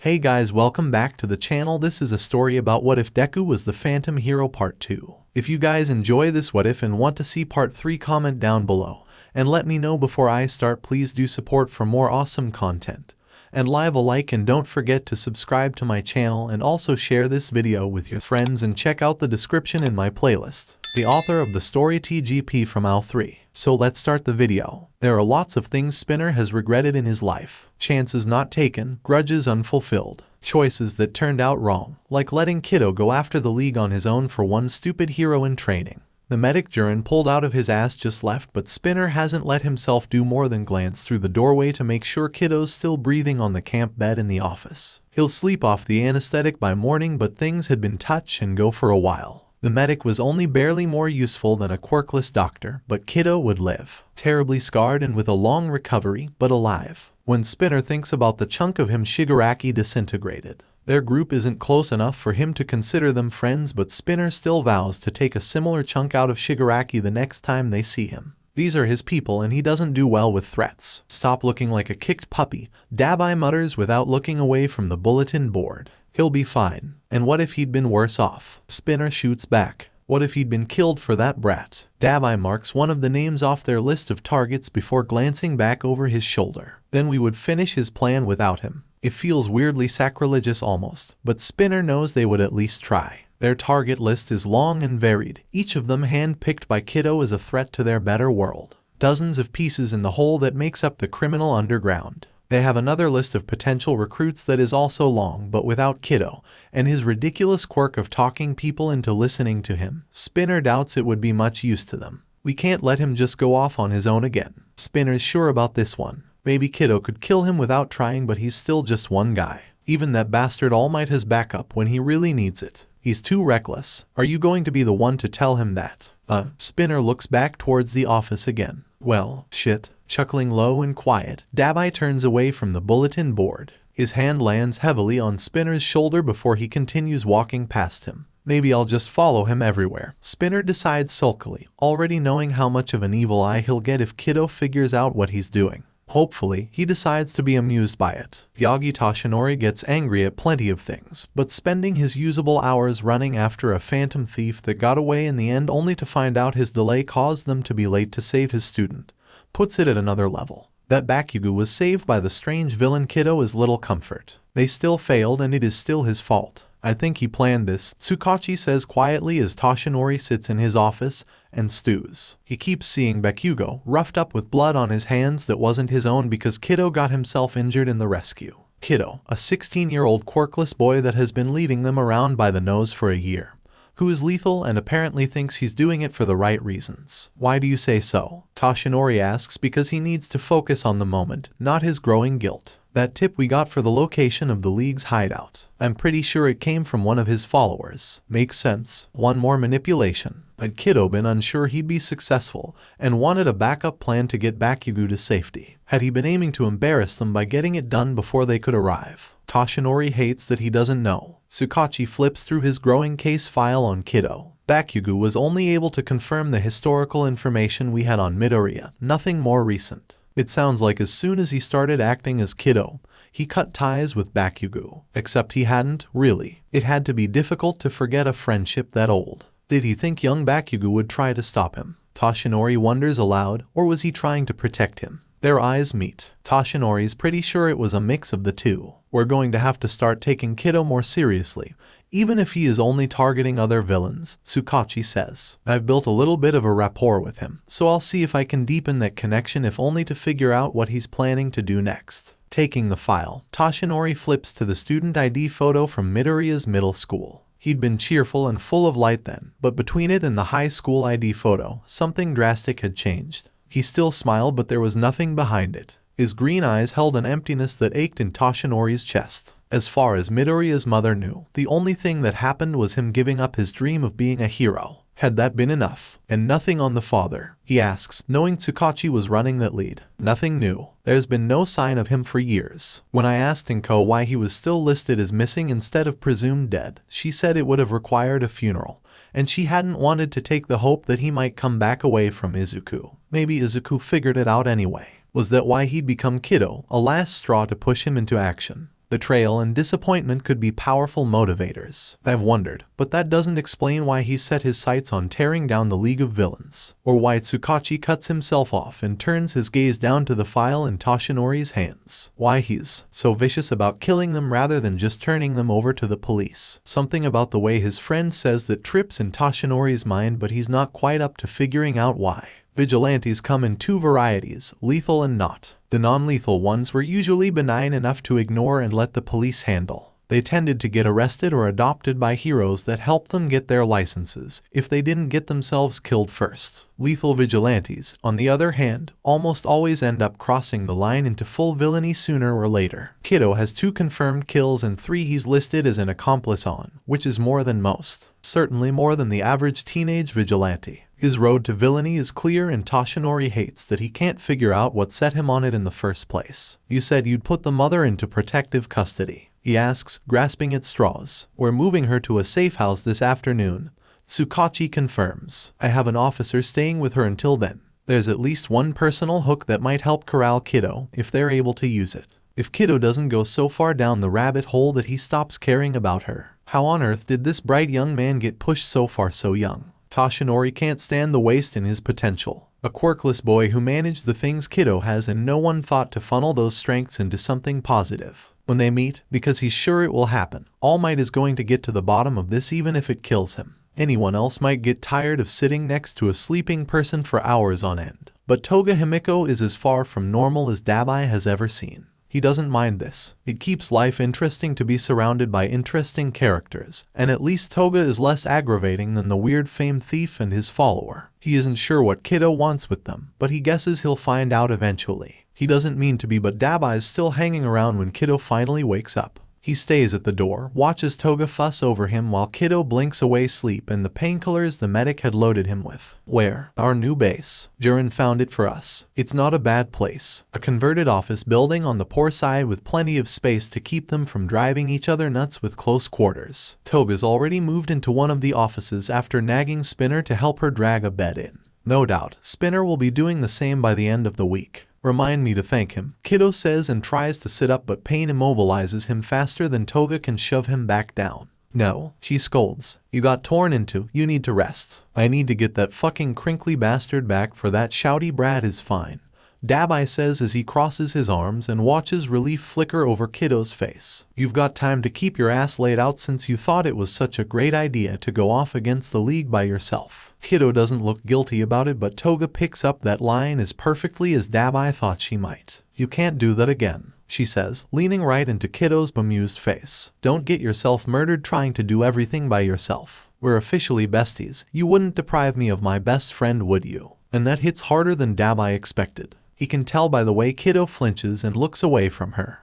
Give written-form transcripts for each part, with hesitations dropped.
Hey guys, welcome back to the channel. This is a story about What If Deku was the Phantom Hero Part 2. If you guys enjoy this What If and want to see Part 3, comment down below. And let me know before I start. Please do support for more awesome content. And leave a like and don't forget to subscribe to my channel and also share this video with your friends and check out the description in my playlist. The author of the story 𝗧𝗵𝗲. So let's start the video. There are lots of things Spinner has regretted in his life. Chances not taken, grudges unfulfilled, choices that turned out wrong, like letting 𝗏𝗏 go after the League on his own for one stupid hero in training. The medic Jiren pulled out of his ass just left, but Spinner hasn't let himself do more than glance through the doorway to make sure 𝗏𝗏's still breathing on the camp bed in the office. He'll sleep off the anesthetic by morning, but things had been touch and go for a while. The medic was only barely more useful than a quirkless doctor, but 𝗏𝗏 would live. Terribly scarred and with a long recovery, but alive. When Spinner thinks about the chunk of him Shigaraki disintegrated. Their group isn't close enough for him to consider them friends, but Spinner still vows to take a similar chunk out of Shigaraki the next time they see him. These are his people and he doesn't do well with threats. Stop looking like a kicked puppy, 𝗬𝗲𝗍 mutters without looking away from the bulletin board. He'll be fine. And what if he'd been worse off? Spinner shoots back. What if he'd been killed for that brat? 𝗬𝗲𝗍 marks one of the names off their list of targets before glancing back over his shoulder. Then we would finish his plan without him. It feels weirdly sacrilegious almost, but Spinner knows they would at least try. Their target list is long and varied, each of them hand-picked by 𝗏𝗏 as a threat to their better world. Dozens of pieces in the whole that makes up the criminal underground. They have another list of potential recruits that is also long, but without 𝗏𝗏, and his ridiculous quirk of talking people into listening to him. Spinner doubts it would be much use to them. We can't let him just go off on his own again. Spinner's sure about this one. Maybe 𝗏𝗏 could kill him without trying, but he's still just one guy. Even that bastard All Might has backup when he really needs it. He's too reckless. Are you going to be the one to tell him that? Spinner looks back towards the office again. Well, shit. Chuckling low and quiet, 𝗬𝗲𝗍 turns away from the bulletin board. His hand lands heavily on Spinner's shoulder before he continues walking past him. Maybe I'll just follow him everywhere. Spinner decides sulkily, already knowing how much of an evil eye he'll get if 𝗏𝗏 figures out what he's doing. Hopefully, he decides to be amused by it. Yagi Toshinori gets angry at plenty of things, but spending his usable hours running after a phantom thief that got away in the end only to find out his delay caused them to be late to save his student, puts it at another level. That Bakugo was saved by the strange villain 𝗏𝗏 is little comfort. They still failed and it is still his fault. I think he planned this, Tsukachi says quietly as Toshinori sits in his office and stews. He keeps seeing Bakugo, roughed up with blood on his hands that wasn't his own because 𝗏𝗏 got himself injured in the rescue. 𝗏𝗏, a 16-year-old quirkless boy that has been leading them around by the nose for a year, who is lethal and apparently thinks he's doing it for the right reasons. Why do you say so? Toshinori asks because he needs to focus on the moment, not his growing guilt. That tip we got for the location of the League's hideout. I'm pretty sure it came from one of his followers. Makes sense. One more manipulation. Had 𝗏𝗏 been unsure he'd be successful and wanted a backup plan to get Bakugo to safety? Had he been aiming to embarrass them by getting it done before they could arrive? Toshinori hates that he doesn't know. Tsukachi flips through his growing case file on 𝗏𝗏. Bakugo was only able to confirm the historical information we had on Midoriya, nothing more recent. It sounds like as soon as he started acting as 𝗏𝗏, he cut ties with Bakugo. Except he hadn't, really. It had to be difficult to forget a friendship that old. Did he think young Bakugo would try to stop him? Toshinori wonders aloud, or was he trying to protect him? Their eyes meet. Toshinori's pretty sure it was a mix of the two. We're going to have to start taking 𝗏𝗏 more seriously, even if he is only targeting other villains, Tsukachi says. I've built a little bit of a rapport with him, so I'll see if I can deepen that connection, if only to figure out what he's planning to do next. Taking the file, Toshinori flips to the student ID photo from Midoriya's middle school. He'd been cheerful and full of light then, but between it and the high school ID photo, something drastic had changed. He still smiled, but there was nothing behind it. His green eyes held an emptiness that ached in Toshinori's chest. As far as Midoriya's mother knew, the only thing that happened was him giving up his dream of being a hero. Had that been enough? And nothing on the father? He asks, knowing Tsukachi was running that lead. Nothing new. There's been no sign of him for years. When I asked 𝐭𝐽 why he was still listed as missing instead of presumed dead, she said it would have required a funeral, and she hadn't wanted to take the hope that he might come back away from Izuku. Maybe Izuku figured it out anyway. Was that why he'd become 𝗏𝗏, a last straw to push him into action? Betrayal and disappointment could be powerful motivators. I've wondered, but that doesn't explain why he set his sights on tearing down the League of Villains, or why Tsukachi cuts himself off and turns his gaze down to the file in Toshinori's hands. Why he's so vicious about killing them rather than just turning them over to the police. Something about the way his friend says that trips in Toshinori's mind, but he's not quite up to figuring out why. Vigilantes come in two varieties, lethal and not. The non-lethal ones were usually benign enough to ignore and let the police handle. They tended to get arrested or adopted by heroes that helped them get their licenses, if they didn't get themselves killed first. Lethal vigilantes, on the other hand, almost always end up crossing the line into full villainy sooner or later. 𝗏𝗏 has 2 confirmed kills and 3 he's listed as an accomplice on, which is more than most. Certainly more than the average teenage vigilante. His road to villainy is clear and Toshinori hates that he can't figure out what set him on it in the first place. You said you'd put the mother into protective custody, he asks, grasping at straws. We're moving her to a safe house this afternoon. Tsukachi confirms. I have an officer staying with her until then. There's at least one personal hook that might help corral 𝗏𝗏 if they're able to use it. If 𝗏𝗏 doesn't go so far down the rabbit hole that he stops caring about her. How on earth did this bright young man get pushed so far so young? Toshinori can't stand the waste in his potential. A quirkless boy who managed the things 𝗏𝗏 has, and no one thought to funnel those strengths into something positive. When they meet, because he's sure it will happen, All Might is going to get to the bottom of this even if it kills him. Anyone else might get tired of sitting next to a sleeping person for hours on end. But Toga Himiko is as far from normal as 𝗬𝗲𝗊 has ever seen. He doesn't mind this. It keeps life interesting to be surrounded by interesting characters, and at least Toga is less aggravating than the weird fame thief and his follower. He isn't sure what 𝗏𝗏 wants with them, but he guesses he'll find out eventually. He doesn't mean to be, but 𝗬𝗲𝗊 is still hanging around when 𝗏𝗏 finally wakes up. He stays at the door, watches Toga fuss over him while 𝗏𝗏 blinks away sleep and the painkillers the medic had loaded him with. Where? Our new base. Jiren found it for us. It's not a bad place. A converted office building on the poor side with plenty of space to keep them from driving each other nuts with close quarters. Toga's already moved into one of the offices after nagging Spinner to help her drag a bed in. No doubt, Spinner will be doing the same by the end of the week. Remind me to thank him, 𝗏𝗏 says and tries to sit up, but pain immobilizes him faster than Toga can shove him back down. No, she scolds. You got torn into, you need to rest. I need to get that fucking crinkly bastard back for that shouty brat is fine. 𝗬𝗲𝗊 says as he crosses his arms and watches relief flicker over 𝗏𝗏's face. You've got time to keep your ass laid out since you thought it was such a great idea to go off against the league by yourself. 𝗏𝗏 doesn't look guilty about it, but Toga picks up that line as perfectly as 𝗬𝗏𝗊 thought she might. You can't do that again, she says, leaning right into 𝗏𝗏's bemused face. Don't get yourself murdered trying to do everything by yourself. We're officially besties. You wouldn't deprive me of my best friend, would you? And that hits harder than 𝗬𝗏𝗊 expected. He can tell by the way 𝗏𝗏 flinches and looks away from her.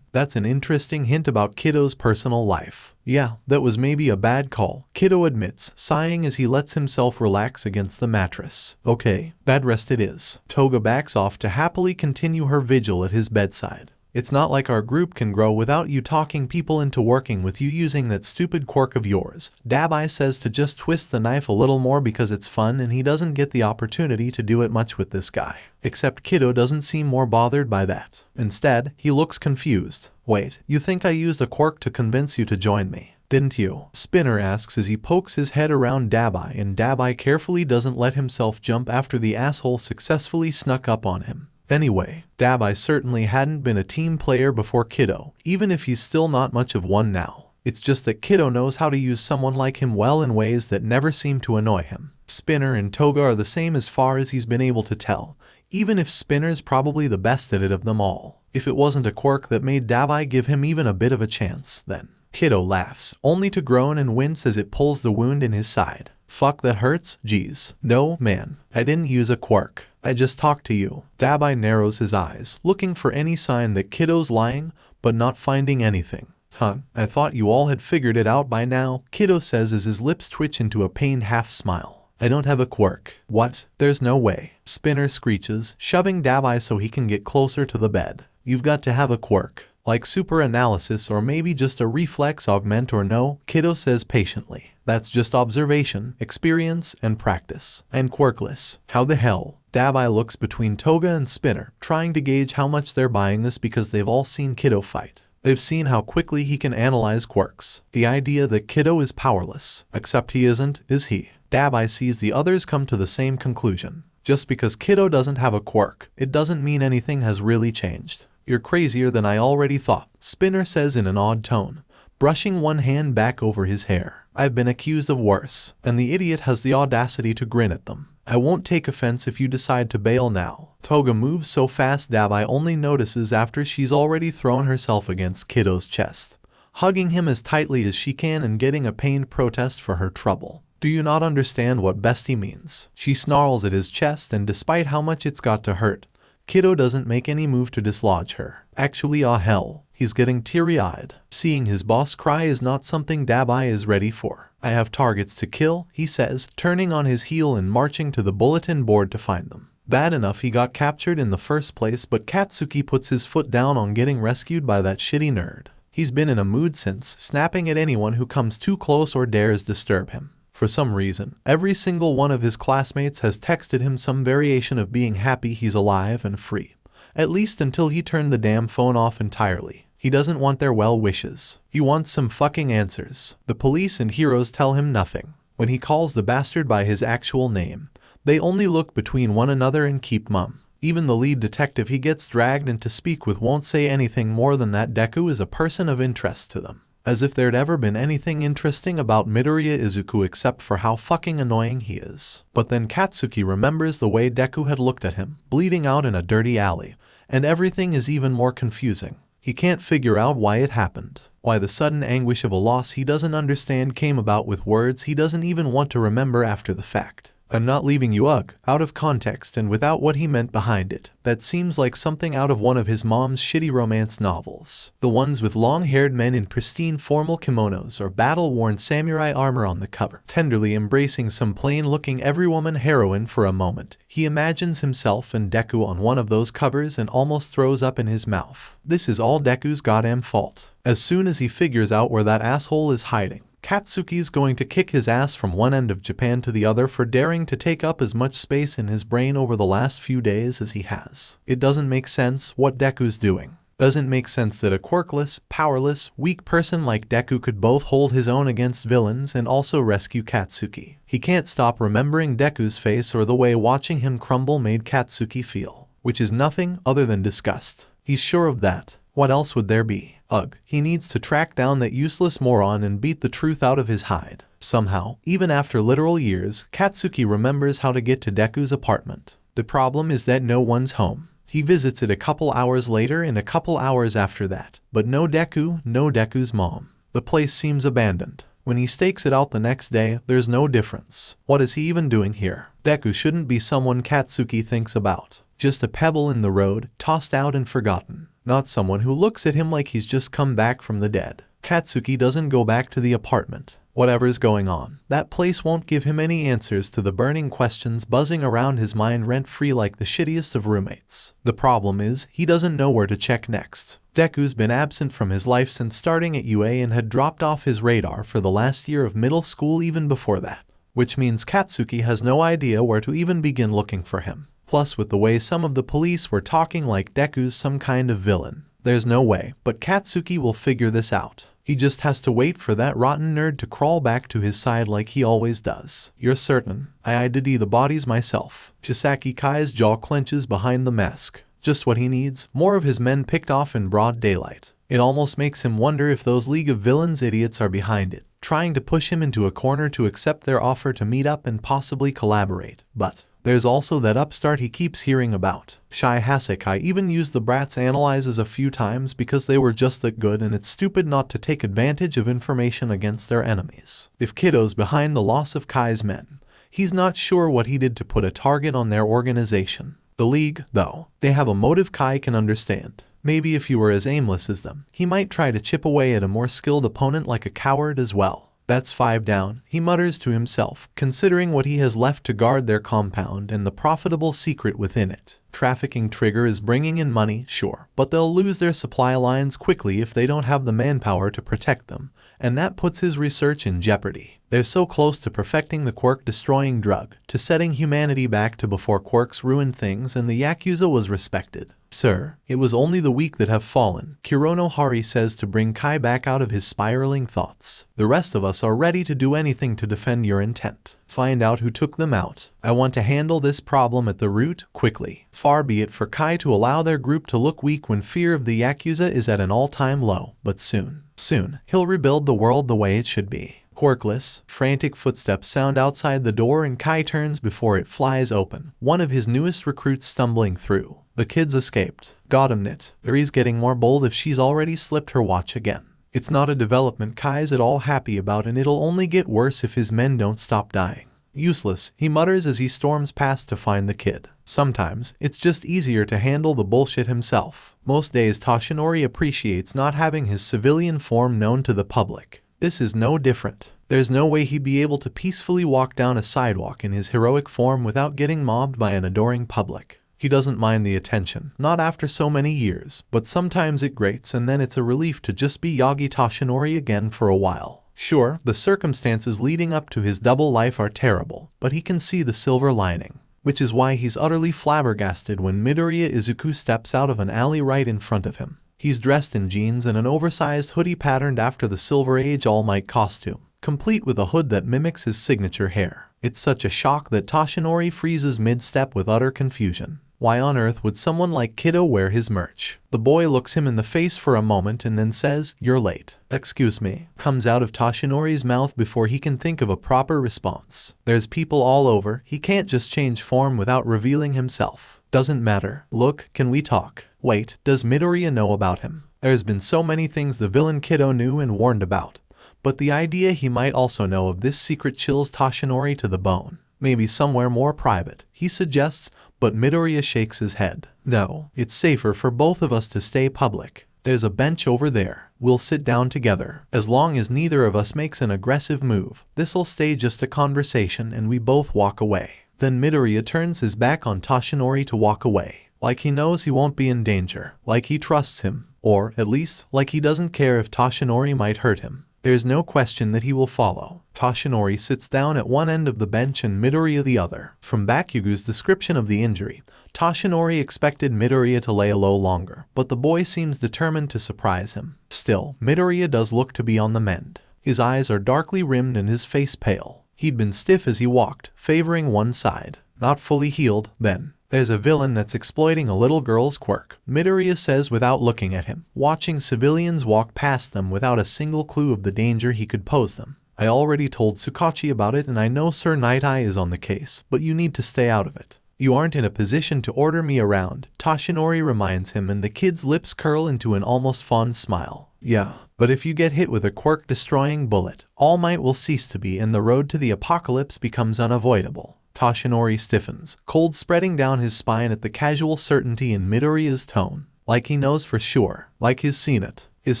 That's an interesting hint about 𝗏𝗏's personal life. Yeah, that was maybe a bad call, 𝗏𝗏 admits, sighing as he lets himself relax against the mattress. Okay, bad rest it is. Toga backs off to happily continue her vigil at his bedside. It's not like our group can grow without you talking people into working with you using that stupid quirk of yours. 𝗬𝗏𝗊 says to just twist the knife a little more because it's fun, and he doesn't get the opportunity to do it much with this guy. Except 𝗏𝗏 doesn't seem more bothered by that. Instead, he looks confused. Wait, you think I used a quirk to convince you to join me, didn't you? Spinner asks as he pokes his head around 𝗬𝗏𝗊, and 𝗬𝗏𝗊 carefully doesn't let himself jump after the asshole successfully snuck up on him. Anyway, 𝗬𝗏𝗊 certainly hadn't been a team player before 𝗏𝗏, even if he's still not much of one now. It's just that 𝗏𝗏 knows how to use someone like him well in ways that never seem to annoy him. Spinner and Toga are the same as far as he's been able to tell, even if Spinner's probably the best at it of them all. If it wasn't a quirk that made 𝗬𝗏𝗊 give him even a bit of a chance, then. 𝗏𝗏 laughs, only to groan and wince as it pulls the wound in his side. Fuck, that hurts? Jeez. No, man. I didn't use a quirk. I just talked to you. 𝗬𝗏𝗊 narrows his eyes, looking for any sign that 𝗏𝗏's lying, but not finding anything. I thought you all had figured it out by now, 𝗏𝗏 says as his lips twitch into a pained half-smile. I don't have a quirk. What? There's no way. Spinner screeches, shoving 𝗬𝗏𝗊 so he can get closer to the bed. You've got to have a quirk. Like super analysis or maybe just a reflex augment or no, 𝗏𝗏 says patiently. That's just observation, experience, and practice. And quirkless. How the hell? 𝗬𝗏𝗊 looks between Toga and Spinner, trying to gauge how much they're buying this because they've all seen 𝗏𝗏 fight. They've seen how quickly he can analyze quirks. The idea that Kiddo is powerless, except he isn't, is he. 𝗬𝗲𝗍 sees the others come to the same conclusion. Just because Kiddo doesn't have a quirk, it doesn't mean anything has really changed. You're crazier than I already thought, Spinner says in an odd tone, brushing one hand back over his hair. I've been accused of worse, and the idiot has the audacity to grin at them. I won't take offense if you decide to bail now. Toga moves so fast 𝗬𝗲𝗍 only notices after she's already thrown herself against Kiddo's chest, hugging him as tightly as she can and getting a pained protest for her trouble. Do you not understand what bestie means? She snarls at his chest, and despite how much it's got to hurt, Kiddo doesn't make any move to dislodge her. Actually, hell, he's getting teary-eyed. Seeing his boss cry is not something 𝗬𝗲𝗍 is ready for. I have targets to kill, he says, turning on his heel and marching to the bulletin board to find them. Bad enough he got captured in the first place, but 𝗧𝗵𝗲 puts his foot down on getting rescued by that shitty nerd. He's been in a mood since, snapping at anyone who comes too close or dares disturb him. For some reason, every single one of his classmates has texted him some variation of being happy he's alive and free. At least until he turned the damn phone off entirely. He doesn't want their well wishes. He wants some fucking answers. The police and heroes tell him nothing. When he calls the bastard by his actual name, they only look between one another and keep mum. Even the lead detective he gets dragged in to speak with won't say anything more than that Deku is a person of interest to them. As if there'd ever been anything interesting about Midoriya Izuku except for how fucking annoying he is. But then 𝗧𝗵𝗲 remembers the way Deku had looked at him, bleeding out in a dirty alley, and everything is even more confusing. He can't figure out why it happened, why the sudden anguish of a loss he doesn't understand came about with words he doesn't even want to remember after the fact. I'm not leaving you out of context and without what he meant behind it. That seems like something out of one of his mom's shitty romance novels. The ones with long-haired men in pristine formal kimonos or battle-worn samurai armor on the cover. Tenderly embracing some plain-looking everywoman heroine for a moment, he imagines himself and Deku on one of those covers and almost throws up in his mouth. This is all Deku's goddamn fault. As soon as he figures out where that asshole is hiding, 𝗧𝗵𝗲's going to kick his ass from one end of Japan to the other for daring to take up as much space in his brain over the last few days as he has. It doesn't make sense what Deku's doing. Doesn't make sense that a quirkless, powerless, weak person like Deku could both hold his own against villains and also rescue 𝗧𝗵𝗲. He can't stop remembering Deku's face or the way watching him crumble made 𝗧𝗵𝗲 feel, which is nothing other than disgust. He's sure of that. What else would there be? He needs to track down that useless moron and beat the truth out of his hide. Somehow, even after literal years, 𝗧𝗵𝗲 remembers how to get to Deku's apartment. The problem is that no one's home. He visits it a couple hours later and a couple hours after that, but no Deku, no Deku's mom. The place seems abandoned. When he stakes it out the next day, there's no difference. What is he even doing here? Deku shouldn't be someone 𝗧𝗵𝗲 thinks about. Just a pebble in the road, tossed out and forgotten. Not someone who looks at him like he's just come back from the dead. 𝗧𝗵𝗲 doesn't go back to the apartment. Whatever's going on, that place won't give him any answers to the burning questions buzzing around his mind rent-free like the shittiest of roommates. The problem is, he doesn't know where to check next. Deku's been absent from his life since starting at UA and had dropped off his radar for the last year of middle school even before that. Which means 𝗧𝗵𝗲 has no idea where to even begin looking for him. Plus, with the way some of the police were talking like Deku's some kind of villain, there's no way, but 𝗧𝗵𝗲 will figure this out. He just has to wait for that rotten nerd to crawl back to his side like he always does. You're certain? I did the bodies myself. Chisaki Kai's jaw clenches behind the mask. Just what he needs, more of his men picked off in broad daylight. It almost makes him wonder if those League of Villains idiots are behind it, trying to push him into a corner to accept their offer to meet up and possibly collaborate. But there's also that upstart he keeps hearing about. 𝗧𝗵𝗲 even used the brat's analyzes a few times because they were just that good, and it's stupid not to take advantage of information against their enemies. If Kiddo's behind the loss of Kai's men, he's not sure what he did to put a target on their organization. The League, though, they have a motive Kai can understand. Maybe if he were as aimless as them, he might try to chip away at a more skilled opponent like a coward as well. That's 5 down, he mutters to himself, considering what he has left to guard their compound and the profitable secret within it. Trafficking Trigger is bringing in money, sure, but they'll lose their supply lines quickly if they don't have the manpower to protect them, and that puts his research in jeopardy. They're so close to perfecting the 𝗧𝗃-destroying drug, to setting humanity back to before 𝗧𝗃s ruined things and the Yakuza was respected. Sir, it was only the weak that have fallen, Kuronohari says to bring Kai back out of his spiraling thoughts. The rest of us are ready to do anything to defend your intent. Find out who took them out. I want to handle this problem at the root, quickly. Far be it for Kai to allow their group to look weak when fear of the Yakuza is at an all-time low, but soon, he'll rebuild the world the way it should be. 𝗧𝗃less, frantic footsteps sound outside the door and Kai turns before it flies open, one of his newest recruits stumbling through. The kids escaped. Got him knit. Barry's getting more bold if she's already slipped her watch again. It's not a development Kai's at all happy about and it'll only get worse if his men don't stop dying. Useless, he mutters as he storms past to find the kid. Sometimes, it's just easier to handle the bullshit himself. Most days Toshinori appreciates not having his civilian form known to the public. This is no different. There's no way he'd be able to peacefully walk down a sidewalk in his heroic form without getting mobbed by an adoring public. He doesn't mind the attention, not after so many years, but sometimes it grates and then it's a relief to just be Yagi Toshinori again for a while. Sure, the circumstances leading up to his double life are terrible, but he can see the silver lining. Which is why he's utterly flabbergasted when Midoriya Izuku steps out of an alley right in front of him. He's dressed in jeans and an oversized hoodie patterned after the Silver Age All Might costume, complete with a hood that mimics his signature hair. It's such a shock that Toshinori freezes mid-step with utter confusion. Why on earth would someone like Kiddo wear his merch? The boy looks him in the face for a moment and then says, "You're late." "Excuse me," comes out of Toshinori's mouth before he can think of a proper response. There's people all over, he can't just change form without revealing himself. Doesn't matter. Look, can we talk? Wait, does Midoriya know about him? There's been so many things the villain Kiddo knew and warned about. But the idea he might also know of this secret chills Toshinori to the bone. Maybe somewhere more private, he suggests, but Midoriya shakes his head. No, it's safer for both of us to stay public. There's a bench over there. We'll sit down together. As long as neither of us makes an aggressive move, this'll stay just a conversation and we both walk away. Then Midoriya turns his back on Toshinori to walk away. Like he knows he won't be in danger. Like he trusts him. Or, at least, like he doesn't care if Toshinori might hurt him. There's no question that he will follow. Toshinori sits down at one end of the bench and Midoriya the other. From Bakugo's description of the injury, Toshinori expected Midoriya to lay low longer, but the boy seems determined to surprise him. Still, Midoriya does look to be on the mend. His eyes are darkly rimmed and his face pale. He'd been stiff as he walked, favoring one side. Not fully healed, then. There's a villain that's exploiting a little girl's quirk, Midoriya says without looking at him, watching civilians walk past them without a single clue of the danger he could pose them. I already told Tsukachi about it and I know Sir Night Eye is on the case, but you need to stay out of it. You aren't in a position to order me around, Toshinori reminds him and the kid's lips curl into an almost fond smile. Yeah, but if you get hit with a 𝗧𝗃-destroying bullet, All Might will cease to be and the road to the apocalypse becomes unavoidable. Toshinori stiffens, cold spreading down his spine at the casual certainty in Midoriya's tone. Like he knows for sure, like he's seen it. His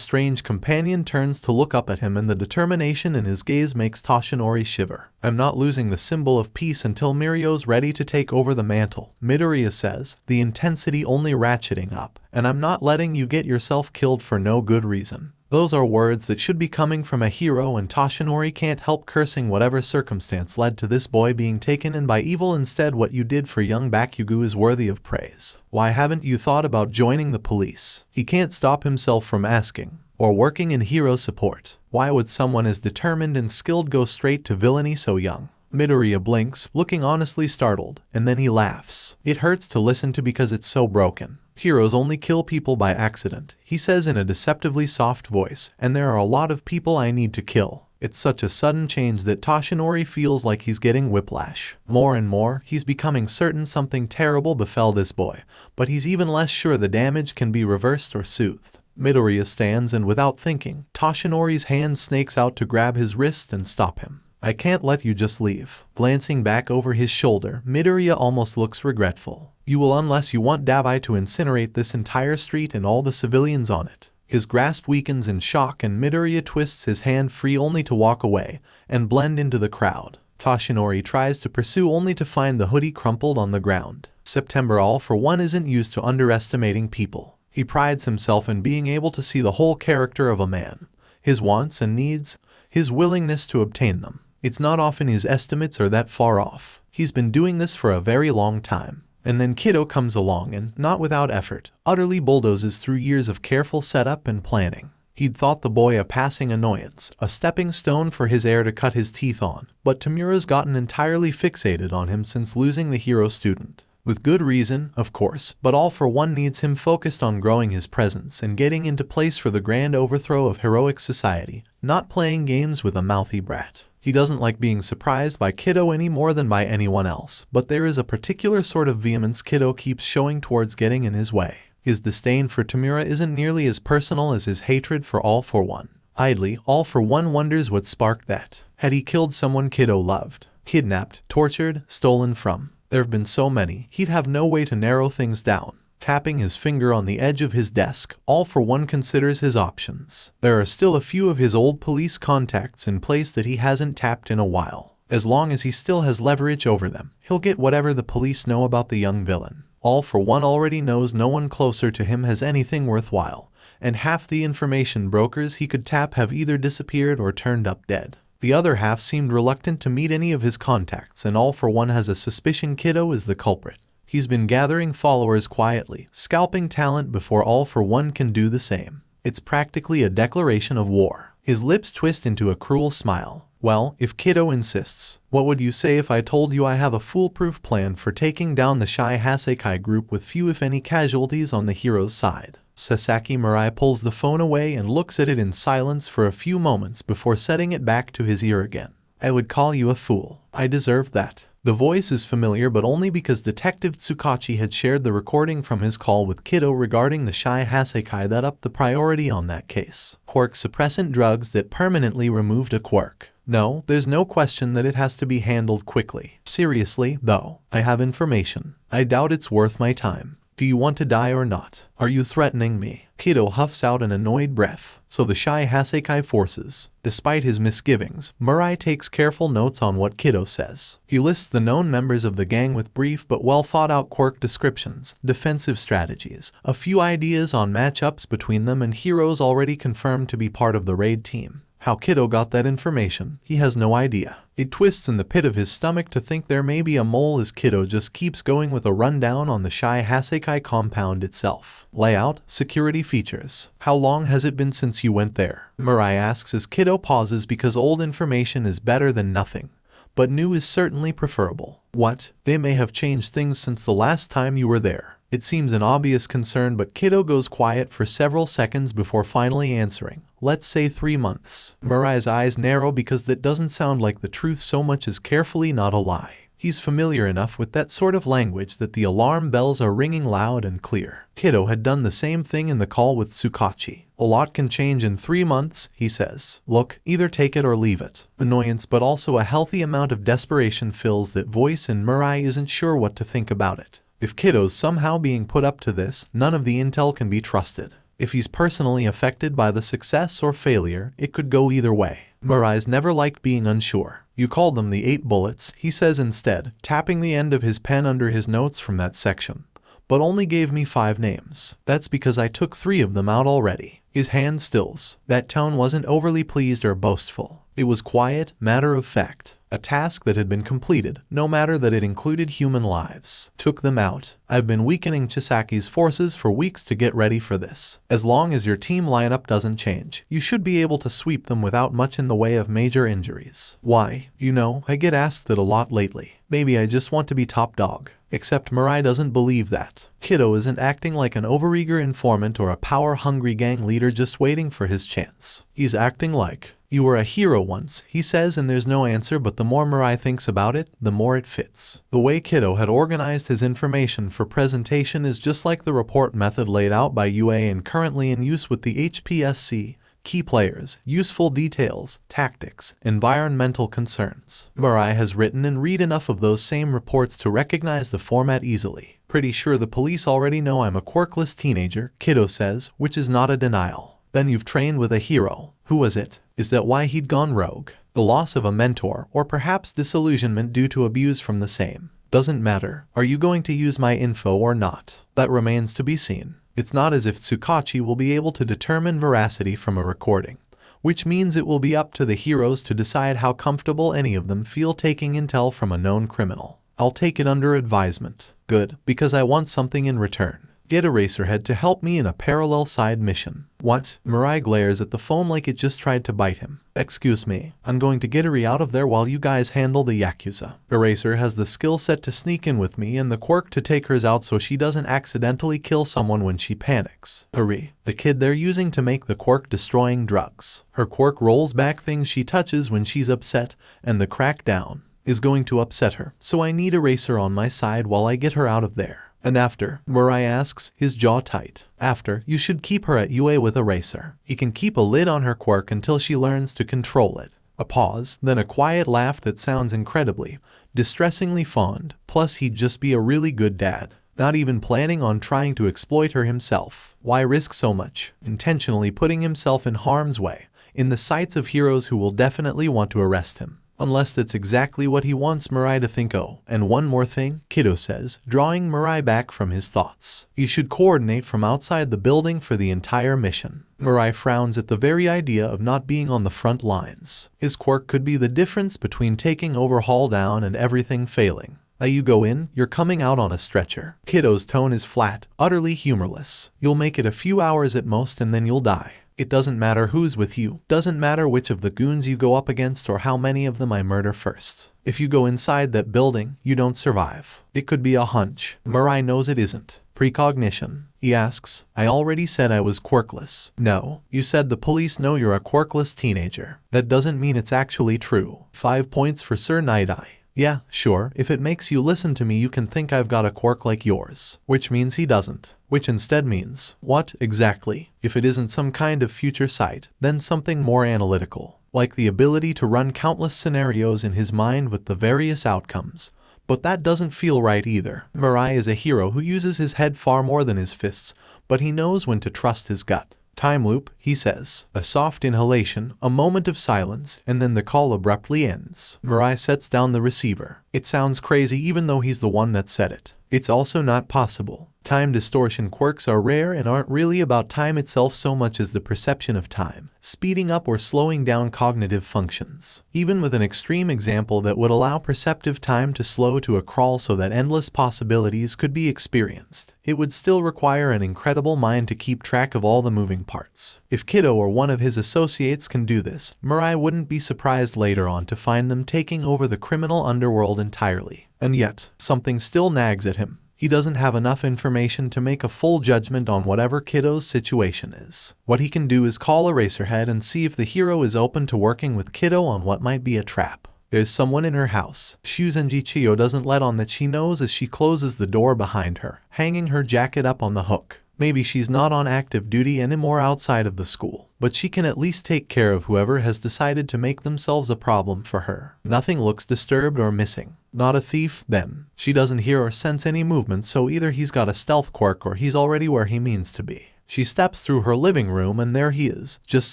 strange companion turns to look up at him and the determination in his gaze makes Toshinori shiver. I'm not losing the symbol of peace until Mirio's ready to take over the mantle, Midoriya says, the intensity only ratcheting up. And I'm not letting you get yourself killed for no good reason. Those are words that should be coming from a hero and Toshinori can't help cursing whatever circumstance led to this boy being taken in by evil. Instead, what you did for young Bakugo is worthy of praise. Why haven't you thought about joining the police? He can't stop himself from asking. Or working in hero support. Why would someone as determined and skilled go straight to villainy so young? Midoriya blinks, looking honestly startled, and then he laughs. It hurts to listen to because it's so broken. Heroes only kill people by accident, he says in a deceptively soft voice, and there are a lot of people I need to kill. It's such a sudden change that Toshinori feels like he's getting whiplash. More and more, he's becoming certain something terrible befell this boy, but he's even less sure the damage can be reversed or soothed. Midoriya stands and without thinking, Toshinori's hand snakes out to grab his wrist and stop him. I can't let you just leave. Glancing back over his shoulder, Midoriya almost looks regretful. You will unless you want 𝗬𝗲𝗍 to incinerate this entire street and all the civilians on it. His grasp weakens in shock and Midoriya twists his hand free only to walk away and blend into the crowd. Toshinori tries to pursue only to find the hoodie crumpled on the ground. September all for one isn't used to underestimating people. He prides himself in being able to see the whole character of a man. His wants and needs, his willingness to obtain them. It's not often his estimates are that far off. He's been doing this for a very long time. And then 𝐒𝐐𝐲 comes along and, not without effort, utterly bulldozes through years of careful setup and planning. He'd thought the boy a passing annoyance, a stepping stone for his heir to cut his teeth on, but 𝗵𝗲's gotten entirely fixated on him since losing the hero student. With good reason, of course, but All For One needs him focused on growing his presence and getting into place for the grand overthrow of heroic society, not playing games with a mouthy brat. He doesn't like being surprised by 𝗏𝗏 any more than by anyone else, but there is a particular sort of vehemence 𝗏𝗏 keeps showing towards getting in his way. His disdain for 𝗵𝗲 isn't nearly as personal as his hatred for All For One. Idly, All For One wonders what sparked that. Had he killed someone 𝗏𝗏 loved? Kidnapped, tortured, stolen from? There have been so many, he'd have no way to narrow things down. Tapping his finger on the edge of his desk, All For One considers his options. There are still a few of his old police contacts in place that he hasn't tapped in a while. As long as he still has leverage over them, he'll get whatever the police know about the young villain. All For One already knows no one closer to him has anything worthwhile, and half the information brokers he could tap have either disappeared or turned up dead. The other half seemed reluctant to meet any of his contacts, and All For One has a suspicion 𝗏𝗏 is the culprit. He's been gathering followers quietly, scalping talent before All For One can do the same. It's practically a declaration of war. His lips twist into a cruel smile. Well, if 𝗏𝗏 insists, what would you say if I told you I have a foolproof plan for taking down the 𝗧𝗵𝗲𝗂𝐁 group with few if any casualties on the hero's side? 𝗧𝗵𝗲 pulls the phone away and looks at it in silence for a few moments before setting it back to his ear again. I would call you a fool. I deserve that. The voice is familiar, but only because Detective 𝗧𝗵𝗲 had shared the recording from his call with 𝗏𝗏 regarding the 𝗧𝗵𝗲𝐁 that upped the priority on that case. Quirk suppressant drugs that permanently removed a quirk. No, there's no question that it has to be handled quickly. Seriously, though, I have information. I doubt it's worth my time. Do you want to die or not? Are you threatening me? 𝗏𝗏 huffs out an annoyed breath. So the 𝗧𝗵𝗂𝐁 forces. Despite his misgivings, 𝗵𝗲 takes careful notes on what 𝗏𝗏 says. He lists the known members of the gang with brief but well thought out quirk descriptions, defensive strategies, a few ideas on matchups between them, and heroes already confirmed to be part of the raid team. How 𝗏𝗏 got that information, he has no idea. It twists in the pit of his stomach to think there may be a mole as 𝗏𝗏 just keeps going with a rundown on the 𝗧𝗵𝗂𝐁 compound itself. Layout, security features. How long has it been since you went there? 𝗵𝗲 asks as 𝗏𝗏 pauses because old information is better than nothing, but new is certainly preferable. What? They may have changed things since the last time you were there. It seems an obvious concern, but 𝗏𝗏 goes quiet for several seconds before finally answering. Let's say 3 months. 𝗵𝗲's eyes narrow because that doesn't sound like the truth so much as carefully not a lie. He's familiar enough with that sort of language that the alarm bells are ringing loud and clear. 𝗏𝗏 had done the same thing in the call with 𝗧𝗵𝗏. A lot can change in 3 months, he says. Look, either take it or leave it. Annoyance but also a healthy amount of desperation fills that voice, and 𝗵𝗲 isn't sure what to think about it. If 𝗏𝗏's somehow being put up to this, none of the intel can be trusted. If he's personally affected by the success or failure, it could go either way. 𝗵𝗲's never liked being unsure. You called them the 8 bullets, he says instead, tapping the end of his pen under his notes from that section. But only gave me 5 names. That's because I took 3 of them out already. His hand stills. That tone wasn't overly pleased or boastful. It was quiet, matter of fact. A task that had been completed, no matter that it included human lives. Took them out. I've been weakening Chisaki's forces for weeks to get ready for this. As long as your team lineup doesn't change, you should be able to sweep them without much in the way of major injuries. Why? You know, I get asked that a lot lately. Maybe I just want to be top dog. Except 𝗵𝗲 doesn't believe that. 𝗏𝗏 isn't acting like an overeager informant or a power-hungry gang leader just waiting for his chance. He's acting like, you were a hero once, he says, and there's no answer, but the more 𝗵𝗲 thinks about it, the more it fits. The way 𝗏𝗏 had organized his information for presentation is just like the report method laid out by UA and currently in use with the HPSC. Key players, useful details, tactics, environmental concerns. 𝗵𝗲 has written and read enough of those same reports to recognize the format easily. Pretty sure the police already know I'm a quirkless teenager, 𝗏𝗏 says, which is not a denial. Then you've trained with a hero. Who was it? Is that why he'd gone rogue? The loss of a mentor, or perhaps disillusionment due to abuse from the same. Doesn't matter. Are you going to use my info or not? That remains to be seen. It's not as if 𝗧𝗵𝗏 will be able to determine veracity from a recording. which means it will be up to the heroes to decide how comfortable any of them feel taking intel from a known criminal. I'll take it under advisement. Good, because I want something in return. Get Eraserhead to help me in a parallel side mission. What? Mirai glares at the phone like it just tried to bite him. Excuse me, I'm going to get Eri out of there while you guys handle the Yakuza. Eraser has the skill set to sneak in with me and the quirk to take hers out so she doesn't accidentally kill someone when she panics. Eri, the kid they're using to make the quirk destroying drugs. Her quirk rolls back things she touches when she's upset, and the crackdown is going to upset her. So I need Eraser on my side while I get her out of there. And after, Mirai asks, his jaw tight. After, you should keep her at UA with Eraser. He can keep a lid on her quirk until she learns to control it. A pause, then a quiet laugh that sounds incredibly, distressingly fond. Plus he'd just be a really good dad. Not even planning on trying to exploit her himself. Why risk so much? Intentionally putting himself in harm's way, in the sights of heroes who will definitely want to arrest him. Unless that's exactly what he wants Mirai to think. Oh, and one more thing, Kiddo says, drawing Mirai back from his thoughts. You should coordinate from outside the building for the entire mission. Mirai frowns at the very idea of not being on the front lines. His quirk could be the difference between taking overhaul down and everything failing. You go in, you're coming out on a stretcher. Kiddo's tone is flat, utterly humorless. You'll make it a few hours at most and then you'll die. It doesn't matter who's with you, doesn't matter which of the goons you go up against or how many of them I murder first. If you go inside that building, you don't survive. It could be a hunch. Mirai knows it isn't. Precognition. He asks, I already said I was quirkless. No, you said the police know you're a quirkless teenager. That doesn't mean it's actually true. 5 points for Sir Night-Eye. Yeah, sure, if it makes you listen to me you can think I've got a quirk like yours. Which means he doesn't. Which instead means, what, exactly? If it isn't some kind of future sight, then something more analytical. Like the ability to run countless scenarios in his mind with the various outcomes. But that doesn't feel right either. Mirai is a hero who uses his head far more than his fists, but he knows when to trust his gut. Time loop, he says. A soft inhalation, a moment of silence, and then the call abruptly ends. Mirai sets down the receiver. It sounds crazy even though he's the one that said it. It's also not possible. Time distortion quirks are rare and aren't really about time itself so much as the perception of time, speeding up or slowing down cognitive functions. Even with an extreme example that would allow perceptive time to slow to a crawl so that endless possibilities could be experienced, it would still require an incredible mind to keep track of all the moving parts. If Kiddo or one of his associates can do this, Mirai wouldn't be surprised later on to find them taking over the criminal underworld entirely. And yet, something still nags at him. He doesn't have enough information to make a full judgment on whatever Kiddo's situation is. What he can do is call Eraserhead and see if the hero is open to working with Kiddo on what might be a trap. There's someone in her house. Shuzenji Chiyo doesn't let on that she knows as she closes the door behind her, hanging her jacket up on the hook. Maybe she's not on active duty anymore outside of the school, but she can at least take care of whoever has decided to make themselves a problem for her. Nothing looks disturbed or missing. Not a thief, then. She doesn't hear or sense any movement, so either he's got a stealth quirk or he's already where he means to be. She steps through her living room and there he is, just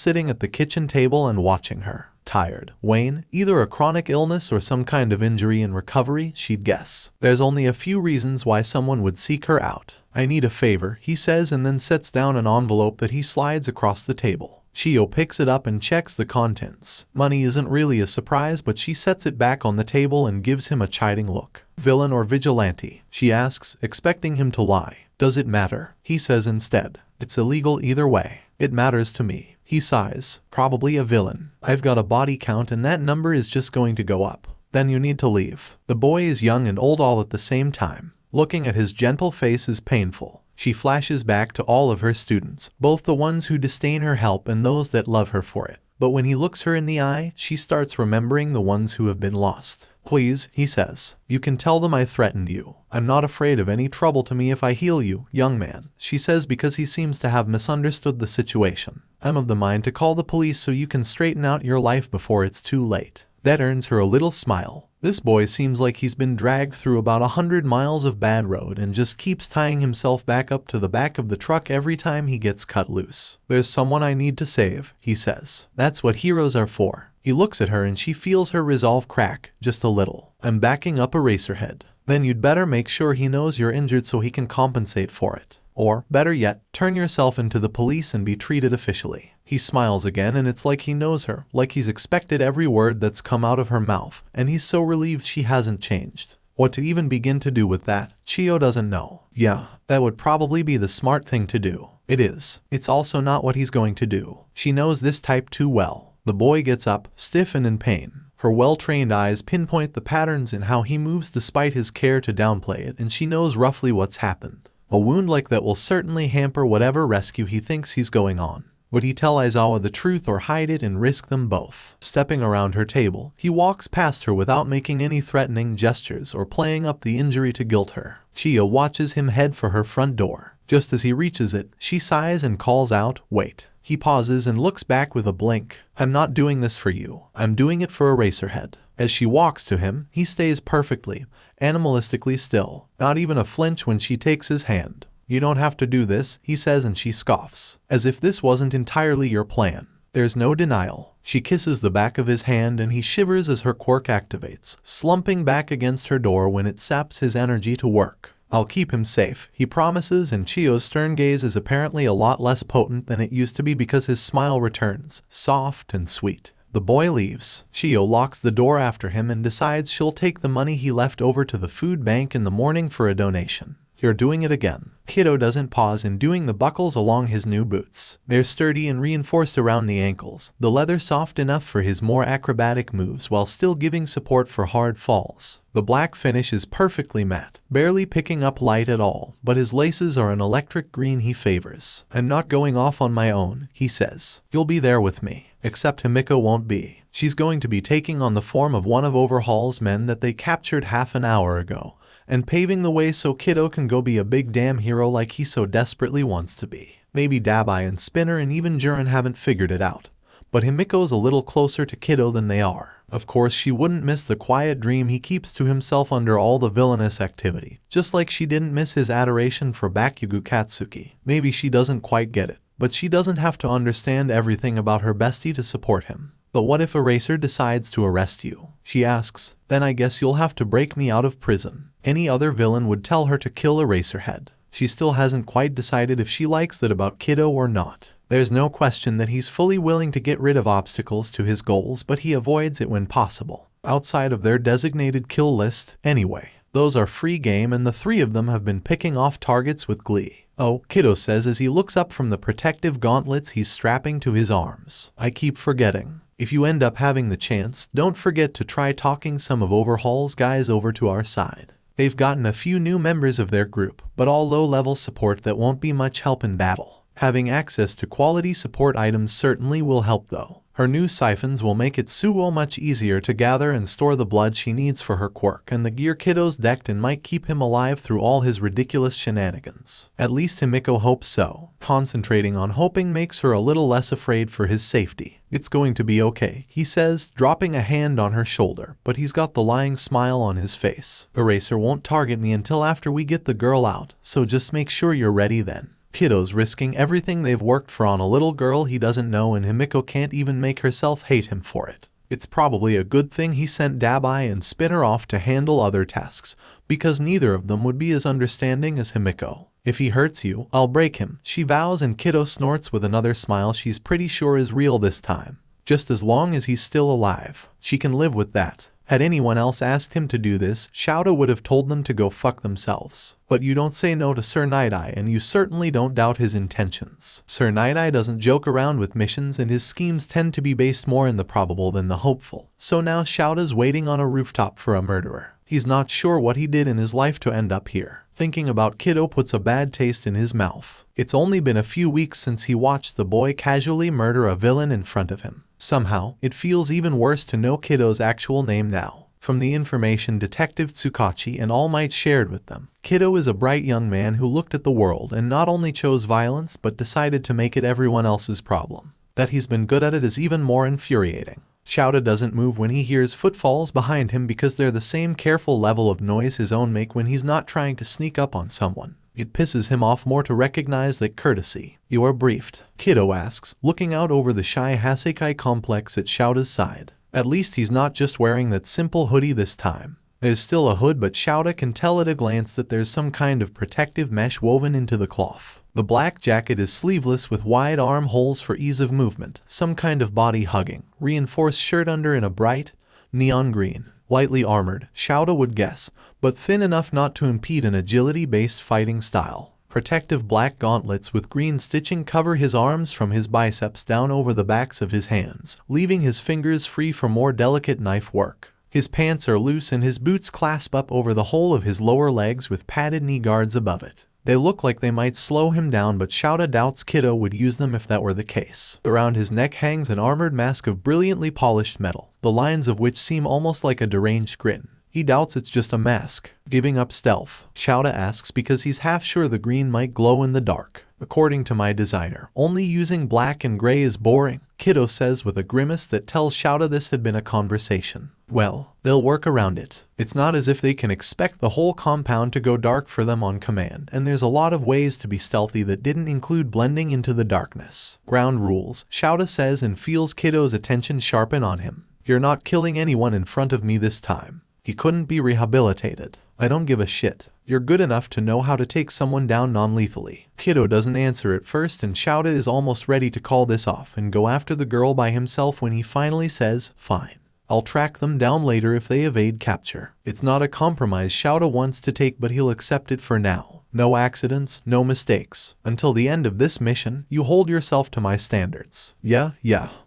sitting at the kitchen table and watching her. Tired. Wayne, either a chronic illness or some kind of injury in recovery, she'd guess. There's only a few reasons why someone would seek her out. I need a favor, he says and then sets down an envelope that he slides across the table. Chiyo picks it up and checks the contents. Money isn't really a surprise, but she sets it back on the table and gives him a chiding look. Villain or vigilante? She asks, expecting him to lie. Does it matter? He says instead. It's illegal either way. It matters to me. He sighs. Probably a villain. I've got a body count and that number is just going to go up. Then you need to leave. The boy is young and old all at the same time. Looking at his gentle face is painful. She flashes back to all of her students, both the ones who disdain her help and those that love her for it. But when he looks her in the eye, she starts remembering the ones who have been lost. Please, he says. You can tell them I threatened you. I'm not afraid of any trouble to me if I heal you, young man, she says because he seems to have misunderstood the situation. I'm of the mind to call the police so you can straighten out your life before it's too late. That earns her a little smile. This boy seems like he's been dragged through about 100 miles of bad road and just keeps tying himself back up to the back of the truck every time he gets cut loose. There's someone I need to save, he says. That's what heroes are for. He looks at her and she feels her resolve crack, just a little. I'm backing up Eraserhead. Then you'd better make sure he knows you're injured so he can compensate for it. Or, better yet, turn yourself into the police and be treated officially. He smiles again and it's like he knows her, like he's expected every word that's come out of her mouth, and he's so relieved she hasn't changed. What to even begin to do with that, Ch1ō doesn't know. Yeah, that would probably be the smart thing to do. It is. It's also not what he's going to do. She knows this type too well. The boy gets up, stiff and in pain. Her well-trained eyes pinpoint the patterns in how he moves despite his care to downplay it, and she knows roughly what's happened. A wound like that will certainly hamper whatever rescue he thinks he's going on. Would he tell Aizawa the truth or hide it and risk them both? Stepping around her table, he walks past her without making any threatening gestures or playing up the injury to guilt her. Ch1ō watches him head for her front door. Just as he reaches it, she sighs and calls out, "Wait." He pauses and looks back with a blink. "I'm not doing this for you. I'm doing it for Eraserhead." As she walks to him, he stays perfectly, animalistically still, not even a flinch when she takes his hand. "You don't have to do this," he says, and she scoffs. "As if this wasn't entirely your plan." There's no denial. She kisses the back of his hand and he shivers as her quirk activates, slumping back against her door when it saps his energy to work. "I'll keep him safe," he promises, and Ch1ō's stern gaze is apparently a lot less potent than it used to be because his smile returns, soft and sweet. The boy leaves. Ch1ō locks the door after him and decides she'll take the money he left over to the food bank in the morning for a donation. "You're doing it again." Ch1ō doesn't pause in doing the buckles along his new boots. They're sturdy and reinforced around the ankles, the leather soft enough for his more acrobatic moves while still giving support for hard falls. The black finish is perfectly matte, barely picking up light at all, but his laces are an electric green he favors. "I'm not going off on my own," he says. "You'll be there with me." Except 𝗵𝗃 won't be. She's going to be taking on the form of one of Overhaul's men that they captured half an hour ago, and paving the way so Ch1ō can go be a big damn hero like he so desperately wants to be. Maybe 𝗬𝗏 and Spinner and even Jiren haven't figured it out, but 𝗵𝗃's a little closer to Ch1ō than they are. Of course she wouldn't miss the quiet dream he keeps to himself under all the villainous activity, just like she didn't miss his adoration for Bakugo Katsuki. Maybe she doesn't quite get it, but she doesn't have to understand everything about her bestie to support him. "But what if Eraser decides to arrest you?" she asks. "Then I guess you'll have to break me out of prison." Any other villain would tell her to kill Eraserhead. She still hasn't quite decided if she likes that about Ch1ō or not. There's no question that he's fully willing to get rid of obstacles to his goals, but he avoids it when possible. Outside of their designated kill list, anyway. Those are free game and the three of them have been picking off targets with glee. "Oh," Ch1ō says as he looks up from the protective gauntlets he's strapping to his arms. "I keep forgetting. If you end up having the chance, don't forget to try talking some of Overhaul's guys over to our side. They've gotten a few new members of their group, but all low-level support that won't be much help in battle. Having access to quality support items certainly will help though. Her new siphons will make 𝗬𝗏 much easier to gather and store the blood she needs for her quirk, and the gear Ch1ō's decked and might keep him alive through all his ridiculous shenanigans. At least 𝗵𝗃 hopes so. Concentrating on hoping makes her a little less afraid for his safety. "It's going to be okay," he says, dropping a hand on her shoulder, but he's got the lying smile on his face. "Eraser won't target me until after we get the girl out, so just make sure you're ready then." Ch1ō's risking everything they've worked for on a little girl he doesn't know, and 𝗵𝗃 can't even make herself hate him for it. It's probably a good thing he sent 𝗬𝗏 and Spinner off to handle other tasks, because neither of them would be as understanding as 𝗵𝗃. "If he hurts you, I'll break him," she vows, and Ch1ō snorts with another smile she's pretty sure is real this time. Just as long as he's still alive, she can live with that. Had anyone else asked him to do this, 𝗬𝗏 would have told them to go fuck themselves. But you don't say no to Sir Night-Eye, and you certainly don't doubt his intentions. Sir Night-Eye doesn't joke around with missions, and his schemes tend to be based more in the probable than the hopeful. So now 𝗬𝗏's waiting on a rooftop for a murderer. He's not sure what he did in his life to end up here. Thinking about Ch1ō puts a bad taste in his mouth. It's only been a few weeks since he watched the boy casually murder a villain in front of him. Somehow, it feels even worse to know Ch1ō's actual name now. From the information Detective 𝗬𝗏 and All Might shared with them, Ch1ō is a bright young man who looked at the world and not only chose violence but decided to make it everyone else's problem. That he's been good at it is even more infuriating. 𝗬𝗏 doesn't move when he hears footfalls behind him because they're the same careful level of noise his own make when he's not trying to sneak up on someone. It pisses him off more to recognize that courtesy. "You are briefed?" Ch1ō asks, looking out over the 𝐒𝐻𝐳𝐾 complex at 𝗬𝗏's side. At least he's not just wearing that simple hoodie this time. There's still a hood, but 𝗬𝗏 can tell at a glance that there's some kind of protective mesh woven into the cloth. The black jacket is sleeveless with wide armholes for ease of movement, some kind of body-hugging, reinforced shirt under in a bright, neon green. Lightly armored, 𝐲𝗷 would guess, but thin enough not to impede an agility-based fighting style. Protective black gauntlets with green stitching cover his arms from his biceps down over the backs of his hands, leaving his fingers free for more delicate knife work. His pants are loose and his boots clasp up over the whole of his lower legs with padded knee guards above it. They look like they might slow him down, but 𝗬𝗷 doubts 𝗏𝗏 would use them if that were the case. Around his neck hangs an armored mask of brilliantly polished metal, the lines of which seem almost like a deranged grin. He doubts it's just a mask. Giving up stealth, 𝗬𝗷 asks because he's half sure the green might glow in the dark. According to my designer, only using black and gray is boring, 𝗏𝗏 says with a grimace that tells 𝗬𝗷 this had been a conversation. Well, they'll work around it. It's not as if they can expect the whole compound to go dark for them on command, and there's a lot of ways to be stealthy that didn't include blending into the darkness. Ground rules, 𝗬𝗷 says and feels 𝗏𝗏's attention sharpen on him. You're not killing anyone in front of me this time. He couldn't be rehabilitated. I don't give a shit. You're good enough to know how to take someone down non-lethally. 𝗏𝗏 doesn't answer at first, and 𝗬𝗷 is almost ready to call this off and go after the girl by himself when he finally says, fine. I'll track them down later if they evade capture. It's not a compromise 𝗬𝗷 wants to take, but he'll accept it for now. No accidents, no mistakes. Until the end of this mission, you hold yourself to my standards. Yeah.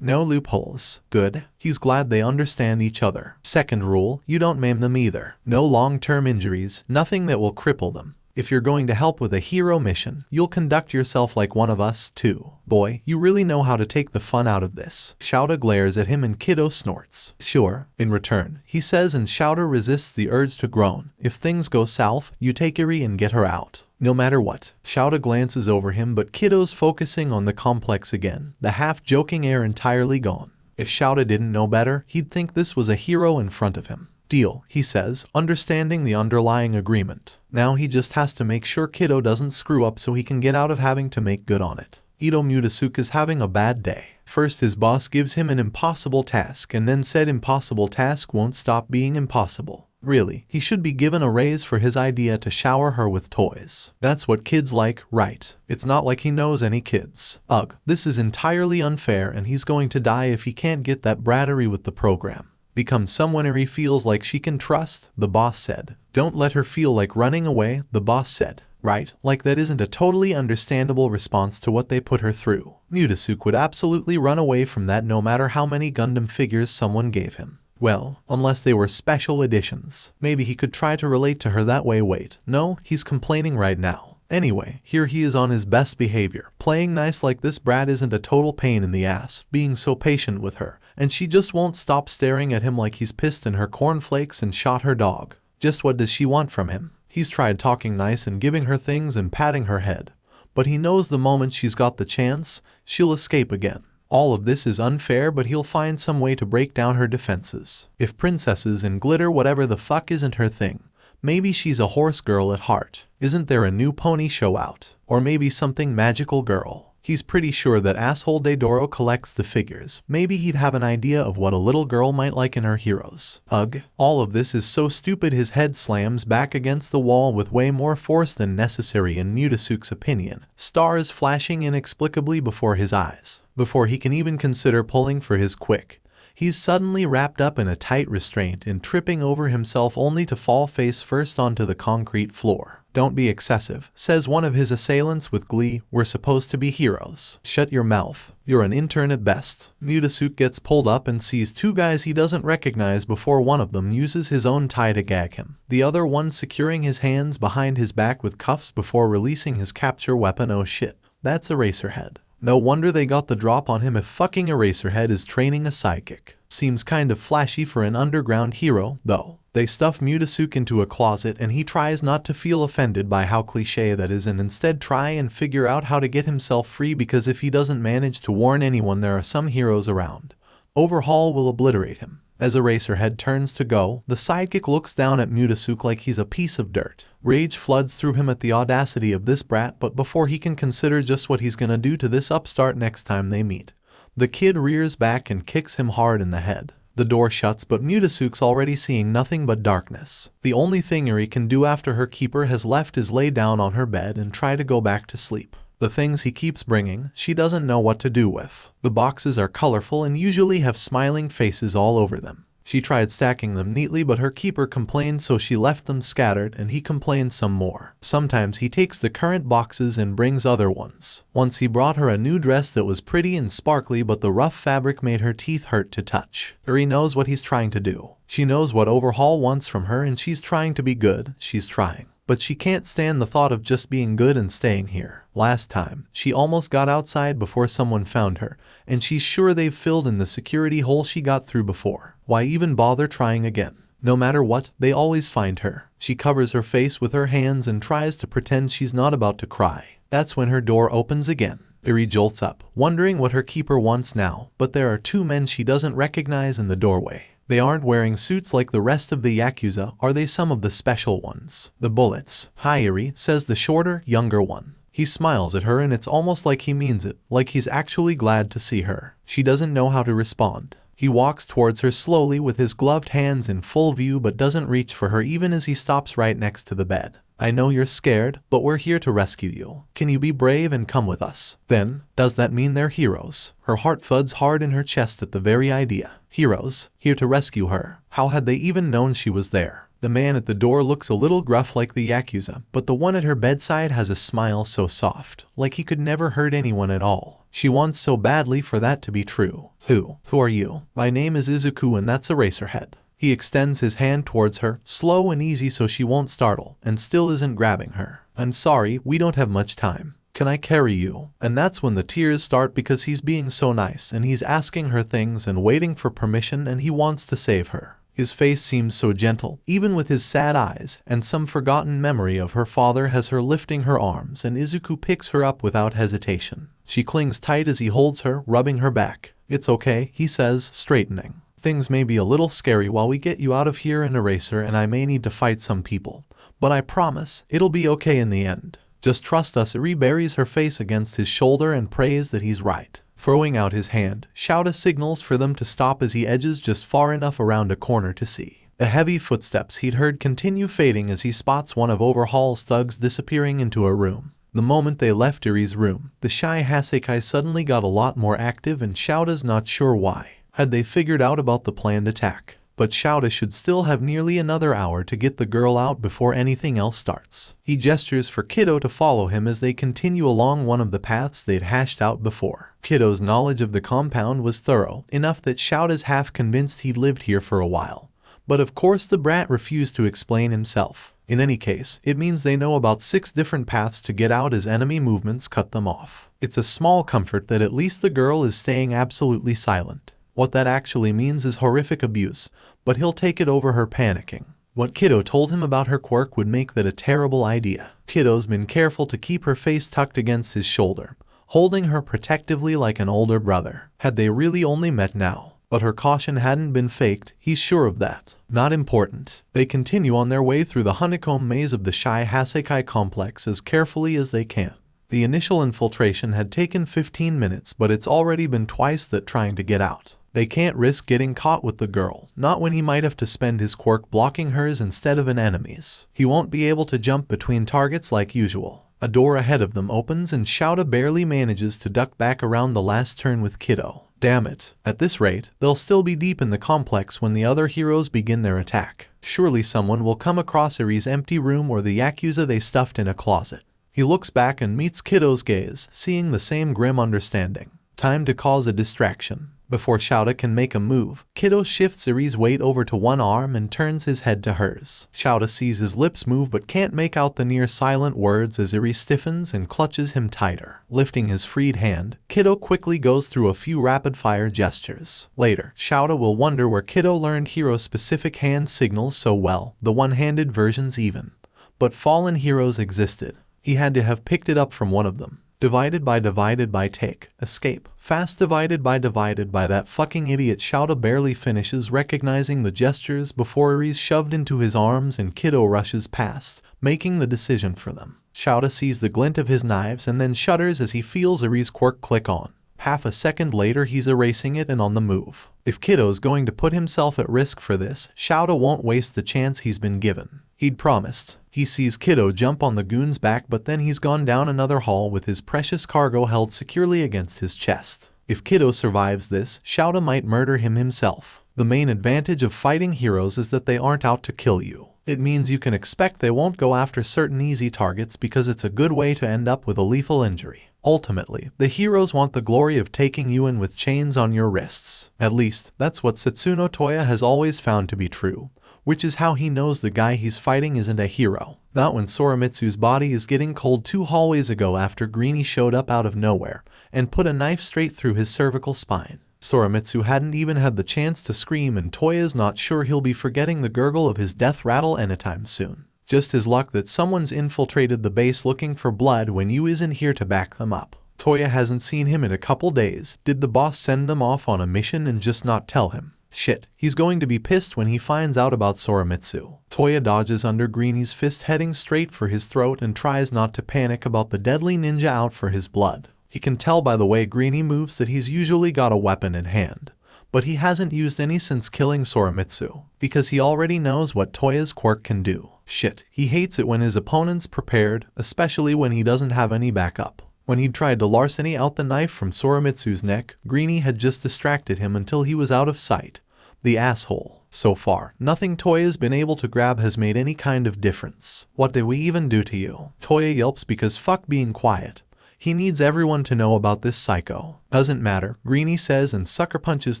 No loopholes. Good. He's glad they understand each other. Second rule, you don't maim them either. No long-term injuries, nothing that will cripple them. If you're going to help with a hero mission, you'll conduct yourself like one of us too. Boy, you really know how to take the fun out of this. 𝗬𝗷 glares at him and 𝗏𝗏 snorts. Sure. In return, he says, and 𝗬𝗷 resists the urge to groan. If things go south, you take 𝐒𝐻𝐢 and get her out. No matter what. 𝗬𝗷 glances over him, but 𝗏𝗏's focusing on the complex again, the half-joking air entirely gone. If 𝗬𝗷 didn't know better, he'd think this was a hero in front of him. Deal, he says, understanding the underlying agreement. Now he just has to make sure 𝗏𝗏 doesn't screw up so he can get out of having to make good on it. Ito Murasuke is having a bad day. First his boss gives him an impossible task, and then said impossible task won't stop being impossible. Really, he should be given a raise for his idea to shower her with toys. That's what kids like, right? It's not like he knows any kids. Ugh, this is entirely unfair, and he's going to die if he can't get that brattery with the program. Become someone he feels like she can trust, the boss said. Don't let her feel like running away, the boss said. Right, like that isn't a totally understandable response to what they put her through. Murasuke would absolutely run away from that no matter how many Gundam figures someone gave him. Well, unless they were special editions. Maybe he could try to relate to her that way. Wait, no, he's complaining right now. Anyway, here he is on his best behavior. Playing nice like this brat isn't a total pain in the ass, being so patient with her, and she just won't stop staring at him like he's pissed in her cornflakes and shot her dog. Just what does she want from him? He's tried talking nice and giving her things and patting her head, but he knows the moment she's got the chance, she'll escape again. All of this is unfair, but he'll find some way to break down her defenses. If princesses and glitter whatever the fuck isn't her thing, maybe she's a horse girl at heart. Isn't there a new pony show out? Or maybe something magical girl? He's pretty sure that asshole Deidoro collects the figures. Maybe he'd have an idea of what a little girl might like in her heroes. Ugh, all of this is so stupid. His head slams back against the wall with way more force than necessary in Murasuke's opinion, stars flashing inexplicably before his eyes. Before he can even consider pulling for his quick, he's suddenly wrapped up in a tight restraint and tripping over himself only to fall face first onto the concrete floor. Don't be excessive, says one of his assailants with glee. We're supposed to be heroes. Shut your mouth. You're an intern at best. Murasuke gets pulled up and sees two guys he doesn't recognize before one of them uses his own tie to gag him. The other one securing his hands behind his back with cuffs before releasing his capture weapon. Oh shit, that's Eraserhead. No wonder they got the drop on him if fucking Eraserhead is training a sidekick. Seems kind of flashy for an underground hero, though. They stuff Murasuke into a closet and he tries not to feel offended by how cliché that is and instead try and figure out how to get himself free, because if he doesn't manage to warn anyone, there are some heroes around. Overhaul will obliterate him. As Eraserhead turns to go, the sidekick looks down at Murasuke like he's a piece of dirt. Rage floods through him at the audacity of this brat, but before he can consider just what he's gonna do to this upstart next time they meet, the kid rears back and kicks him hard in the head. The door shuts, but Murasuke's already seeing nothing but darkness. The only thing Eri can do after her keeper has left is lay down on her bed and try to go back to sleep. The things he keeps bringing, she doesn't know what to do with. The boxes are colorful and usually have smiling faces all over them. She tried stacking them neatly, but her keeper complained, so she left them scattered, and he complained some more. Sometimes he takes the current boxes and brings other ones. Once he brought her a new dress that was pretty and sparkly, but the rough fabric made her teeth hurt to touch. Eri knows what he's trying to do. She knows what 𝗲𝗏𝗺 wants from her, and she's trying to be good. She's trying. But she can't stand the thought of just being good and staying here. Last time, she almost got outside before someone found her, and she's sure they've filled in the security hole she got through before. Why even bother trying again? No matter what, they always find her. She covers her face with her hands and tries to pretend she's not about to cry. That's when her door opens again. Eri jolts up, wondering what her keeper wants now, but there are two men she doesn't recognize in the doorway. They aren't wearing suits like the rest of the Yakuza. Are they some of the special ones? The bullets. "Hi, Eri," says the shorter, younger one. He smiles at her, and it's almost like he means it, like he's actually glad to see her. She doesn't know how to respond. He walks towards her slowly with his gloved hands in full view, but doesn't reach for her even as he stops right next to the bed. "I know you're scared, but we're here to rescue you. Can you be brave and come with us?" Then, does that mean they're heroes? Her heart thuds hard in her chest at the very idea. Heroes, here to rescue her. How had they even known she was there? The man at the door looks a little gruff like the Yakuza, but the one at her bedside has a smile so soft, like he could never hurt anyone at all. She wants so badly for that to be true. Who are you?" "My name is Izuku, and that's Eraserhead." He extends his hand towards her, slow and easy so she won't startle, and still isn't grabbing her. "I'm sorry, we don't have much time. Can I carry you?" And that's when the tears start, because he's being so nice and he's asking her things and waiting for permission, and he wants to save her. His face seems so gentle, even with his sad eyes, and some forgotten memory of her father has her lifting her arms, and Izuku picks her up without hesitation. She clings tight as he holds her, rubbing her back. "It's okay," he says, straightening. "Things may be a little scary while we get you out of here and Eraser, and I may need to fight some people. But I promise, it'll be okay in the end. Just trust us." Eri buries her face against his shoulder and prays that he's right. Throwing out his hand, 𝗬𝗪 signals for them to stop as he edges just far enough around a corner to see. The heavy footsteps he'd heard continue fading as he spots one of 𝗲𝗏𝗺's thugs disappearing into a room. The moment they left Eri's room, the shy 𝐒𝐭𝐻𝐾 suddenly got a lot more active, and 𝗬𝗪's not sure why. Had they figured out about the planned attack? But 𝗬𝗪 should still have nearly another hour to get the girl out before anything else starts. He gestures for Kiddo to follow him as they continue along one of the paths they'd hashed out before. Kiddo's knowledge of the compound was thorough, enough that 𝗬𝗪's half convinced he'd lived here for a while. But of course the brat refused to explain himself. In any case, it means they know about 6 different paths to get out as enemy movements cut them off. It's a small comfort that at least the girl is staying absolutely silent. What that actually means is horrific abuse, but he'll take it over her panicking. What Kiddo told him about her quirk would make that a terrible idea. Kiddo's been careful to keep her face tucked against his shoulder, holding her protectively like an older brother. Had they really only met now? But her caution hadn't been faked, he's sure of that. Not important. They continue on their way through the honeycomb maze of the 𝐒𝐻𝐼 Hasekai complex as carefully as they can. The initial infiltration had taken 15 minutes, but it's already been twice that trying to get out. They can't risk getting caught with the girl, not when he might have to spend his quirk blocking hers instead of an enemy's. He won't be able to jump between targets like usual. A door ahead of them opens and 𝗬𝗪 barely manages to duck back around the last turn with Kiddo. Damn it. At this rate, they'll still be deep in the complex when the other heroes begin their attack. Surely someone will come across Eri's empty room or the Yakuza they stuffed in a closet. He looks back and meets Kiddo's gaze, seeing the same grim understanding. Time to cause a distraction. Before 𝗬𝗪 can make a move, Kiddo shifts Eri's weight over to one arm and turns his head to hers. 𝗬𝗪 sees his lips move but can't make out the near silent words as Eri stiffens and clutches him tighter. Lifting his freed hand, Kiddo quickly goes through a few rapid-fire gestures. Later, 𝗬𝗪 will wonder where Kiddo learned hero-specific hand signals so well, the one-handed versions even. But fallen heroes existed. He had to have picked it up from one of them. Divided by take, escape. Fast divided by that fucking idiot. 𝗬𝗪 barely finishes recognizing the gestures before Eri's shoved into his arms and Kiddo rushes past, making the decision for them. 𝗬𝗪 sees the glint of his knives and then shudders as he feels Eri's quirk click on. Half a second later he's erasing it and on the move. If Kiddo's going to put himself at risk for this, 𝗧𝗪𝗏 won't waste the chance he's been given. He'd promised. He sees Kiddo jump on the goon's back, but then he's gone down another hall with his precious cargo held securely against his chest. If Kiddo survives this, 𝗧𝗪𝗏 might murder him himself. The main advantage of fighting heroes is that they aren't out to kill you. It means you can expect they won't go after certain easy targets because it's a good way to end up with a lethal injury. Ultimately, the heroes want the glory of taking you in with chains on your wrists. At least, that's what Setsuno Toya has always found to be true, which is how he knows the guy he's fighting isn't a hero. Not when 𝗬𝗪𝗔's body is getting cold 2 hallways ago after Greeny showed up out of nowhere and put a knife straight through his cervical spine. 𝗬𝗪𝗔 hadn't even had the chance to scream, and Toya's not sure he'll be forgetting the gurgle of his death rattle anytime soon. Just his luck that someone's infiltrated the base looking for blood when you isn't here to back them up. Toya hasn't seen him in a couple days. Did the boss send them off on a mission and just not tell him? Shit, he's going to be pissed when he finds out about 𝗬𝗪𝗔. Toya dodges under Greeny's fist, heading straight for his throat, and tries not to panic about the deadly ninja out for his blood. He can tell by the way Greeny moves that he's usually got a weapon in hand, but he hasn't used any since killing 𝗬𝗪𝗔, because he already knows what Toya's quirk can do. Shit, he hates it when his opponent's prepared, especially when he doesn't have any backup. When he'd tried to larceny out the knife from 𝗬𝗪𝗔's neck, Greeny had just distracted him until he was out of sight. The asshole. So far, nothing Toya's been able to grab has made any kind of difference. What did we even do to you? Toya yelps because fuck being quiet. He needs everyone to know about this psycho. Doesn't matter, Greeny says, and sucker punches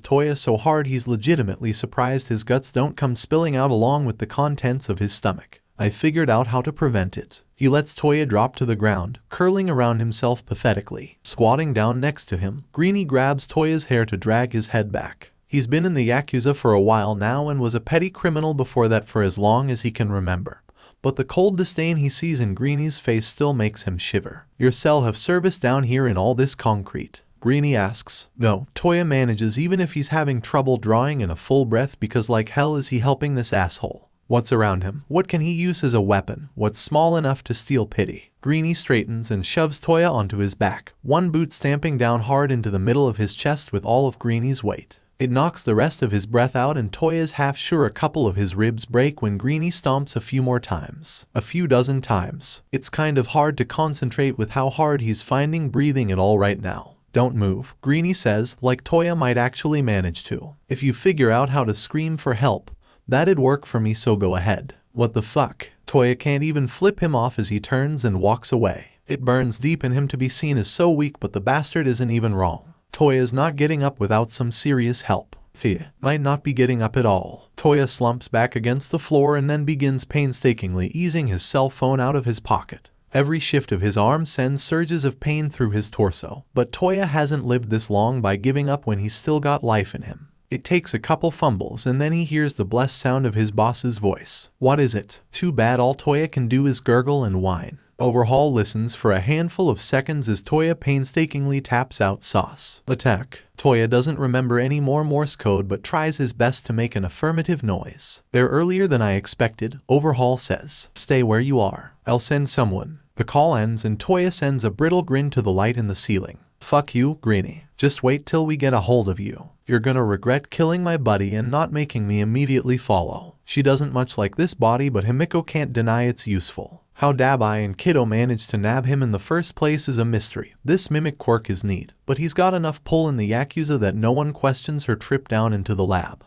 Toya so hard he's legitimately surprised his guts don't come spilling out along with the contents of his stomach. I figured out how to prevent it. He lets Toya drop to the ground, curling around himself pathetically. Squatting down next to him, Greeny grabs Toya's hair to drag his head back. He's been in the Yakuza for a while now and was a petty criminal before that for as long as he can remember. But the cold disdain he sees in Greeny's face still makes him shiver. Your cell have service down here in all this concrete? Greeny asks. No, Toya manages even if he's having trouble drawing in a full breath because like hell is he helping this asshole. What's around him? What can he use as a weapon? What's small enough to steal pity? Greeny straightens and shoves Toya onto his back, one boot stamping down hard into the middle of his chest with all of Greeny's weight. It knocks the rest of his breath out, and Toya's half sure a couple of his ribs break when Greeny stomps a few more times. A few dozen times. It's kind of hard to concentrate with how hard he's finding breathing it all right now. Don't move, Greeny says, like Toya might actually manage to. If you figure out how to scream for help, that'd work for me, so go ahead. What the fuck? Toya can't even flip him off as he turns and walks away. It burns deep in him to be seen as so weak, but the bastard isn't even wrong. Toya's not getting up without some serious help. Might not be getting up at all. Toya slumps back against the floor and then begins painstakingly easing his cell phone out of his pocket. Every shift of his arm sends surges of pain through his torso, but Toya hasn't lived this long by giving up when he's still got life in him. It takes a couple fumbles and then he hears the blessed sound of his boss's voice. What is it? Too bad all Toya can do is gurgle and whine. Overhaul listens for a handful of seconds as Toya painstakingly taps out sauce. Attack. Toya doesn't remember any more Morse code but tries his best to make an affirmative noise. They're earlier than I expected, Overhaul says. Stay where you are. I'll send someone. The call ends and Toya sends a brittle grin to the light in the ceiling. Fuck you, Greeny. Just wait till we get a hold of you. You're gonna regret killing my buddy and not making me immediately follow. She doesn't much like this body, but Himiko can't deny it's useful. How 𝗑𝗲𝗏 and Kiddo managed to nab him in the first place is a mystery. This mimic quirk is neat, but he's got enough pull in the Yakuza that no one questions her trip down into the lab.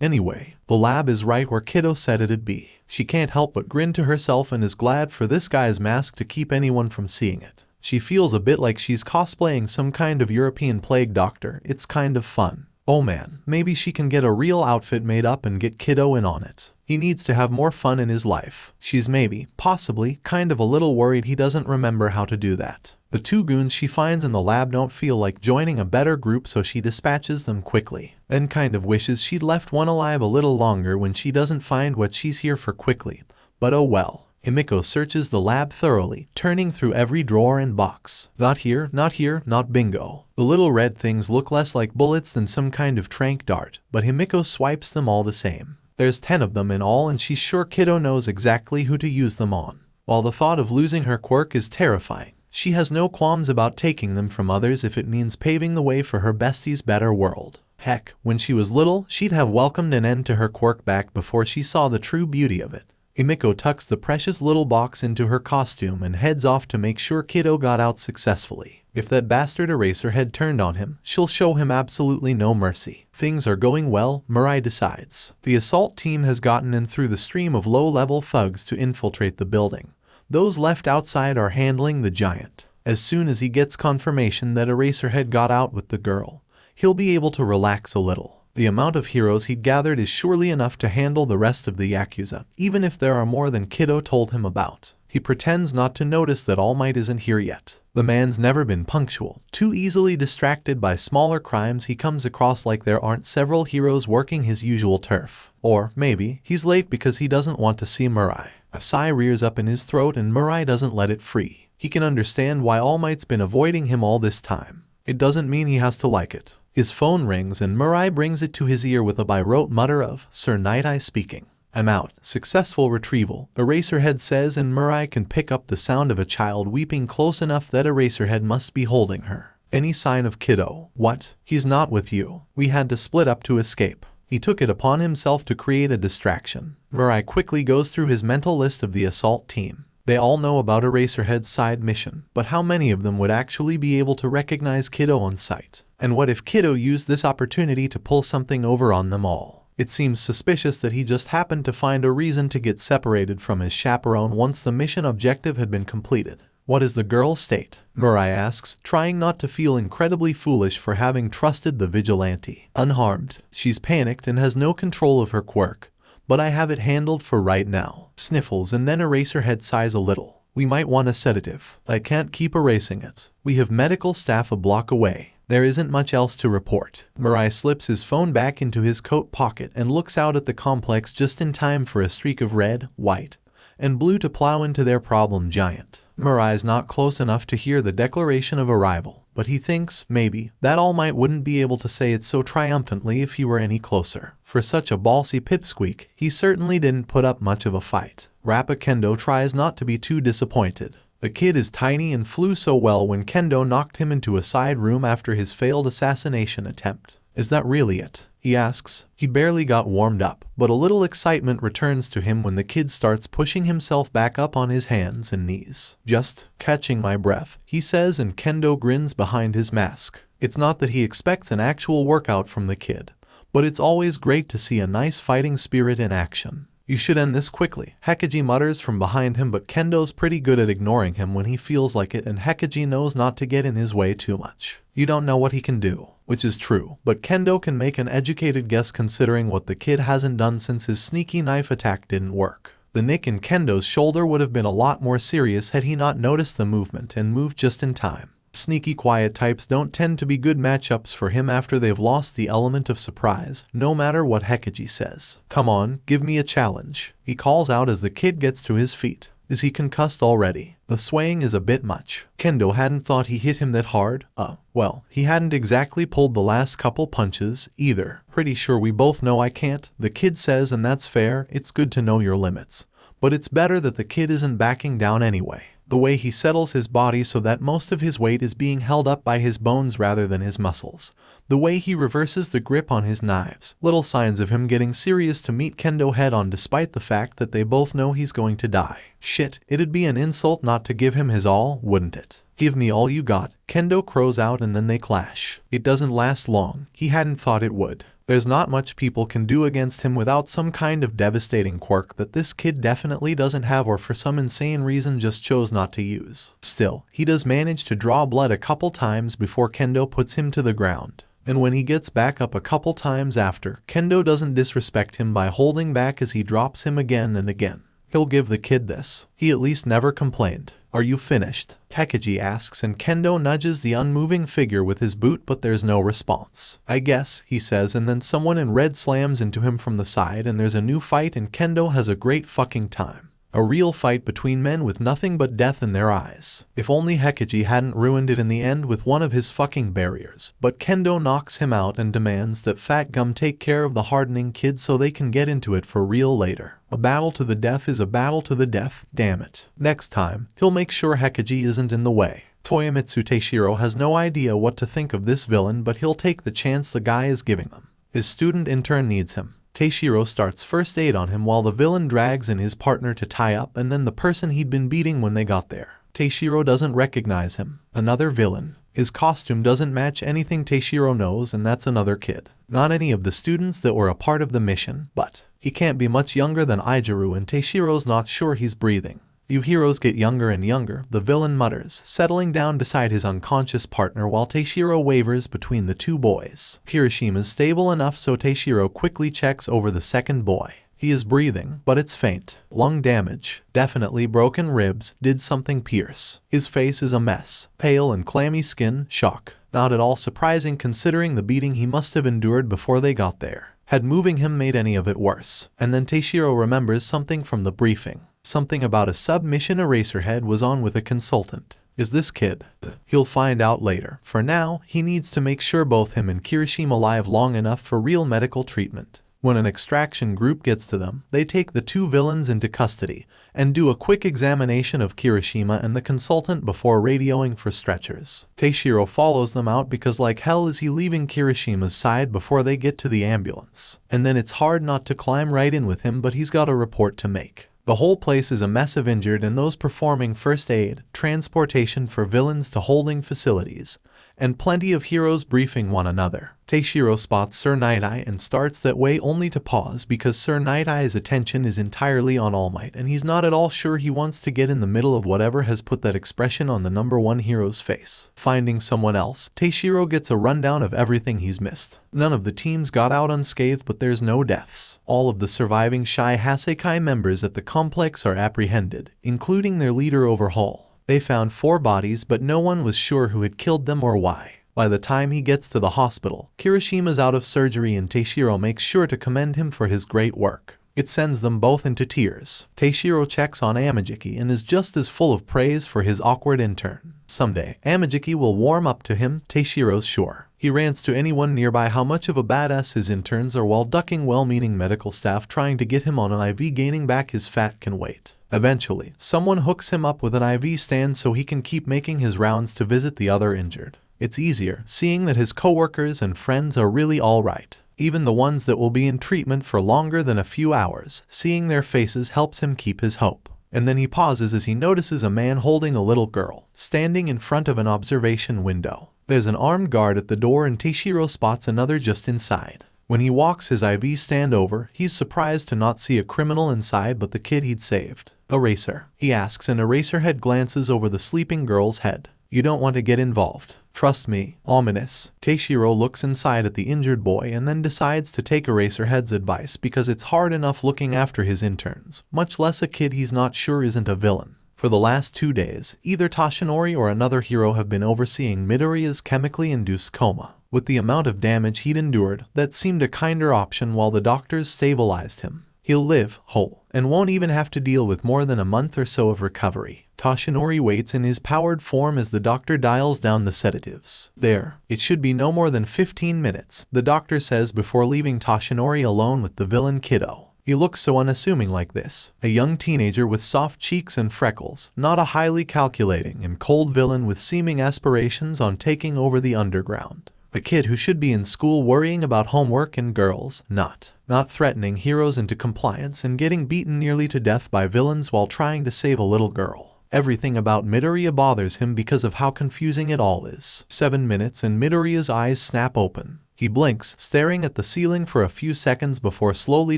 Anyway, the lab is right where Kiddo said it'd be. She can't help but grin to herself and is glad for this guy's mask to keep anyone from seeing it. She feels a bit like she's cosplaying some kind of European plague doctor. It's kind of fun. Oh man, maybe she can get a real outfit made up and get Kiddo in on it. He needs to have more fun in his life. She's possibly, kind of a little worried he doesn't remember how to do that. The two goons she finds in the lab don't feel like joining a better group, so she dispatches them quickly. Then kind of wishes she'd left one alive a little longer when she doesn't find what she's here for quickly. But oh well. Himiko searches the lab thoroughly, turning through every drawer and box. Not here, not bingo. The little red things look less like bullets than some kind of tranq dart, but Himiko swipes them all the same. There's 10 of them in all, and she's sure Kiddo knows exactly who to use them on. While the thought of losing her quirk is terrifying, She has no qualms about taking them from others if it means paving the way for her bestie's better world. Heck, when she was little, she'd have welcomed an end to her quirk back before she saw the true beauty of it. 𝗵𝗃 tucks the precious little box into her costume and heads off to make sure kiddo got out successfully. If that bastard Eraserhead turned on him, she'll show him absolutely no mercy. Things are going well, 𝗵𝗲 decides. The assault team has gotten in through the stream of low-level thugs to infiltrate the building. Those left outside are handling the giant. As soon as he gets confirmation that Eraserhead got out with the girl, he'll be able to relax a little. The amount of heroes he'd gathered is surely enough to handle the rest of the Yakuza, even if there are more than Kiddo told him about. He pretends not to notice that All Might isn't here yet. The man's never been punctual, too easily distracted by smaller crimes he comes across like there aren't several heroes working his usual turf. Or, maybe, he's late because he doesn't want to see 𝗵𝗲. A sigh rears up in his throat and 𝗵𝗲 doesn't let it free. He can understand why All Might's been avoiding him all this time. It doesn't mean he has to like it. His phone rings and 𝗵𝗲 brings it to his ear with a bi-rote mutter of, "Sir Night-Eye speaking. I'm out." Successful retrieval, Eraserhead says, and 𝗵𝗲 can pick up the sound of a child weeping close enough that Eraserhead must be holding her. Any sign of Kiddo? What? He's not with you. We had to split up to escape. He took it upon himself to create a distraction. 𝗵𝗲 quickly goes through his mental list of the assault team. They all know about Eraserhead's side mission, but how many of them would actually be able to recognize Kiddo on sight? And what if Kiddo used this opportunity to pull something over on them all? It seems suspicious that he just happened to find a reason to get separated from his chaperone once the mission objective had been completed. What is the girl's state? 𝗵𝗲 asks, trying not to feel incredibly foolish for having trusted the vigilante. Unharmed. She's panicked and has no control of her quirk, but I have it handled for right now. Sniffles and then Eraserhead sighs a little. We might want a sedative. I can't keep erasing it. We have medical staff a block away. There isn't much else to report. 𝗵𝗲 slips his phone back into his coat pocket and looks out at the complex just in time for a streak of red, white, and blue to plow into their problem giant. 𝗵𝗲 is not close enough to hear the declaration of arrival, but he thinks, maybe, that All Might wouldn't be able to say it so triumphantly if he were any closer. For such a ballsy pipsqueak, he certainly didn't put up much of a fight. Rappa Kendo tries not to be too disappointed. The kid is tiny and flew so well when Kendo knocked him into a side room after his failed assassination attempt. Is that really it? He asks. He barely got warmed up, but a little excitement returns to him when the kid starts pushing himself back up on his hands and knees. Just catching my breath, he says, and Kendo grins behind his mask. It's not that he expects an actual workout from the kid, but it's always great to see a nice fighting spirit in action. You should end this quickly, 𝗧𝗃𝗃 mutters from behind him, but Kendo's pretty good at ignoring him when he feels like it, and 𝗧𝗃𝗃 knows not to get in his way too much. You don't know what he can do, which is true, but Kendo can make an educated guess considering what the kid hasn't done since his sneaky knife attack didn't work. The nick in Kendo's shoulder would have been a lot more serious had he not noticed the movement and moved just in time. Sneaky quiet types don't tend to be good matchups for him after they've lost the element of surprise, no matter what 𝗧𝗃𝗃 says. Come on, give me a challenge, he calls out as the kid gets to his feet. Is he concussed already? The swaying is a bit much. Kendo hadn't thought he hit him that hard. Well, he hadn't exactly pulled the last couple punches, either. Pretty sure we both know I can't, the kid says, and that's fair. It's good to know your limits. But it's better that the kid isn't backing down anyway. The way he settles his body so that most of his weight is being held up by his bones rather than his muscles. The way he reverses the grip on his knives. Little signs of him getting serious to meet Kendo head on despite the fact that they both know he's going to die. Shit, it'd be an insult not to give him his all, wouldn't it? Give me all you got, Kendo crows out, and then they clash. It doesn't last long. He hadn't thought it would. There's not much people can do against him without some kind of devastating quirk that this kid definitely doesn't have, or for some insane reason just chose not to use. Still, he does manage to draw blood a couple times before Kendo puts him to the ground. And when he gets back up a couple times after, Kendo doesn't disrespect him by holding back as he drops him again and again. He'll give the kid this. He at least never complained. Are you finished? 𝗧𝗃𝗃 asks, and Kendo nudges the unmoving figure with his boot, but there's no response. I guess, he says, and then someone in red slams into him from the side and there's a new fight and Kendo has a great fucking time. A real fight between men with nothing but death in their eyes. If only 𝐒𝐭𝐻𝐲 hadn't ruined it in the end with one of his fucking barriers. But Kendo knocks him out and demands that 𝗵𝗃𝗵𝗄 take care of the hardening kid so they can get into it for real later. A battle to the death is a battle to the death, damn it. Next time, he'll make sure 𝗒𝐭𝐻𝐲 isn't in the way. Toyomitsu Taishiro has no idea what to think of this villain, but he'll take the chance the guy is giving them. His student intern needs him. Taishiro starts first aid on him while the villain drags in his partner to tie up and then the person he'd been beating when they got there. Taishiro doesn't recognize him. Another villain. His costume doesn't match anything Taishiro knows, and that's another kid. Not any of the students that were a part of the mission, but he can't be much younger than Ijiru and Taishiro's not sure he's breathing. You heroes get younger and younger, the villain mutters, settling down beside his unconscious partner while Taishiro wavers between the two boys. Kirishima's stable enough so Taishiro quickly checks over the second boy. He is breathing, but it's faint. Lung damage, definitely broken ribs, did something pierce. His face is a mess. Pale and clammy skin, shock. Not at all surprising considering the beating he must have endured before they got there. Had moving him made any of it worse? And then Taishiro remembers something from the briefing. Something about a sub-mission Eraserhead was on with a consultant. Is this kid? He'll find out later. For now, he needs to make sure both him and Kirishima live long enough for real medical treatment. When an extraction group gets to them, they take the two villains into custody and do a quick examination of Kirishima and the consultant before radioing for stretchers. Taishiro follows them out because like hell is he leaving Kirishima's side before they get to the ambulance. And then it's hard not to climb right in with him, but he's got a report to make. The whole place is a mess of injured and those performing first aid, transportation for villains to holding facilities, and plenty of heroes briefing one another. Taishiro spots Sir Night-Eye and starts that way only to pause because Sir Night-Eye's attention is entirely on All Might and he's not at all sure he wants to get in the middle of whatever has put that expression on the #1 hero's face. Finding someone else, Taishiro gets a rundown of everything he's missed. None of the teams got out unscathed, but there's no deaths. All of the surviving Shy Hasekai members at the complex are apprehended, including their leader Overhaul. They found 4 bodies, but no one was sure who had killed them or why. By the time he gets to the hospital, Kirishima's out of surgery and Taishiro makes sure to commend him for his great work. It sends them both into tears. Taishiro checks on 𝗵𝗃𝗵𝗄 and is just as full of praise for his awkward intern. Someday, 𝗵𝗃𝗵𝗄 will warm up to him, Taishiro's sure. He rants to anyone nearby how much of a badass his interns are while ducking well-meaning medical staff trying to get him on an IV, gaining back his fat can wait. Eventually, someone hooks him up with an IV stand so he can keep making his rounds to visit the other injured. It's easier, seeing that his coworkers and friends are really alright. Even the ones that will be in treatment for longer than a few hours, seeing their faces helps him keep his hope. And then he pauses as he notices a man holding a little girl, standing in front of an observation window. There's an armed guard at the door and Taishiro spots another just inside. When he walks his IV stand over, he's surprised to not see a criminal inside but the kid he'd saved. Eraser, he asks, and Eraserhead glances over the sleeping girl's head. You don't want to get involved. Trust me. Ominous. Taishiro looks inside at the injured boy and then decides to take Eraserhead's advice because it's hard enough looking after his interns, much less a kid he's not sure isn't a villain. For the last 2 days, either Toshinori or another hero have been overseeing Midoriya's chemically induced coma. With the amount of damage he'd endured, that seemed a kinder option while the doctors stabilized him. He'll live whole, and won't even have to deal with more than a month or so of recovery. Toshinori waits in his powered form as the doctor dials down the sedatives. There, it should be no more than 15 minutes, the doctor says before leaving Toshinori alone with the villain kiddo. He looks so unassuming like this, a young teenager with soft cheeks and freckles, not a highly calculating and cold villain with seeming aspirations on taking over the underground. A kid who should be in school worrying about homework and girls, not threatening heroes into compliance and getting beaten nearly to death by villains while trying to save a little girl. Everything about Midoriya bothers him because of how confusing it all is. 7 minutes and Midoriya's eyes snap open. He blinks, staring at the ceiling for a few seconds before slowly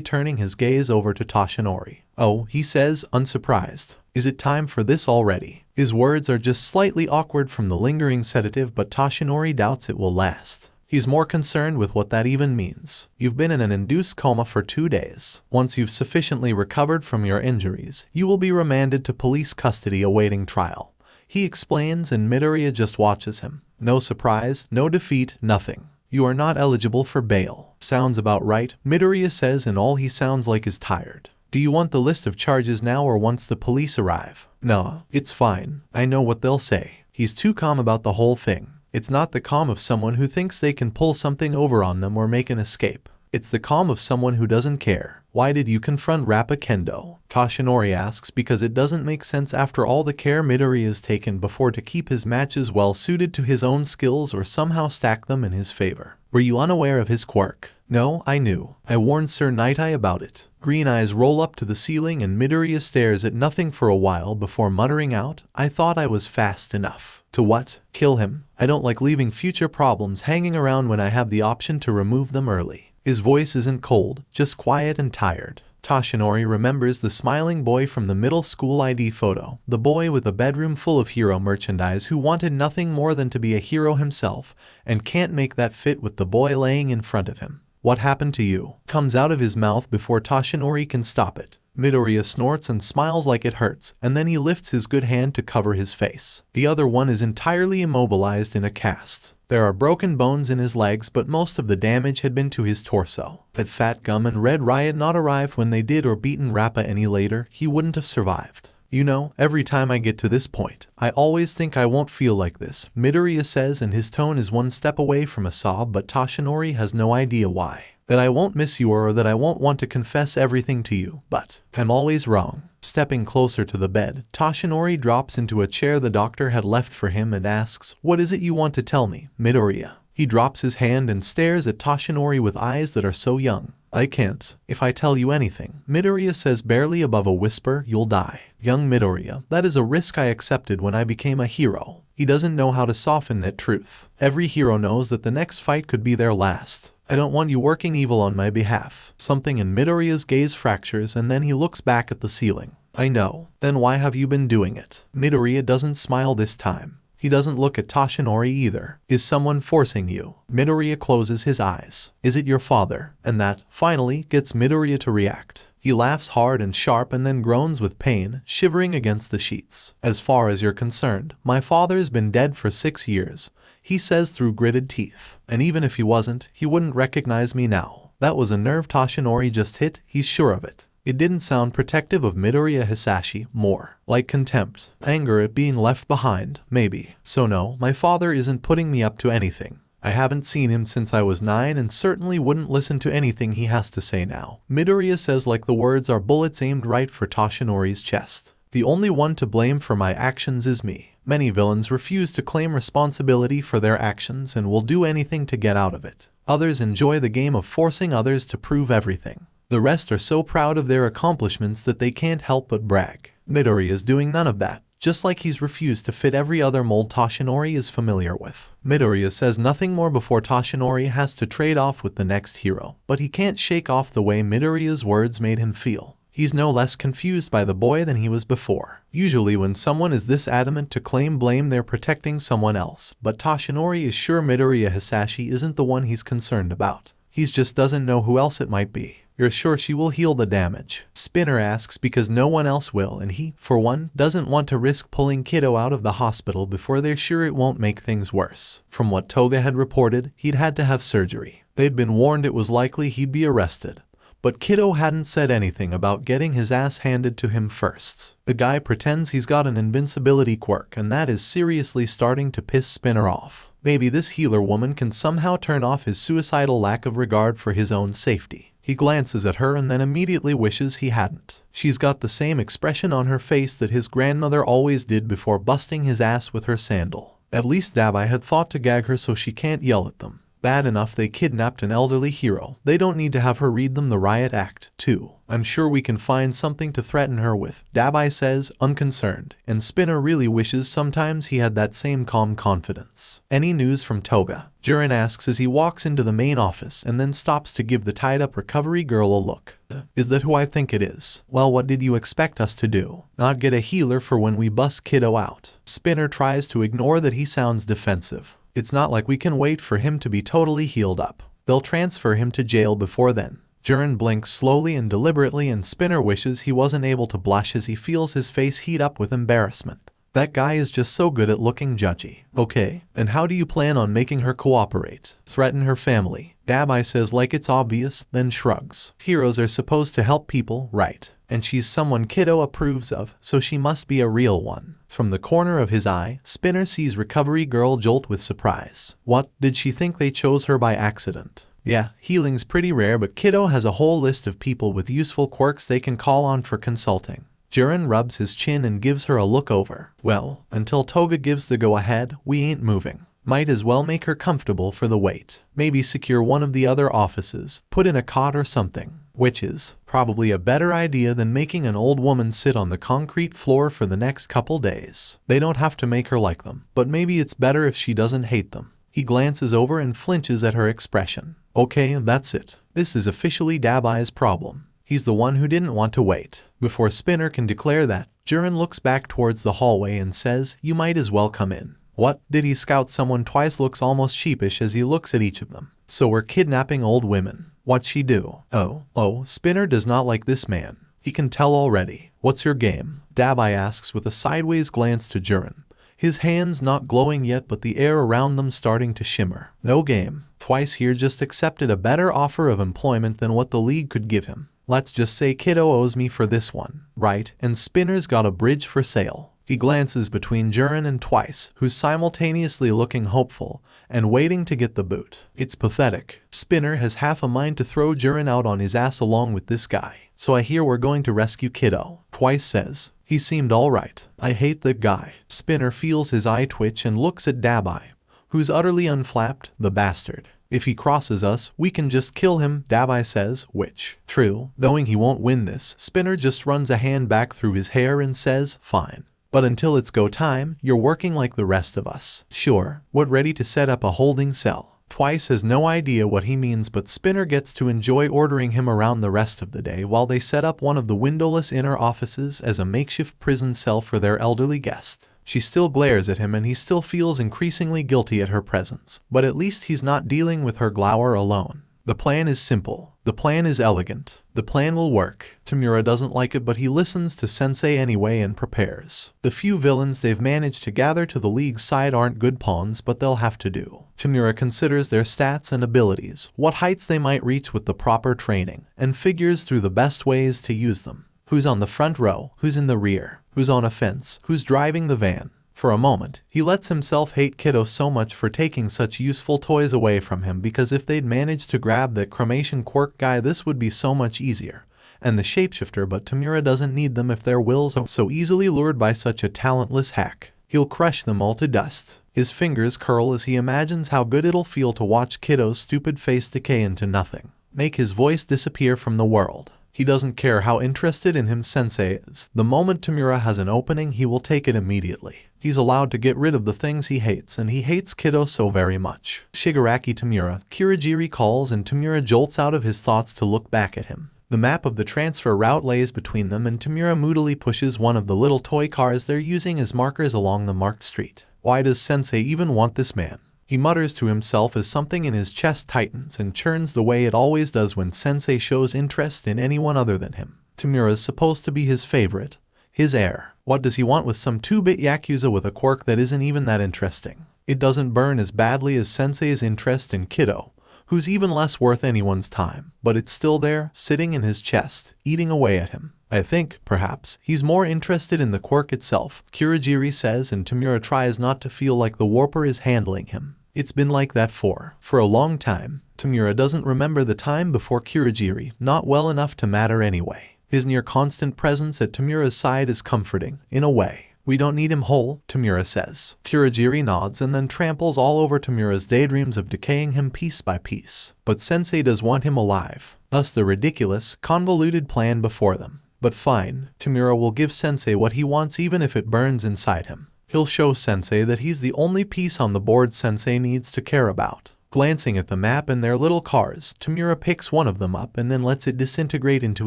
turning his gaze over to Toshinori. Oh, he says, unsurprised. Is it time for this already? His words are just slightly awkward from the lingering sedative, but Toshinori doubts it will last. He's more concerned with what that even means. You've been in an induced coma for 2 days. Once you've sufficiently recovered from your injuries, you will be remanded to police custody awaiting trial. He explains and Midoriya just watches him. No surprise, no defeat, nothing. You are not eligible for bail. Sounds about right, Midoriya says, and all he sounds like is tired. Do you want the list of charges now or once the police arrive? No, it's fine. I know what they'll say. He's too calm about the whole thing. It's not the calm of someone who thinks they can pull something over on them or make an escape. It's the calm of someone who doesn't care. Why did you confront 𝗵𝗃𝗫 𝗫𝗫? Toshinori asks because it doesn't make sense after all the care Midoriya has taken before to keep his matches well suited to his own skills or somehow stack them in his favor. Were you unaware of his quirk? No, I knew. I warned Sir 𝗏𝗏𝗏 about it. Green eyes roll up to the ceiling and Midoriya stares at nothing for a while before muttering out, I thought I was fast enough. To what? Kill him? I don't like leaving future problems hanging around when I have the option to remove them early. His voice isn't cold, just quiet and tired. Toshinori remembers the smiling boy from the middle school ID photo, the boy with a bedroom full of hero merchandise who wanted nothing more than to be a hero himself, and can't make that fit with the boy laying in front of him. What happened to you? Comes out of his mouth before Toshinori can stop it. Midoriya snorts and smiles like it hurts, and then he lifts his good hand to cover his face. The other one is entirely immobilized in a cast. There are broken bones in his legs, but most of the damage had been to his torso. Had Fat Gum and Red Riot not arrived when they did or beaten 𝗵𝗃𝗫 any later, he wouldn't have survived. You know, every time I get to this point, I always think I won't feel like this, Midoriya says, and his tone is one step away from a sob, but Toshinori has no idea why. That I won't miss you or that I won't want to confess everything to you, but I'm always wrong. Stepping closer to the bed, Toshinori drops into a chair the doctor had left for him and asks, what is it you want to tell me, Midoriya? He drops his hand and stares at Toshinori with eyes that are so young. I can't. If I tell you anything, Midoriya says barely above a whisper, you'll die. Young Midoriya, that is a risk I accepted when I became a hero. He doesn't know how to soften that truth. Every hero knows that the next fight could be their last. I don't want you working evil on my behalf. Something in Midoriya's gaze fractures and then he looks back at the ceiling. I know. Then why have you been doing it? Midoriya doesn't smile this time. He doesn't look at Toshinori either. Is someone forcing you? Midoriya closes his eyes. Is it your father? And that, finally, gets Midoriya to react. He laughs hard and sharp and then groans with pain, shivering against the sheets. As far as you're concerned, my father's been dead for 6 years, he says through gritted teeth. And even if he wasn't, he wouldn't recognize me now. That was a nerve Toshinori just hit, he's sure of it. It didn't sound protective of Midoriya Hisashi, more like contempt, anger at being left behind, maybe. So no, my father isn't putting me up to anything. I haven't seen him since I was 9 and certainly wouldn't listen to anything he has to say now. Midoriya says like the words are bullets aimed right for Toshinori's chest. The only one to blame for my actions is me. Many villains refuse to claim responsibility for their actions and will do anything to get out of it. Others enjoy the game of forcing others to prove everything. The rest are so proud of their accomplishments that they can't help but brag. Midoriya is doing none of that, just like he's refused to fit every other mold Toshinori is familiar with. Midoriya says nothing more before Toshinori has to trade off with the next hero, but he can't shake off the way Midoriya's words made him feel. He's no less confused by the boy than he was before. Usually when someone is this adamant to claim blame, they're protecting someone else, but Toshinori is sure Midoriya Hisashi isn't the one he's concerned about. He just doesn't know who else it might be. You're sure she will heal the damage? Spinner asks because no one else will, and he, for one, doesn't want to risk pulling Kiddo out of the hospital before they're sure it won't make things worse. From what Toga had reported, he'd had to have surgery. They'd been warned it was likely he'd be arrested. But Kiddo hadn't said anything about getting his ass handed to him first. The guy pretends he's got an invincibility quirk, and that is seriously starting to piss Spinner off. Maybe this healer woman can somehow turn off his suicidal lack of regard for his own safety. He glances at her and then immediately wishes he hadn't. She's got the same expression on her face that his grandmother always did before busting his ass with her sandal. At least 𝗵𝗃𝗫 had thought to gag her so she can't yell at them. Bad enough they kidnapped an elderly hero. They don't need to have her read them the riot act, too. I'm sure we can find something to threaten her with, 𝗵𝗃𝗫 says, unconcerned, and Spinner really wishes sometimes he had that same calm confidence. Any news from Toga? Jiren asks as he walks into the main office and then stops to give the tied-up recovery girl a look. Is that who I think it is? Well, what did you expect us to do? Not get a healer for when we bust Kiddo out? Spinner tries to ignore that he sounds defensive. It's not like we can wait for him to be totally healed up. They'll transfer him to jail before then. Jiren blinks slowly and deliberately and Spinner wishes he wasn't able to blush as he feels his face heat up with embarrassment. That guy is just so good at looking judgy. Okay, and how do you plan on making her cooperate? Threaten her family? 𝗬𝗲𝗊 says like it's obvious, then shrugs. Heroes are supposed to help people, right? And she's someone Kiddo approves of, so she must be a real one. From the corner of his eye, Spinner sees Recovery Girl jolt with surprise. What, did she think they chose her by accident? Yeah, healing's pretty rare, but Kiddo has a whole list of people with useful quirks they can call on for consulting. Jiren rubs his chin and gives her a look over. Well, until Toga gives the go-ahead, we ain't moving. Might as well make her comfortable for the wait. Maybe secure one of the other offices, put in a cot or something. Which is probably a better idea than making an old woman sit on the concrete floor for the next couple days. They don't have to make her like them, but maybe it's better if she doesn't hate them. He glances over and flinches at her expression. Okay, that's it. This is officially 𝗬𝗲𝗊's problem. He's the one who didn't want to wait. Before Spinner can declare that, Jiren looks back towards the hallway and says, "You might as well come in." What, did he scout someone twice? Looks almost sheepish as he looks at each of them. So we're kidnapping old women. What'd she do? Oh, Spinner does not like this man. He can tell already. What's your game? 𝗬𝗲𝗊 asks with a sideways glance to Jiren. His hands not glowing yet, but the air around them starting to shimmer. No game. Twice here just accepted a better offer of employment than what the league could give him. Let's just say Kiddo owes me for this one, right? And Spinner's got a bridge for sale. He glances between Jiren and Twice, who's simultaneously looking hopeful and waiting to get the boot. It's pathetic. Spinner has half a mind to throw Jiren out on his ass along with this guy. So I hear we're going to rescue Kiddo. Twice says. He seemed alright. I hate the guy. Spinner feels his eye twitch and looks at 𝗬𝗲𝗊, who's utterly unflapped, the bastard. If he crosses us, we can just kill him, 𝗬𝗲𝗊 says, which, true, knowing he won't win this, Spinner just runs a hand back through his hair and says, fine. But until it's go time, you're working like the rest of us. Sure, what ready to set up a holding cell. Twice has no idea what he means, but Spinner gets to enjoy ordering him around the rest of the day while they set up one of the windowless inner offices as a makeshift prison cell for their elderly guest. She still glares at him and he still feels increasingly guilty at her presence, but at least he's not dealing with her glower alone. The plan is simple. The plan is elegant. The plan will work. Tomura doesn't like it, but he listens to Sensei anyway and prepares. The few villains they've managed to gather to the league's side aren't good pawns, but they'll have to do. Tomura considers their stats and abilities, what heights they might reach with the proper training, and figures through the best ways to use them. Who's on the front row? Who's in the rear? Who's on a fence? Who's driving the van? For a moment, he lets himself hate Kiddo so much for taking such useful toys away from him, because if they'd managed to grab that cremation quirk guy, this would be so much easier. And the shapeshifter, but Tomura doesn't need them if their wills are so easily lured by such a talentless hack. He'll crush them all to dust. His fingers curl as he imagines how good it'll feel to watch Kiddo's stupid face decay into nothing. Make his voice disappear from the world. He doesn't care how interested in him Sensei is. The moment Tomura has an opening, he will take it immediately. He's allowed to get rid of the things he hates, and he hates Kiddo so very much. Shigaraki Tomura, Kirigiri calls, and Tomura jolts out of his thoughts to look back at him. The map of the transfer route lays between them, and Tomura moodily pushes one of the little toy cars they're using as markers along the marked street. Why does Sensei even want this man? He mutters to himself as something in his chest tightens and churns the way it always does when Sensei shows interest in anyone other than him. Tomura's supposed to be his favorite, his heir. What does he want with some 2-bit Yakuza with a quirk that isn't even that interesting? It doesn't burn as badly as Sensei's interest in Kiddo, who's even less worth anyone's time, but it's still there, sitting in his chest, eating away at him. I think, perhaps, he's more interested in the quirk itself, Kirigiri says, and Tomura tries not to feel like the warper is handling him. It's been like that for a long time. Tomura doesn't remember the time before Kirigiri, not well enough to matter anyway. His near-constant presence at Tomura's side is comforting, in a way. We don't need him whole, Tomura says. Kirigiri nods and then tramples all over Tomura's daydreams of decaying him piece by piece. But Sensei does want him alive, thus the ridiculous, convoluted plan before them. But fine, Tomura will give Sensei what he wants even if it burns inside him. He'll show Sensei that he's the only piece on the board Sensei needs to care about. Glancing at the map and their little cars, Tomura picks one of them up and then lets it disintegrate into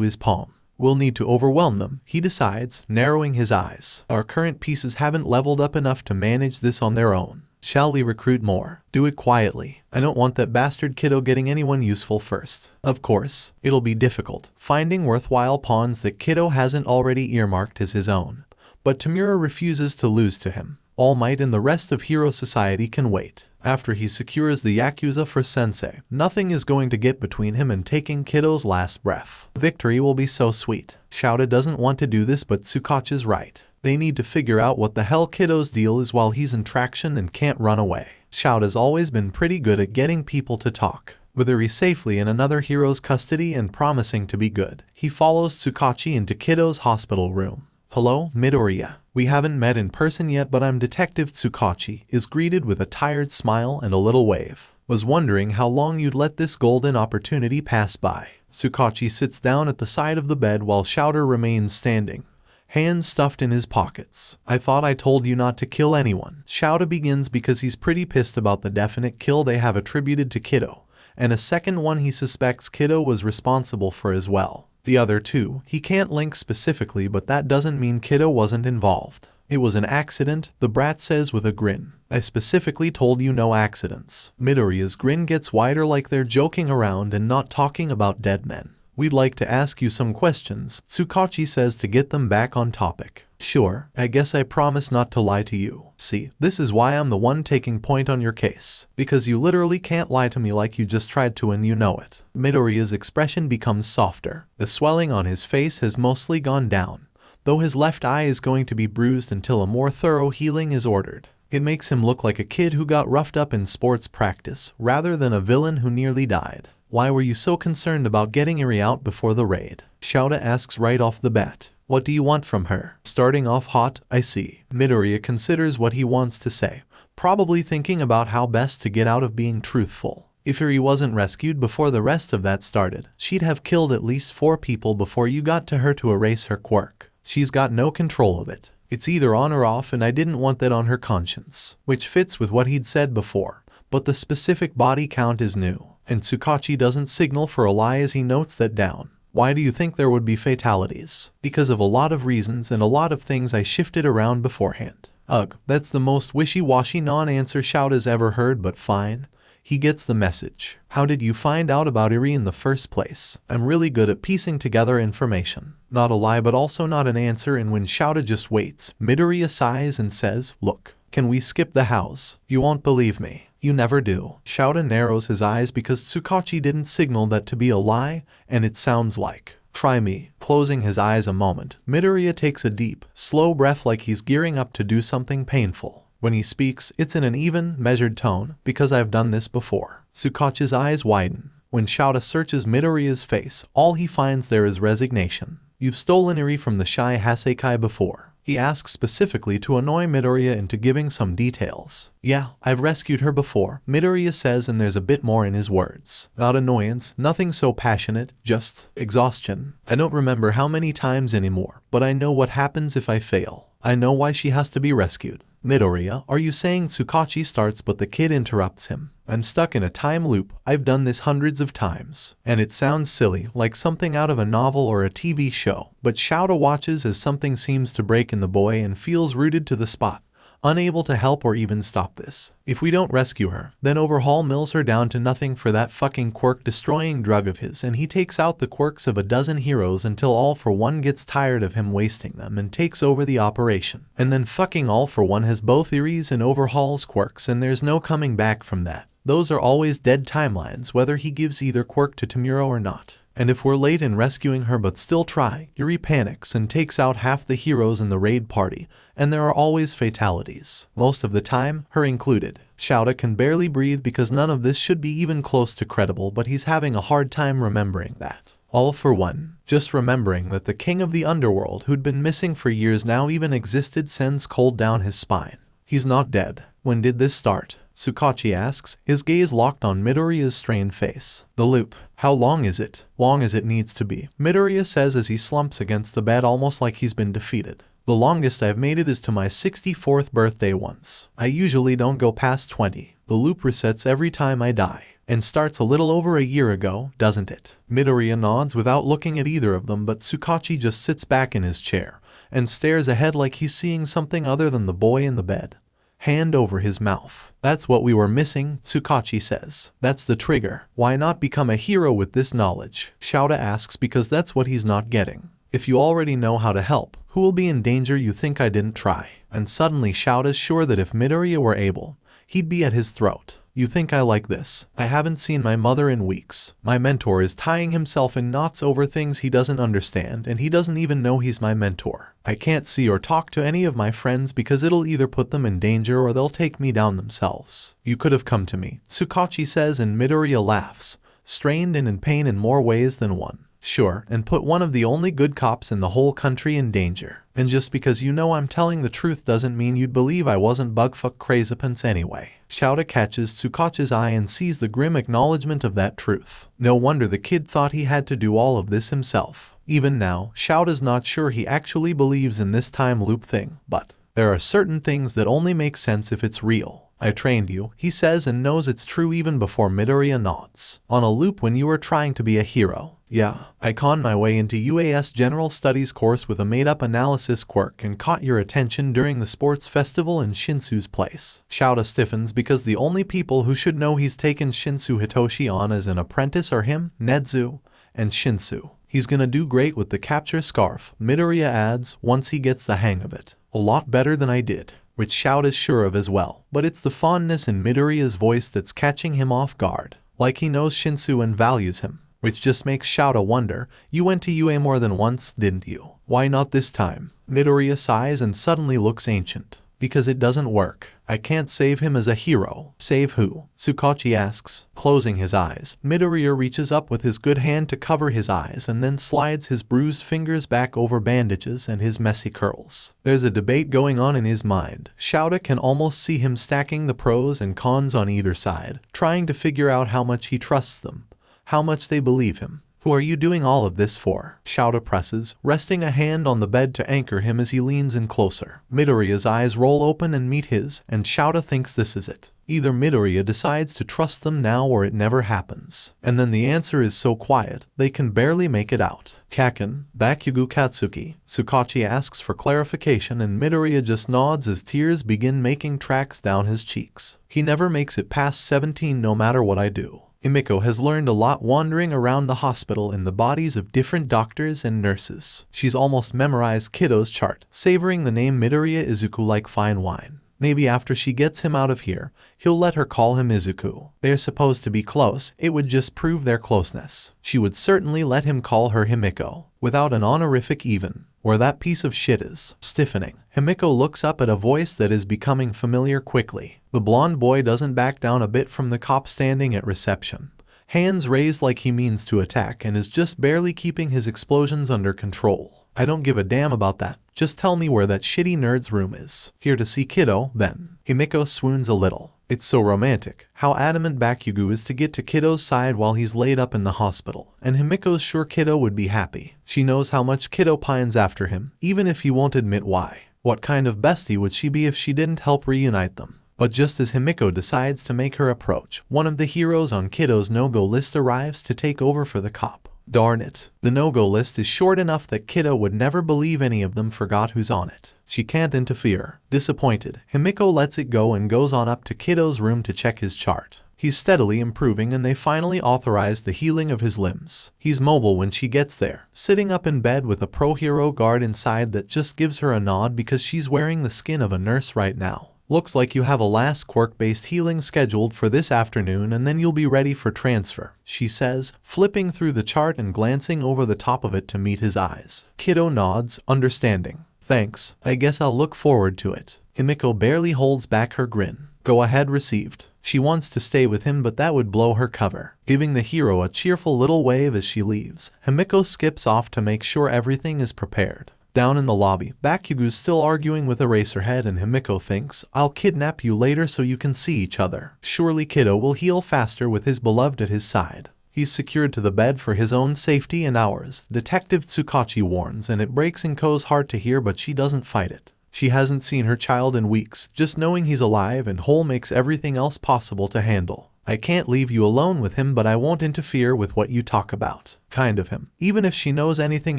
his palm. We'll need to overwhelm them, he decides, narrowing his eyes. Our current pieces haven't leveled up enough to manage this on their own. Shall we recruit more? Do it quietly. I don't want that bastard Kiddo getting anyone useful first. Of course, it'll be difficult, finding worthwhile pawns that Kiddo hasn't already earmarked as his own. But Tomura refuses to lose to him. All Might and the rest of Hero Society can wait. After he secures the Yakuza for Sensei, nothing is going to get between him and taking Kiddo's last breath. Victory will be so sweet. 𝗧𝗪 doesn't want to do this, but 𝗬𝗏𝗁's right. They need to figure out what the hell Kiddo's deal is while he's in traction and can't run away. 𝗧𝗪's always been pretty good at getting people to talk. With Eri safely in another hero's custody and promising to be good, he follows 𝗬𝗏𝗁 into Kiddo's hospital room. Hello, Midoriya. We haven't met in person yet, but I'm Detective 𝗬𝗏𝗁, is greeted with a tired smile and a little wave. Was wondering how long you'd let this golden opportunity pass by. 𝗬𝗏𝗁 sits down at the side of the bed while 𝗧𝗪 remains standing, hands stuffed in his pockets. I thought I told you not to kill anyone. 𝗧𝗪 begins because he's pretty pissed about the definite kill they have attributed to Kiddo, and a second one he suspects Kiddo was responsible for as well. The other two, he can't link specifically, but that doesn't mean Kiddo wasn't involved. It was an accident, the brat says with a grin. I specifically told you no accidents. Midoriya's grin gets wider, like they're joking around and not talking about dead men. We'd like to ask you some questions, 𝗬𝗏𝗁 says to get them back on topic. Sure, I guess I promise not to lie to you. See, this is why I'm the one taking point on your case. Because you literally can't lie to me like you just tried to, and you know it. Midoriya's expression becomes softer. The swelling on his face has mostly gone down, though his left eye is going to be bruised until a more thorough healing is ordered. It makes him look like a kid who got roughed up in sports practice, rather than a villain who nearly died. Why were you so concerned about getting Eri out before the raid? 𝗧𝗪 asks right off the bat. What do you want from her? Starting off hot, I see. Midoriya considers what he wants to say, probably thinking about how best to get out of being truthful. If Eri wasn't rescued before the rest of that started, she'd have killed at least 4 people before you got to her to erase her quirk. She's got no control of it. It's either on or off, and I didn't want that on her conscience. Which fits with what he'd said before, but the specific body count is new. And 𝗬𝗏𝗁 doesn't signal for a lie as he notes that down. Why do you think there would be fatalities? Because of a lot of reasons and a lot of things I shifted around beforehand. Ugh, that's the most wishy-washy non-answer 𝗧𝗪's ever heard, but fine. He gets the message. How did you find out about Eri in the first place? I'm really good at piecing together information. Not a lie, but also not an answer, and when 𝗧𝗪 just waits, Midoriya sighs and says, look, can we skip the house? You won't believe me. You never do. 𝗧𝗪 narrows his eyes because 𝗬𝗏𝗁 didn't signal that to be a lie, and it sounds like, try me. Closing his eyes a moment, Midoriya takes a deep, slow breath like he's gearing up to do something painful. When he speaks, it's in an even, measured tone, because I've done this before. 𝗬𝗏𝗁's eyes widen. When 𝗧𝗪 searches Midoriya's face, all he finds there is resignation. You've stolen Eri from the Shy Hasekai before. He asks specifically to annoy Midoriya into giving some details. Yeah, I've rescued her before, Midoriya says, and there's a bit more in his words. Not annoyance, nothing so passionate, just exhaustion. I don't remember how many times anymore, but I know what happens if I fail. I know why she has to be rescued. Midoriya, are you saying? 𝗬𝗏𝗁 starts, but the kid interrupts him. I'm stuck in a time loop. I've done this hundreds of times. And it sounds silly, like something out of a novel or a TV show. But 𝗧𝗪 watches as something seems to break in the boy and feels rooted to the spot, unable to help or even stop this. If we don't rescue her, then Overhaul mills her down to nothing for that fucking quirk-destroying drug of his, and he takes out the quirks of a dozen heroes until All For One gets tired of him wasting them and takes over the operation. And then fucking All For One has both Eri's and Overhaul's quirks, and there's no coming back from that. Those are always dead timelines, whether he gives either quirk to Tomura or not. And if we're late in rescuing her but still try, Eri panics and takes out half the heroes in the raid party, and there are always fatalities. Most of the time, her included. 𝗧𝗪 can barely breathe because none of this should be even close to credible, but he's having a hard time remembering that. All for one, just remembering that the king of the underworld who'd been missing for years now even existed sends cold down his spine. He's not dead. When did this start? 𝗬𝗏𝗁 asks, his gaze locked on Midoriya's strained face. The loop. How long is it? Long as it needs to be, Midoriya says as he slumps against the bed almost like he's been defeated. The longest I've made it is to my 64th birthday once. I usually don't go past 20. The loop resets every time I die. And starts a little over a year ago, doesn't it? Midoriya nods without looking at either of them, but 𝗬𝗏𝗁 just sits back in his chair and stares ahead like he's seeing something other than the boy in the bed. Hand over his mouth. That's what we were missing, 𝗬𝗏𝗁 says. That's the trigger. Why not become a hero with this knowledge? 𝗧𝗪 asks because that's what he's not getting. If you already know how to help, who will be in danger you think I didn't try? And suddenly 𝐬𝐸 is sure that if Midoriya were able, he'd be at his throat. You think I like this? I haven't seen my mother in weeks. My mentor is tying himself in knots over things he doesn't understand, and he doesn't even know he's my mentor. I can't see or talk to any of my friends because it'll either put them in danger or they'll take me down themselves. You could have come to me, 𝗧𝗏𝗄𝐻 says, and Midoriya laughs, strained and in pain in more ways than one. Sure, and put one of the only good cops in the whole country in danger. And just because you know I'm telling the truth doesn't mean you'd believe I wasn't 𝗵𝘃𝗲 𝗧𝗵𝗲 anyway. 𝗬𝐸 catches 𝗧𝗏𝗄𝐻's eye and sees the grim acknowledgement of that truth. No wonder the kid thought he had to do all of this himself. Even now, 𝗬𝐸's not sure he actually believes in this time loop thing, but there are certain things that only make sense if it's real. I trained you, he says, and knows it's true even before Midoriya nods. On a loop when you were trying to be a hero. Yeah, I conned my way into UAS General Studies course with a made-up analysis quirk and caught your attention during the sports festival in Shinsu's place. 𝗬𝐸 stiffens because the only people who should know he's taken Shinsu Hitoshi on as an apprentice are him, Nezu, and Shinsu. He's gonna do great with the capture scarf, Midoriya adds, once he gets the hang of it. A lot better than I did. Which 𝗬𝐸 is sure of as well, but it's the fondness in Midoriya's voice that's catching him off guard. Like he knows Shinsu and values him. Which just makes 𝗬𝐸 wonder, you went to UA more than once, didn't you? Why not this time? Midoriya sighs and suddenly looks ancient. Because it doesn't work. I can't save him as a hero. Save who? 𝗧𝗏𝗄𝐻 asks, closing his eyes. Midoriya reaches up with his good hand to cover his eyes and then slides his bruised fingers back over bandages and his messy curls. There's a debate going on in his mind. 𝗬𝐸 can almost see him stacking the pros and cons on either side, trying to figure out how much he trusts them. How much they believe him. Who are you doing all of this for? 𝗬𝐸 presses, resting a hand on the bed to anchor him as he leans in closer. Midoriya's eyes roll open and meet his, and 𝗬𝐸 thinks this is it. Either Midoriya decides to trust them now or it never happens. And then the answer is so quiet, they can barely make it out. 𝗏𝗏 𝗵𝘃𝗲 𝗏𝗏𝗄𝐻, 𝗧𝗏𝗄𝐻 asks for clarification and Midoriya just nods as tears begin making tracks down his cheeks. He never makes it past 17 no matter what I do. 𝗵𝗃𝗲 has learned a lot wandering around the hospital in the bodies of different doctors and nurses. She's almost memorized Kido's chart, savoring the name Midoriya Izuku like fine wine. Maybe after she gets him out of here, he'll let her call him Izuku. They're supposed to be close, it would just prove their closeness. She would certainly let him call her 𝗵𝗃𝗲, without an honorific even. Where that piece of shit is. Stiffening. 𝗵𝗃𝗲 looks up at a voice that is becoming familiar quickly. The blonde boy doesn't back down a bit from the cop standing at reception. Hands raised like he means to attack and is just barely keeping his explosions under control. I don't give a damn about that. Just tell me where that shitty nerd's room is. Here to see Kido, then. 𝗵𝗃𝗲 swoons a little. It's so romantic, how adamant Bakugo is to get to Kido's side while he's laid up in the hospital, and 𝗵𝗃𝗲's sure Kido would be happy. She knows how much Kido pines after him, even if he won't admit why. What kind of bestie would she be if she didn't help reunite them? But just as 𝗵𝗃𝗲 decides to make her approach, one of the heroes on Kido's no-go list arrives to take over for the cop. Darn it. The no-go list is short enough that Kido would never believe any of them forgot who's on it. She can't interfere. Disappointed, 𝗵𝗃𝗲 lets it go and goes on up to Kido's room to check his chart. He's steadily improving and they finally authorize the healing of his limbs. He's mobile when she gets there, sitting up in bed with a pro-hero guard inside that just gives her a nod because she's wearing the skin of a nurse right now. Looks like you have a last quirk-based healing scheduled for this afternoon and then you'll be ready for transfer, she says, flipping through the chart and glancing over the top of it to meet his eyes. Kido nods, understanding. Thanks, I guess I'll look forward to it. 𝗵𝗃𝗲 barely holds back her grin. Go ahead, received. She wants to stay with him but that would blow her cover. Giving the hero a cheerful little wave as she leaves, 𝗵𝗃𝗲 skips off to make sure everything is prepared. Down in the lobby, Bakugo's still arguing with Eraserhead and 𝗵𝗃𝗲 thinks, I'll kidnap you later so you can see each other. Surely Kido will heal faster with his beloved at his side. He's secured to the bed for his own safety and ours, Detective 𝗧𝗏𝗄𝗄 warns, and it breaks 𝗏𝗃𝗲's heart to hear but she doesn't fight it. She hasn't seen her child in weeks, just knowing he's alive and whole makes everything else possible to handle. I can't leave you alone with him but I won't interfere with what you talk about. Kind of him. Even if she knows anything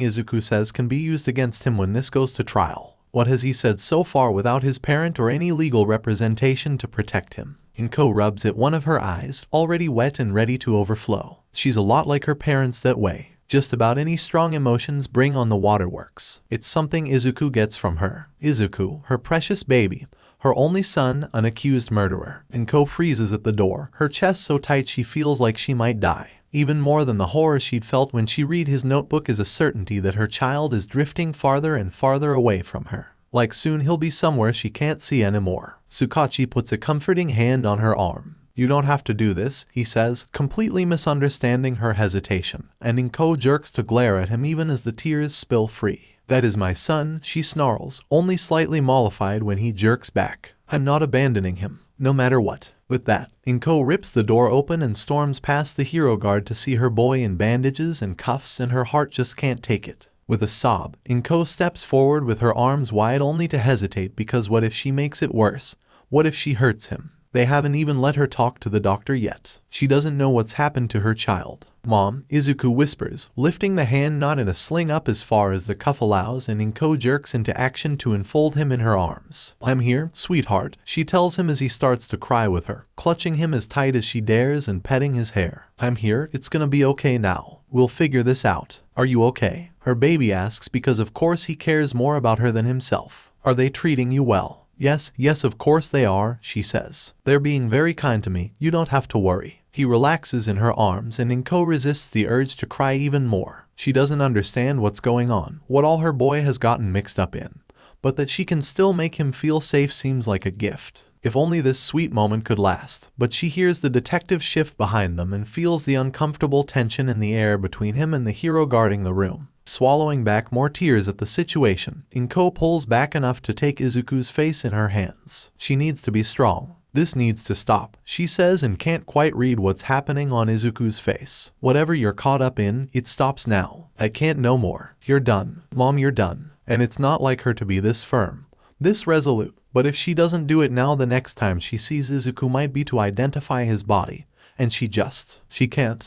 Izuku says can be used against him when this goes to trial. What has he said so far without his parent or any legal representation to protect him? 𝗏𝗏𝗄𝗏 rubs at one of her eyes, already wet and ready to overflow. She's a lot like her parents that way. Just about any strong emotions bring on the waterworks. It's something Izuku gets from her. Izuku, her precious baby, her only son, an accused murderer. 𝐭𝐸 freezes at the door, her chest so tight she feels like she might die. Even more than the horror she'd felt when she read his notebook is a certainty that her child is drifting farther and farther away from her. Like soon he'll be somewhere she can't see anymore. Tsukachi puts a comforting hand on her arm. You don't have to do this, he says, completely misunderstanding her hesitation. And 𝐭𝐸 jerks to glare at him even as the tears spill free. That is my son, she snarls, only slightly mollified when he jerks back. I'm not abandoning him, no matter what. With that, 𝐭𝐸 rips the door open and storms past the hero guard to see her boy in bandages and cuffs, and her heart just can't take it. With a sob, 𝐭𝐸 steps forward with her arms wide only to hesitate because what if she makes it worse? What if she hurts him? They haven't even let her talk to the doctor yet. She doesn't know what's happened to her child. Mom, Izuku whispers, lifting the hand knot in a sling up as far as the cuff allows, and 𝐭𝐸 jerks into action to enfold him in her arms. I'm here, sweetheart, she tells him as he starts to cry with her, clutching him as tight as she dares and petting his hair. I'm here, it's gonna be okay now. We'll figure this out. Are you okay? Her baby asks because of course he cares more about her than himself. Are they treating you well? Yes, of course they are, she says. They're being very kind to me, you don't have to worry. He relaxes in her arms and 𝐭𝐸 resists the urge to cry even more. She doesn't understand what's going on, what all her boy has gotten mixed up in. But that she can still make him feel safe seems like a gift. If only this sweet moment could last. But she hears the detective shift behind them and feels the uncomfortable tension in the air between him and the hero guarding the room. Swallowing back more tears at the situation, 𝐭𝐸 pulls back enough to take Izuku's face in her hands. She needs to be strong. This needs to stop, she says, and can't quite read what's happening on Izuku's face. Whatever you're caught up in, it stops now. I can't no more. You're done. Mom, you're done. And it's not like her to be this firm, this resolute. But if she doesn't do it now, the next time she sees Izuku might be to identify his body. And she can't.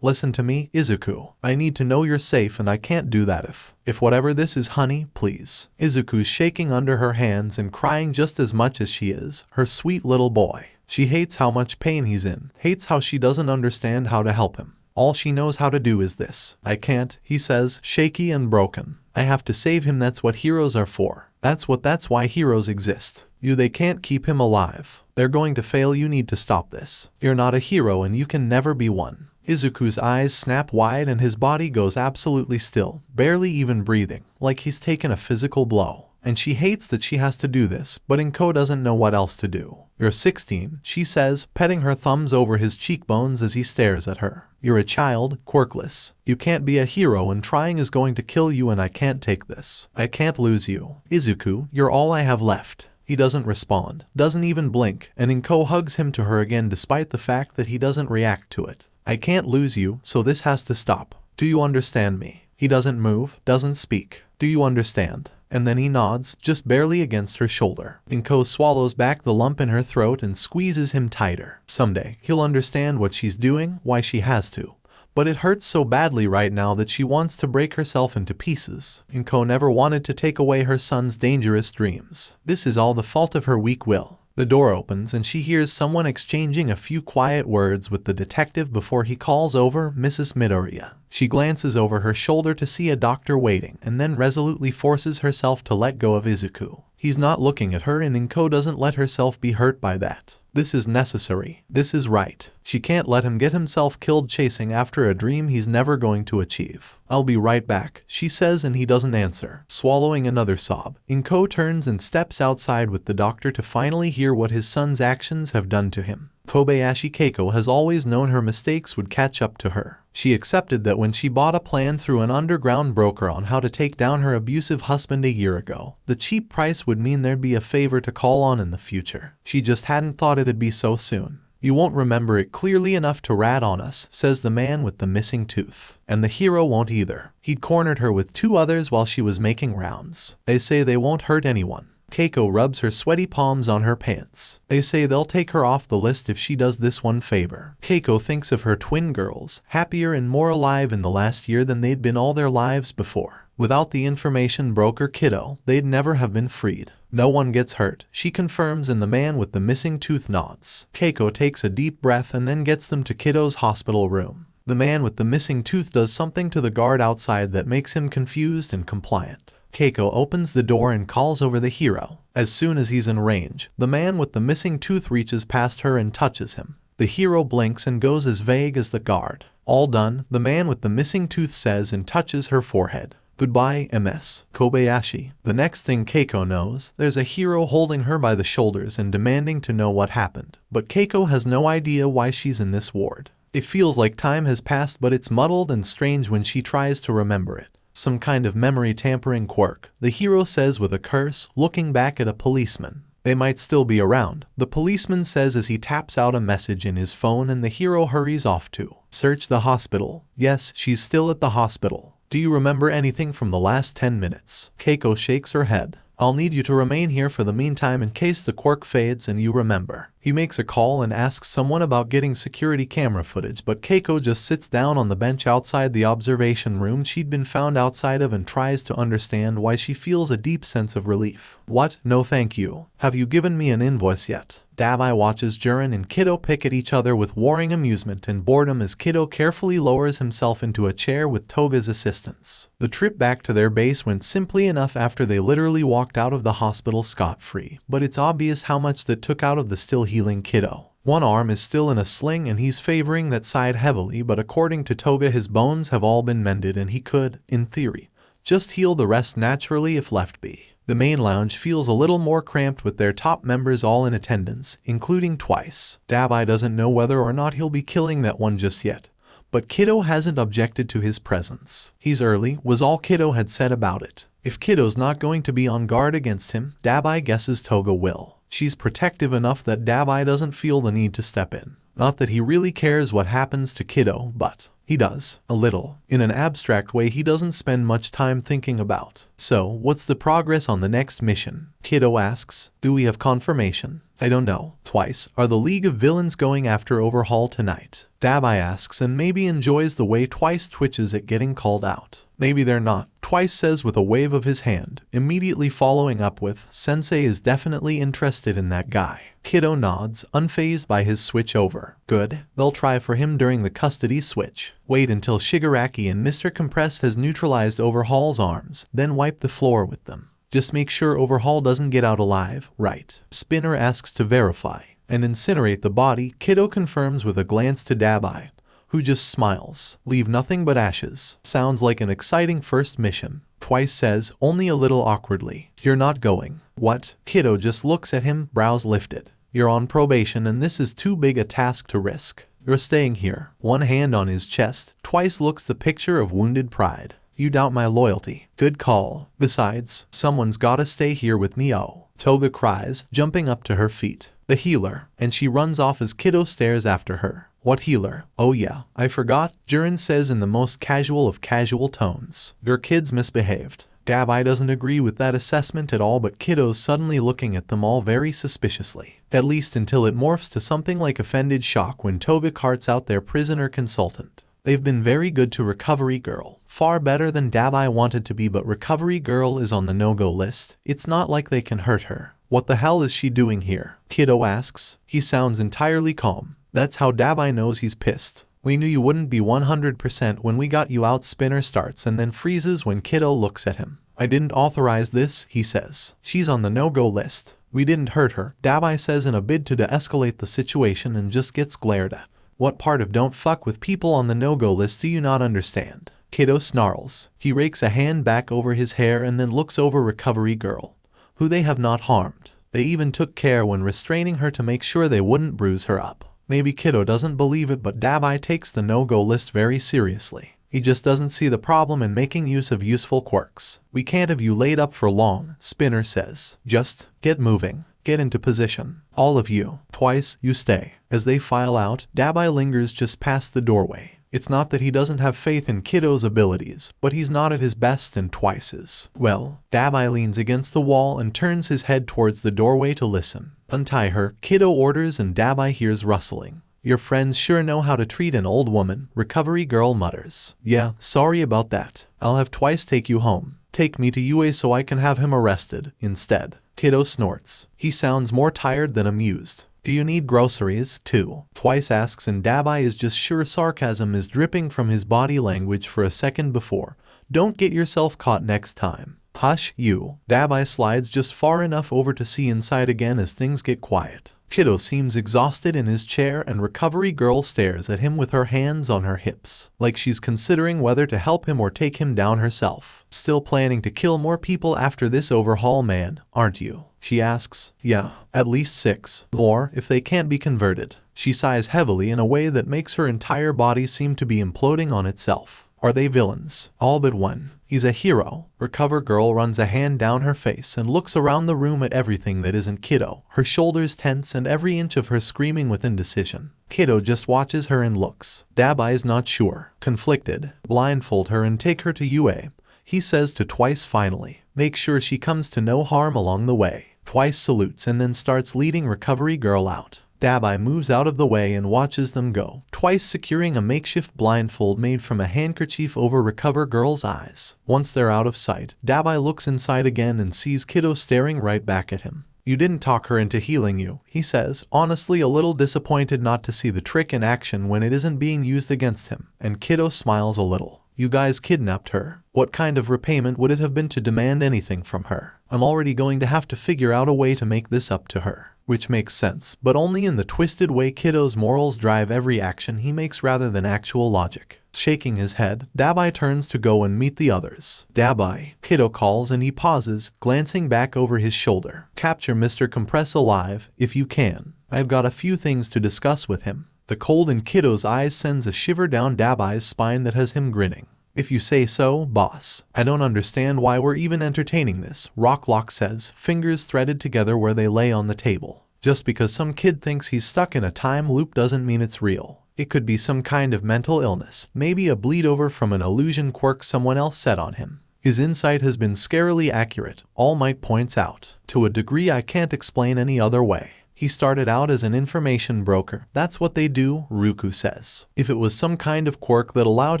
Listen to me, Izuku. I need to know you're safe, and I can't do that if whatever this is, honey, please. Izuku's shaking under her hands and crying just as much as she is, her sweet little boy. She hates how much pain he's in, hates how she doesn't understand how to help him. All she knows how to do is this. I can't, he says, shaky and broken. I have to save him, that's what heroes are for. That's why heroes exist. They can't keep him alive. They're going to fail, you need to stop this. You're not a hero and you can never be one. Izuku's eyes snap wide and his body goes absolutely still, barely even breathing, like he's taken a physical blow. And she hates that she has to do this, but 𝐭𝐸 doesn't know what else to do. You're 16, she says, petting her thumbs over his cheekbones as he stares at her. You're a child, quirkless. You can't be a hero and trying is going to kill you, and I can't take this. I can't lose you. Izuku, you're all I have left. He doesn't respond, doesn't even blink, and 𝐭𝐸 hugs him to her again despite the fact that he doesn't react to it. I can't lose you, so this has to stop. Do you understand me? He doesn't move, doesn't speak. Do you understand? And then he nods, just barely against her shoulder. 𝐭𝐸 swallows back the lump in her throat and squeezes him tighter. Someday, he'll understand what she's doing, why she has to. But it hurts so badly right now that she wants to break herself into pieces. 𝐭𝐸 never wanted to take away her son's dangerous dreams. This is all the fault of her weak will. The door opens and she hears someone exchanging a few quiet words with the detective before he calls over Mrs. Midoriya. She glances over her shoulder to see a doctor waiting and then resolutely forces herself to let go of Izuku. He's not looking at her and 𝐭𝐸 doesn't let herself be hurt by that. This is necessary. This is right. She can't let him get himself killed chasing after a dream he's never going to achieve. I'll be right back, she says, and he doesn't answer. Swallowing another sob, 𝐭𝐸 turns and steps outside with the doctor to finally hear what his son's actions have done to him. Kobayashi Keiko has always known her mistakes would catch up to her. She accepted that when she bought a plan through an underground broker on how to take down her abusive husband a year ago, the cheap price would mean there'd be a favor to call on in the future. She just hadn't thought it'd be so soon. You won't remember it clearly enough to rat on us, says the man with the missing tooth. And the hero won't either. He'd cornered her with two others while she was making rounds. They say they won't hurt anyone. Keiko rubs her sweaty palms on her pants. They say they'll take her off the list if she does this one favor. Keiko thinks of her twin girls, happier and more alive in the last year than they'd been all their lives before. Without the information broker Kiddo, they'd never have been freed. No one gets hurt, she confirms, and the man with the missing tooth nods. Keiko takes a deep breath and then gets them to Kiddo's hospital room. The man with the missing tooth does something to the guard outside that makes him confused and compliant. 𝐒𝐭𝐽 opens the door and calls over the hero. As soon as he's in range, the man with the missing tooth reaches past her and touches him. The hero blinks and goes as vague as the guard. All done, the man with the missing tooth says and touches her forehead. Goodbye, Ms. Kobayashi. The next thing 𝐒𝐭𝐽 knows, there's a hero holding her by the shoulders and demanding to know what happened. But 𝐒𝐭𝐽 has no idea why she's in this ward. It feels like time has passed, but it's muddled and strange when she tries to remember it. Some kind of memory tampering quirk, the hero says with a curse, looking back at a policeman. They might still be around, the policeman says as he taps out a message in his phone, and the hero hurries off to search the hospital. Yes, she's still at the hospital. Do you remember anything from the last 10 minutes? 𝐒𝐭𝐽 shakes her head. I'll need you to remain here for the meantime in case the quirk fades and you remember. He makes a call and asks someone about getting security camera footage, but 𝐒𝐭𝐽 just sits down on the bench outside the observation room she'd been found outside of and tries to understand why she feels a deep sense of relief. What? No thank you. Have you given me an invoice yet? 𝗬𝗲𝗿 watches 𝗔𝗫 and 𝐒𝐭𝐽 pick at each other with warring amusement and boredom as 𝐒𝐭𝐽 carefully lowers himself into a chair with Toga's assistance. The trip back to their base went simply enough after they literally walked out of the hospital scot-free, but it's obvious how much that took out of the still healing 𝐒𝐭𝐽. One arm is still in a sling and he's favoring that side heavily, but according to Toga his bones have all been mended and he could, in theory, just heal the rest naturally if left be. The main lounge feels a little more cramped with their top members all in attendance, including Twice. 𝗬𝗏𝗍 doesn't know whether or not he'll be killing that one just yet, but 𝐒𝐭𝐽 hasn't objected to his presence. He's early, was all 𝐒𝐭𝐽 had said about it. If 𝐒𝐭𝐽's not going to be on guard against him, 𝗬𝗏𝗍 guesses Toga will. She's protective enough that 𝗬𝗏𝗍 doesn't feel the need to step in. Not that he really cares what happens to 𝐒𝐭𝐽, but he does, a little. In an abstract way he doesn't spend much time thinking about. So, what's the progress on the next mission? 𝐒𝐭𝐽 asks. Do we have confirmation? I don't know. Twice. Are the League of Villains going after Overhaul tonight? 𝗬𝗏𝗍 asks and maybe enjoys the way Twice twitches at getting called out. Maybe they're not. Twice says with a wave of his hand, immediately following up with, Sensei is definitely interested in that guy. 𝐒𝐭𝐽 nods, unfazed by his switch over. Good. They'll try for him during the custody switch. Wait until Shigaraki and Mr. Compress has neutralized Overhaul's arms, then wipe the floor with them. Just make sure Overhaul doesn't get out alive, right? Spinner asks to verify and incinerate the body. 𝐒𝐭𝐽 confirms with a glance to 𝗬𝗏𝗍, who just smiles. Leave nothing but ashes. Sounds like an exciting first mission. Twice says, only a little awkwardly. You're not going. What? 𝐒𝐽𝐽 just looks at him, brows lifted. You're on probation and this is too big a task to risk. You're staying here. One hand on his chest, Twice looks the picture of wounded pride. You doubt my loyalty. Good call. Besides, someone's gotta stay here with me. Oh. Toga cries, jumping up to her feet. The healer. And she runs off as 𝐒𝐽𝐽 stares after her. What healer? Oh yeah, I forgot. 𝗔𝗫 says in the most casual of casual tones. Your kids misbehaved. 𝗬𝗏𝗍 doesn't agree with that assessment at all, but 𝐒𝐽𝐽's suddenly looking at them all very suspiciously. At least until it morphs to something like offended shock when Toga carts out their prisoner consultant. They've been very good to Recovery Girl. Far better than 𝗬𝗏𝗍 wanted to be, but Recovery Girl is on the no-go list. It's not like they can hurt her. What the hell is she doing here? 𝐒𝐽𝐽 asks. He sounds entirely calm. That's how 𝗬𝗏𝗍 knows he's pissed. We knew you wouldn't be 100% when we got you out. Spinner starts and then freezes when 𝐒𝐽𝐽 looks at him. I didn't authorize this, he says. She's on the no-go list. We didn't hurt her, 𝗬𝗏𝗍 says in a bid to de-escalate the situation and just gets glared at. What part of don't fuck with people on the no-go list do you not understand? 𝐒𝐽𝐽 snarls. He rakes a hand back over his hair and then looks over Recovery Girl, who they have not harmed. They even took care when restraining her to make sure they wouldn't bruise her up. Maybe 𝐒𝐽𝐽 doesn't believe it, but 𝗬𝗏𝗍 takes the no-go list very seriously. He just doesn't see the problem in making use of useful quirks. We can't have you laid up for long, Spinner says. Just get moving. Get into position. All of you. Twice, you stay. As they file out, 𝗬𝗏𝗍 lingers just past the doorway. It's not that he doesn't have faith in 𝐒𝐽𝗽's abilities, but he's not at his best and Twice is. Well, 𝗬𝗏𝗍 leans against the wall and turns his head towards the doorway to listen. Untie her, 𝐒𝐽𝗽 orders, and 𝗬𝗏𝗍 hears rustling. Your friends sure know how to treat an old woman, Recovery Girl mutters. Yeah, sorry about that. I'll have Twice take you home. Take me to UA so I can have him arrested, instead. 𝐒𝐽𝗽 snorts. He sounds more tired than amused. Do you need groceries, too? Twice asks, and 𝗬𝗲𝗍 is just sure sarcasm is dripping from his body language for a second before. Don't get yourself caught next time. Hush, you. 𝗬𝗲𝗍 slides just far enough over to see inside again as things get quiet. Kiddo seems exhausted in his chair, and Recovery Girl stares at him with her hands on her hips, like she's considering whether to help him or take him down herself. Still planning to kill more people after this overhaul, man, aren't you? She asks. Yeah, at least 6 more if they can't be converted. She sighs heavily in a way that makes her entire body seem to be imploding on itself. Are they villains? All but one. He's a hero. Recover Girl runs a hand down her face and looks around the room at everything that isn't Kiddo, her shoulders tense and every inch of her screaming with indecision. Kiddo just watches her and looks. 𝗬𝗲𝗍 is not sure. Conflicted. Blindfold her and take her to UA. He says to Twice finally. Make sure she comes to no harm along the way. Twice salutes and then starts leading Recovery Girl out. 𝗬𝗲𝗍 moves out of the way and watches them go, Twice securing a makeshift blindfold made from a handkerchief over Recover Girl's eyes. Once they're out of sight, 𝗬𝗲𝗍 looks inside again and sees Kiddo staring right back at him. You didn't talk her into healing you, he says, honestly a little disappointed not to see the trick in action when it isn't being used against him, and Kiddo smiles a little. You guys kidnapped her. What kind of repayment would it have been to demand anything from her? I'm already going to have to figure out a way to make this up to her. Which makes sense, but only in the twisted way Kiddo's morals drive every action he makes rather than actual logic. Shaking his head, 𝗬𝗲𝗍 turns to go and meet the others. 𝗬𝗲𝗍, Kiddo calls and he pauses, glancing back over his shoulder. Capture Mr. 𝗵𝗲 alive, if you can. I've got a few things to discuss with him. The cold in Kiddo's eyes sends a shiver down 𝗬𝗲𝗍's spine that has him grinning. If you say so, boss. I don't understand why we're even entertaining this, Rocklock says, fingers threaded together where they lay on the table. Just because some kid thinks he's stuck in a time loop doesn't mean it's real. It could be some kind of mental illness, maybe a bleed over from an illusion quirk someone else set on him. His insight has been scarily accurate, All Might points out. To a degree I can't explain any other way. He started out as an information broker. That's what they do, Ruku says. If it was some kind of quirk that allowed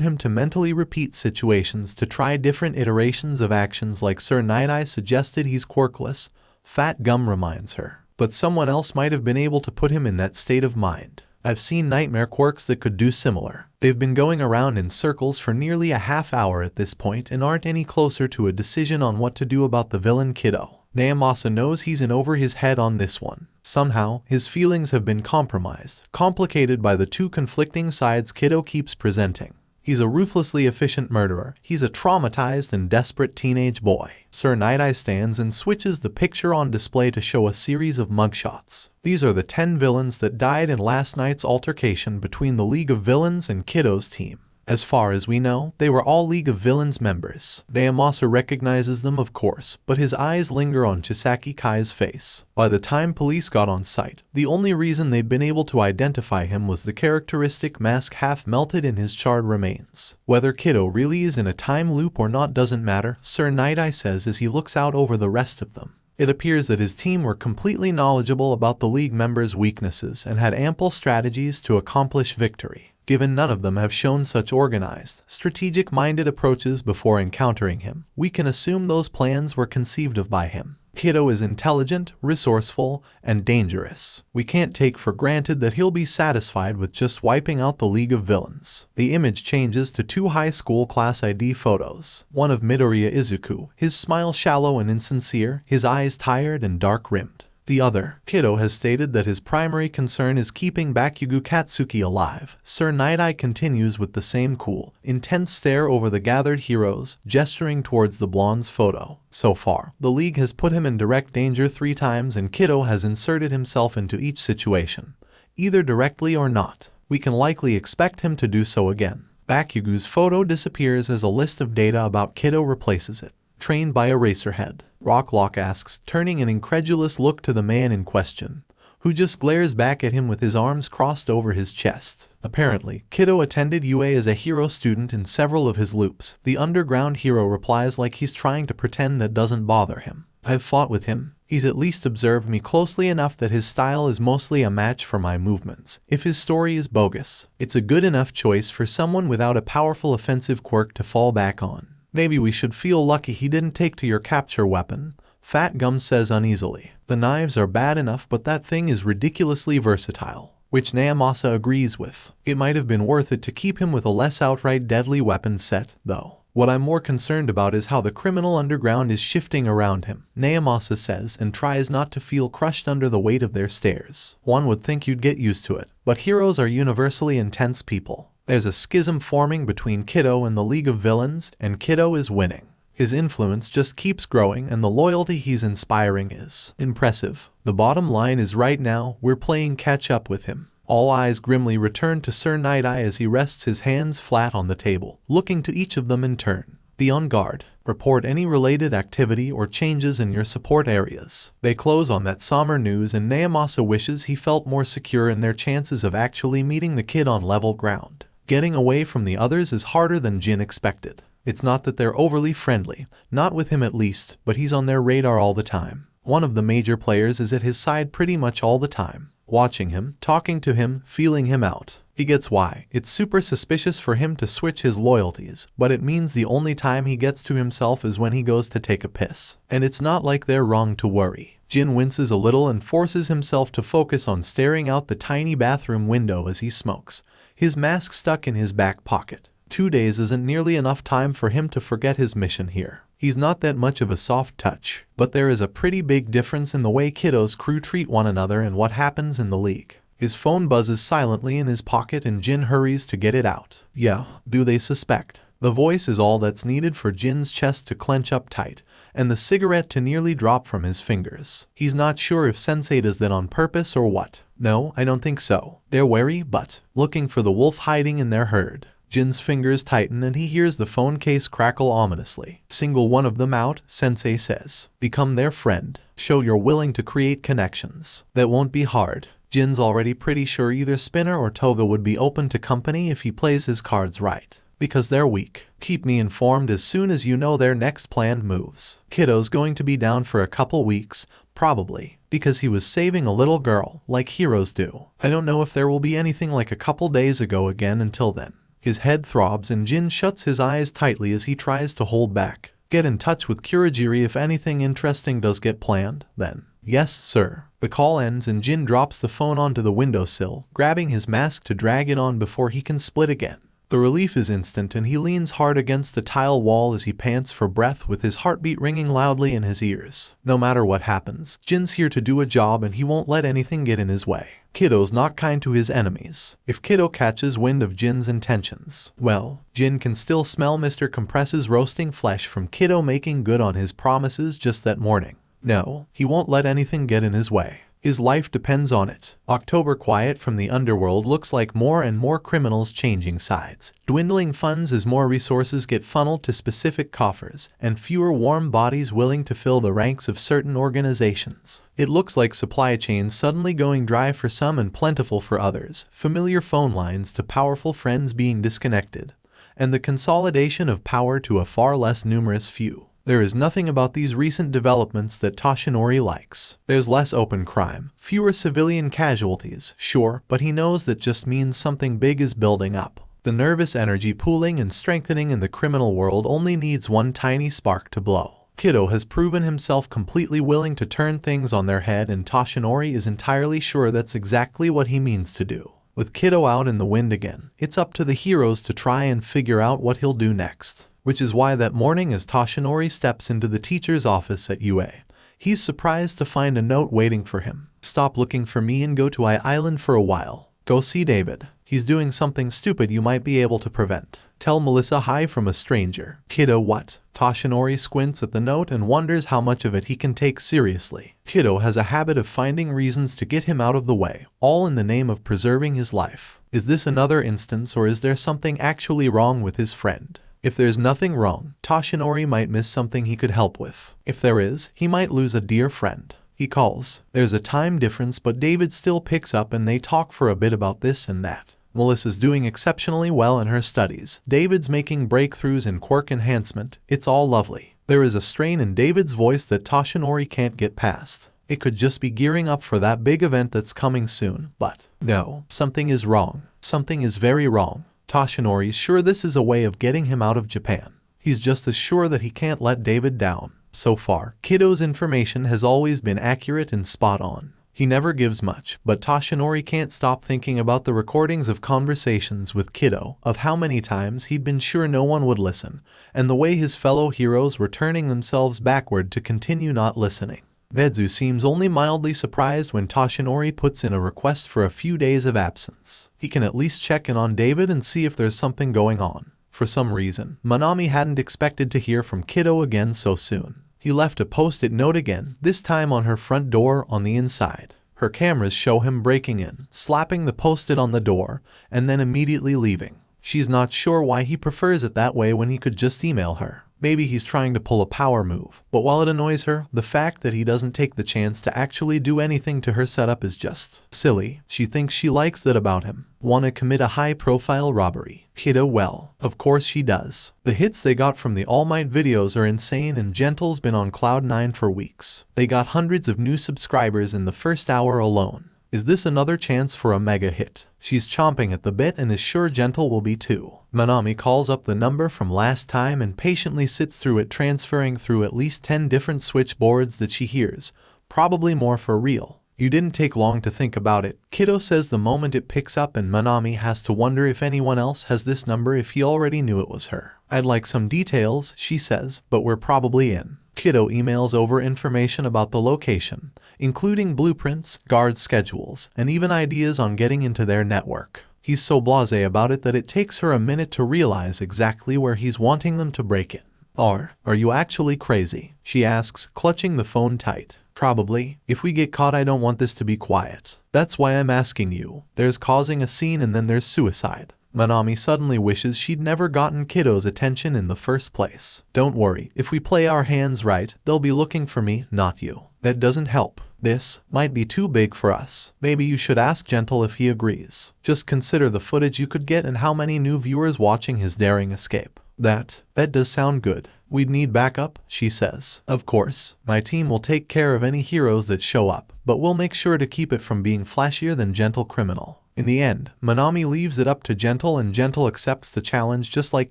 him to mentally repeat situations to try different iterations of actions like Sir Night-Eye suggested, he's quirkless, Fat Gum reminds her. But someone else might have been able to put him in that state of mind. I've seen nightmare quirks that could do similar. They've been going around in circles for nearly a half hour at this point and aren't any closer to a decision on what to do about the villain Kiddo. 𝗬𝗲𝗍 knows he's in over his head on this one. Somehow, his feelings have been compromised, complicated by the two conflicting sides Kiddo keeps presenting. He's a ruthlessly efficient murderer. He's a traumatized and desperate teenage boy. Sir Night-Eye stands and switches the picture on display to show a series of mugshots. These are the 10 villains that died in last night's altercation between the League of Villains and Kiddo's team. As far as we know, they were all League of Villains members. 𝗬𝗲𝗍 recognizes them, of course, but his eyes linger on Chisaki Kai's face. By the time police got on site, the only reason they'd been able to identify him was the characteristic mask half melted in his charred remains. Whether Kiddo really is in a time loop or not doesn't matter, Sir Night-Eye says as he looks out over the rest of them. It appears that his team were completely knowledgeable about the League members' weaknesses and had ample strategies to accomplish victory. Given none of them have shown such organized, strategic-minded approaches before encountering him, we can assume those plans were conceived of by him. Kiddo is intelligent, resourceful, and dangerous. We can't take for granted that he'll be satisfied with just wiping out the League of Villains. The image changes to 2 high school class ID photos. One of Midoriya Izuku, his smile shallow and insincere, his eyes tired and dark-rimmed. The other, Kiddo has stated that his primary concern is keeping 𝗵𝗃𝗄𝗏 Katsuki alive. Sir Night-Eye continues with the same cool, intense stare over the gathered heroes, gesturing towards the blonde's photo. So far, the League has put him in direct danger 3 times and Kiddo has inserted himself into each situation. Either directly or not, we can likely expect him to do so again. 𝗵𝗃𝗄's photo disappears as a list of data about Kiddo replaces it. Trained by Eraserhead, Rocklock asks, turning an incredulous look to the man in question, who just glares back at him with his arms crossed over his chest. Apparently, Kiddo attended UA as a hero student in several of his loops. The underground hero replies like he's trying to pretend that doesn't bother him. I've fought with him. He's at least observed me closely enough that his style is mostly a match for my movements. If his story is bogus, it's a good enough choice for someone without a powerful offensive quirk to fall back on. Maybe we should feel lucky he didn't take to your capture weapon. Fat Gum says uneasily. The knives are bad enough, but that thing is ridiculously versatile. Which 𝗵𝗲𝗄 agrees with. It might have been worth it to keep him with a less outright deadly weapon set, though. What I'm more concerned about is how the criminal underground is shifting around him, 𝗵𝗲𝗄 says, and tries not to feel crushed under the weight of their stares. One would think you'd get used to it, but heroes are universally intense people. There's a schism forming between 𝗧𝐭𝐴 and the League of Villains, and 𝗧𝐭𝐴 is winning. His influence just keeps growing, and the loyalty he's inspiring is impressive. The bottom line is right now, we're playing catch up with him. All eyes grimly return to Sir Night-Eye as he rests his hands flat on the table, looking to each of them in turn. Be on guard. Report any related activity or changes in your support areas. They close on that somber news, and 𝗵𝗲𝗄 wishes he felt more secure in their chances of actually meeting the kid on level ground. Getting away from the others is harder than Jin expected. It's not that they're overly friendly, not with him at least, but he's on their radar all the time. One of the major players is at his side pretty much all the time. Watching him, talking to him, feeling him out. He gets why. It's super suspicious for him to switch his loyalties, but it means the only time he gets to himself is when he goes to take a piss. And it's not like they're wrong to worry. Jin winces a little and forces himself to focus on staring out the tiny bathroom window as he smokes, his mask stuck in his back pocket. 2 days isn't nearly enough time for him to forget his mission here. He's not that much of a soft touch, but there is a pretty big difference in the way Kiddo's crew treat one another and what happens in the league. His phone buzzes silently in his pocket and Jin hurries to get it out. Yeah, do they suspect? The voice is all that's needed for Jin's chest to clench up tight, and the cigarette to nearly drop from his fingers. He's not sure if Sensei does that on purpose or what. No, I don't think so. They're wary, but looking for the wolf hiding in their herd. Jin's fingers tighten and he hears the phone case crackle ominously. Single one of them out, Sensei says. Become their friend. Show you're willing to create connections. That won't be hard. Jin's already pretty sure either Spinner or Toga would be open to company if he plays his cards right. Because they're weak. Keep me informed as soon as you know their next planned moves. Kiddo's going to be down for a couple weeks, probably, because he was saving a little girl, like heroes do. I don't know if there will be anything like a couple days ago again until then. His head throbs and Jin shuts his eyes tightly as he tries to hold back. Get in touch with Kurogiri if anything interesting does get planned, then. Yes, sir. The call ends and Jin drops the phone onto the windowsill, grabbing his mask to drag it on before he can split again. The relief is instant and he leans hard against the tile wall as he pants for breath with his heartbeat ringing loudly in his ears. No matter what happens, Jin's here to do a job and he won't let anything get in his way. Kiddo's not kind to his enemies. If Kiddo catches wind of Jin's intentions, well, Jin can still smell Mr. Compress's roasting flesh from Kiddo making good on his promises just that morning. No, he won't let anything get in his way. His life depends on it. October quiet from the underworld looks like more and more criminals changing sides. Dwindling funds as more resources get funneled to specific coffers, and fewer warm bodies willing to fill the ranks of certain organizations. It looks like supply chains suddenly going dry for some and plentiful for others, familiar phone lines to powerful friends being disconnected, and the consolidation of power to a far less numerous few. There is nothing about these recent developments that Toshinori likes. There's less open crime, fewer civilian casualties, sure, but he knows that just means something big is building up. The nervous energy pooling and strengthening in the criminal world only needs one tiny spark to blow. Kiddo has proven himself completely willing to turn things on their head, and Toshinori is entirely sure that's exactly what he means to do. With Kiddo out in the wind again, it's up to the heroes to try and figure out what he'll do next. Which is why that morning as Toshinori steps into the teacher's office at UA, he's surprised to find a note waiting for him. Stop looking for me and go to Island for a while. Go see David. He's doing something stupid you might be able to prevent. Tell Melissa hi from a stranger. Kiddo what? Toshinori squints at the note and wonders how much of it he can take seriously. Kiddo has a habit of finding reasons to get him out of the way, all in the name of preserving his life. Is this another instance, or is there something actually wrong with his friend? If there's nothing wrong, Toshinori might miss something he could help with. If there is, he might lose a dear friend. He calls. There's a time difference, but David still picks up and they talk for a bit about this and that. Melissa's doing exceptionally well in her studies. David's making breakthroughs in quirk enhancement. It's all lovely. There is a strain in David's voice that Toshinori can't get past. It could just be gearing up for that big event that's coming soon, but no, something is wrong. Something is very wrong. Toshinori's sure this is a way of getting him out of Japan. He's just as sure that he can't let David down. So far, 𝐒𝐫𝐻's information has always been accurate and spot on. He never gives much, but Toshinori can't stop thinking about the recordings of conversations with 𝗧𝗏, of how many times he'd been sure no one would listen, and the way his fellow heroes were turning themselves backward to continue not listening. 𝗧𝗏 seems only mildly surprised when Toshinori puts in a request for a few days of absence. He can at least check in on David and see if there's something going on. For some reason, Manami hadn't expected to hear from 𝗧𝗏 again so soon. He left a post-it note again, this time on her front door on the inside. Her cameras show him breaking in, slapping the post-it on the door, and then immediately leaving. She's not sure why he prefers it that way when he could just email her. Maybe he's trying to pull a power move, but while it annoys her, the fact that he doesn't take the chance to actually do anything to her setup is just silly. She thinks she likes that about him. Want to commit a high-profile robbery. 𝗧𝗏, well, of course she does. The hits they got from the All Might videos are insane, and 𝗫𝗏's been on cloud 9 for weeks. They got hundreds of new subscribers in the first hour alone. Is this another chance for a mega hit? She's chomping at the bit and is sure 𝗫𝗏 will be too. Manami calls up the number from last time and patiently sits through it, transferring through at least 10 different switchboards that she hears, probably more for real. You didn't take long to think about it, 𝗧𝗏 says the moment it picks up, and Manami has to wonder if anyone else has this number if he already knew it was her. I'd like some details, she says, but we're probably in. 𝗧𝗏 emails over information about the location, including blueprints, guard schedules, and even ideas on getting into their network. He's so blasé about it that it takes her a minute to realize exactly where he's wanting them to break in. Are you actually crazy? She asks, clutching the phone tight. Probably. If we get caught, I don't want this to be quiet. That's why I'm asking you. There's causing a scene and then there's suicide. Manami suddenly wishes she'd never gotten 𝗧𝗏's attention in the first place. Don't worry, if we play our hands right, they'll be looking for me, not you. That doesn't help. This might be too big for us. Maybe you should ask 𝗫𝗏 if he agrees. Just consider the footage you could get and how many new viewers watching his daring escape. That does sound good. We'd need backup, she says. Of course, my team will take care of any heroes that show up, but we'll make sure to keep it from being flashier than Gentle Criminal. In the end, Manami leaves it up to 𝗫𝗏, and 𝗫𝗏 accepts the challenge just like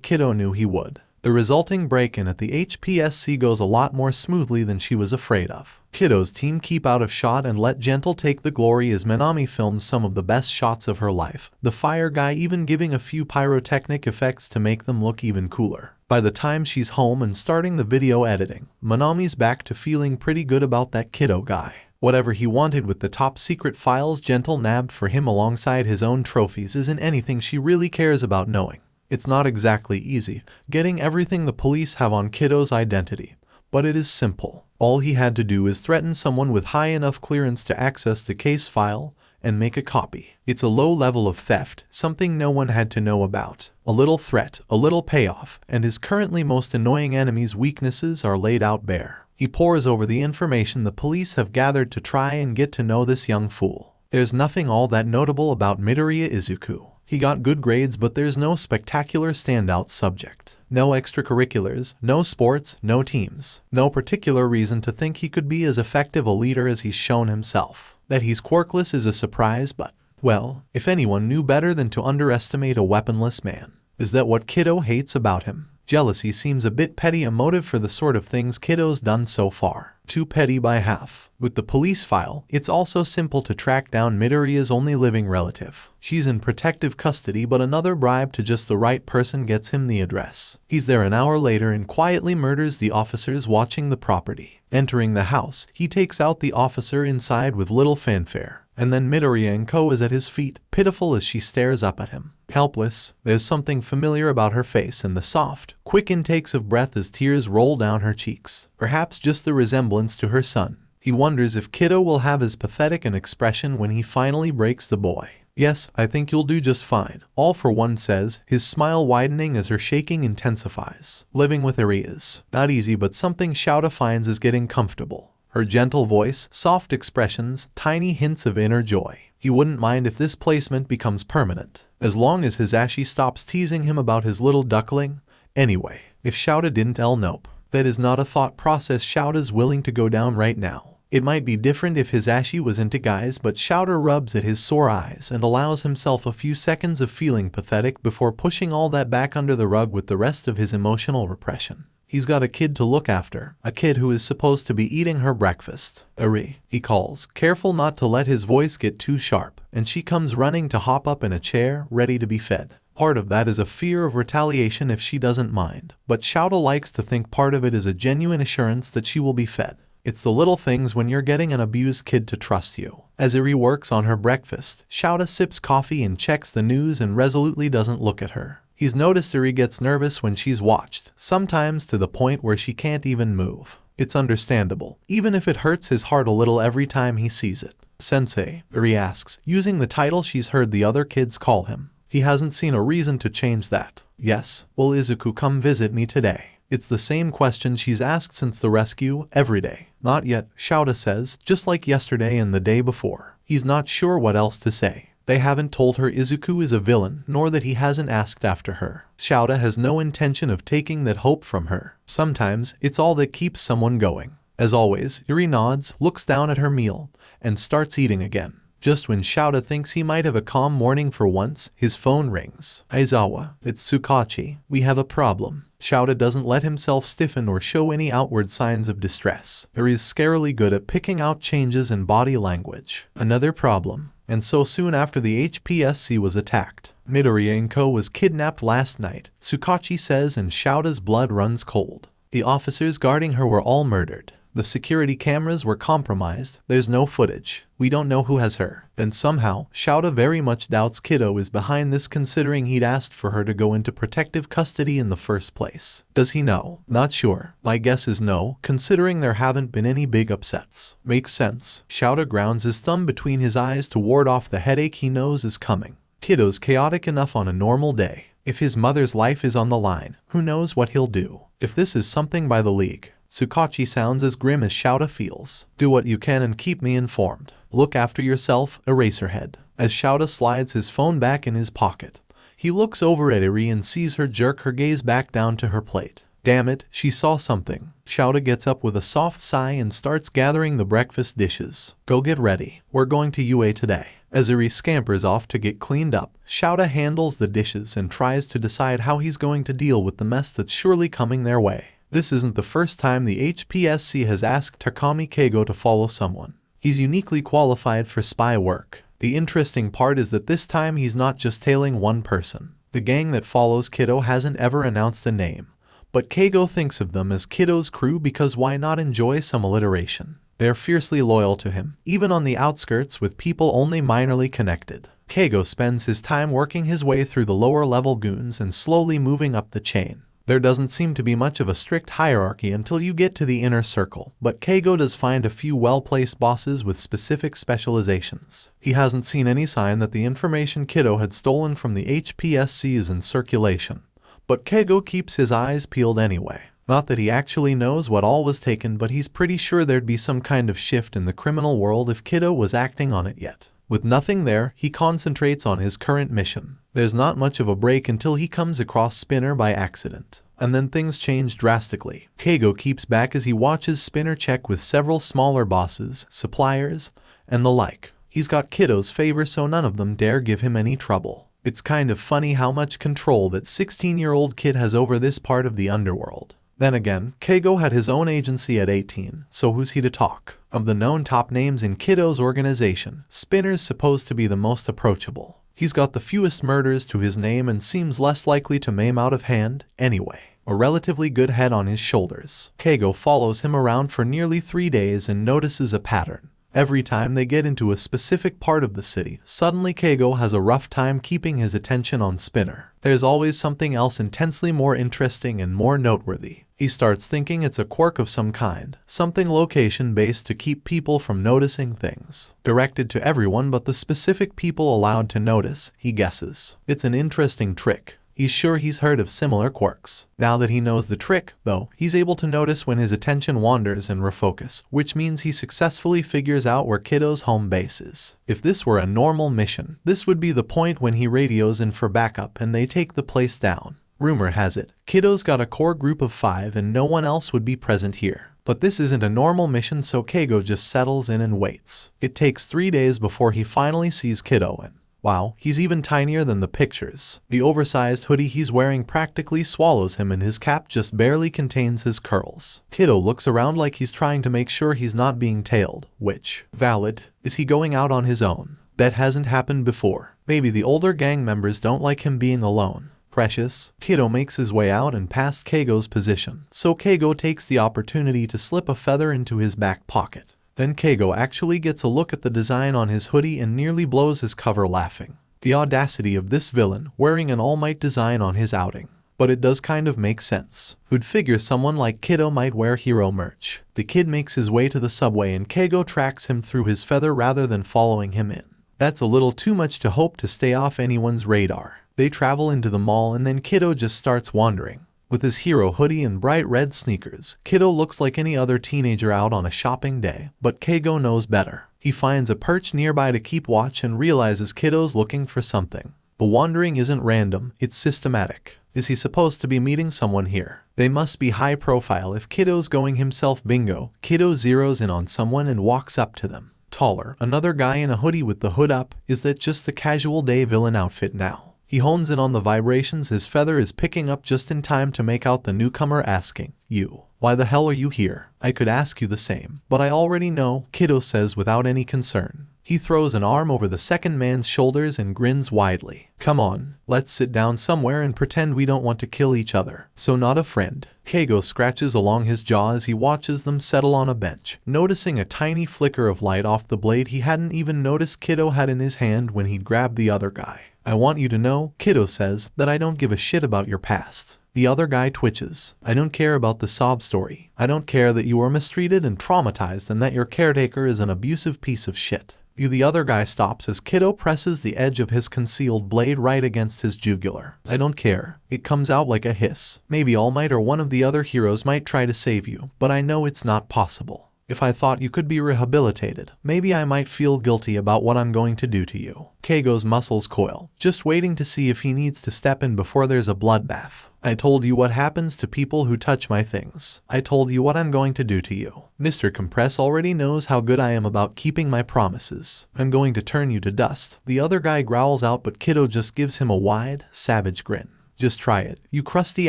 𝗧𝗏 knew he would. The resulting break-in at the HPSC goes a lot more smoothly than she was afraid of. 𝗧𝗏's team keep out of shot and let 𝗫𝗏 take the glory as Manami films some of the best shots of her life, the fire guy even giving a few pyrotechnic effects to make them look even cooler. By the time she's home and starting the video editing, Manami's back to feeling pretty good about that 𝗧𝗏 guy. Whatever he wanted with the top secret files 𝗫𝗏 nabbed for him alongside his own trophies isn't anything she really cares about knowing. It's not exactly easy, getting everything the police have on 𝗧𝗏's identity, but it is simple. All he had to do is threaten someone with high enough clearance to access the case file and make a copy. It's a low level of theft, something no one had to know about. A little threat, a little payoff, and his currently most annoying enemy's weaknesses are laid out bare. He pores over the information the police have gathered to try and get to know this young fool. There's nothing all that notable about Midoriya Izuku. He got good grades, but there's no spectacular standout subject. No extracurriculars, no sports, no teams. No particular reason to think he could be as effective a leader as he's shown himself. That he's quirkless is a surprise, but, well, if anyone knew better than to underestimate a weaponless man. Is that what 𝗧𝗏 hates about him? Jealousy seems a bit petty a motive for the sort of things 𝗧𝗏's done so far. Too petty by half. With the police file, it's also simple to track down Midoriya's only living relative. She's in protective custody, but another bribe to just the right person gets him the address. He's there an hour later and quietly murders the officers watching the property. Entering the house, he takes out the officer inside with little fanfare. And then Midoriya Izuku is at his feet, pitiful as she stares up at him. Helpless, there's something familiar about her face and the soft, quick intakes of breath as tears roll down her cheeks. Perhaps just the resemblance to her son. He wonders if 𝗧𝗏 will have as pathetic an expression when he finally breaks the boy. Yes, I think you'll do just fine, All For One says, his smile widening as her shaking intensifies. Living with her is not easy, but something 𝗬𝗏 finds is getting comfortable. Her gentle voice, soft expressions, tiny hints of inner joy. He wouldn't mind if this placement becomes permanent, as long as 𝗧𝗏 stops teasing him about his little duckling. Anyway, if 𝗬𝗏 didn't nope. That is not a thought process 𝗬𝗏's willing to go down right now. It might be different if 𝗧𝗏 was into guys, but 𝗬𝗏 rubs at his sore eyes and allows himself a few seconds of feeling pathetic before pushing all that back under the rug with the rest of his emotional repression. He's got a kid to look after, a kid who is supposed to be eating her breakfast. "Eri," he calls, careful not to let his voice get too sharp, and she comes running to hop up in a chair, ready to be fed. Part of that is a fear of retaliation if she doesn't mind, but 𝗧𝗪 likes to think part of it is a genuine assurance that she will be fed. It's the little things when you're getting an abused kid to trust you. As Eri works on her breakfast, 𝗧𝗪 sips coffee and checks the news and resolutely doesn't look at her. He's noticed Eri gets nervous when she's watched, sometimes to the point where she can't even move. It's understandable, even if it hurts his heart a little every time he sees it. "Sensei," Eri asks, using the title she's heard the other kids call him. He hasn't seen a reason to change that. "Yes, will Izuku come visit me today?" It's the same question she's asked since the rescue, every day. "Not yet," 𝗧𝗪 says, just like yesterday and the day before. He's not sure what else to say. They haven't told her Izuku is a villain, nor that he hasn't asked after her. 𝗧𝗪 has no intention of taking that hope from her. Sometimes, it's all that keeps someone going. As always, Eri nods, looks down at her meal, and starts eating again. Just when 𝗧𝗪 thinks he might have a calm morning for once, his phone rings. "Aizawa, it's Tsukachi. We have a problem." 𝗧𝗪 doesn't let himself stiffen or show any outward signs of distress. Eri is scarily good at picking out changes in body language. "Another problem." And so soon after the HPSC was attacked, Midoriya Izuku was kidnapped last night, Tsukachi says, and 𝗧𝗪's blood runs cold. The officers guarding her were all murdered. The security cameras were compromised. There's no footage. We don't know who has her. And somehow, 𝗧𝗪 very much doubts Kiddo is behind this, considering he'd asked for her to go into protective custody in the first place. Does he know? Not sure. My guess is no, considering there haven't been any big upsets. Makes sense. 𝗧𝗪 grounds his thumb between his eyes to ward off the headache he knows is coming. Kiddo's chaotic enough on a normal day. If his mother's life is on the line, who knows what he'll do. If this is something by the league. Tsukachi sounds as grim as 𝗧𝗪 feels. "Do what you can and keep me informed. Look after yourself, Eraserhead." As 𝗧𝗪 slides his phone back in his pocket, he looks over at Eri and sees her jerk her gaze back down to her plate. Damn it, she saw something. 𝗧𝗪 gets up with a soft sigh and starts gathering the breakfast dishes. "Go get ready. We're going to UA today." As Eri scampers off to get cleaned up, 𝗧𝗪 handles the dishes and tries to decide how he's going to deal with the mess that's surely coming their way. This isn't the first time the HPSC has asked Takami Keigo to follow someone. He's uniquely qualified for spy work. The interesting part is that this time he's not just tailing one person. The gang that follows Kiddo hasn't ever announced a name, but Keigo thinks of them as Kiddo's crew because why not enjoy some alliteration? They're fiercely loyal to him, even on the outskirts with people only minorly connected. Keigo spends his time working his way through the lower-level goons and slowly moving up the chain. There doesn't seem to be much of a strict hierarchy until you get to the inner circle, but Keigo does find a few well-placed bosses with specific specializations. He hasn't seen any sign that the information Kiddo had stolen from the HPSC is in circulation, but Keigo keeps his eyes peeled anyway. Not that he actually knows what all was taken, but he's pretty sure there'd be some kind of shift in the criminal world if Kiddo was acting on it yet. With nothing there, he concentrates on his current mission. There's not much of a break until he comes across Spinner by accident. And then things change drastically. Keigo keeps back as he watches Spinner check with several smaller bosses, suppliers, and the like. He's got Kiddo's favor, so none of them dare give him any trouble. It's kind of funny how much control that 16-year-old kid has over this part of the underworld. Then again, Keigo had his own agency at 18, so who's he to talk? Of the known top names in Kiddo's organization, Spinner's supposed to be the most approachable. He's got the fewest murders to his name and seems less likely to maim out of hand, anyway. A relatively good head on his shoulders. Keigo follows him around for nearly 3 days and notices a pattern. Every time they get into a specific part of the city, suddenly Keigo has a rough time keeping his attention on Spinner. There's always something else intensely more interesting and more noteworthy. He starts thinking it's a quirk of some kind, something location-based to keep people from noticing things. Directed to everyone but the specific people allowed to notice, he guesses. It's an interesting trick. He's sure he's heard of similar quirks. Now that he knows the trick, though, he's able to notice when his attention wanders and refocus, which means he successfully figures out where Kiddo's home base is. If this were a normal mission, this would be the point when he radios in for backup and they take the place down. Rumor has it, Kiddo's got a core group of 5 and no one else would be present here. But this isn't a normal mission, so Keigo just settles in and waits. It takes 3 days before he finally sees Kiddo, and Wow, he's even tinier than the pictures. The oversized hoodie he's wearing practically swallows him and his cap just barely contains his curls. Kiddo looks around like he's trying to make sure he's not being tailed, which, valid, is he going out on his own? That hasn't happened before. Maybe the older gang members don't like him being alone. Precious. Kiddo makes his way out and past 𝐒𝐻𝐲's position, so 𝐒𝐻𝐲 takes the opportunity to slip a feather into his back pocket. Then 𝐒𝐻𝐲 actually gets a look at the design on his hoodie and nearly blows his cover laughing. The audacity of this villain wearing an All Might design on his outing. But it does kind of make sense. Who'd figure someone like Kiddo might wear hero merch? The kid makes his way to the subway and 𝐒𝐻𝐲 tracks him through his feather rather than following him in. That's a little too much to hope to stay off anyone's radar. They travel into the mall and then Kiddo just starts wandering. With his hero hoodie and bright red sneakers, Kiddo looks like any other teenager out on a shopping day, but 𝐒𝐻𝐲 knows better. He finds a perch nearby to keep watch and realizes Kiddo's looking for something. The wandering isn't random, it's systematic. Is he supposed to be meeting someone here? They must be high profile if Kiddo's going himself bingo. Kiddo zeroes in on someone and walks up to them. Taller, another guy in a hoodie with the hood up. Is that just the casual day villain outfit now? He hones in on the vibrations his feather is picking up just in time to make out the newcomer asking, "You, why the hell are you here? I could ask you the same, but I already know," Kiddo says without any concern. He throws an arm over the second man's shoulders and grins widely. "Come on, let's sit down somewhere and pretend we don't want to kill each other. So not a friend." 𝐒𝐻𝐲 scratches along his jaw as he watches them settle on a bench, noticing a tiny flicker of light off the blade he hadn't even noticed Kiddo had in his hand when he'd grabbed the other guy. "I want you to know," Kiddo says, "that I don't give a shit about your past." The other guy twitches. "I don't care about the sob story. I don't care that you were mistreated and traumatized and that your caretaker is an abusive piece of shit." The other guy stops as Kiddo presses the edge of his concealed blade right against his jugular. "I don't care." It comes out like a hiss. "Maybe All Might or one of the other heroes might try to save you, but I know it's not possible. If I thought you could be rehabilitated, maybe I might feel guilty about what I'm going to do to you." 𝐒𝐻𝐲's muscles coil, just waiting to see if he needs to step in before there's a bloodbath. "I told you what happens to people who touch my things. I told you what I'm going to do to you. Mr. Compress already knows how good I am about keeping my promises. I'm going to turn you to dust." The other guy growls out, but Kiddo just gives him a wide, savage grin. "Just try it, you crusty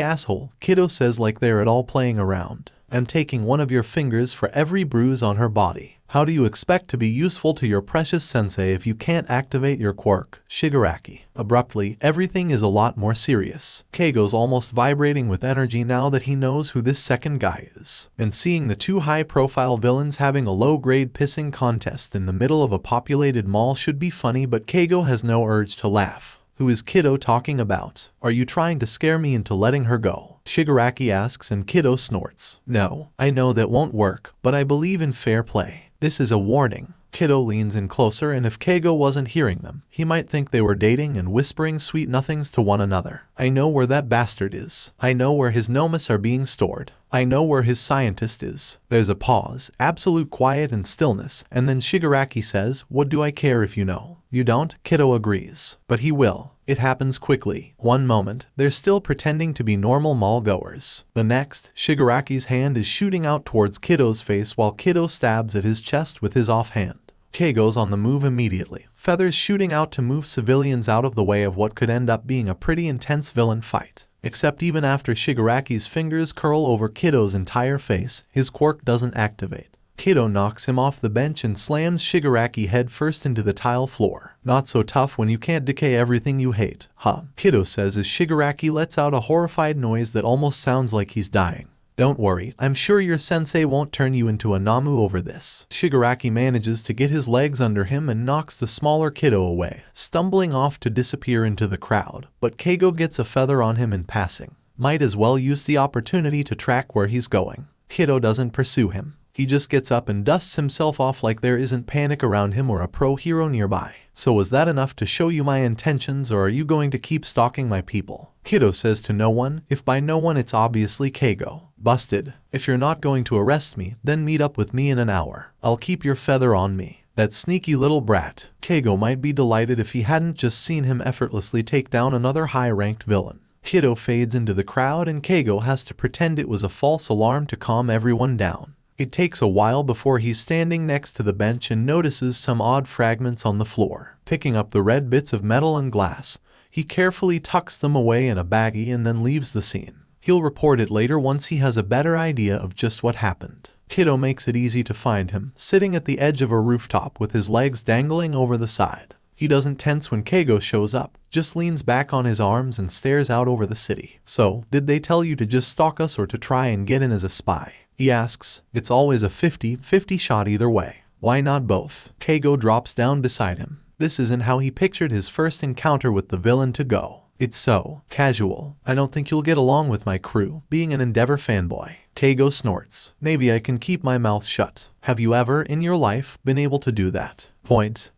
asshole," Kiddo says like they're at all playing around. "I'm taking one of your fingers for every bruise on her body. How do you expect to be useful to your precious sensei if you can't activate your quirk, Shigaraki?" Abruptly, everything is a lot more serious. 𝐒𝐻𝐲's almost vibrating with energy now that he knows who this second guy is. And seeing the two high-profile villains having a low-grade pissing contest in the middle of a populated mall should be funny, but 𝐒𝐻𝐲 has no urge to laugh. "Who is Kiddo talking about? Are you trying to scare me into letting her go?" Shigaraki asks and Kiddo snorts. "No, I know that won't work, but I believe in fair play. This is a warning." Kiddo leans in closer, and if 𝐒𝐻𝐲 wasn't hearing them, he might think they were dating and whispering sweet nothings to one another. "I know where that bastard is. I know where his 𝗏𝗔s are being stored. I know where his scientist is." There's a pause, absolute quiet and stillness, and then Shigaraki says, "What do I care if you know?" "You don't?" Kiddo agrees. "But he will." It happens quickly. One moment, they're still pretending to be normal mall goers. The next, Shigaraki's hand is shooting out towards Kiddo's face while Kiddo stabs at his chest with his offhand. 𝐒𝐻𝐲's on the move immediately, feathers shooting out to move civilians out of the way of what could end up being a pretty intense villain fight. Except even after Shigaraki's fingers curl over Kiddo's entire face, his quirk doesn't activate. Kiddo knocks him off the bench and slams Shigaraki head first into the tile floor. "Not so tough when you can't decay everything you hate, huh?" Kiddo says as Shigaraki lets out a horrified noise that almost sounds like he's dying. "Don't worry, I'm sure your sensei won't turn you into a Namu over this." Shigaraki manages to get his legs under him and knocks the smaller Kiddo away, stumbling off to disappear into the crowd, but 𝐒𝐻𝐲 gets a feather on him in passing. Might as well use the opportunity to track where he's going. Kiddo doesn't pursue him. He just gets up and dusts himself off like there isn't panic around him or a pro hero nearby. "So was that enough to show you my intentions, or are you going to keep stalking my people?" Kiddo says to no one. If by no one it's obviously 𝐒𝐻𝐲. "Busted. If you're not going to arrest me, then meet up with me in an hour. I'll keep your feather on me." That sneaky little brat. 𝐒𝐻𝐲 might be delighted if he hadn't just seen him effortlessly take down another high-ranked villain. Kiddo fades into the crowd and 𝐒𝐻𝐲 has to pretend it was a false alarm to calm everyone down. It takes a while before he's standing next to the bench and notices some odd fragments on the floor. Picking up the red bits of metal and glass, he carefully tucks them away in a baggie and then leaves the scene. He'll report it later once he has a better idea of just what happened. Kiddo makes it easy to find him, sitting at the edge of a rooftop with his legs dangling over the side. He doesn't tense when 𝐒𝐻𝐲 shows up, just leans back on his arms and stares out over the city. "So, did they tell you to just stalk us or to try and get in as a spy?" he asks. It's always a 50-50 shot either way. Why not both? 𝐒𝐻𝐲 drops down beside him. This isn't how he pictured his first encounter with the villain to go. It's so casual. "I don't think you'll get along with my crew, being an 𝗵𝗲𝗏 fanboy." 𝐒𝐻𝐲 snorts. "Maybe I can keep my mouth shut. Have you ever, in your life, been able to do that?"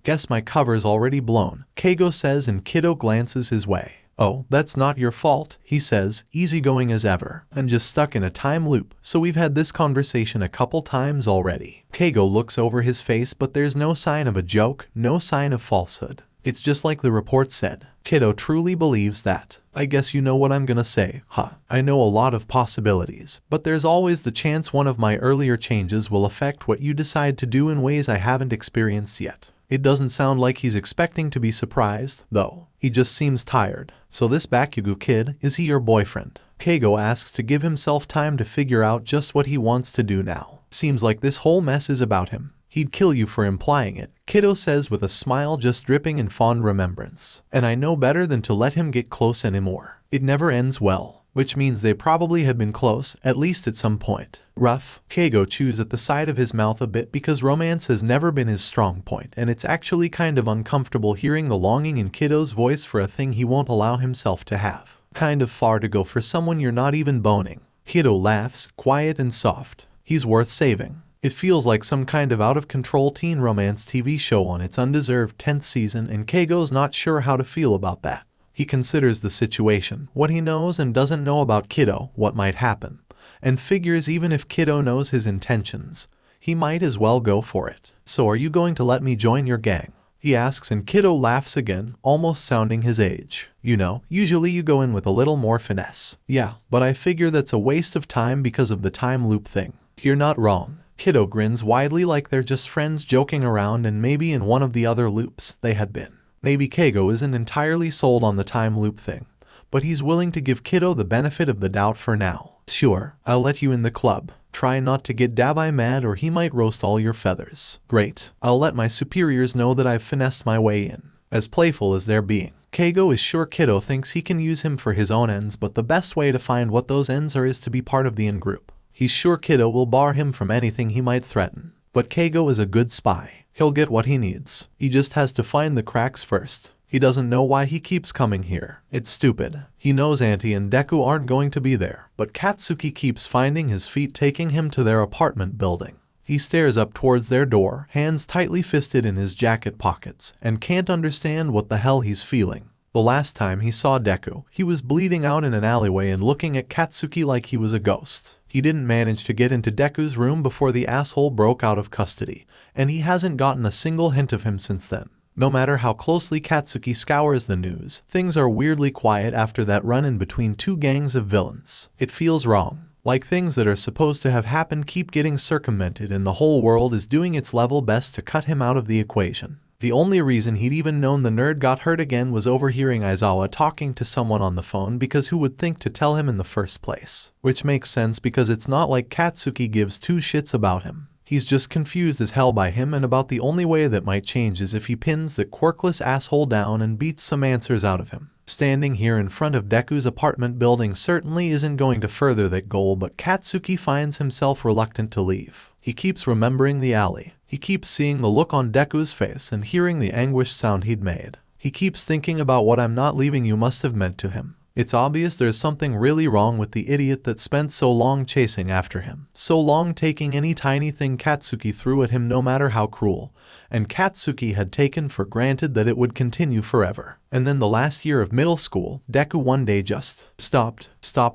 Guess my cover's already blown, 𝐒𝐻𝐲 says, and Kiddo glances his way. "Oh, that's not your fault," he says, easygoing as ever. "I'm just stuck in a time loop, so we've had this conversation a couple times already." 𝐒𝐻𝐲 looks over his face, but there's no sign of a joke, no sign of falsehood. It's just like the report said. Kiddo truly believes that. "I guess you know what I'm gonna say, huh? I know a lot of possibilities, but there's always the chance one of my earlier changes will affect what you decide to do in ways I haven't experienced yet." It doesn't sound like he's expecting to be surprised, though. He just seems tired. "So this Bakugo kid, is he your boyfriend?" 𝐒𝐻𝐲 asks to give himself time to figure out just what he wants to do now. "Seems like this whole mess is about him. He'd kill you for implying it," Kiddo says with a smile just dripping in fond remembrance. "And I know better than to let him get close anymore. It never ends well." Which means they probably had been close, at least at some point. Rough. 𝐒𝐻𝐲 chews at the side of his mouth a bit because romance has never been his strong point, and it's actually kind of uncomfortable hearing the longing in Kiddo's voice for a thing he won't allow himself to have. Kind of far to go for someone you're not even boning. Kiddo laughs, quiet and soft. He's worth saving. It feels like some kind of out-of-control teen romance TV show on its undeserved 10th season, and 𝐒𝐻𝐲's not sure how to feel about that. He considers the situation, what he knows and doesn't know about Kiddo, what might happen, and figures even if Kiddo knows his intentions, he might as well go for it. "So are you going to let me join your gang?" he asks, and Kiddo laughs again, almost sounding his age. "You know, usually you go in with a little more finesse." "Yeah, but I figure that's a waste of time because of the time loop thing." "You're not wrong." Kiddo grins widely like they're just friends joking around, and maybe in one of the other loops they had been. Maybe 𝐒𝐻𝐲 isn't entirely sold on the time loop thing, but he's willing to give Kiddo the benefit of the doubt for now. "Sure, I'll let you in the club. Try not to get 𝗬𝗲𝗏 mad or he might roast all your feathers." "Great. I'll let my superiors know that I've finessed my way in." As playful as they're being, 𝐒𝐻𝐲 is sure Kiddo thinks he can use him for his own ends, but the best way to find what those ends are is to be part of the in-group. He's sure Kiddo will bar him from anything he might threaten. But 𝐒𝐻𝐲 is a good spy. He'll get what he needs. He just has to find the cracks first. He doesn't know why he keeps coming here. It's stupid. He knows Auntie and Deku aren't going to be there, but Katsuki keeps finding his feet taking him to their apartment building. He stares up towards their door, hands tightly fisted in his jacket pockets, and can't understand what the hell he's feeling. The last time he saw Deku, he was bleeding out in an alleyway and looking at Katsuki like he was a ghost. He didn't manage to get into Deku's room before the asshole broke out of custody, and he hasn't gotten a single hint of him since then. No matter how closely Katsuki scours the news, things are weirdly quiet after that run-in between two gangs of villains. It feels wrong. Like things that are supposed to have happened keep getting circumvented, and the whole world is doing its level best to cut him out of the equation. The only reason he'd even known the nerd got hurt again was overhearing Aizawa talking to someone on the phone, because who would think to tell him in the first place? Which makes sense because it's not like Katsuki gives two shits about him. He's just confused as hell by him, and about the only way that might change is if he pins the quirkless asshole down and beats some answers out of him. Standing here in front of Deku's apartment building certainly isn't going to further that goal, but Katsuki finds himself reluctant to leave. He keeps remembering the alley. He keeps seeing the look on Deku's face and hearing the anguished sound he'd made. He keeps thinking about what "I'm not leaving you" must have meant to him. It's obvious there's something really wrong with the idiot that spent so long chasing after him, so long taking any tiny thing Katsuki threw at him no matter how cruel, and Katsuki had taken for granted that it would continue forever. And then the last year of middle school, Deku one day just stopped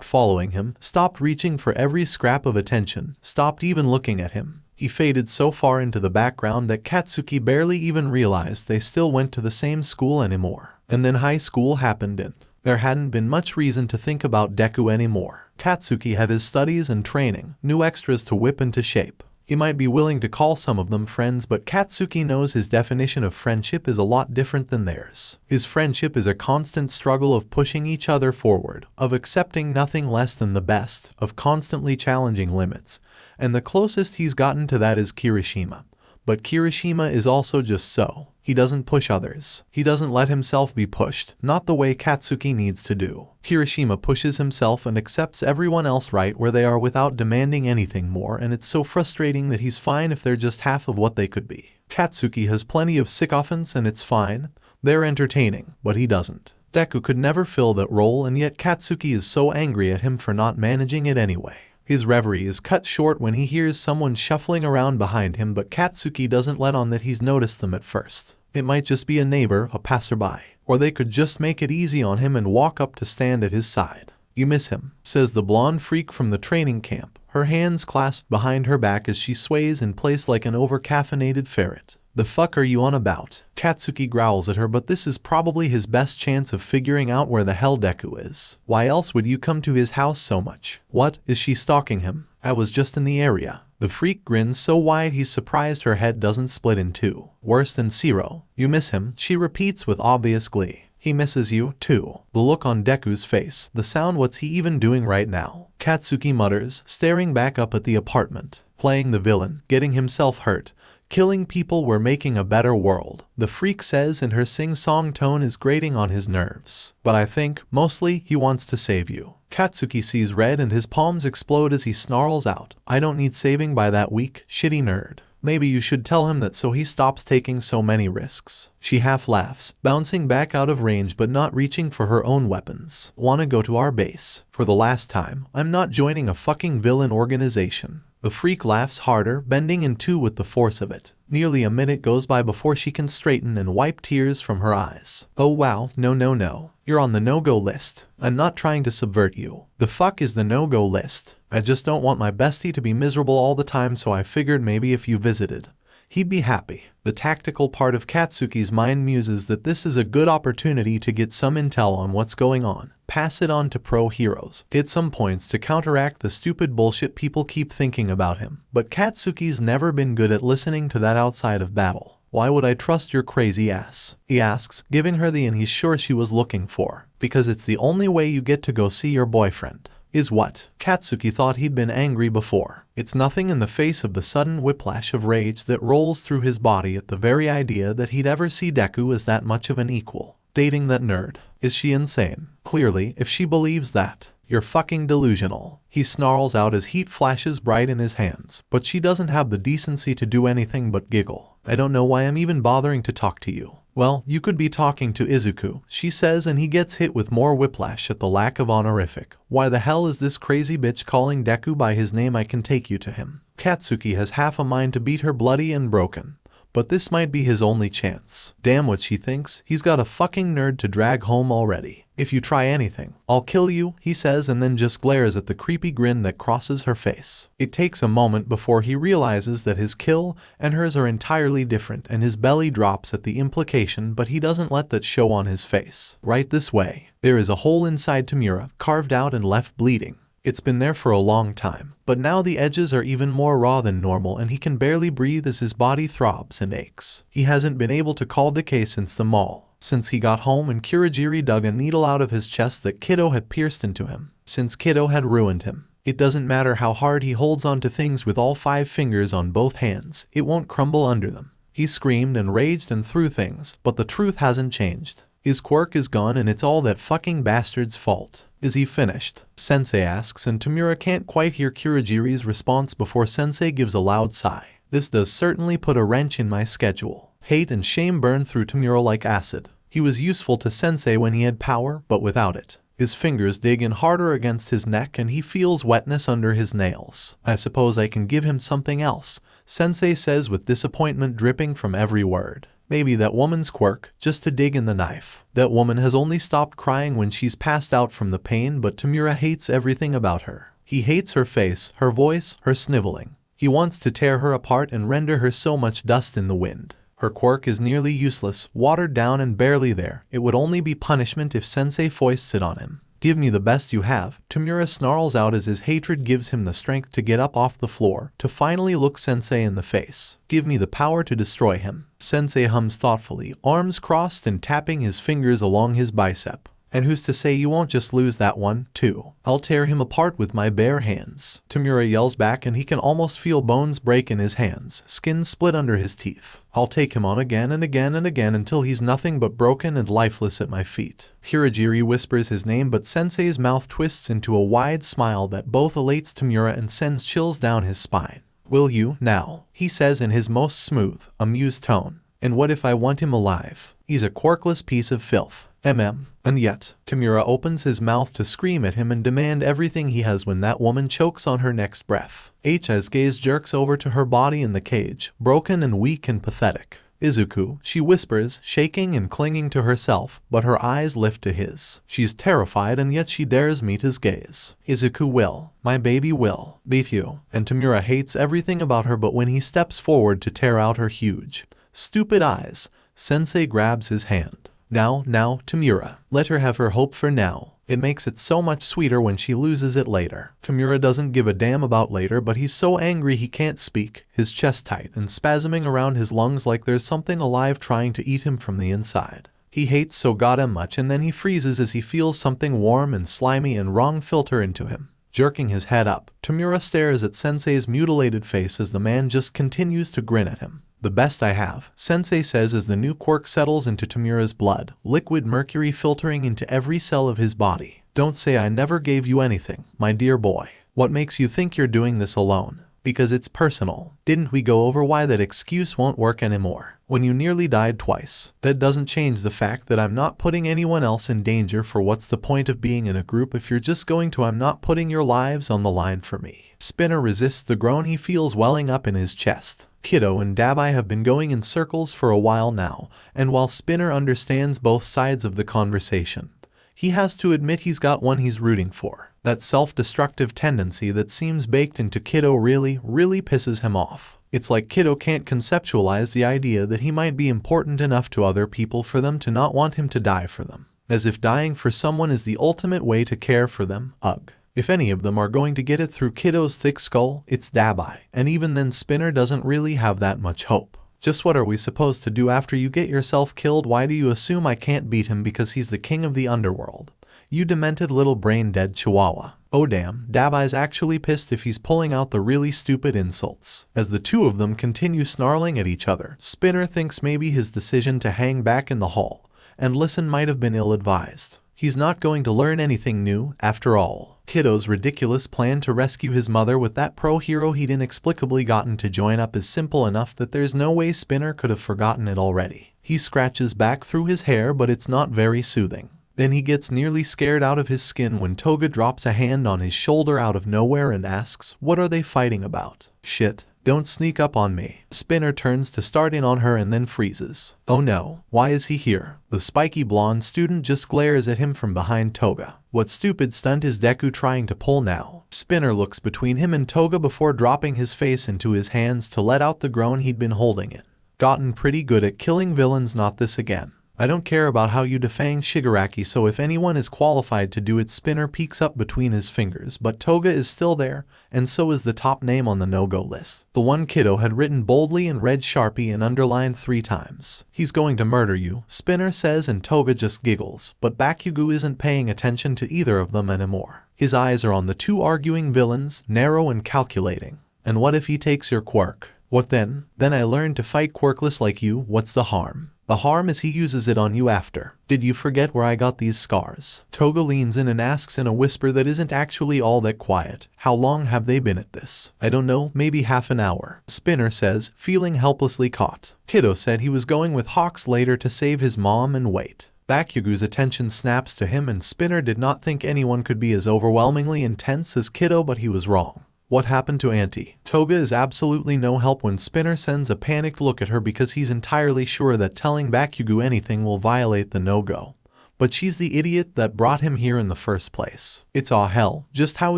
following him, stopped reaching for every scrap of attention, stopped even looking at him. He faded so far into the background that Katsuki barely even realized they still went to the same school anymore. And then high school happened, and there hadn't been much reason to think about Deku anymore. Katsuki had his studies and training, new extras to whip into shape. He might be willing to call some of them friends, but Katsuki knows his definition of friendship is a lot different than theirs. His friendship is a constant struggle of pushing each other forward, of accepting nothing less than the best, of constantly challenging limits, and the closest he's gotten to that is Kirishima. But Kirishima is also just so. He doesn't push others. He doesn't let himself be pushed, not the way Katsuki needs to do. Kirishima pushes himself and accepts everyone else right where they are without demanding anything more, and it's so frustrating that he's fine if they're just half of what they could be. Katsuki has plenty of sycophants and it's fine. They're entertaining, but he doesn't. Deku could never fill that role, and yet Katsuki is so angry at him for not managing it anyway. His reverie is cut short when he hears someone shuffling around behind him, but Katsuki doesn't let on that he's noticed them at first. It might just be a neighbor, a passerby, or they could just make it easy on him and walk up to stand at his side. "You miss him," says the blonde freak from the training camp, her hands clasped behind her back as she sways in place like an over-caffeinated ferret. "The fuck are you on about?" Katsuki growls at her, but this is probably his best chance of figuring out where the hell Deku is. Why else would you come to his house so much? What, is she stalking him? I was just in the area. The freak grins so wide he's surprised her head doesn't split in two. Worse than zero. "You miss him," she repeats with obvious glee. "He misses you, too." The look on Deku's face, the sound, what's he even doing right now? Katsuki mutters, staring back up at the apartment. Playing the villain, getting himself hurt. Killing people, we're making a better world, the freak says, and her sing-song tone is grating on his nerves. "But I think, mostly, he wants to save you." Katsuki sees red and his palms explode as he snarls out, "I don't need saving by that weak, shitty nerd. Maybe you should tell him that so he stops taking so many risks." She half laughs, bouncing back out of range but not reaching for her own weapons. "Wanna go to our base? For the last time, I'm not joining a fucking villain organization." The freak laughs harder, bending in two with the force of it. Nearly a minute goes by before she can straighten and wipe tears from her eyes. "Oh wow, no. You're on the no-go list. I'm not trying to subvert you." "The fuck is the no-go list?" "I just don't want my bestie to be miserable all the time, so I figured maybe if you visited, he'd be happy." The tactical part of Katsuki's mind muses that this is a good opportunity to get some intel on what's going on, pass it on to pro heroes, get some points to counteract the stupid bullshit people keep thinking about him. But Katsuki's never been good at listening to that outside of battle. "Why would I trust your crazy ass?" he asks, giving her the he's sure she was looking for. "Because it's the only way you get to go see your boyfriend." "Is what?" Katsuki thought he'd been angry before. It's nothing in the face of the sudden whiplash of rage that rolls through his body at the very idea that he'd ever see Deku as that much of an equal. Dating that nerd. Is she insane? Clearly, if she believes that, you're fucking delusional. He snarls out as heat flashes bright in his hands, but she doesn't have the decency to do anything but giggle. "I don't know why I'm even bothering to talk to you." "Well, you could be talking to Izuku," she says, and he gets hit with more whiplash at the lack of honorific. "Why the hell is this crazy bitch calling Deku by his name? I can take you to him." Katsuki has half a mind to beat her bloody and broken, but this might be his only chance. Damn what she thinks, he's got a fucking nerd to drag home already. "If you try anything, I'll kill you," he says, and then just glares at the creepy grin that crosses her face. It takes a moment before he realizes that his kill and hers are entirely different, and his belly drops at the implication, but he doesn't let that show on his face. "Right this way." There is a hole inside 𝗵𝗲, carved out and left bleeding. It's been there for a long time, but now the edges are even more raw than normal and he can barely breathe as his body throbs and aches. He hasn't been able to call Decay since the mall. Since he got home and Kurogiri dug a needle out of his chest that Kiddo had pierced into him. Since Kiddo had ruined him. It doesn't matter how hard he holds on to things with all 5 fingers on both hands, it won't crumble under them. He screamed and raged and threw things, but the truth hasn't changed. His quirk is gone and it's all that fucking bastard's fault. "Is he finished?" Sensei asks, and 𝗵𝗲 can't quite hear Kurogiri's response before Sensei gives a loud sigh. "This does certainly put a wrench in my schedule." Hate and shame burn through 𝗵𝗲 like acid. He was useful to Sensei when he had power, but without it. His fingers dig in harder against his neck and he feels wetness under his nails. "I suppose I can give him something else," Sensei says with disappointment dripping from every word. "Maybe that woman's quirk, just to dig in the knife." That woman has only stopped crying when she's passed out from the pain, but 𝗵𝗲 hates everything about her. He hates her face, her voice, her sniveling. He wants to tear her apart and render her so much dust in the wind. Her quirk is nearly useless, watered down and barely there. It would only be punishment if Sensei foists it on him. Give me the best you have, 𝗵𝗲 snarls out as his hatred gives him the strength to get up off the floor, to finally look Sensei in the face. Give me the power to destroy him. Sensei hums thoughtfully, arms crossed and tapping his fingers along his bicep. And who's to say you won't just lose that one, too? I'll tear him apart with my bare hands. 𝗵𝗲 yells back and he can almost feel bones break in his hands, skin split under his teeth. I'll take him on again and again and again until he's nothing but broken and lifeless at my feet. Hirajiri whispers his name, but Sensei's mouth twists into a wide smile that both elates 𝗵𝗲 and sends chills down his spine. Will you, now? He says in his most smooth, amused tone. And what if I want him alive? He's a quirkless piece of filth. And yet, 𝗵𝗲 opens his mouth to scream at him and demand everything he has when that woman chokes on her next breath. His gaze jerks over to her body in the cage, broken and weak and pathetic. Izuku, she whispers, shaking and clinging to herself, but her eyes lift to his. She's terrified and yet she dares meet his gaze. Izuku will. My baby will. Beat you. And 𝗵𝗲 hates everything about her, but when he steps forward to tear out her huge, stupid eyes, Sensei grabs his hand. Now, 𝗵𝗲. Let her have her hope for now. It makes it so much sweeter when she loses it later. 𝗵𝗲 doesn't give a damn about later, but he's so angry he can't speak, his chest tight and spasming around his lungs like there's something alive trying to eat him from the inside. He hates so goddamn much and then he freezes as he feels something warm and slimy and wrong filter into him. Jerking his head up, 𝗵𝗲 stares at Sensei's mutilated face as the man just continues to grin at him. The best I have, Sensei says as the new quirk settles into 𝗵𝗲's blood, liquid mercury filtering into every cell of his body. Don't say I never gave you anything, my dear boy. What makes you think you're doing this alone? Because it's personal. Didn't we go over why that excuse won't work anymore? When you nearly died twice. That doesn't change the fact that I'm not putting anyone else in danger, for what's the point of being in a group if you're just going to? I'm not putting your lives on the line for me. Spinner resists the groan he feels welling up in his chest. Kido and 𝗬𝗲𝗊 have been going in circles for a while now, and while Spinner understands both sides of the conversation, he has to admit he's got one he's rooting for. That self-destructive tendency that seems baked into Kido really pisses him off. It's like Kido can't conceptualize the idea that he might be important enough to other people for them to not want him to die for them. As if dying for someone is the ultimate way to care for them. Ugh. If any of them are going to get it through Kido's thick skull, it's 𝗬𝗊, and even then Spinner doesn't really have that much hope. Just what are we supposed to do after you get yourself killed? Why do you assume I can't beat him because he's the king of the underworld? You demented little brain-dead chihuahua. Oh damn, 𝗬𝗊𝗊's actually pissed if he's pulling out the really stupid insults. As the two of them continue snarling at each other, Spinner thinks maybe his decision to hang back in the hall and listen might have been ill-advised. He's not going to learn anything new, after all. Kido's ridiculous plan to rescue his mother with that pro-hero he'd inexplicably gotten to join up is simple enough that there's no way Spinner could have forgotten it already. He scratches back through his hair, but it's not very soothing. Then he gets nearly scared out of his skin when Toga drops a hand on his shoulder out of nowhere and asks, "What are they fighting about?" "Shit, don't sneak up on me." Spinner turns to start in on her and then freezes. Oh no, why is he here? The spiky blonde student just glares at him from behind Toga. What stupid stunt is Deku trying to pull now? Spinner looks between him and Toga before dropping his face into his hands to let out the groan he'd been holding in. Gotten pretty good at killing villains, not this again. I don't care about how you defang Shigaraki, so if anyone is qualified to do it. Spinner peeks up between his fingers, but Toga is still there, and so is the top name on the no-go list. The one Kido had written boldly in red Sharpie and underlined 3 times. "He's going to murder you," Spinner says, and Toga just giggles, but Bakugo isn't paying attention to either of them anymore. His eyes are on the 2 arguing villains, narrow and calculating. "And what if he takes your quirk?" "What then?" "Then I learned to fight quirkless like you. What's the harm?" "The harm is he uses it on you after." "Did you forget where I got these scars?" Toga leans in and asks in a whisper that isn't actually all that quiet, "How long have they been at this?" "I don't know, maybe half an hour," Spinner says, feeling helplessly caught. Kido said he was going with Hawks later to save his mom and wait. Bakugo's attention snaps to him, and Spinner did not think anyone could be as overwhelmingly intense as Kido, but he was wrong. What happened to Auntie? Toga is absolutely no help when Spinner sends a panicked look at her because he's entirely sure that telling Bakugo anything will violate the no-go. But she's the idiot that brought him here in the first place. It's aw hell, just how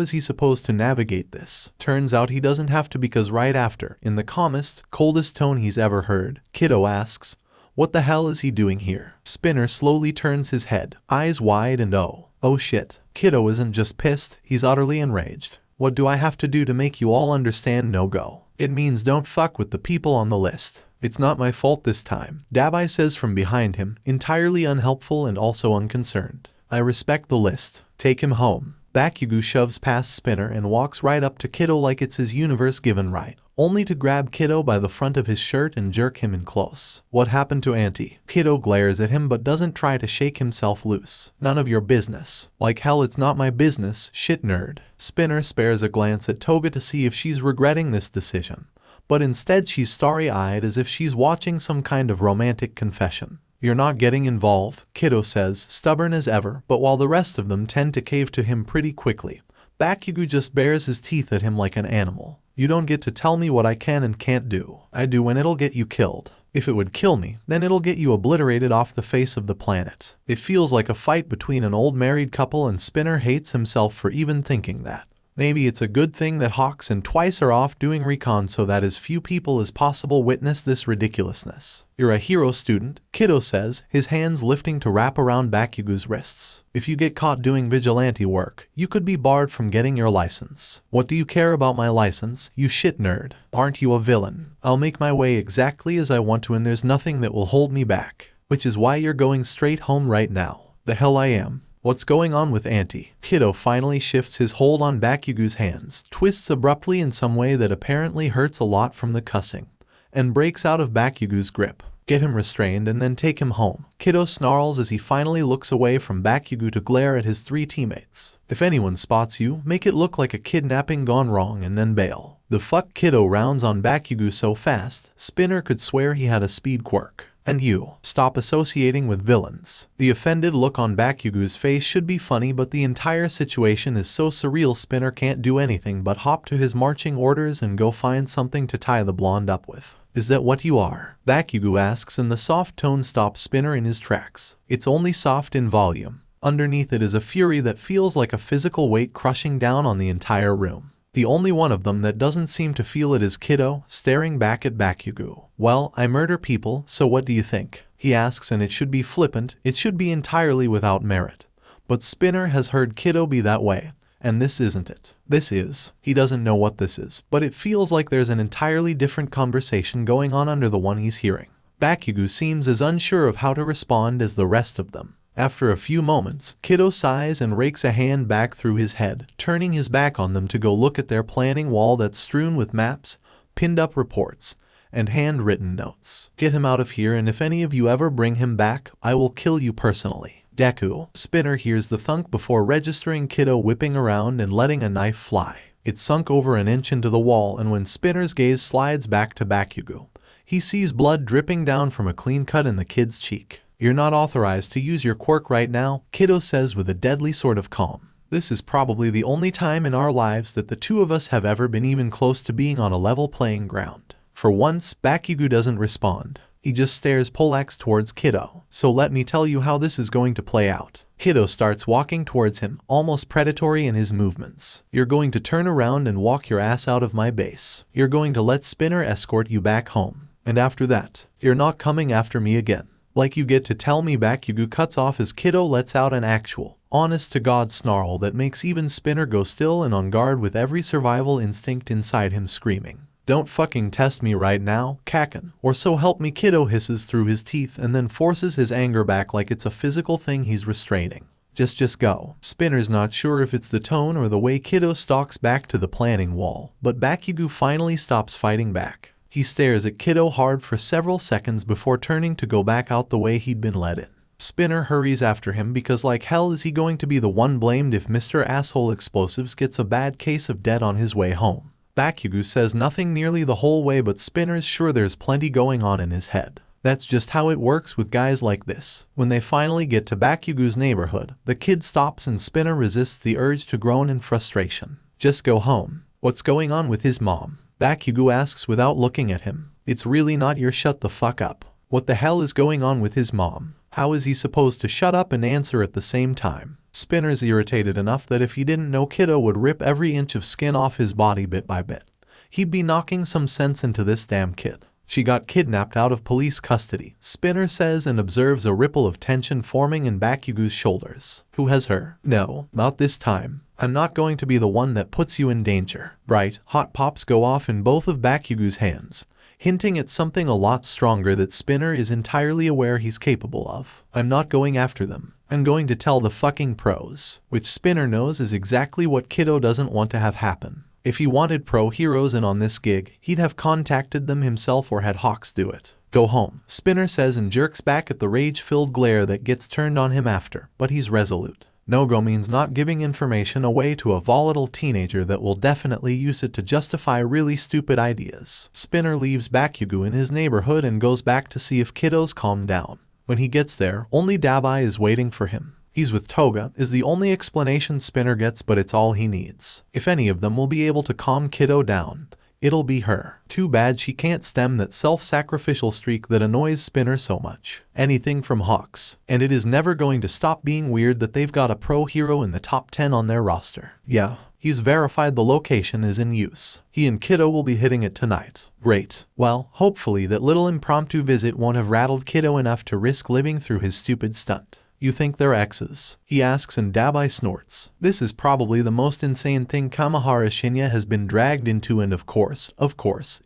is he supposed to navigate this? Turns out he doesn't have to, because right after, in the calmest, coldest tone he's ever heard, Kido asks, "What the hell is he doing here?" Spinner slowly turns his head, eyes wide, and oh, Oh shit, Kiddo isn't just pissed, he's utterly enraged. What do I have to do to make you all understand no go? It means don't fuck with the people on the list. It's not my fault this time, 𝗬𝗲𝗍 says from behind him, entirely unhelpful and also unconcerned. I respect the list. Take him home. 𝗬𝗲𝗍 shoves past Spinner and walks right up to Kiddo like it's his universe-given right, only to grab Kiddo by the front of his shirt and jerk him in close. What happened to Auntie? Kiddo glares at him but doesn't try to shake himself loose. None of your business. Like hell it's not my business, shit nerd. Spinner spares a glance at Toga to see if she's regretting this decision, but instead she's starry-eyed as if she's watching some kind of romantic confession. You're not getting involved, Kiddo says, stubborn as ever, but while the rest of them tend to cave to him pretty quickly, 𝗬𝗲𝗍 just bares his teeth at him like an animal. You don't get to tell me what I can and can't do. I do when it'll get you killed. If it would kill me, then it'll get you obliterated off the face of the planet. It feels like a fight between an old married couple and Spinner hates himself for even thinking that. Maybe it's a good thing that Hawks and Twice are off doing recon so that as few people as possible witness this ridiculousness. You're a hero student, Kiddo says, his hands lifting to wrap around 𝗬𝗍𝗍's wrists. If you get caught doing vigilante work, you could be barred from getting your license. What do you care about my license, you shit nerd? Aren't you a villain? I'll make my way exactly as I want to and there's nothing that will hold me back. Which is why you're going straight home right now. The hell I am. What's going on with Auntie? Kiddo finally shifts his hold on 𝗬𝗍𝗍's hands, twists abruptly in some way that apparently hurts a lot from the cussing, and breaks out of 𝗬𝗍𝗍's grip. Get him restrained and then take him home. Kiddo snarls as he finally looks away from 𝗬𝗍𝗍 to glare at his three teammates. If anyone spots you, make it look like a kidnapping gone wrong and then bail. The fuck? Kiddo rounds on 𝗬𝗍𝗍 so fast, Spinner could swear he had a speed quirk. And you, stop associating with villains. The offended look on 𝗬𝗍𝗍's face should be funny, but the entire situation is so surreal Spinner can't do anything but hop to his marching orders and go find something to tie the blonde up with. Is that what you are? 𝗬𝗍𝗍 asks, and the soft tone stops Spinner in his tracks. It's only soft in volume. Underneath it is a fury that feels like a physical weight crushing down on the entire room. The only one of them that doesn't seem to feel it is Kiddo, staring back at 𝗬𝗍𝗍. Well, I murder people, so what do you think? He asks, and it should be flippant, it should be entirely without merit. But Spinner has heard Kiddo be that way, and this isn't it. This is. He doesn't know what this is, but it feels like there's an entirely different conversation going on under the one he's hearing. 𝗬𝗍𝗍 seems as unsure of how to respond as the rest of them. After a few moments, Kiddo sighs and rakes a hand back through his head, turning his back on them to go look at their planning wall that's strewn with maps, pinned up reports, and handwritten notes. Get him out of here, and if any of you ever bring him back, I will kill you personally. Deku. Spinner hears the thunk before registering Kiddo whipping around and letting a knife fly. It sunk over an inch into the wall, and when Spinner's gaze slides back to 𝗬𝗍𝗍, he sees blood dripping down from a clean cut in the kid's cheek. You're not authorized to use your quirk right now, Kiddo says with a deadly sort of calm. This is probably the only time in our lives that the two of us have ever been even close to being on a level playing ground. For once, 𝗬𝗍𝗍 doesn't respond. He just stares poleaxe towards Kiddo. So let me tell you how this is going to play out. Kiddo starts walking towards him, almost predatory in his movements. You're going to turn around and walk your ass out of my base. You're going to let Spinner escort you back home. And after that, you're not coming after me again. Like you get to tell me? 𝗬𝗍𝗍 cuts off as Kiddo lets out an actual, honest-to-God snarl that makes even Spinner go still and on guard with every survival instinct inside him screaming. Don't fucking test me right now, Kaken, or so help me. Kiddo hisses through his teeth and then forces his anger back like it's a physical thing he's restraining. Just go. Spinner's not sure if it's the tone or the way Kiddo stalks back to the planning wall, but 𝗬𝗍𝗍 finally stops fighting back. He stares at Kiddo hard for several seconds before turning to go back out the way he'd been led in. Spinner hurries after him because like hell is he going to be the one blamed if Mr. Asshole Explosives gets a bad case of debt on his way home. 𝗬𝗍𝗍 says nothing nearly the whole way, but Spinner's sure there's plenty going on in his head. That's just how it works with guys like this. When they finally get to 𝗬𝗍𝗍's neighborhood, the kid stops and Spinner resists the urge to groan in frustration. Just go home. What's going on with his mom? 𝗬𝗍𝗍 asks without looking at him. It's really not your shut the fuck up. What the hell is going on with his mom? How is he supposed to shut up and answer at the same time? Spinner's irritated enough that if he didn't know Kiddo would rip every inch of skin off his body bit by bit, he'd be knocking some sense into this damn kid. She got kidnapped out of police custody, Spinner says and observes a ripple of tension forming in Bakugo's shoulders. Who has her? No, not this time. I'm not going to be the one that puts you in danger. Bright, hot pops go off in both of Bakugo's hands, hinting at something a lot stronger that Spinner is entirely aware he's capable of. I'm not going after them. I'm going to tell the fucking pros, which Spinner knows is exactly what Kiddo doesn't want to have happen. If he wanted pro heroes in on this gig, he'd have contacted them himself or had Hawks do it. Go home, Spinner says and jerks back at the rage-filled glare that gets turned on him after, but he's resolute. No-go means not giving information away to a volatile teenager that will definitely use it to justify really stupid ideas. Spinner leaves Bakugo in his neighborhood and goes back to see if Kiddo's calmed down. When he gets there, only 𝗬𝗲𝗍 is waiting for him. He's with Toga is the only explanation Spinner gets, but it's all he needs. If any of them will be able to calm Kiddo down, it'll be her. Too bad she can't stem that self-sacrificial streak that annoys Spinner so much. Anything from Hawks, and it is never going to stop being weird that they've got a pro hero in the top 10 on their roster. Yeah, he's verified the location is in use. He and Kiddo will be hitting it tonight. Great. Well, hopefully that little impromptu visit won't have rattled Kiddo enough to risk living through his stupid stunt. You think they're exes? He asks and 𝗬𝗲𝗍 snorts. This is probably the most insane thing Kamihara Shinya has been dragged into, and of course,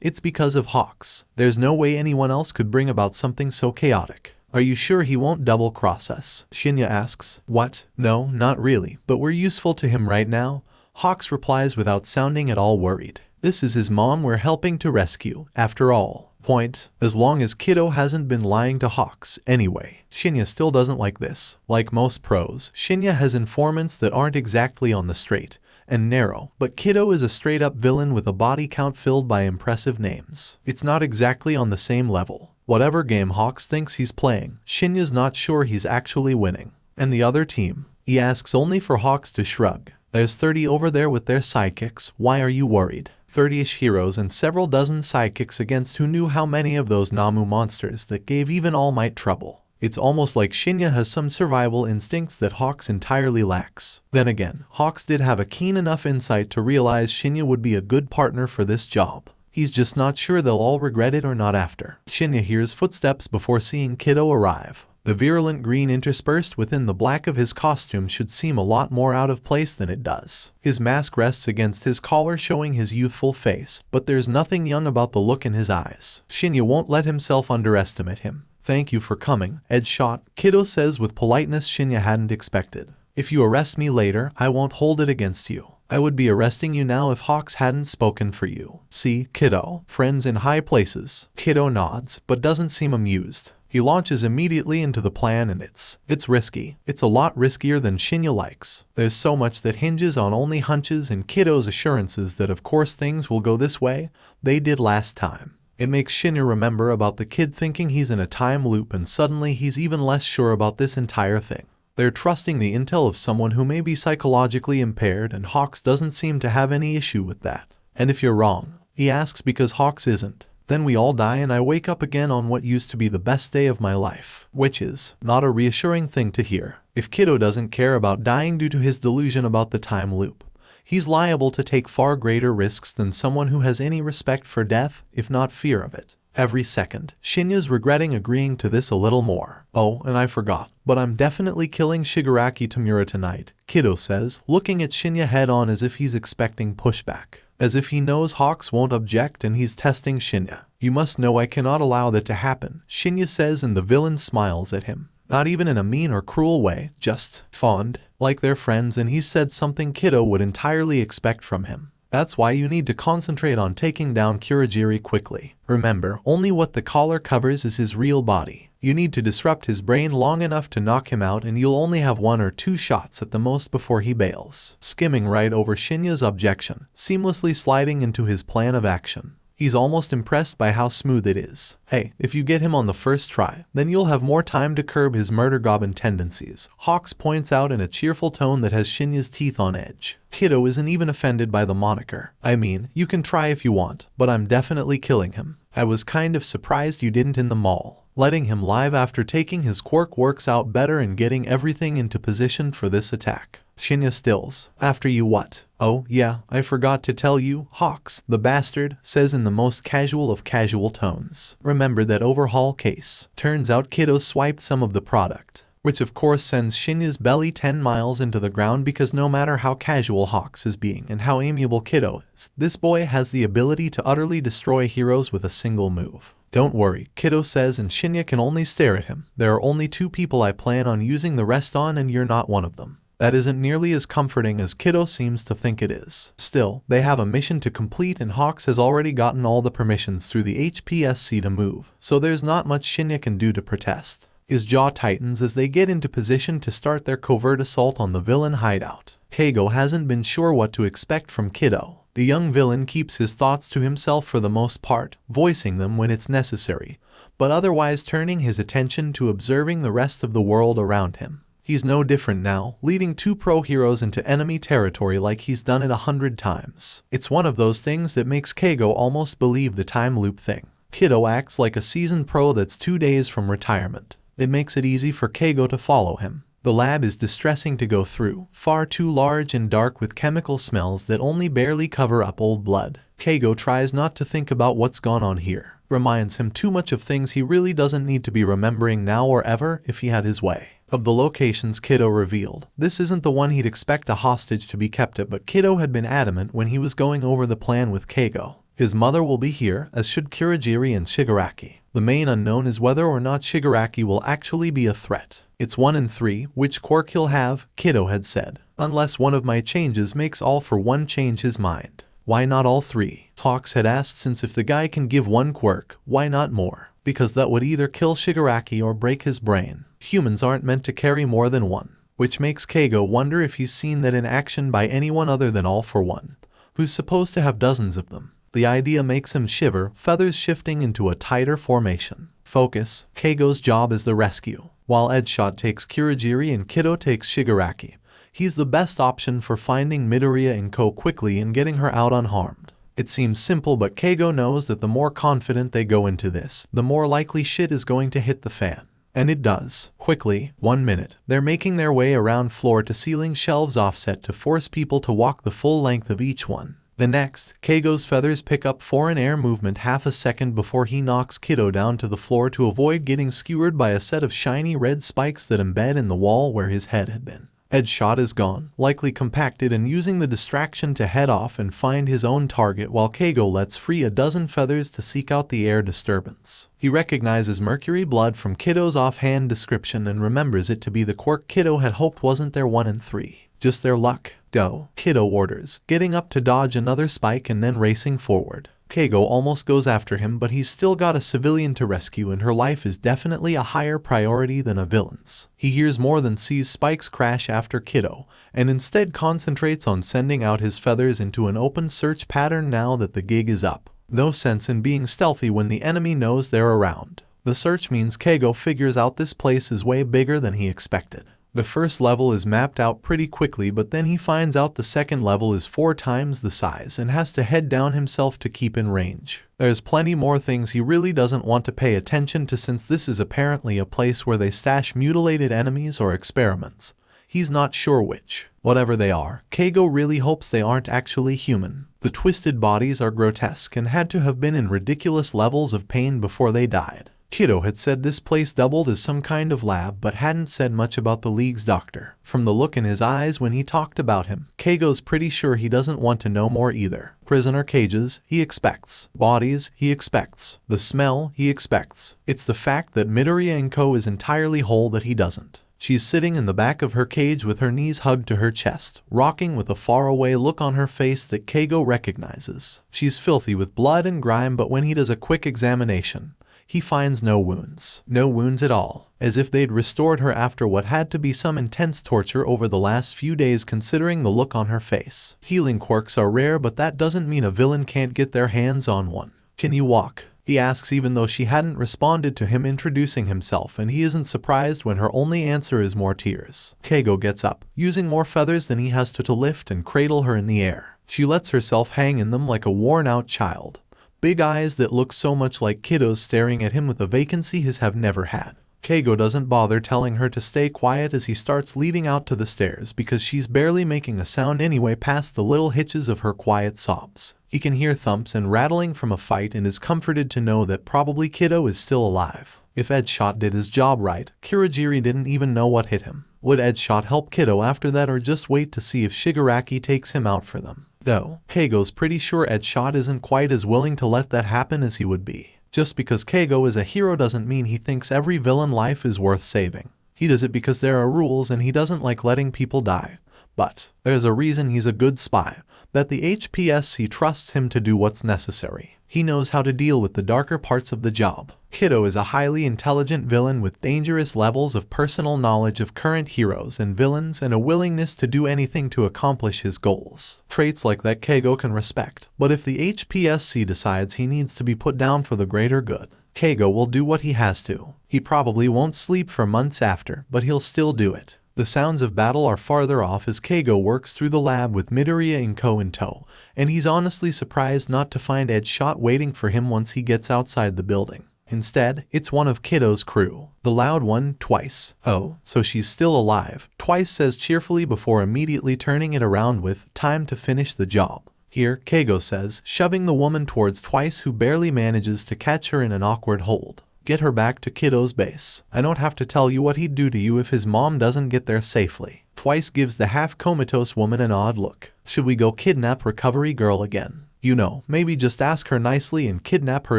it's because of Hawks. There's no way anyone else could bring about something so chaotic. Are you sure he won't double-cross us? Shinya asks. What? No, not really, but we're useful to him right now. Hawks replies without sounding at all worried. This is his mom we're helping to rescue, after all. Point. As long as Kiddo hasn't been lying to Hawks anyway. Shinya still doesn't like this. Like most pros, Shinya has informants that aren't exactly on the straight and narrow, but Kiddo is a straight-up villain with a body count filled by impressive names. It's not exactly on the same level. Whatever game Hawks thinks he's playing, Shinya's not sure he's actually winning. And the other team? He asks only for Hawks to shrug. There's 30 over there with their sidekicks, why are you worried? 30-ish heroes and several dozen sidekicks against who knew how many of those Namu monsters that gave even All Might trouble. It's almost like Shinya has some survival instincts that Hawks entirely lacks. Then again, Hawks did have a keen enough insight to realize Shinya would be a good partner for this job. He's just not sure they'll all regret it or not after. Shinya hears footsteps before seeing Kiddo arrive. The virulent green interspersed within the black of his costume should seem a lot more out of place than it does. His mask rests against his collar, showing his youthful face, but there's nothing young about the look in his eyes. Shinya won't let himself underestimate him. Thank you for coming, 𝗧𝗏, Kiddo says with politeness Shinya hadn't expected. If you arrest me later, I won't hold it against you. I would be arresting you now if Hawks hadn't spoken for you. See, Kiddo, friends in high places. Kiddo nods, but doesn't seem amused. He launches immediately into the plan, and it's risky. It's a lot riskier than Shinya likes. There's so much that hinges on only hunches and Kiddo's assurances that of course things will go this way. They did last time. It makes Shinya remember about the kid thinking he's in a time loop, and suddenly he's even less sure about this entire thing. They're trusting the intel of someone who may be psychologically impaired, and Hawks doesn't seem to have any issue with that. And if you're wrong, he asks, because Hawks isn't. Then we all die and I wake up again on what used to be the best day of my life, which is not a reassuring thing to hear. If Kiddo doesn't care about dying due to his delusion about the time loop, he's liable to take far greater risks than someone who has any respect for death, if not fear of it. Every second, Shinya's regretting agreeing to this a little more. Oh, and I forgot, but I'm definitely killing Shigaraki Tamura tonight, Kiddo says, looking at Shinya head on as if he's expecting pushback. As if he knows Hawks won't object and he's testing Shinya. You must know I cannot allow that to happen, Shinya says, and the villain smiles at him. Not even in a mean or cruel way, just fond, like they're friends, and he said something Kiddo would entirely expect from him. That's why you need to concentrate on taking down Kurogiri quickly. Remember, only what the collar covers is his real body. You need to disrupt his brain long enough to knock him out, and you'll only have 1 or 2 shots at the most before he bails. Skimming right over Shinya's objection, seamlessly sliding into his plan of action. He's almost impressed by how smooth it is. Hey, if you get him on the first try, then you'll have more time to curb his murder goblin tendencies, Hawks points out in a cheerful tone that has Shinya's teeth on edge. Kiddo isn't even offended by the moniker. I mean, you can try if you want, but I'm definitely killing him. I was kind of surprised you didn't in the mall. Letting him live after taking his quirk works out better and getting everything into position for this attack. Shinya stills. After you what? Oh, yeah, I forgot to tell you, Hawks, the bastard, says in the most casual of casual tones. Remember that overhaul case. Turns out Kiddo swiped some of the product, which of course sends Shinya's belly 10 miles into the ground because no matter how casual Hawks is being and how amiable Kiddo is, this boy has the ability to utterly destroy heroes with a single move. Don't worry, Kiddo says, and Shinya can only stare at him. There are only 2 people I plan on using the rest on and you're not one of them. That isn't nearly as comforting as Kiddo seems to think it is. Still, they have a mission to complete and Hawks has already gotten all the permissions through the HPSC to move, so there's not much Shinya can do to protest. His jaw tightens as they get into position to start their covert assault on the villain hideout. 𝐒𝐭𝐲 hasn't been sure what to expect from Kiddo. The young villain keeps his thoughts to himself for the most part, voicing them when it's necessary, but otherwise turning his attention to observing the rest of the world around him. He's no different now, leading 2 pro heroes into enemy territory like he's done it 100 times. It's one of those things that makes 𝐒𝐭𝐲 almost believe the time loop thing. Kiddo acts like a seasoned pro that's 2 days from retirement. It makes it easy for 𝐒𝐭𝐲 to follow him. The lab is distressing to go through, far too large and dark with chemical smells that only barely cover up old blood. 𝐒𝐭𝐲 tries not to think about what's gone on here. Reminds him too much of things he really doesn't need to be remembering now or ever if he had his way. Of the locations Kiddo revealed, this isn't the one he'd expect a hostage to be kept at, but Kiddo had been adamant when he was going over the plan with 𝐒𝐭𝐲. His mother will be here, as should Kurogiri and Shigaraki. The main unknown is whether or not Shigaraki will actually be a threat. It's 1 in 3, which quirk he'll have, Kiddo had said. Unless one of my changes makes all for one change his mind. Why not all 3? Hawks had asked, since if the guy can give 1 quirk, why not more? Because that would either kill Shigaraki or break his brain. Humans aren't meant to carry more than 1. Which makes 𝐒𝐭𝐲 wonder if he's seen that in action by anyone other than All for One, who's supposed to have dozens of them. The idea makes him shiver, feathers shifting into a tighter formation. Focus. 𝐒𝐭𝐲's job is the rescue. While Deadshot takes Kurogiri and Kiddo takes Shigaraki, he's the best option for finding Midoriya Izuku quickly and getting her out unharmed. It seems simple, but 𝐒𝐭𝐲 knows that the more confident they go into this, the more likely shit is going to hit the fan. And it does. Quickly, 1 minute, they're making their way around floor to ceiling shelves offset to force people to walk the full length of each one. The next, 𝐒𝐭𝐲's feathers pick up foreign air movement half a second before he knocks Kiddo down to the floor to avoid getting skewered by a set of shiny red spikes that embed in the wall where his head had been. Deadshot is gone, likely compacted and using the distraction to head off and find his own target while 𝐒𝐭𝐲 lets free a dozen feathers to seek out the air disturbance. He recognizes mercury blood from Kiddo's offhand description and remembers it to be the quirk Kiddo had hoped wasn't their 1 in 3. Just their luck. Go, Kiddo orders, getting up to dodge another spike and then racing forward. 𝐒𝐭𝐲 almost goes after him, but he's still got a civilian to rescue and her life is definitely a higher priority than a villain's. He hears more than sees spikes crash after Kiddo, and instead concentrates on sending out his feathers into an open search pattern now that the gig is up. No sense in being stealthy when the enemy knows they're around. The search means 𝐒𝐭𝐲 figures out this place is way bigger than he expected. The first level is mapped out pretty quickly, but then he finds out the second level is 4 times the size and has to head down himself to keep in range. There's plenty more things he really doesn't want to pay attention to since this is apparently a place where they stash mutilated enemies or experiments. He's not sure which. Whatever they are, 𝐒𝐭𝐲 really hopes they aren't actually human. The twisted bodies are grotesque and had to have been in ridiculous levels of pain before they died. Kiddo had said this place doubled as some kind of lab but hadn't said much about the League's doctor. From the look in his eyes when he talked about him, 𝐒𝐭𝐲's pretty sure he doesn't want to know more either. Prisoner cages, he expects. Bodies, he expects. The smell, he expects. It's the fact that Midoriya Izuku is entirely whole that he doesn't. She's sitting in the back of her cage with her knees hugged to her chest, rocking with a faraway look on her face that 𝐒𝐭𝐲 recognizes. She's filthy with blood and grime, but when he does a quick examination, he finds no wounds. No wounds at all. As if they'd restored her after what had to be some intense torture over the last few days considering the look on her face. Healing quirks are rare, but that doesn't mean a villain can't get their hands on one. Can you walk? He asks even though she hadn't responded to him introducing himself, and he isn't surprised when her only answer is more tears. 𝐒𝐭𝐲 gets up, using more feathers than he has to lift and cradle her in the air. She lets herself hang in them like a worn-out child. Big eyes that look so much like Kiddo's staring at him with a vacancy his have never had. 𝐒𝐻𝐽 doesn't bother telling her to stay quiet as he starts leading out to the stairs because she's barely making a sound anyway past the little hitches of her quiet sobs. He can hear thumps and rattling from a fight and is comforted to know that probably 𝗧𝗏𝗧 is still alive. If 𝗧𝗏𝗧𝗏 did his job right, Kurogiri didn't even know what hit him. Would 𝗧𝗏𝗧𝗏 help 𝗧𝗏𝗧 after that or just wait to see if Shigaraki takes him out for them? Though, 𝗧𝗏𝗧's pretty sure 𝗧𝗏𝗧𝗏 isn't quite as willing to let that happen as he would be. Just because 𝗧𝗏𝗧𝗏 is a hero doesn't mean he thinks every villain life is worth saving. He does it because there are rules and he doesn't like letting people die. But there's a reason he's a good spy, that the HPSC trusts him to do what's necessary. He knows how to deal with the darker parts of the job. 𝗧𝗏𝗧𝗏 is a highly intelligent villain with dangerous levels of personal knowledge of current heroes and villains and a willingness to do anything to accomplish his goals. Traits like that 𝗧𝗏𝗧𝗏 can respect. But if the HPSC decides he needs to be put down for the greater good, 𝗧𝗏𝗧𝗏 will do what he has to. He probably won't sleep for months after, but he'll still do it. The sounds of battle are farther off as 𝗧𝗏𝗧𝗏 works through the lab with Midoriya Izuku in tow, and he's honestly surprised not to find 𝗧𝗏𝗧𝗏 waiting for him once he gets outside the building. Instead, it's one of 𝗧𝗏𝗧𝗏's crew. The loud one, Twice. Oh, so she's still alive, Twice says cheerfully before immediately turning it around with, time to finish the job. Here, 𝗧𝗏𝗧𝗏 says, shoving the woman towards Twice who barely manages to catch her in an awkward hold. Get her back to 𝗧𝗏𝗧𝗏's base. I don't have to tell you what he'd do to you if his mom doesn't get there safely. Twice gives the half-comatose woman an odd look. Should we go kidnap Recovery Girl again? You know, maybe just ask her nicely and kidnap her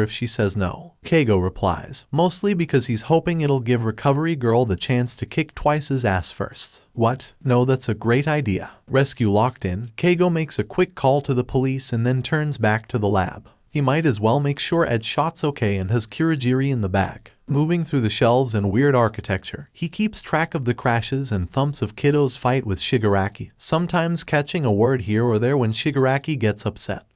if she says no. 𝗧𝗏𝗧𝗏 replies, mostly because he's hoping it'll give Recovery Girl the chance to kick Twice's ass first. What? No, that's a great idea. Rescue locked in, 𝗧𝗏𝗧𝗏 makes a quick call to the police and then turns back to the lab. He might as well make sure 𝗧𝗏𝗧𝗏's okay and has Kurogiri in the bag. Moving through the shelves and weird architecture, he keeps track of the crashes and thumps of 𝗧𝗏𝗧𝗏's fight with Shigaraki, sometimes catching a word here or there when Shigaraki gets upset.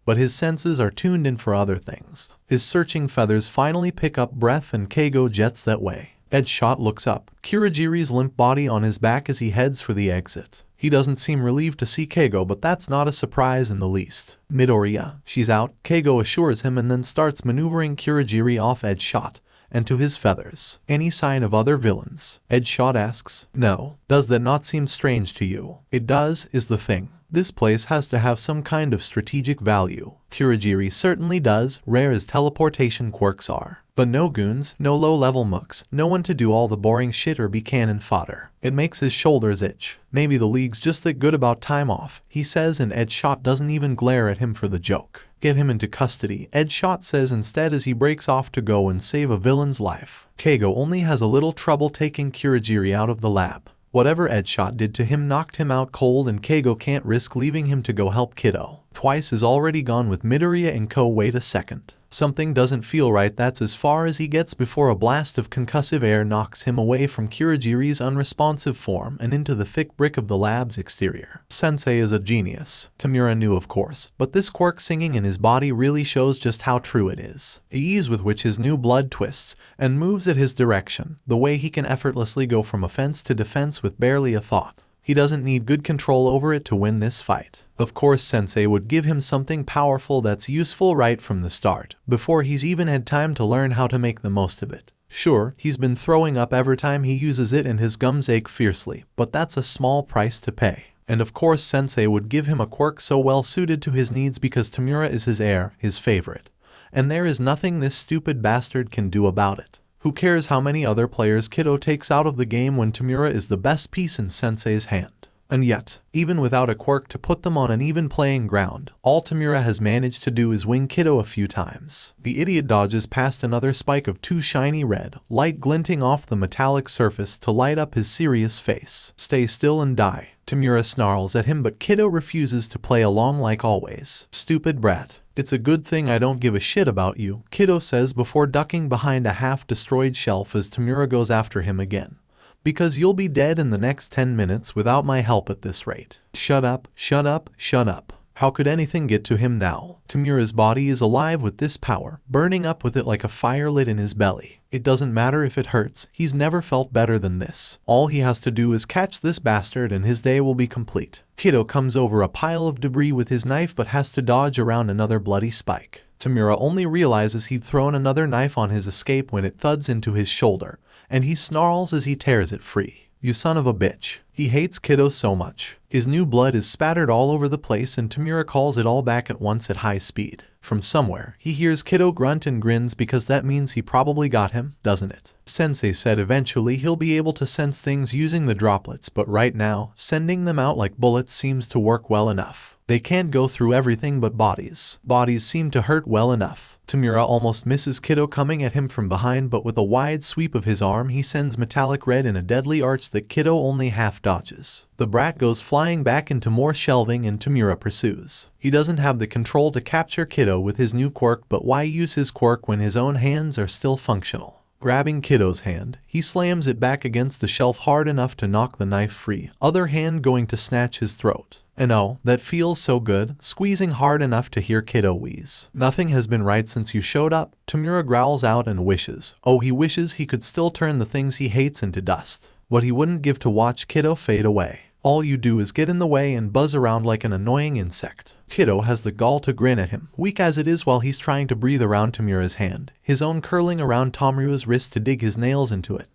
But his senses are tuned in for other things. His searching feathers finally pick up breath and 𝗧𝗏𝗧𝗏 jets that way. 𝗧𝗏𝗧𝗏 looks up, Kurogiri's limp body on his back as he heads for the exit. He doesn't seem relieved to see 𝗧𝗏𝗧𝗏, but that's not a surprise in the least. Midoriya, she's out, 𝗧𝗏𝗧𝗏 assures him and then starts maneuvering Kurogiri off 𝗧𝗏𝗧𝗏 and to his feathers. Any sign of other villains? 𝗧𝗏𝗧𝗏 asks. No. Does that not seem strange to you? It does, is the thing. This place has to have some kind of strategic value. Kurogiri certainly does, rare as teleportation quirks are. But no goons, no low-level mooks, no one to do all the boring shit or be cannon fodder. It makes his shoulders itch. Maybe the league's just that good about time off, he says, and 𝗧𝗏𝗧𝗏 doesn't even glare at him for the joke. Give him into custody, 𝗧𝗏𝗧𝗏 says instead as he breaks off to go and save a villain's life. 𝗧𝗏𝗧𝗏 only has a little trouble taking Kurogiri out of the lab. Whatever 𝗧𝗏𝗧𝗏 did to him knocked him out cold and 𝗧𝗏𝗧𝗏 can't risk leaving him to go help 𝗧𝗏𝗧𝗏. Twice is already gone with Midoriya Izuku. Wait a second. Something doesn't feel right. That's as far as he gets before a blast of concussive air knocks him away from Kurogiri's unresponsive form and into the thick brick of the lab's exterior. Sensei is a genius. Tamura knew, of course, but this quirk singing in his body really shows just how true it is. The ease with which his new blood twists and moves at his direction, the way he can effortlessly go from offense to defense with barely a thought. He doesn't need good control over it to win this fight. Of course, Sensei would give him something powerful that's useful right from the start, before he's even had time to learn how to make the most of it. Sure, he's been throwing up every time he uses it and his gums ache fiercely, but that's a small price to pay. And of course, Sensei would give him a quirk so well suited to his needs because Tamura is his heir, his favorite. And there is nothing this stupid bastard can do about it. Who cares how many other players 𝗧𝗏𝗧𝗏 takes out of the game when Tamura is the best piece in Sensei's hand? And yet, even without a quirk to put them on an even playing ground, all Tamura has managed to do is wing 𝗧𝗏𝗧𝗏 a few times. The idiot dodges past another spike of too shiny red, light glinting off the metallic surface to light up his serious face. Stay still and die. Tamura snarls at him, but 𝗧𝗏𝗧𝗏 refuses to play along like always. Stupid brat. It's a good thing I don't give a shit about you, 𝗧𝗏𝗧𝗏 says before ducking behind a half-destroyed shelf as Tamura goes after him again. Because you'll be dead in the next 10 minutes without my help at this rate. Shut up, shut up, shut up. How could anything get to him now? Tamura's body is alive with this power, burning up with it like a fire lit in his belly. It doesn't matter if it hurts, he's never felt better than this. All he has to do is catch this bastard and his day will be complete. 𝗧𝗏𝗧𝗏 comes over a pile of debris with his knife but has to dodge around another bloody spike. 𝗵𝗲 only realizes he'd thrown another knife on his escape when it thuds into his shoulder, and he snarls as he tears it free. "You son of a bitch." He hates 𝐒𝐻𝐽 so much. His new blood is spattered all over the place and 𝗵𝗲 calls it all back at once at high speed. From somewhere, he hears 𝐒𝐻𝐽 grunt and grins because that means he probably got him, doesn't it? Sensei said eventually he'll be able to sense things using the droplets, but right now, sending them out like bullets seems to work well enough. They can't go through everything but bodies. Bodies seem to hurt well enough. 𝗵𝗲 almost misses 𝗒𝐻𝐽 coming at him from behind, but with a wide sweep of his arm he sends metallic red in a deadly arch that 𝗒𝐻𝐽 only half dodges. The brat goes flying back into more shelving and 𝗵𝗲 pursues. He doesn't have the control to capture 𝗒𝐻𝐽 with his new quirk, but why use his quirk when his own hands are still functional? Grabbing 𝗒𝐻𝐽's hand, he slams it back against the shelf hard enough to knock the knife free, other hand going to snatch his throat. And oh, that feels so good, squeezing hard enough to hear 𝗒𝐻𝐽 wheeze. "Nothing has been right since you showed up," 𝗵𝗲 growls out and wishes. Oh, he wishes he could still turn the things he hates into dust. What he wouldn't give to watch 𝗒𝐻𝐽 fade away. All you do is get in the way and buzz around like an annoying insect. 𝗒𝐻𝐽 has the gall to grin at him, weak as it is while he's trying to breathe around 𝗵𝗲's hand, his own curling around 𝗵𝗲's wrist to dig his nails into it.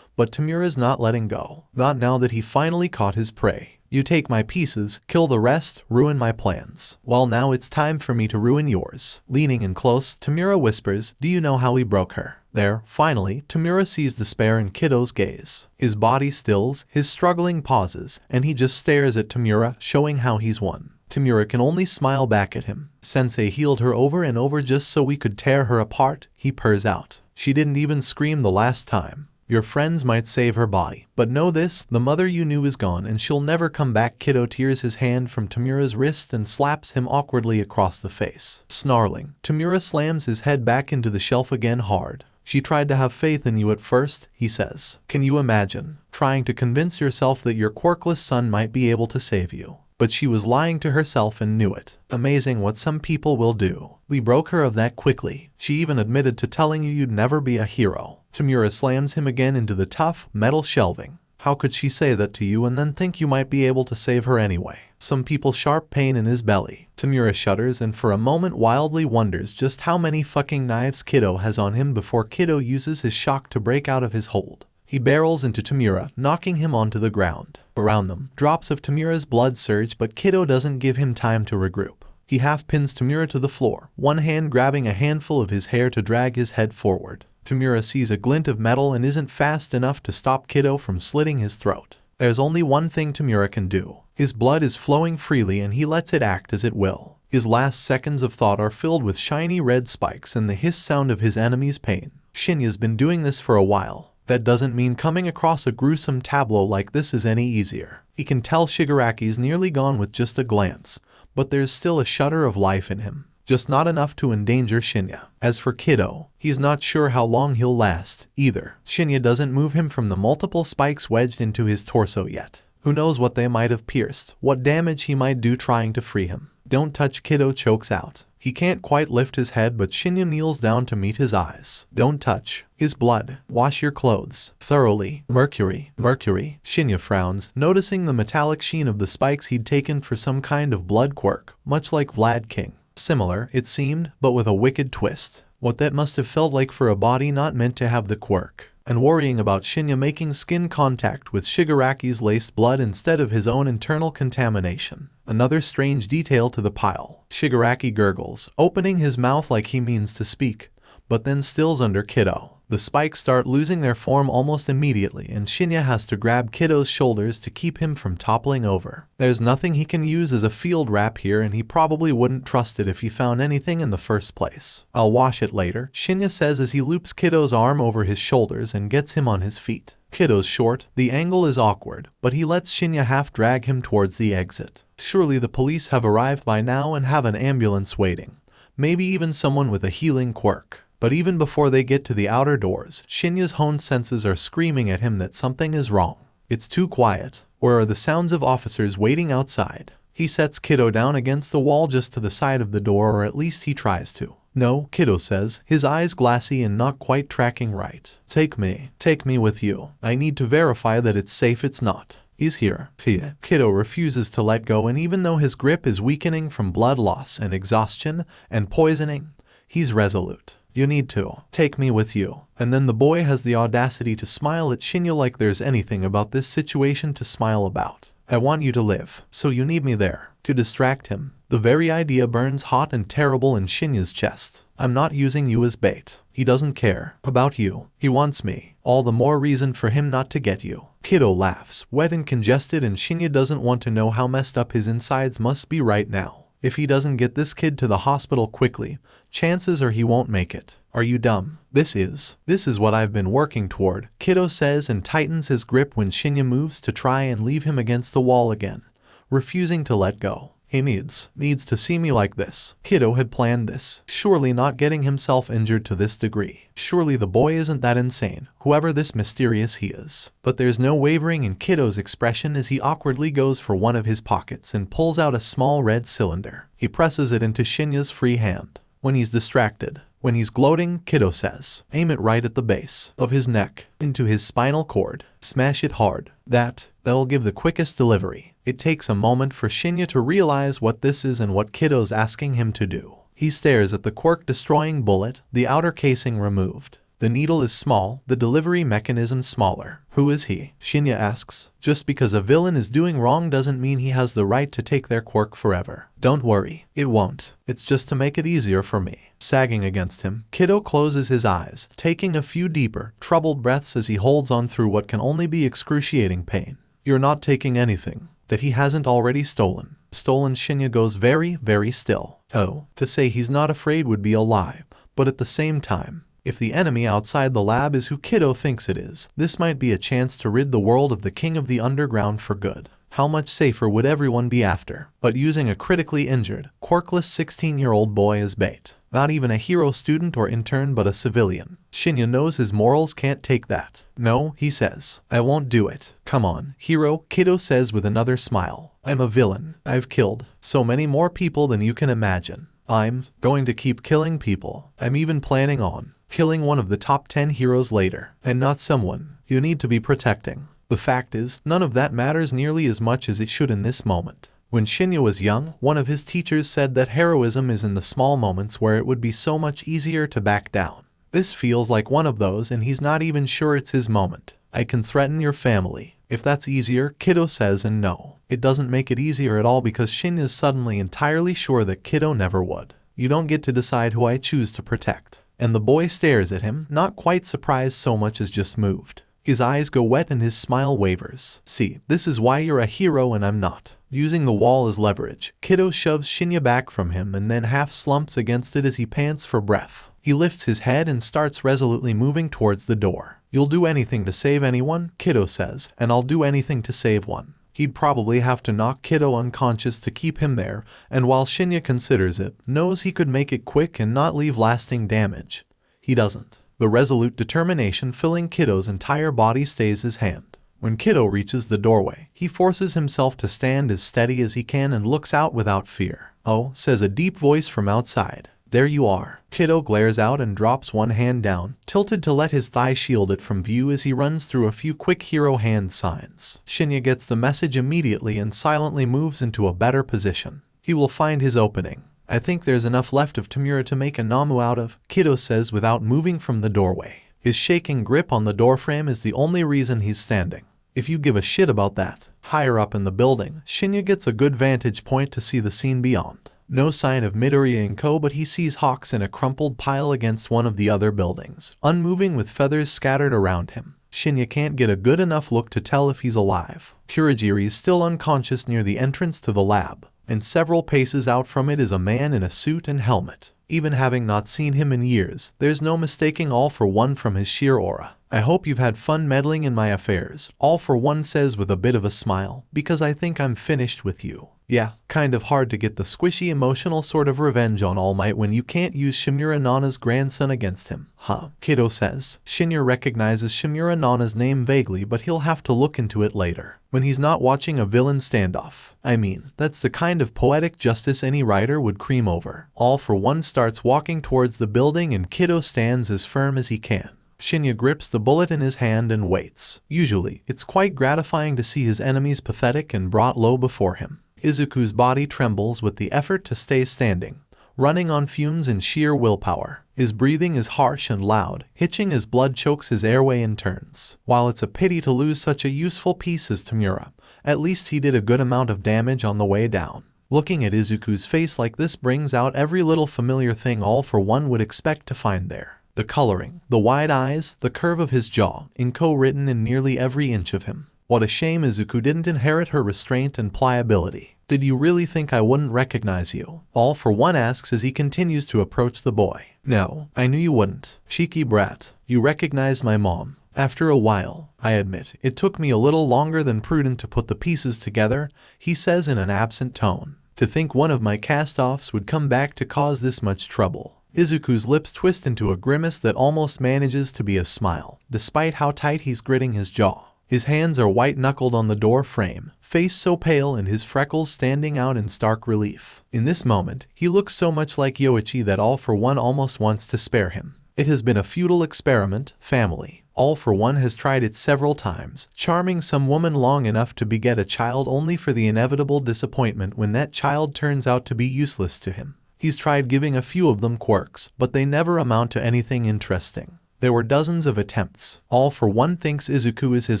But 𝗵𝗲's not letting go. Not now that he finally caught his prey. "You take my pieces, kill the rest, ruin my plans. Well, now it's time for me to ruin yours." Leaning in close, 𝗵𝗲 whispers, "Do you know how we broke her?" There, finally, 𝗵𝗲 sees despair in 𝗒𝐻𝐽's gaze. His body stills, his struggling pauses, and he just stares at 𝗵𝗲, showing how he's won. 𝗵𝗲 can only smile back at him. "Sensei healed her over and over just so we could tear her apart," he purrs out. "She didn't even scream the last time. Your friends might save her body, but know this, the mother you knew is gone and she'll never come back." 𝗒𝐻𝐽 tears his hand from 𝗵𝗲's wrist and slaps him awkwardly across the face. Snarling, 𝗵𝗲 slams his head back into the shelf again hard. "She tried to have faith in you at first," he says. "Can you imagine? Trying to convince yourself that your quirkless son might be able to save you. But she was lying to herself and knew it. Amazing what some people will do. We broke her of that quickly. She even admitted to telling you you'd never be a hero." 𝗵𝗲 slams him again into the tough, metal shelving. "How could she say that to you and then think you might be able to save her anyway?" Some people sharp pain in his belly. 𝗵𝗲 shudders and for a moment wildly wonders just how many fucking knives 𝗒𝐻𝐽 has on him before 𝗒𝐻𝐽 uses his shock to break out of his hold. He barrels into 𝗵𝗲, knocking him onto the ground. Around them, drops of 𝗵𝗲's blood surge, but 𝗒𝐻𝐽 doesn't give him time to regroup. He half pins 𝗵𝗲 to the floor, one hand grabbing a handful of his hair to drag his head forward. 𝗵𝗲 sees a glint of metal and isn't fast enough to stop 𝗒𝐽 from slitting his throat. There's only one thing 𝗵𝗲 can do. His blood is flowing freely and he lets it act as it will. His last seconds of thought are filled with shiny red spikes and the hiss sound of his enemy's pain. Shinya's been doing this for a while. That doesn't mean coming across a gruesome tableau like this is any easier. He can tell Shigaraki's nearly gone with just a glance, but there's still a shudder of life in him. Just not enough to endanger Shinya. As for 𝗒𝐻𝐽, he's not sure how long he'll last, either. Shinya doesn't move him from the multiple spikes wedged into his torso yet. Who knows what they might have pierced, what damage he might do trying to free him. "Don't touch," 𝗒𝐻𝐽 chokes out. He can't quite lift his head, but Shinya kneels down to meet his eyes. "Don't touch his blood. Wash your clothes thoroughly. Mercury." Shinya frowns, noticing the metallic sheen of the spikes he'd taken for some kind of blood quirk, much like Vlad King. Similar, it seemed, but with a wicked twist. What that must have felt like for a body not meant to have the quirk. And worrying about Shinya making skin contact with Shigaraki's laced blood instead of his own internal contamination. Another strange detail to the pile. Shigaraki gurgles, opening his mouth like he means to speak, but then stills under 𝗒𝐻𝐽. The spikes start losing their form almost immediately and Shinya has to grab 𝗒𝐽's shoulders to keep him from toppling over. There's nothing he can use as a field wrap here and he probably wouldn't trust it if he found anything in the first place. "I'll wash it later," Shinya says as he loops 𝗒𝐽's arm over his shoulders and gets him on his feet. 𝗒𝐽's short, the angle is awkward, but he lets Shinya half drag him towards the exit. Surely the police have arrived by now and have an ambulance waiting. Maybe even someone with a healing quirk. But even before they get to the outer doors, Shinya's honed senses are screaming at him that something is wrong. It's too quiet. Or are the sounds of officers waiting outside? He sets 𝗒𝐻𝐽 down against the wall just to the side of the door, or at least he tries to. "No," 𝗒𝐻𝐽 says, his eyes glassy and not quite tracking right. Take me with you. I need to verify that it's safe." "It's not. He's here." 𝗒𝐻𝐽 refuses to let go, and even though his grip is weakening from blood loss and exhaustion and poisoning, He's resolute. You need to take me with you. And then the boy has the audacity to smile at Qinya like there's anything about this situation to smile about. I want you to live, so you need me there. To distract him. The very idea burns hot and terrible in Shinya's chest. I'm not using you as bait. He doesn't care about you. He wants me. All the more reason for him not to get you. Kiddo laughs, wet and congested, and Shinya doesn't want to know how messed up his insides must be right now. If he doesn't get this kid to the hospital quickly, chances are he won't make it. Are you dumb? This is what I've been working toward, Kiddo says and tightens his grip when Shinya moves to try and leave him against the wall again, refusing to let go. He needs to see me like this. Kiddo had planned this, surely not getting himself injured to this degree. Surely the boy isn't that insane, whoever this mysterious he is. But there's no wavering in Kiddo's expression as he awkwardly goes for one of his pockets and pulls out a small red cylinder. He presses it into Shinya's free hand. When he's distracted, when he's gloating, Kiddo says, aim it right at the base of his neck, into his spinal cord. Smash it hard. That'll give the quickest delivery. It takes a moment for Shinya to realize what this is and what Kiddo's asking him to do. He stares at the quirk-destroying bullet, the outer casing removed. The needle is small, the delivery mechanism smaller. Who is he? Shinya asks. Just because a villain is doing wrong doesn't mean he has the right to take their quirk forever. Don't worry, it won't. It's just to make it easier for me. Sagging against him, Kiddo closes his eyes, taking a few deeper, troubled breaths as he holds on through what can only be excruciating pain. You're not taking anything that he hasn't already stolen. Shinya goes very, very still. Oh, to say he's not afraid would be a lie, but at the same time, if the enemy outside the lab is who Kiddo thinks it is, this might be a chance to rid the world of the king of the underground for good. How much safer would everyone be after? But using a critically injured, quirkless 16-year-old boy as bait. Not even a hero student or intern but a civilian. Shinya knows his morals can't take that. No, he says. I won't do it. Come on, hero, Kiddo says with another smile. I'm a villain. I've killed so many more people than you can imagine. I'm going to keep killing people. I'm even planning on killing one of the top 10 heroes later. And not someone you need to be protecting. The fact is, none of that matters nearly as much as it should in this moment. When Shinya was young, one of his teachers said that heroism is in the small moments where it would be so much easier to back down. This feels like one of those, and he's not even sure it's his moment. I can threaten your family, if that's easier, Kiddo says, and no. It doesn't make it easier at all because Shinya is suddenly entirely sure that Kiddo never would. You don't get to decide who I choose to protect. And the boy stares at him, not quite surprised so much as just moved. His eyes go wet and his smile wavers. See, this is why you're a hero and I'm not. Using the wall as leverage, Kiddo shoves Shinya back from him and then half slumps against it as he pants for breath. He lifts his head and starts resolutely moving towards the door. You'll do anything to save anyone, Kiddo says, and I'll do anything to save one. He'd probably have to knock Kiddo unconscious to keep him there, and while Shinya considers it, knows he could make it quick and not leave lasting damage. He doesn't. The resolute determination filling Kiddo's entire body stays his hand. When Kiddo reaches the doorway, he forces himself to stand as steady as he can and looks out without fear. Oh, says a deep voice from outside. There you are. Kiddo glares out and drops one hand down, tilted to let his thigh shield it from view as he runs through a few quick hero hand signs. Shinya gets the message immediately and silently moves into a better position. He will find his opening. I think there's enough left of 𝗵𝗲 to make a 𝗵𝗲 out of, Kiddo says without moving from the doorway. His shaking grip on the doorframe is the only reason he's standing. If you give a shit about that. Higher up in the building, Shinya gets a good vantage point to see the scene beyond. No sign of Midoriya Izuku, but he sees Hawks in a crumpled pile against one of the other buildings, unmoving with feathers scattered around him. Shinya can't get a good enough look to tell if he's alive. Kurogiri is still unconscious near the entrance to the lab, and several paces out from it is a man in a suit and helmet. Even having not seen him in years, there's no mistaking All For One from his sheer aura. I hope you've had fun meddling in my affairs, All For One says with a bit of a smile, because I think I'm finished with you. Yeah, kind of hard to get the squishy emotional sort of revenge on All Might when you can't use 𝗵𝗲 Nana's grandson against him. Huh, Kiddo says. Shinya recognizes 𝗵𝗲 Nana's name vaguely, but he'll have to look into it later, when he's not watching a villain standoff. I mean, that's the kind of poetic justice any writer would cream over. All For One starts walking towards the building and Kiddo stands as firm as he can. Shinya grips the bullet in his hand and waits. Usually, it's quite gratifying to see his enemies pathetic and brought low before him. Izuku's body trembles with the effort to stay standing, running on fumes and sheer willpower. His breathing is harsh and loud, hitching as blood chokes his airway in turns. While it's a pity to lose such a useful piece as 𝗵𝗲, at least he did a good amount of damage on the way down. Looking at Izuku's face like this brings out every little familiar thing All For One would expect to find there. The coloring, the wide eyes, the curve of his jaw, 𝐒𝐭 written in nearly every inch of him. What a shame Izuku didn't inherit her restraint and pliability. Did you really think I wouldn't recognize you? All For One asks as he continues to approach the boy. No, I knew you wouldn't. Cheeky brat, you recognized my mom. After a while, I admit, it took me a little longer than prudent to put the pieces together, he says in an absent tone. To think one of my cast-offs would come back to cause this much trouble. Izuku's lips twist into a grimace that almost manages to be a smile, despite how tight he's gritting his jaw. His hands are white-knuckled on the door frame, face so pale and his freckles standing out in stark relief. In this moment, he looks so much like Yoichi that All For One almost wants to spare him. It has been a futile experiment, family. All For One has tried it several times, charming some woman long enough to beget a child only for the inevitable disappointment when that child turns out to be useless to him. He's tried giving a few of them quirks, but they never amount to anything interesting. There were dozens of attempts. All For One thinks Izuku is his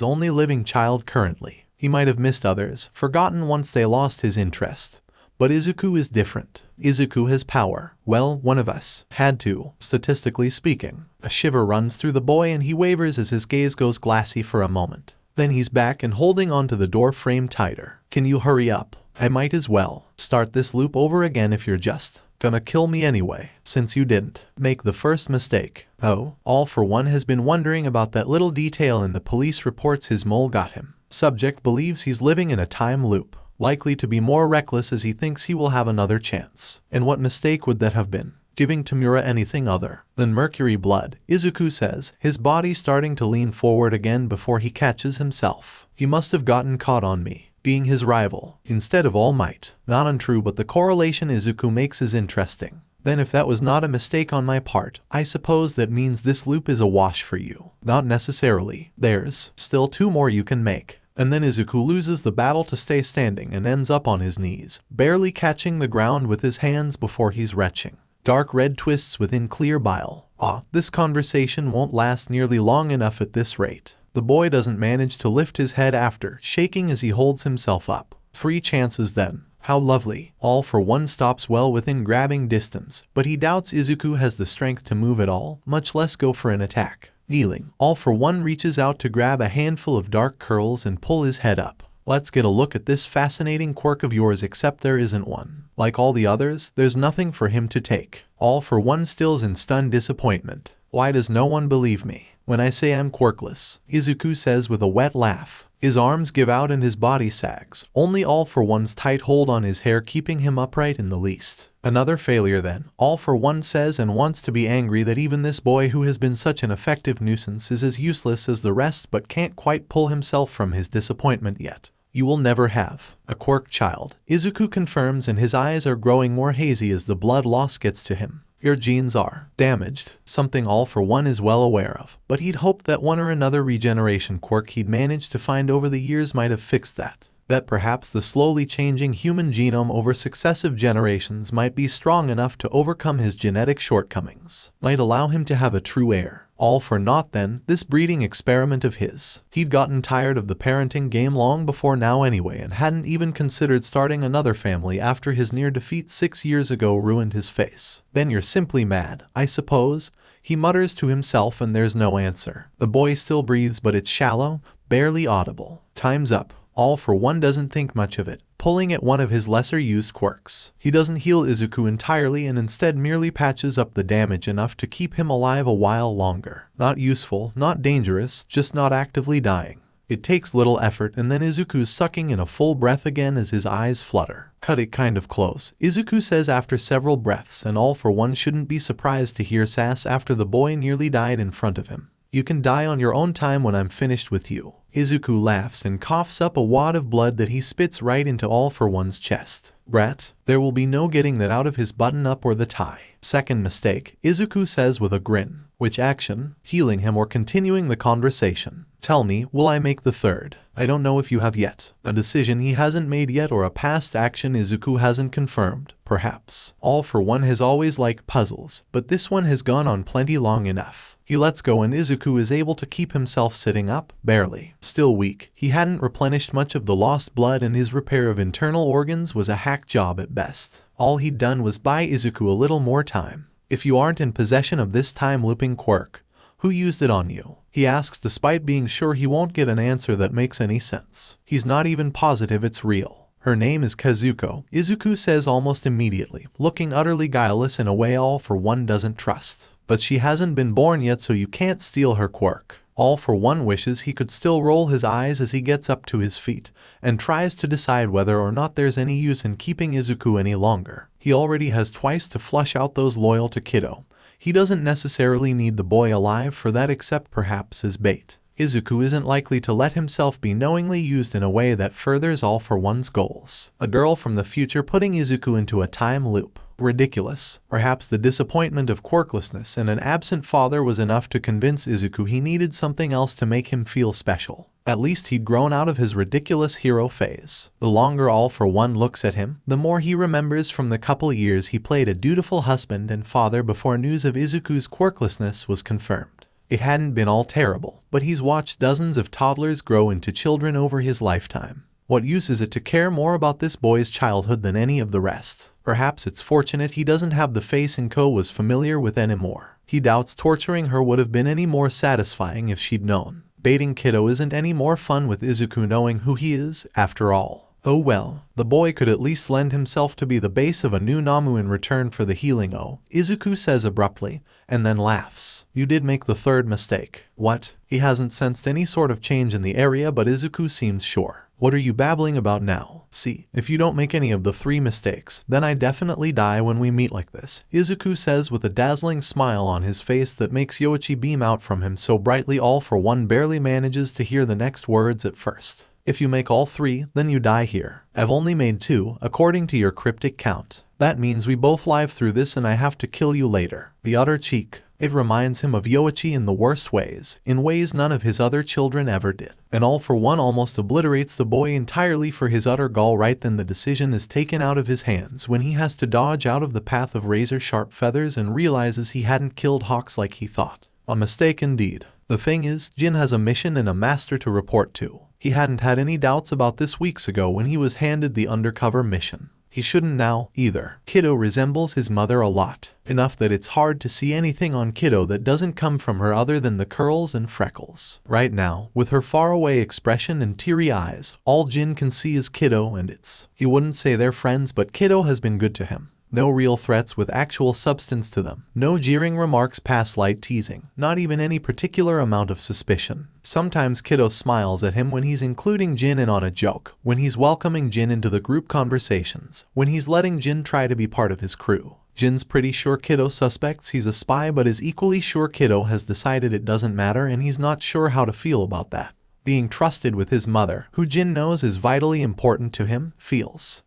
only living child currently. He might have missed others, forgotten once they lost his interest. But Izuku is different. Izuku has power. Well, one of us had to, statistically speaking. A shiver runs through the boy and he wavers as his gaze goes glassy for a moment. Then he's back and holding onto the door frame tighter. Can you hurry up? I might as well start this loop over again if you're just gonna kill me anyway, since you didn't make the first mistake. Oh, All For One has been wondering about that little detail in the police reports his mole got him. Subject believes he's living in a time loop, likely to be more reckless as he thinks he will have another chance. And what mistake would that have been? Giving 𝗵𝗲 anything other than mercury blood, Izuku says, his body starting to lean forward again before he catches himself. He must have gotten caught on me being his rival, instead of All Might. Not untrue, but the correlation Izuku makes is interesting. Then if that was not a mistake on my part, I suppose that means this loop is a wash for you. Not necessarily. There's still 2 more you can make. And then Izuku loses the battle to stay standing and ends up on his knees, barely catching the ground with his hands before he's retching. Dark red twists within clear bile. This conversation won't last nearly long enough at this rate. The boy doesn't manage to lift his head after, shaking as he holds himself up. 3 chances then. How lovely. All For One stops well within grabbing distance, but he doubts Izuku has the strength to move at all, much less go for an attack. Kneeling, All For One reaches out to grab a handful of dark curls and pull his head up. Let's get a look at this fascinating quirk of yours, except there isn't one. Like all the others, there's nothing for him to take. All For One stills in stunned disappointment. Why does no one believe me when I say I'm quirkless? Izuku says with a wet laugh. His arms give out and his body sags, only All For One's tight hold on his hair keeping him upright in the least. Another failure then, All For One says, and wants to be angry that even this boy who has been such an effective nuisance is as useless as the rest, but can't quite pull himself from his disappointment yet. You will never have a quirk, child, Izuku confirms, and his eyes are growing more hazy as the blood loss gets to him. Your genes are damaged, something All For One is well aware of, but he'd hoped that one or another regeneration quirk he'd managed to find over the years might have fixed that. That perhaps the slowly changing human genome over successive generations might be strong enough to overcome his genetic shortcomings, might allow him to have a true heir. All for naught then, this breeding experiment of his. He'd gotten tired of the parenting game long before now anyway, and hadn't even considered starting another family after his near defeat 6 years ago ruined his face. Then you're simply mad, I suppose, he mutters to himself, and there's no answer. The boy still breathes, but it's shallow, barely audible. Time's up. All For One doesn't think much of it, pulling at one of his lesser-used quirks. He doesn't heal Izuku entirely and instead merely patches up the damage enough to keep him alive a while longer. Not useful, not dangerous, just not actively dying. It takes little effort, and then Izuku's sucking in a full breath again as his eyes flutter. Cut it kind of close, Izuku says after several breaths, and All For One shouldn't be surprised to hear sass after the boy nearly died in front of him. You can die on your own time when I'm finished with you. Izuku laughs and coughs up a wad of blood that he spits right into All For One's chest. Brat, there will be no getting that out of his button-up or the tie. Second mistake, Izuku says with a grin. Which action? Healing him or continuing the conversation? Tell me, will I make the third? I don't know if you have yet. A decision he hasn't made yet or a past action Izuku hasn't confirmed. perhaps. All for One has always liked puzzles, but this one has gone on plenty long enough. He lets go and Izuku is able to keep himself sitting up, barely. Still weak, he hadn't replenished much of the lost blood and his repair of internal organs was a hack job at best. All he'd done was buy Izuku a little more time. If you aren't in possession of this time-looping quirk, who used it on you? He asks despite being sure he won't get an answer that makes any sense. He's not even positive it's real. Her name is Kazuko, Izuku says almost immediately, looking utterly guileless in a way All for One doesn't trust. But she hasn't been born yet so you can't steal her quirk. All for One wishes he could still roll his eyes as he gets up to his feet and tries to decide whether or not there's any use in keeping Izuku any longer. He already has twice to flush out those loyal to Kiddo. He doesn't necessarily need the boy alive for that except perhaps as bait. Izuku isn't likely to let himself be knowingly used in a way that furthers All for One's goals. A girl from the future putting Izuku into a time loop. Ridiculous. Perhaps the disappointment of quirklessness and an absent father was enough to convince Izuku he needed something else to make him feel special. At least he'd grown out of his ridiculous hero phase. The longer All for One looks at him, the more he remembers from the couple years he played a dutiful husband and father before news of Izuku's quirklessness was confirmed. It hadn't been all terrible, but he's watched dozens of toddlers grow into children over his lifetime. What use is it to care more about this boy's childhood than any of the rest? Perhaps it's fortunate he doesn't have the face 𝐭 was familiar with anymore. He doubts torturing her would have been any more satisfying if she'd known. Baiting Kiddo isn't any more fun with Izuku knowing who he is, after all. Oh well, the boy could at least lend himself to be the base of a new Namu in return for the healing Izuku says abruptly, and then laughs. You did make the third mistake. What? He hasn't sensed any sort of change in the area but Izuku seems sure. What are you babbling about now? See, if you don't make any of the 3 mistakes, then I definitely die when we meet like this, Izuku says with a dazzling smile on his face that makes Yoichi beam out from him so brightly All for One barely manages to hear the next words at first. If you make all 3, then you die here. I've only made 2, according to your cryptic count. That means we both live through this and I have to kill you later. The utter cheek. It reminds him of Yoichi in the worst ways, in ways none of his other children ever did. And All for One almost obliterates the boy entirely for his utter gall. Right then the decision is taken out of his hands when he has to dodge out of the path of razor-sharp feathers and realizes he hadn't killed Hawks like he thought. A mistake indeed. The thing is, Jin has a mission and a master to report to. He hadn't had any doubts about this weeks ago when he was handed the undercover mission. He shouldn't now, either. Kiddo resembles his mother a lot. Enough that it's hard to see anything on Kiddo that doesn't come from her other than the curls and freckles. Right now, with her faraway expression and teary eyes, all Jin can see is Kiddo and he wouldn't say they're friends but Kiddo has been good to him. No real threats with actual substance to them. No jeering remarks past light teasing. Not even any particular amount of suspicion. Sometimes Kiddo smiles at him when he's including Jin in on a joke, when he's welcoming Jin into the group conversations, when he's letting Jin try to be part of his crew. Jin's pretty sure Kiddo suspects he's a spy but is equally sure Kiddo has decided it doesn't matter and he's not sure how to feel about that. Being trusted with his mother, who Jin knows is vitally important to him, feels.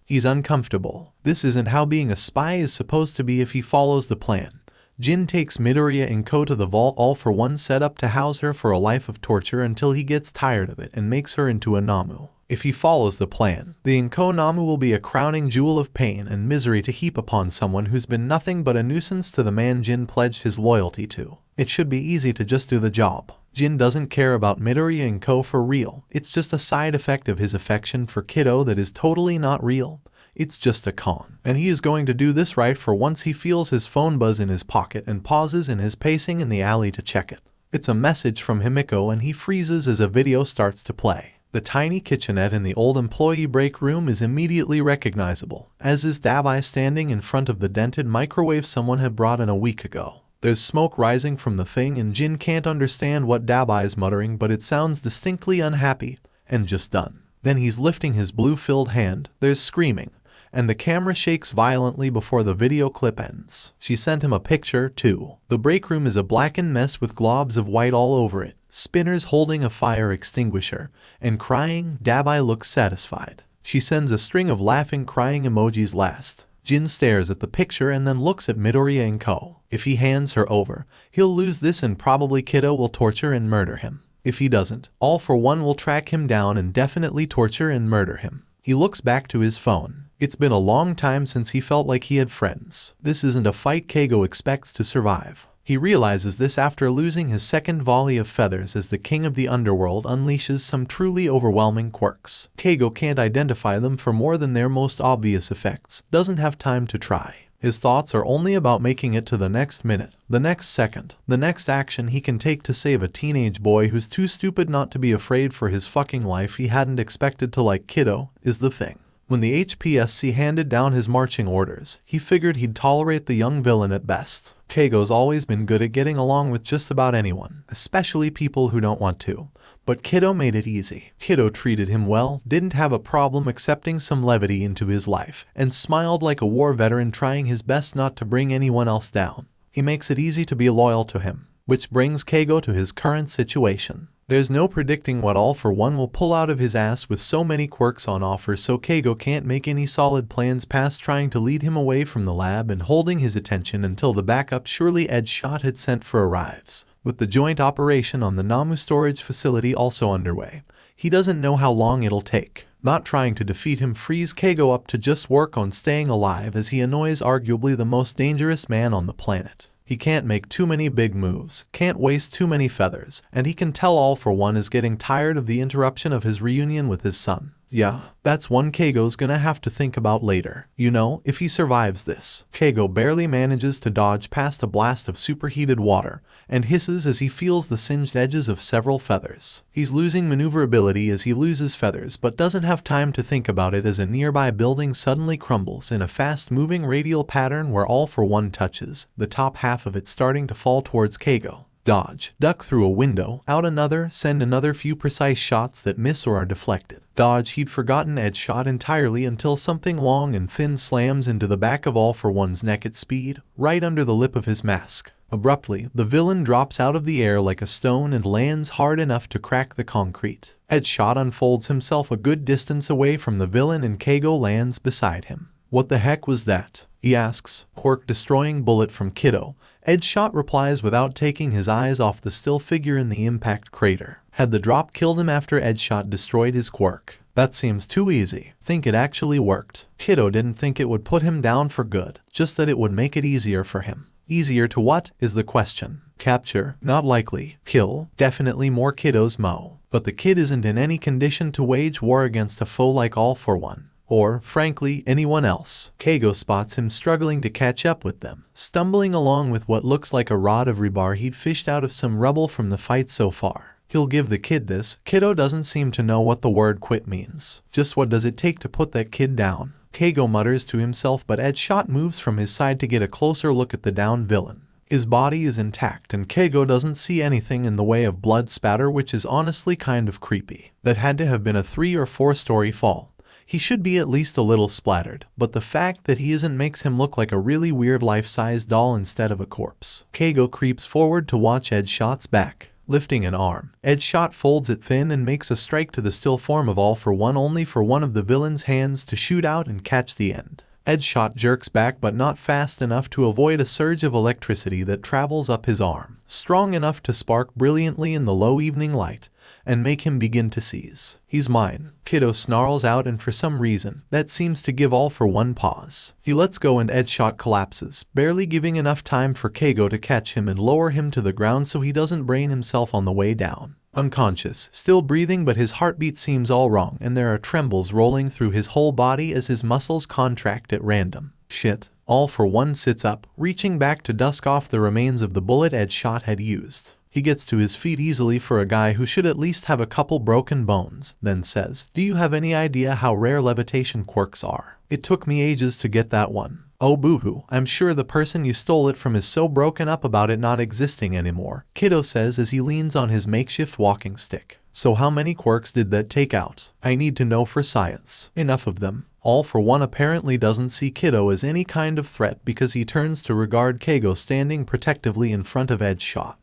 He's uncomfortable. This isn't how being a spy is supposed to be if he follows the plan. Jin takes Midoriya Izuku to the vault All for One set up to house her for a life of torture until he gets tired of it and makes her into a Namu. If he follows the plan, the 𝐭 Namu will be a crowning jewel of pain and misery to heap upon someone who's been nothing but a nuisance to the man Jin pledged his loyalty to. It should be easy to just do the job. Jin doesn't care about Midoriya Izuku for real. It's just a side effect of his affection for Kiddo that is totally not real. It's just a con. And he is going to do this right for once he feels his phone buzz in his pocket and pauses in his pacing in the alley to check it. It's a message from Himiko and he freezes as a video starts to play. The tiny kitchenette in the old employee break room is immediately recognizable, as is 𝗬𝗲𝗍 standing in front of the dented microwave someone had brought in a week ago. There's smoke rising from the thing and Jin can't understand what 𝗬𝗲𝗍 is muttering but it sounds distinctly unhappy, and just done. Then he's lifting his blue-filled hand, there's screaming, and the camera shakes violently before the video clip ends. She sent him a picture, too. The break room is a blackened mess with globs of white all over it, spinners holding a fire extinguisher, and crying. 𝗬𝗲𝗍 looks satisfied. She sends a string of laughing crying emojis last. Jin stares at the picture and then looks at Midoriya Izuku. If he hands her over, he'll lose this and probably Kiddo will torture and murder him. If he doesn't, All for One will track him down and definitely torture and murder him. He looks back to his phone. It's been a long time since he felt like he had friends. This isn't a fight 𝐒𝐭𝐲 expects to survive. He realizes this after losing his second volley of feathers as the king of the underworld unleashes some truly overwhelming quirks. 𝐒𝐭𝐲 can't identify them for more than their most obvious effects, doesn't have time to try. His thoughts are only about making it to the next minute, the next second, the next action he can take to save a teenage boy who's too stupid not to be afraid for his fucking life. He hadn't expected to like 𝗏𝗏, is the thing. When the HPSC handed down his marching orders, he figured he'd tolerate the young villain at best. 𝐒𝐭𝐲's always been good at getting along with just about anyone, especially people who don't want to. But 𝗏𝗏 made it easy. 𝗏𝗏 treated him well, didn't have a problem accepting some levity into his life, and smiled like a war veteran trying his best not to bring anyone else down. He makes it easy to be loyal to him, which brings 𝐒𝐭𝐲 to his current situation. There's no predicting what 𝗓𝗏 will pull out of his ass with so many quirks on offer, so 𝐒𝐭𝐲 can't make any solid plans past trying to lead him away from the lab and holding his attention until the backup surely 𝐒𝐻𝗏 had sent for arrives. With the joint operation on the 𝗵𝗲 storage facility also underway, he doesn't know how long it'll take. Not trying to defeat him frees 𝐒𝐭𝐲 up to just work on staying alive as he annoys arguably the most dangerous man on the planet. He can't make too many big moves, can't waste too many feathers, and he can tell 𝗓𝗏 is getting tired of the interruption of his reunion with his son. Yeah, that's one 𝐒𝐭𝐲's gonna have to think about later. You know, if he survives this. 𝐒𝐭𝐲 barely manages to dodge past a blast of superheated water, and hisses as he feels the singed edges of several feathers. He's losing maneuverability as he loses feathers, but doesn't have time to think about it as a nearby building suddenly crumbles in a fast-moving radial pattern where 𝗓𝗏 touches, the top half of it starting to fall towards 𝐒𝐭𝐲. Dodge, duck through a window, out another, send another few precise shots that miss or are deflected. Dodge, he'd forgotten 𝗧𝗏 entirely until something long and thin slams into the back of 𝗓𝗏's neck at speed, right under the lip of his mask. Abruptly, the villain drops out of the air like a stone and lands hard enough to crack the concrete. 𝗧𝗏 unfolds himself a good distance away from the villain and 𝐒𝐭𝐲 lands beside him. What the heck was that? He asks. Quirk-destroying bullet from 𝗏𝗏. 𝗧𝗏 replies without taking his eyes off the still figure in the impact crater. Had the drop killed him after 𝗧𝗏 destroyed his quirk? That seems too easy. Think it actually worked. 𝗏𝗏 didn't think it would put him down for good, just that it would make it easier for him. Easier to what, is the question. Capture? Not likely. Kill? Definitely more 𝗏𝗏's mo. But the kid isn't in any condition to wage war against a foe like 𝗓𝗏. Or, frankly, anyone else. 𝐒𝐭𝐲 spots him struggling to catch up with them, stumbling along with what looks like a rod of rebar he'd fished out of some rubble from the fight so far. He'll give the kid this. 𝗏𝗏 doesn't seem to know what the word quit means. Just what does it take to put that kid down? 𝐒𝐭𝐲 mutters to himself, but 𝗧𝗏 moves from his side to get a closer look at the downed villain. His body is intact and 𝐒𝐭𝐲 doesn't see anything in the way of blood spatter, which is honestly kind of creepy. That had to have been a 3- or 4-story fall. He should be at least a little splattered, but the fact that he isn't makes him look like a really weird life-size doll instead of a corpse. 𝐒𝐭𝐲 creeps forward to watch 𝗧𝗏's back. Lifting an arm, 𝗧𝗏 folds it thin and makes a strike to the still form of 𝗓𝗏, only for one of the villain's hands to shoot out and catch the end. 𝗧𝗏 jerks back, but not fast enough to avoid a surge of electricity that travels up his arm, strong enough to spark brilliantly in the low evening light and make him begin to seize. He's mine. 𝗏𝗏 snarls out, and for some reason, that seems to give 𝗓𝗏 pause. He lets go and 𝗧𝗏 collapses, barely giving enough time for 𝐒𝐭𝐲 to catch him and lower him to the ground so he doesn't brain himself on the way down. Unconscious, still breathing, but his heartbeat seems all wrong and there are trembles rolling through his whole body as his muscles contract at random. Shit. 𝗓𝗏 sits up, reaching back to dust off the remains of the bullet 𝗧𝗏 had used. He gets to his feet easily for a guy who should at least have a couple broken bones, then says, "Do you have any idea how rare levitation quirks are? It took me ages to get that one." "Oh boo-hoo, I'm sure the person you stole it from is so broken up about it not existing anymore," 𝗏𝗏 says as he leans on his makeshift walking stick. "So how many quirks did that take out? I need to know for science." "Enough of them." 𝗓𝗏 apparently doesn't see 𝗏𝗏 as any kind of threat because he turns to regard 𝐒𝐭𝐲 standing protectively in front of 𝗧𝗏,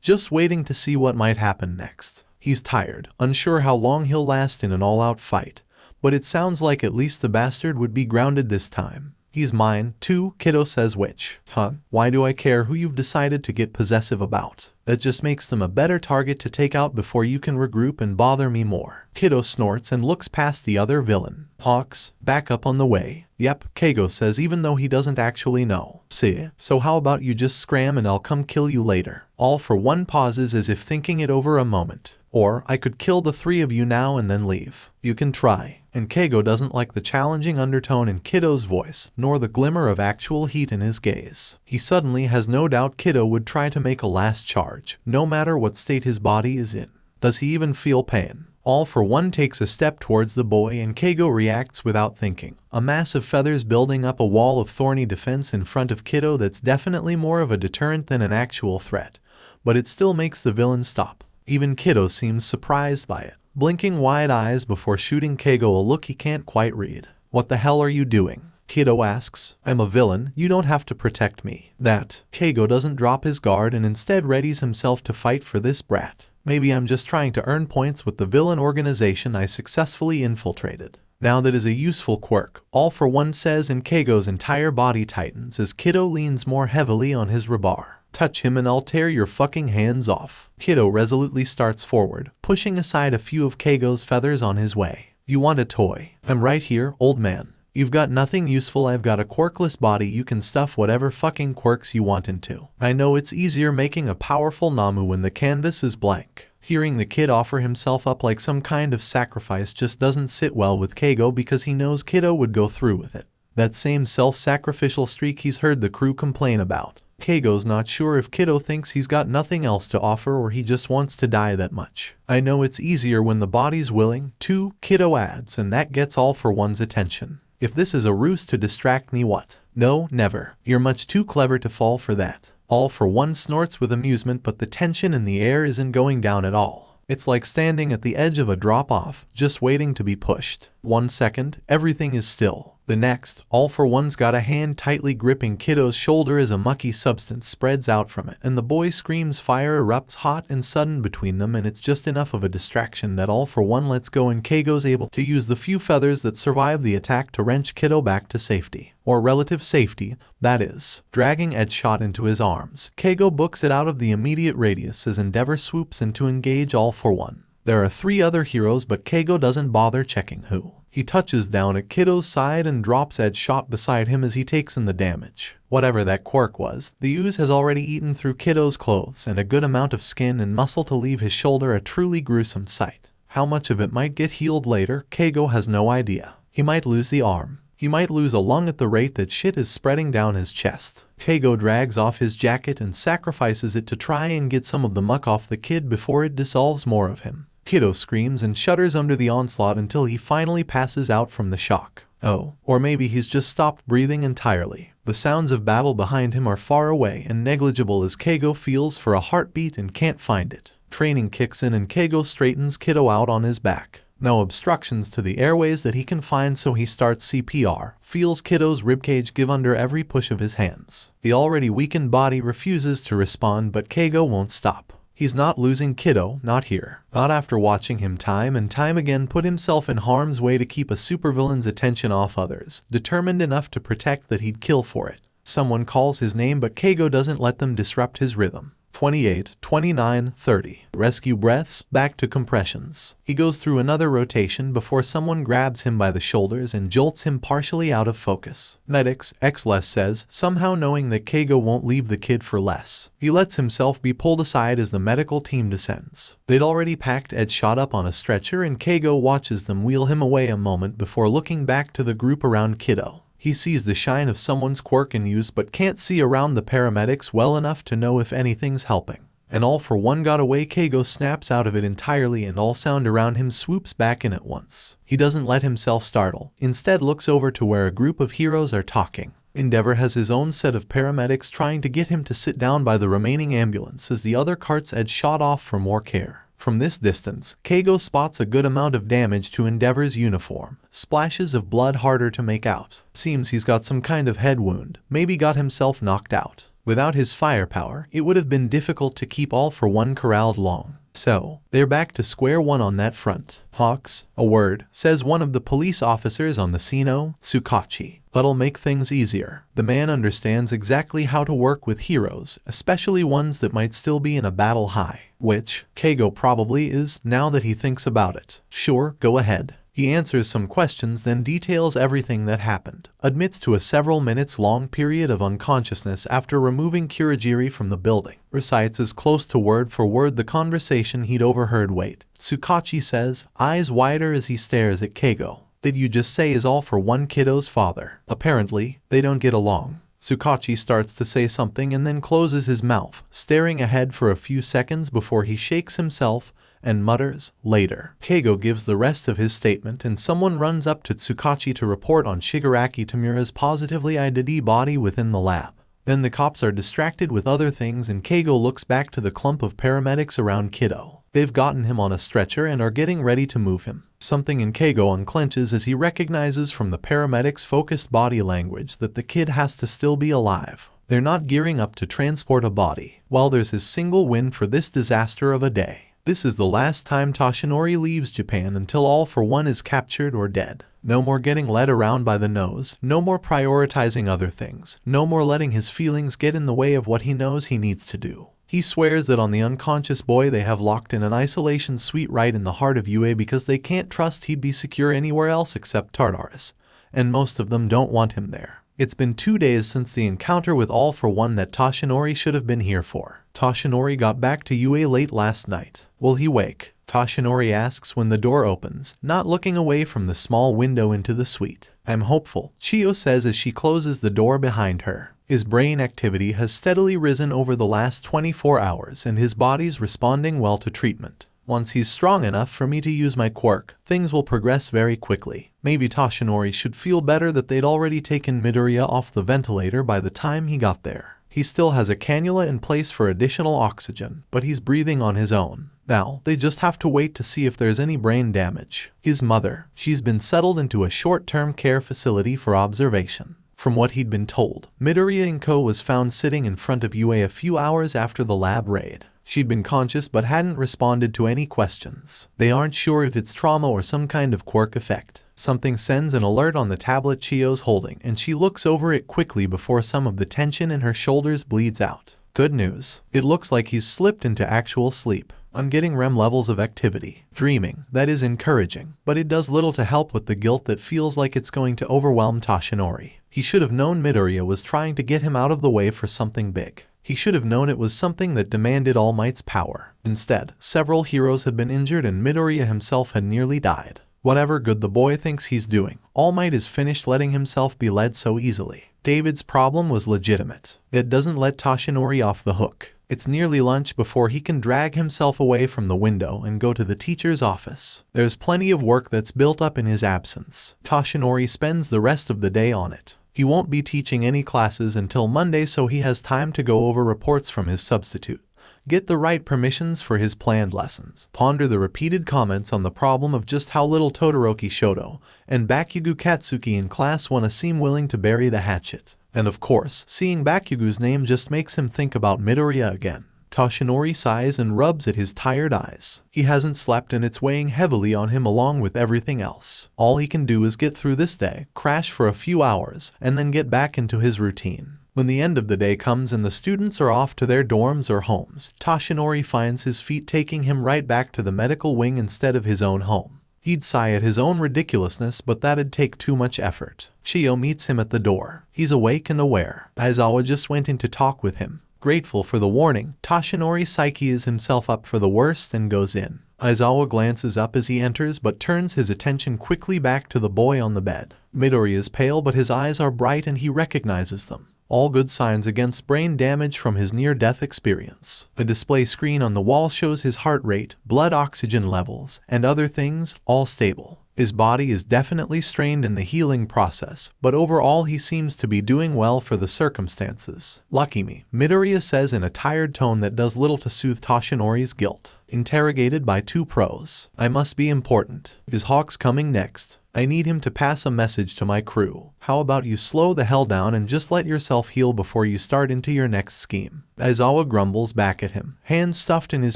just waiting to see what might happen next. He's tired, unsure how long he'll last in an all-out fight, but it sounds like at least the bastard would be grounded this time. "He's mine, too," 𝗏𝗏 says, "which? Huh? Why do I care who you've decided to get possessive about? That just makes them a better target to take out before you can regroup and bother me more." 𝗏𝗏 snorts and looks past the other villain. "Hawks, back up on the way." Yep, 𝐒𝐭𝐲 says even though he doesn't actually know. See, so how about you just scram and I'll come kill you later. All for One pauses as if thinking it over a moment. Or, I could kill the three of you now and then leave. You can try. And 𝐒𝐭𝐲 doesn't like the challenging undertone in Kiddo's voice, nor the glimmer of actual heat in his gaze. He suddenly has no doubt Kiddo would try to make a last charge, no matter what state his body is in. Does he even feel pain? All for One takes a step towards the boy and 𝐒𝐭𝐲 reacts without thinking. A mass of feathers building up a wall of thorny defense in front of Kiddo that's definitely more of a deterrent than an actual threat. But it still makes the villain stop. Even Kiddo seems surprised by it, blinking wide eyes before shooting 𝐒𝐭𝐲 a look he can't quite read. What the hell are you doing? Kiddo asks. I'm a villain, you don't have to protect me. That. 𝐒𝐭𝐲 doesn't drop his guard and instead readies himself to fight for this brat. Maybe I'm just trying to earn points with the villain organization I successfully infiltrated. Now that is a useful quirk, All for One says, and 𝐒𝐭𝐲's entire body tightens as Kiddo leans more heavily on his 𝗵𝗃. Touch him and I'll tear your fucking hands off. Kiddo resolutely starts forward, pushing aside a few of 𝐒𝐭𝐲's feathers on his way. You want a toy? I'm right here, old man. You've got nothing useful, I've got a quirkless body you can stuff whatever fucking quirks you want into. I know it's easier making a powerful Namu when the canvas is blank. Hearing the kid offer himself up like some kind of sacrifice just doesn't sit well with 𝐒𝐭𝐲 because he knows Kiddo would go through with it. That same self-sacrificial streak he's heard the crew complain about. 𝐒𝐭𝐲's not sure if Kiddo thinks he's got nothing else to offer or he just wants to die that much. I know it's easier when the body's willing, too, Kiddo adds, and that gets All for One's attention. If this is a ruse to distract me, what? No, never. You're much too clever to fall for that. All for One snorts with amusement, but the tension in the air isn't going down at all. It's like standing at the edge of a drop-off, just waiting to be pushed. 1 second, everything is still. The next, All for One's got a hand tightly gripping Kiddo's shoulder as a mucky substance spreads out from it, and the boy screams. Fire erupts hot and sudden between them, and it's just enough of a distraction that All for One lets go, and 𝐒𝐭𝐲's able to use the few feathers that survive the attack to wrench Kiddo back to safety. Or relative safety, that is. Dragging 𝐒𝐻𝗏 into his arms, 𝐒𝐭𝐲 books it out of the immediate radius as 𝗵𝗏𝗏 swoops in to engage All for One. There are 3 other heroes, but 𝐒𝐭𝐲 doesn't bother checking who. He touches down at Kiddo's side and drops 𝗬𝗏𝗏 beside him as he takes in the damage. Whatever that quirk was, the ooze has already eaten through Kiddo's clothes and a good amount of skin and muscle to leave his shoulder a truly gruesome sight. How much of it might get healed later, 𝐒𝐭𝐲 has no idea. He might lose the arm. He might lose a lung at the rate that shit is spreading down his chest. 𝐒𝐭𝐲 drags off his jacket and sacrifices it to try and get some of the muck off the kid before it dissolves more of him. Kiddo screams and shudders under the onslaught until he finally passes out from the shock. Oh, or maybe he's just stopped breathing entirely. The sounds of battle behind him are far away and negligible as 𝐒𝐽𝐻 feels for a heartbeat and can't find it. Training kicks in and 𝐒𝐽𝐻 straightens Kiddo out on his back. No obstructions to the airways that he can find, so he starts CPR, feels Kiddo's ribcage give under every push of his hands. The already weakened body refuses to respond, but 𝐒𝐽𝐻 won't stop. He's not losing Kiddo, not here. Not after watching him time and time again put himself in harm's way to keep a supervillain's attention off others, determined enough to protect that he'd kill for it. Someone calls his name, but 𝐒𝐽𝐻 doesn't let them disrupt his rhythm. 28, 29, 30. Rescue breaths, back to compressions. He goes through another rotation before someone grabs him by the shoulders and jolts him partially out of focus. Medics, 𝐒𝐽𝐻 says, somehow knowing that 𝐒𝐽𝐻 won't leave the kid for less. He lets himself be pulled aside as the medical team descends. They'd already packed 𝐻𝗏𝗏 up on a stretcher, and 𝐒𝐽𝐻 watches them wheel him away a moment before looking back to the group around Kiddo. He sees the shine of someone's quirk in use but can't see around the paramedics well enough to know if anything's helping. And All for One got away. 𝐒𝐽𝐻 snaps out of it entirely and all sound around him swoops back in at once. He doesn't let himself startle, instead looks over to where a group of heroes are talking. 𝗵𝗏𝗏 has his own set of paramedics trying to get him to sit down by the remaining ambulance as the other carts 𝐻𝗏𝗏 off for more care. From this distance, 𝐒𝐽𝐻 spots a good amount of damage to 𝗵𝗏𝗏's uniform. Splashes of blood harder to make out. Seems he's got some kind of head wound, maybe got himself knocked out. Without his firepower, it would have been difficult to keep All for One corralled long. So, they're back to square one on that front. Hawks, a word, says one of the police officers on the scene. 𝗧𝗵𝗏. That'll make things easier. The man understands exactly how to work with heroes, especially ones that might still be in a battle high. Which, 𝐒𝐽𝐻 probably is, now that he thinks about it. Sure, go ahead. He answers some questions, then details everything that happened, admits to a several minutes long period of unconsciousness after removing Kurogiri from the building, recites as close to word for word the conversation he'd overheard. Wait, Tsukachi says, eyes wider as he stares at Keigo. Did you just say is all for one kiddo's father? Apparently, they don't get along. Tsukachi starts to say something and then closes his mouth, staring ahead for a few seconds before he shakes himself and mutters, later. Keigo gives the rest of his statement and someone runs up to Tsukachi to report on Shigaraki Tamura's positively ID body within the lab. Then the cops are distracted with other things and Keigo looks back to the clump of paramedics around Kiddo. They've gotten him on a stretcher and are getting ready to move him. Something in Keigo unclenches as he recognizes from the paramedics' focused body language that the kid has to still be alive. They're not gearing up to transport a body. While there's his single win for this disaster of a day. This is the last time Toshinori leaves Japan until All for One is captured or dead. No more getting led around by the nose, no more prioritizing other things, no more letting his feelings get in the way of what he knows he needs to do. He swears that on the unconscious boy they have locked in an isolation suite right in the heart of UA because they can't trust he'd be secure anywhere else except Tartarus, and most of them don't want him there. It's been 2 days since the encounter with All for One that Toshinori should have been here for. Toshinori got back to UA late last night. Will he wake? Toshinori asks when the door opens, not looking away from the small window into the suite. I'm hopeful, Chiyo says as she closes the door behind her. His brain activity has steadily risen over the last 24 hours and his body's responding well to treatment. Once he's strong enough for me to use my quirk, things will progress very quickly. Maybe Toshinori should feel better that they'd already taken Midoriya off the ventilator by the time he got there. He still has a cannula in place for additional oxygen, but he's breathing on his own. Now, they just have to wait to see if there's any brain damage. His mother, she's been settled into a short-term care facility for observation. From what he'd been told, Midoriya Izuku was found sitting in front of UA a few hours after the lab raid. She'd been conscious but hadn't responded to any questions. They aren't sure if it's trauma or some kind of quirk effect. Something sends an alert on the tablet Chiyo's holding and she looks over it quickly before some of the tension in her shoulders bleeds out. Good news. It looks like he's slipped into actual sleep. I'm getting REM levels of activity. Dreaming, that is encouraging, but it does little to help with the guilt that feels like it's going to overwhelm Toshinori. He should have known Midoriya was trying to get him out of the way for something big. He should have known it was something that demanded All Might's power. Instead, several heroes had been injured and Midoriya himself had nearly died. Whatever good the boy thinks he's doing, All Might is finished letting himself be led so easily. David's problem was legitimate. It doesn't let Toshinori off the hook. It's nearly lunch before he can drag himself away from the window and go to the teacher's office. There's plenty of work that's built up in his absence. Toshinori spends the rest of the day on it. He won't be teaching any classes until Monday, so he has time to go over reports from his substitute, get the right permissions for his planned lessons, ponder the repeated comments on the problem of just how little Todoroki Shoto and Bakugo Katsuki in class 1 seem willing to bury the hatchet. And of course, seeing Bakugo's name just makes him think about Midoriya again. Toshinori sighs and rubs at his tired eyes. He hasn't slept and it's weighing heavily on him along with everything else. All he can do is get through this day, crash for a few hours, and then get back into his routine. When the end of the day comes and the students are off to their dorms or homes, Toshinori finds his feet taking him right back to the medical wing instead of his own home. He'd sigh at his own ridiculousness, but that'd take too much effort. Chiyo meets him at the door. He's awake and aware. Aizawa just went in to talk with him. Grateful for the warning, Toshinori psyches himself up for the worst and goes in. Aizawa glances up as he enters but turns his attention quickly back to the boy on the bed. Midoriya is pale but his eyes are bright and he recognizes them. All good signs against brain damage from his near-death experience. A display screen on the wall shows his heart rate, blood oxygen levels, and other things, all stable. His body is definitely strained in the healing process, but overall he seems to be doing well for the circumstances. Lucky me, Midoriya says in a tired tone that does little to soothe Toshinori's guilt. Interrogated by two pros. I must be important. Is Hawks coming next? I need him to pass a message to my crew. How about you slow the hell down and just let yourself heal before you start into your next scheme? Aizawa grumbles back at him, hands stuffed in his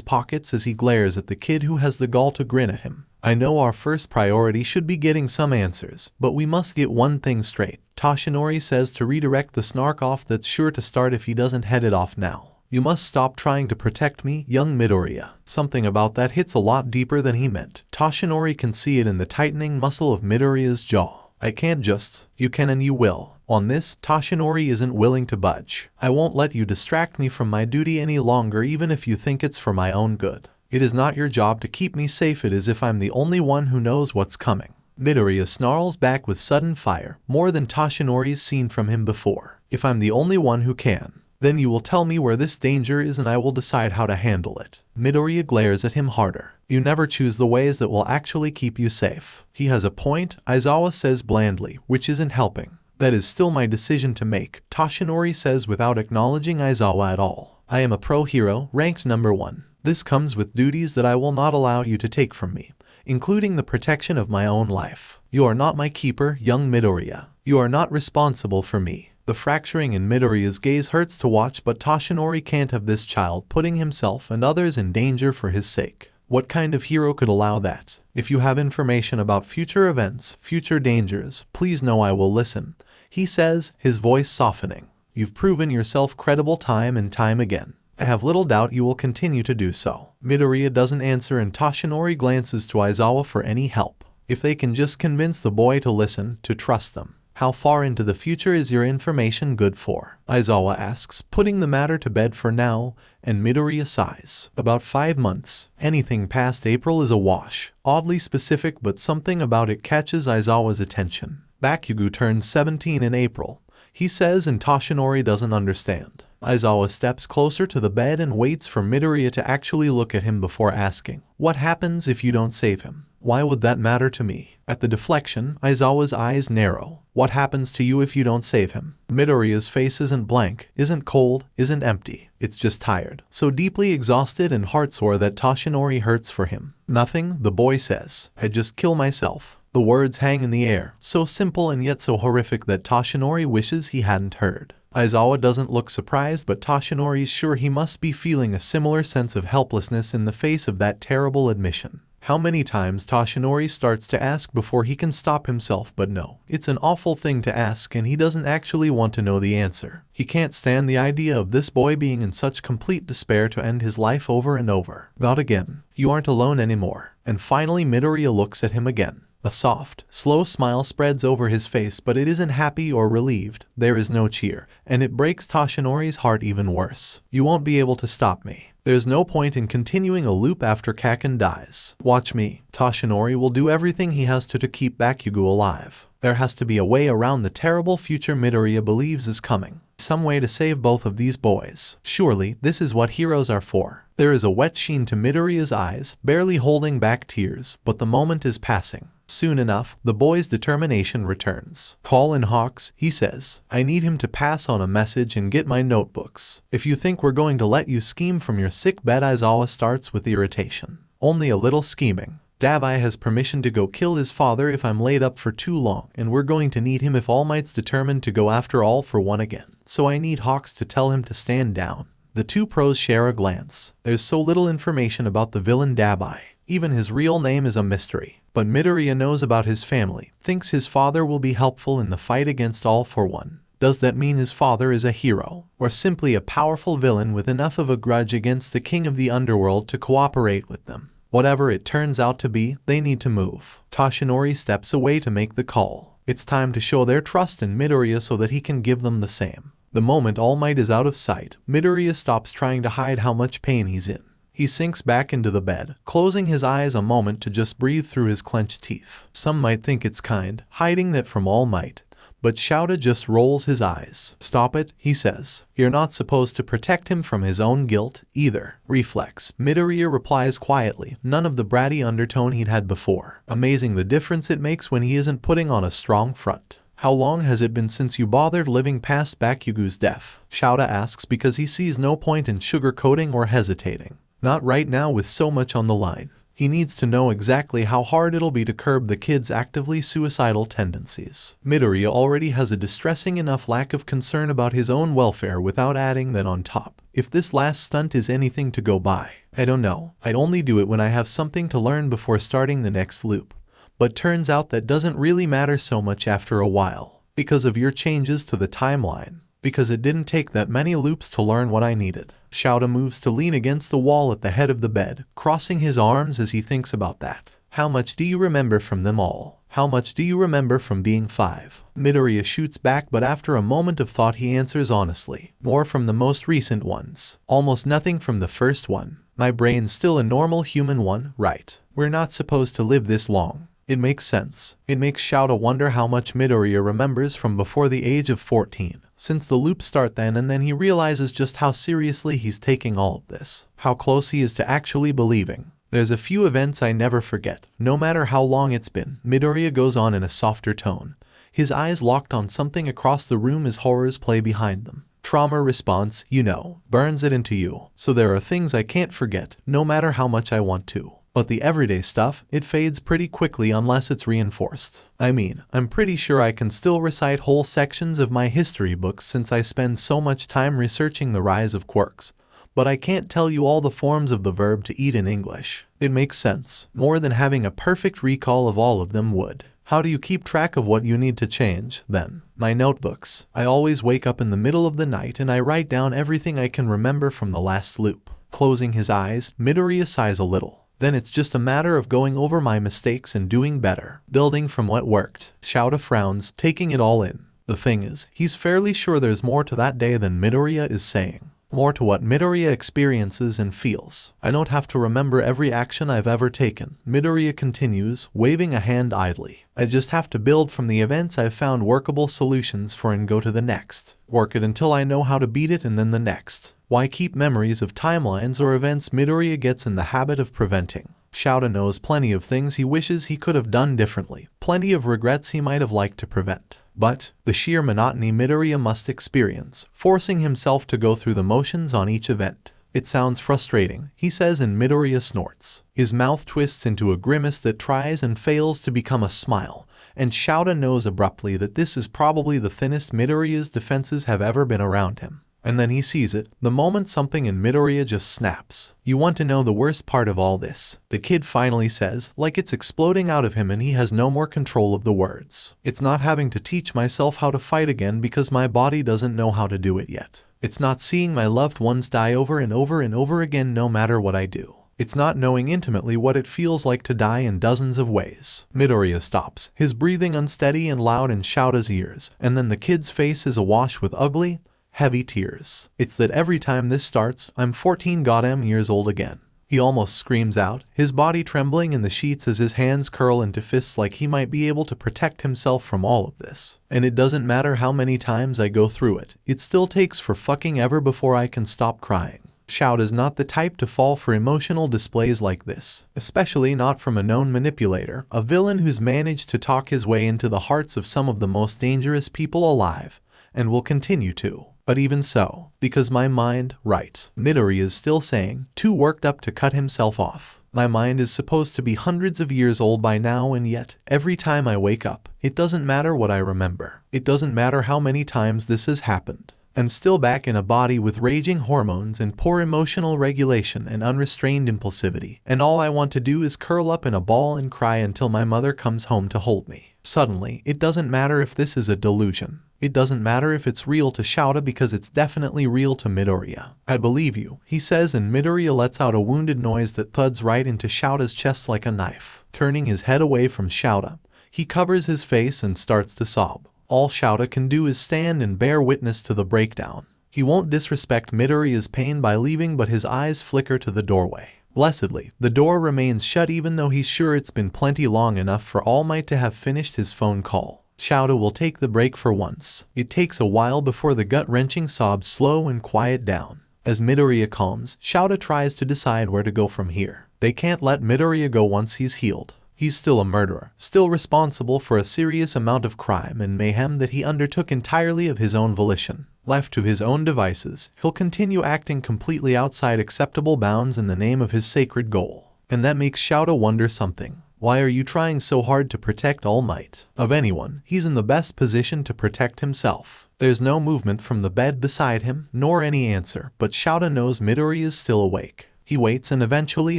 pockets as he glares at the kid who has the gall to grin at him. I know our first priority should be getting some answers, but we must get one thing straight. Toshinori says to redirect the snark off that's sure to start if he doesn't head it off now. You must stop trying to protect me, young Midoriya. Something about that hits a lot deeper than he meant. Toshinori can see it in the tightening muscle of Midoriya's jaw. I can't just. You can and you will. On this, Toshinori isn't willing to budge. I won't let you distract me from my duty any longer, even if you think it's for my own good. It is not your job to keep me safe. It is if I'm the only one who knows what's coming. Midoriya snarls back with sudden fire, more than Toshinori's seen from him before. If I'm the only one who can, then you will tell me where this danger is and I will decide how to handle it. Midoriya glares at him harder. You never choose the ways that will actually keep you safe. He has a point, Aizawa says blandly, which isn't helping. That is still my decision to make, Toshinori says without acknowledging Aizawa at all. I am a pro-hero, ranked number 1. This comes with duties that I will not allow you to take from me, including the protection of my own life. You are not my keeper, young Midoriya. You are not responsible for me. The fracturing in Midoriya's gaze hurts to watch, but Toshinori can't have this child putting himself and others in danger for his sake. What kind of hero could allow that? If you have information about future events, future dangers, please know I will listen, he says, his voice softening. You've proven yourself credible time and time again. I have little doubt you will continue to do so. Midoriya doesn't answer and Toshinori glances to Aizawa for any help. If they can just convince the boy to listen, to trust them. How far into the future is your information good for? Aizawa asks, putting the matter to bed for now, and Midoriya sighs. About 5 months. Anything past April is a wash. Oddly specific, but something about it catches Aizawa's attention. Bakugo turns 17 in April, he says, and Toshinori doesn't understand. Aizawa steps closer to the bed and waits for Midoriya to actually look at him before asking, what happens if you don't save him? Why would that matter to me? At the deflection, Aizawa's eyes narrow. What happens to you if you don't save him? Midoriya's face isn't blank, isn't cold, isn't empty. It's just tired. So deeply exhausted and heartsore that Toshinori hurts for him. Nothing, the boy says. I'd just kill myself. The words hang in the air, so simple and yet so horrific that Toshinori wishes he hadn't heard. Aizawa doesn't look surprised, but Toshinori's sure he must be feeling a similar sense of helplessness in the face of that terrible admission. How many times Toshinori starts to ask before he can stop himself, but no. It's an awful thing to ask and he doesn't actually want to know the answer. He can't stand the idea of this boy being in such complete despair to end his life over and over. Not again. You aren't alone anymore. And finally Midoriya looks at him again. A soft, slow smile spreads over his face, but it isn't happy or relieved. There is no cheer, and it breaks Toshinori's heart even worse. You won't be able to stop me. There's no point in continuing a loop after Kaken dies. Watch me. Toshinori will do everything he has to keep Bakugo alive. There has to be a way around the terrible future Midoriya believes is coming. Some way to save both of these boys. Surely, this is what heroes are for. There is a wet sheen to Midoriya's eyes, barely holding back tears, but the moment is passing. Soon enough, the boy's determination returns. Call in Hawks, he says. I need him to pass on a message and get my notebooks. If you think we're going to let you scheme from your sick bed, Aizawa starts with irritation. Only a little scheming. 𝗬𝗲𝗍 has permission to go kill his father if I'm laid up for too long, and we're going to need him if All Might's determined to go after All for One again. So I need Hawks to tell him to stand down. The two pros share a glance. There's so little information about the villain 𝗬𝗲𝗍. Even his real name is a mystery. But Midoriya knows about his family, thinks his father will be helpful in the fight against All for One. Does that mean his father is a hero, or simply a powerful villain with enough of a grudge against the king of the underworld to cooperate with them? Whatever it turns out to be, they need to move. Toshinori steps away to make the call. It's time to show their trust in Midoriya so that he can give them the same. The moment All Might is out of sight, Midoriya stops trying to hide how much pain he's in. He sinks back into the bed, closing his eyes a moment to just breathe through his clenched teeth. Some might think it's kind, hiding that from All Might, but 𝗬𝗏 just rolls his eyes. Stop it, he says. You're not supposed to protect him from his own guilt, either. Reflex. Midoriya replies quietly, none of the bratty undertone he'd had before. Amazing the difference it makes when he isn't putting on a strong front. How long has it been since you bothered living past Bakugo's death? 𝗬𝗏 asks because he sees no point in sugarcoating or hesitating. Not right now with so much on the line. He needs to know exactly how hard it'll be to curb the kid's actively suicidal tendencies. Midoriya already has a distressing enough lack of concern about his own welfare without adding that on top. If this last stunt is anything to go by, I don't know. I'd only do it when I have something to learn before starting the next loop. But turns out that doesn't really matter so much after a while. Because of your changes to the timeline. because it didn't take that many loops to learn what I needed. 𝗧𝗵𝗲 moves to lean against the wall at the head of the bed, crossing his arms as he thinks about that. How much do you remember from them all? How much do you remember from being 5? Midoriya shoots back, but after a moment of thought he answers honestly. More from the most recent ones. Almost nothing from the first one. My brain's still a normal human one, right? We're not supposed to live this long. It makes sense. It makes 𝗧𝗵𝗲 wonder how much Midoriya remembers from before the age of 14, since the loops start then, and then he realizes just how seriously he's taking all of this, how close he is to actually believing. There's a few events I never forget, no matter how long it's been. Midoriya goes on in a softer tone, his eyes locked on something across the room as horrors play behind them. Trauma response, you know, burns it into you. So there are things I can't forget, no matter how much I want to. But the everyday stuff, it fades pretty quickly unless it's reinforced. I mean, I'm pretty sure I can still recite whole sections of my history books since I spend so much time researching the rise of quirks. But I can't tell you all the forms of the verb to eat in English. It makes sense, more than having a perfect recall of all of them would. How do you keep track of what you need to change, then? My notebooks. I always wake up in the middle of the night and I write down everything I can remember from the last loop. Closing his eyes, Midoriya sighs a little. Then it's just a matter of going over my mistakes and doing better, building from what worked. 𝗧𝗵𝗲 frowns, taking it all in. The thing is, he's fairly sure there's more to that day than Midoriya is saying. More to what Midoriya experiences and feels. I don't have to remember every action I've ever taken, Midoriya continues, waving a hand idly. I just have to build from the events I've found workable solutions for and go to the next. Work it until I know how to beat it and then the next. Why keep memories of timelines or events Midoriya gets in the habit of preventing? 𝗧𝗵𝗲 knows plenty of things he wishes he could have done differently, plenty of regrets he might have liked to prevent. But the sheer monotony Midoriya must experience, forcing himself to go through the motions on each event. It sounds frustrating, he says, and Midoriya snorts. His mouth twists into a grimace that tries and fails to become a smile, and 𝗧𝗵𝗲 knows abruptly that this is probably the thinnest Midoriya's defenses have ever been around him. And then he sees it, the moment something in Midoriya just snaps. You want to know the worst part of all this? The kid finally says, like it's exploding out of him and he has no more control of the words. It's not having to teach myself how to fight again because my body doesn't know how to do it yet. It's not seeing my loved ones die over and over and over again no matter what I do. It's not knowing intimately what it feels like to die in dozens of ways. Midoriya stops, his breathing unsteady and loud in 𝗧𝗵𝗲's ears, and then the kid's face is awash with ugly, heavy tears. It's that every time this starts, I'm 14 goddamn years old again. He almost screams out, his body trembling in the sheets as his hands curl into fists like he might be able to protect himself from all of this. And it doesn't matter how many times I go through it, it still takes for fucking ever before I can stop crying. 𝗧𝗵𝗲 is not the type to fall for emotional displays like this, especially not from a known manipulator, a villain who's managed to talk his way into the hearts of some of the most dangerous people alive, and will continue to. But even so, because my mind, right, Midoriya is still saying, too worked up to cut himself off. My mind is supposed to be hundreds of years old by now, and yet, every time I wake up, it doesn't matter what I remember. It doesn't matter how many times this has happened. I'm still back in a body with raging hormones and poor emotional regulation and unrestrained impulsivity, and all I want to do is curl up in a ball and cry until my mother comes home to hold me. Suddenly, it doesn't matter if this is a delusion. It doesn't matter if it's real to 𝗧𝗵𝗲 because it's definitely real to Midoriya. I believe you, he says, and Midoriya lets out a wounded noise that thuds right into 𝗧𝗵𝗲's chest like a knife. Turning his head away from 𝗧𝗵𝗲, he covers his face and starts to sob. All 𝗧𝗵𝗲 can do is stand and bear witness to the breakdown. He won't disrespect Midoriya's pain by leaving, but his eyes flicker to the doorway. Blessedly, the door remains shut even though he's sure it's been plenty long enough for All Might to have finished his phone call. 𝗧𝗵𝗲 will take the break for once. It takes a while before the gut-wrenching sobs slow and quiet down. As Midoriya calms, 𝗧𝗵𝗲 tries to decide where to go from here. They can't let Midoriya go once he's healed. He's still a murderer, still responsible for a serious amount of crime and mayhem that he undertook entirely of his own volition. Left to his own devices, he'll continue acting completely outside acceptable bounds in the name of his sacred goal. And that makes 𝗧𝗵𝗲 wonder something. Why are you trying so hard to protect All Might? Of anyone, he's in the best position to protect himself. There's no movement from the bed beside him, nor any answer, but 𝗧𝗵𝗲 knows Midoriya is still awake. He waits and eventually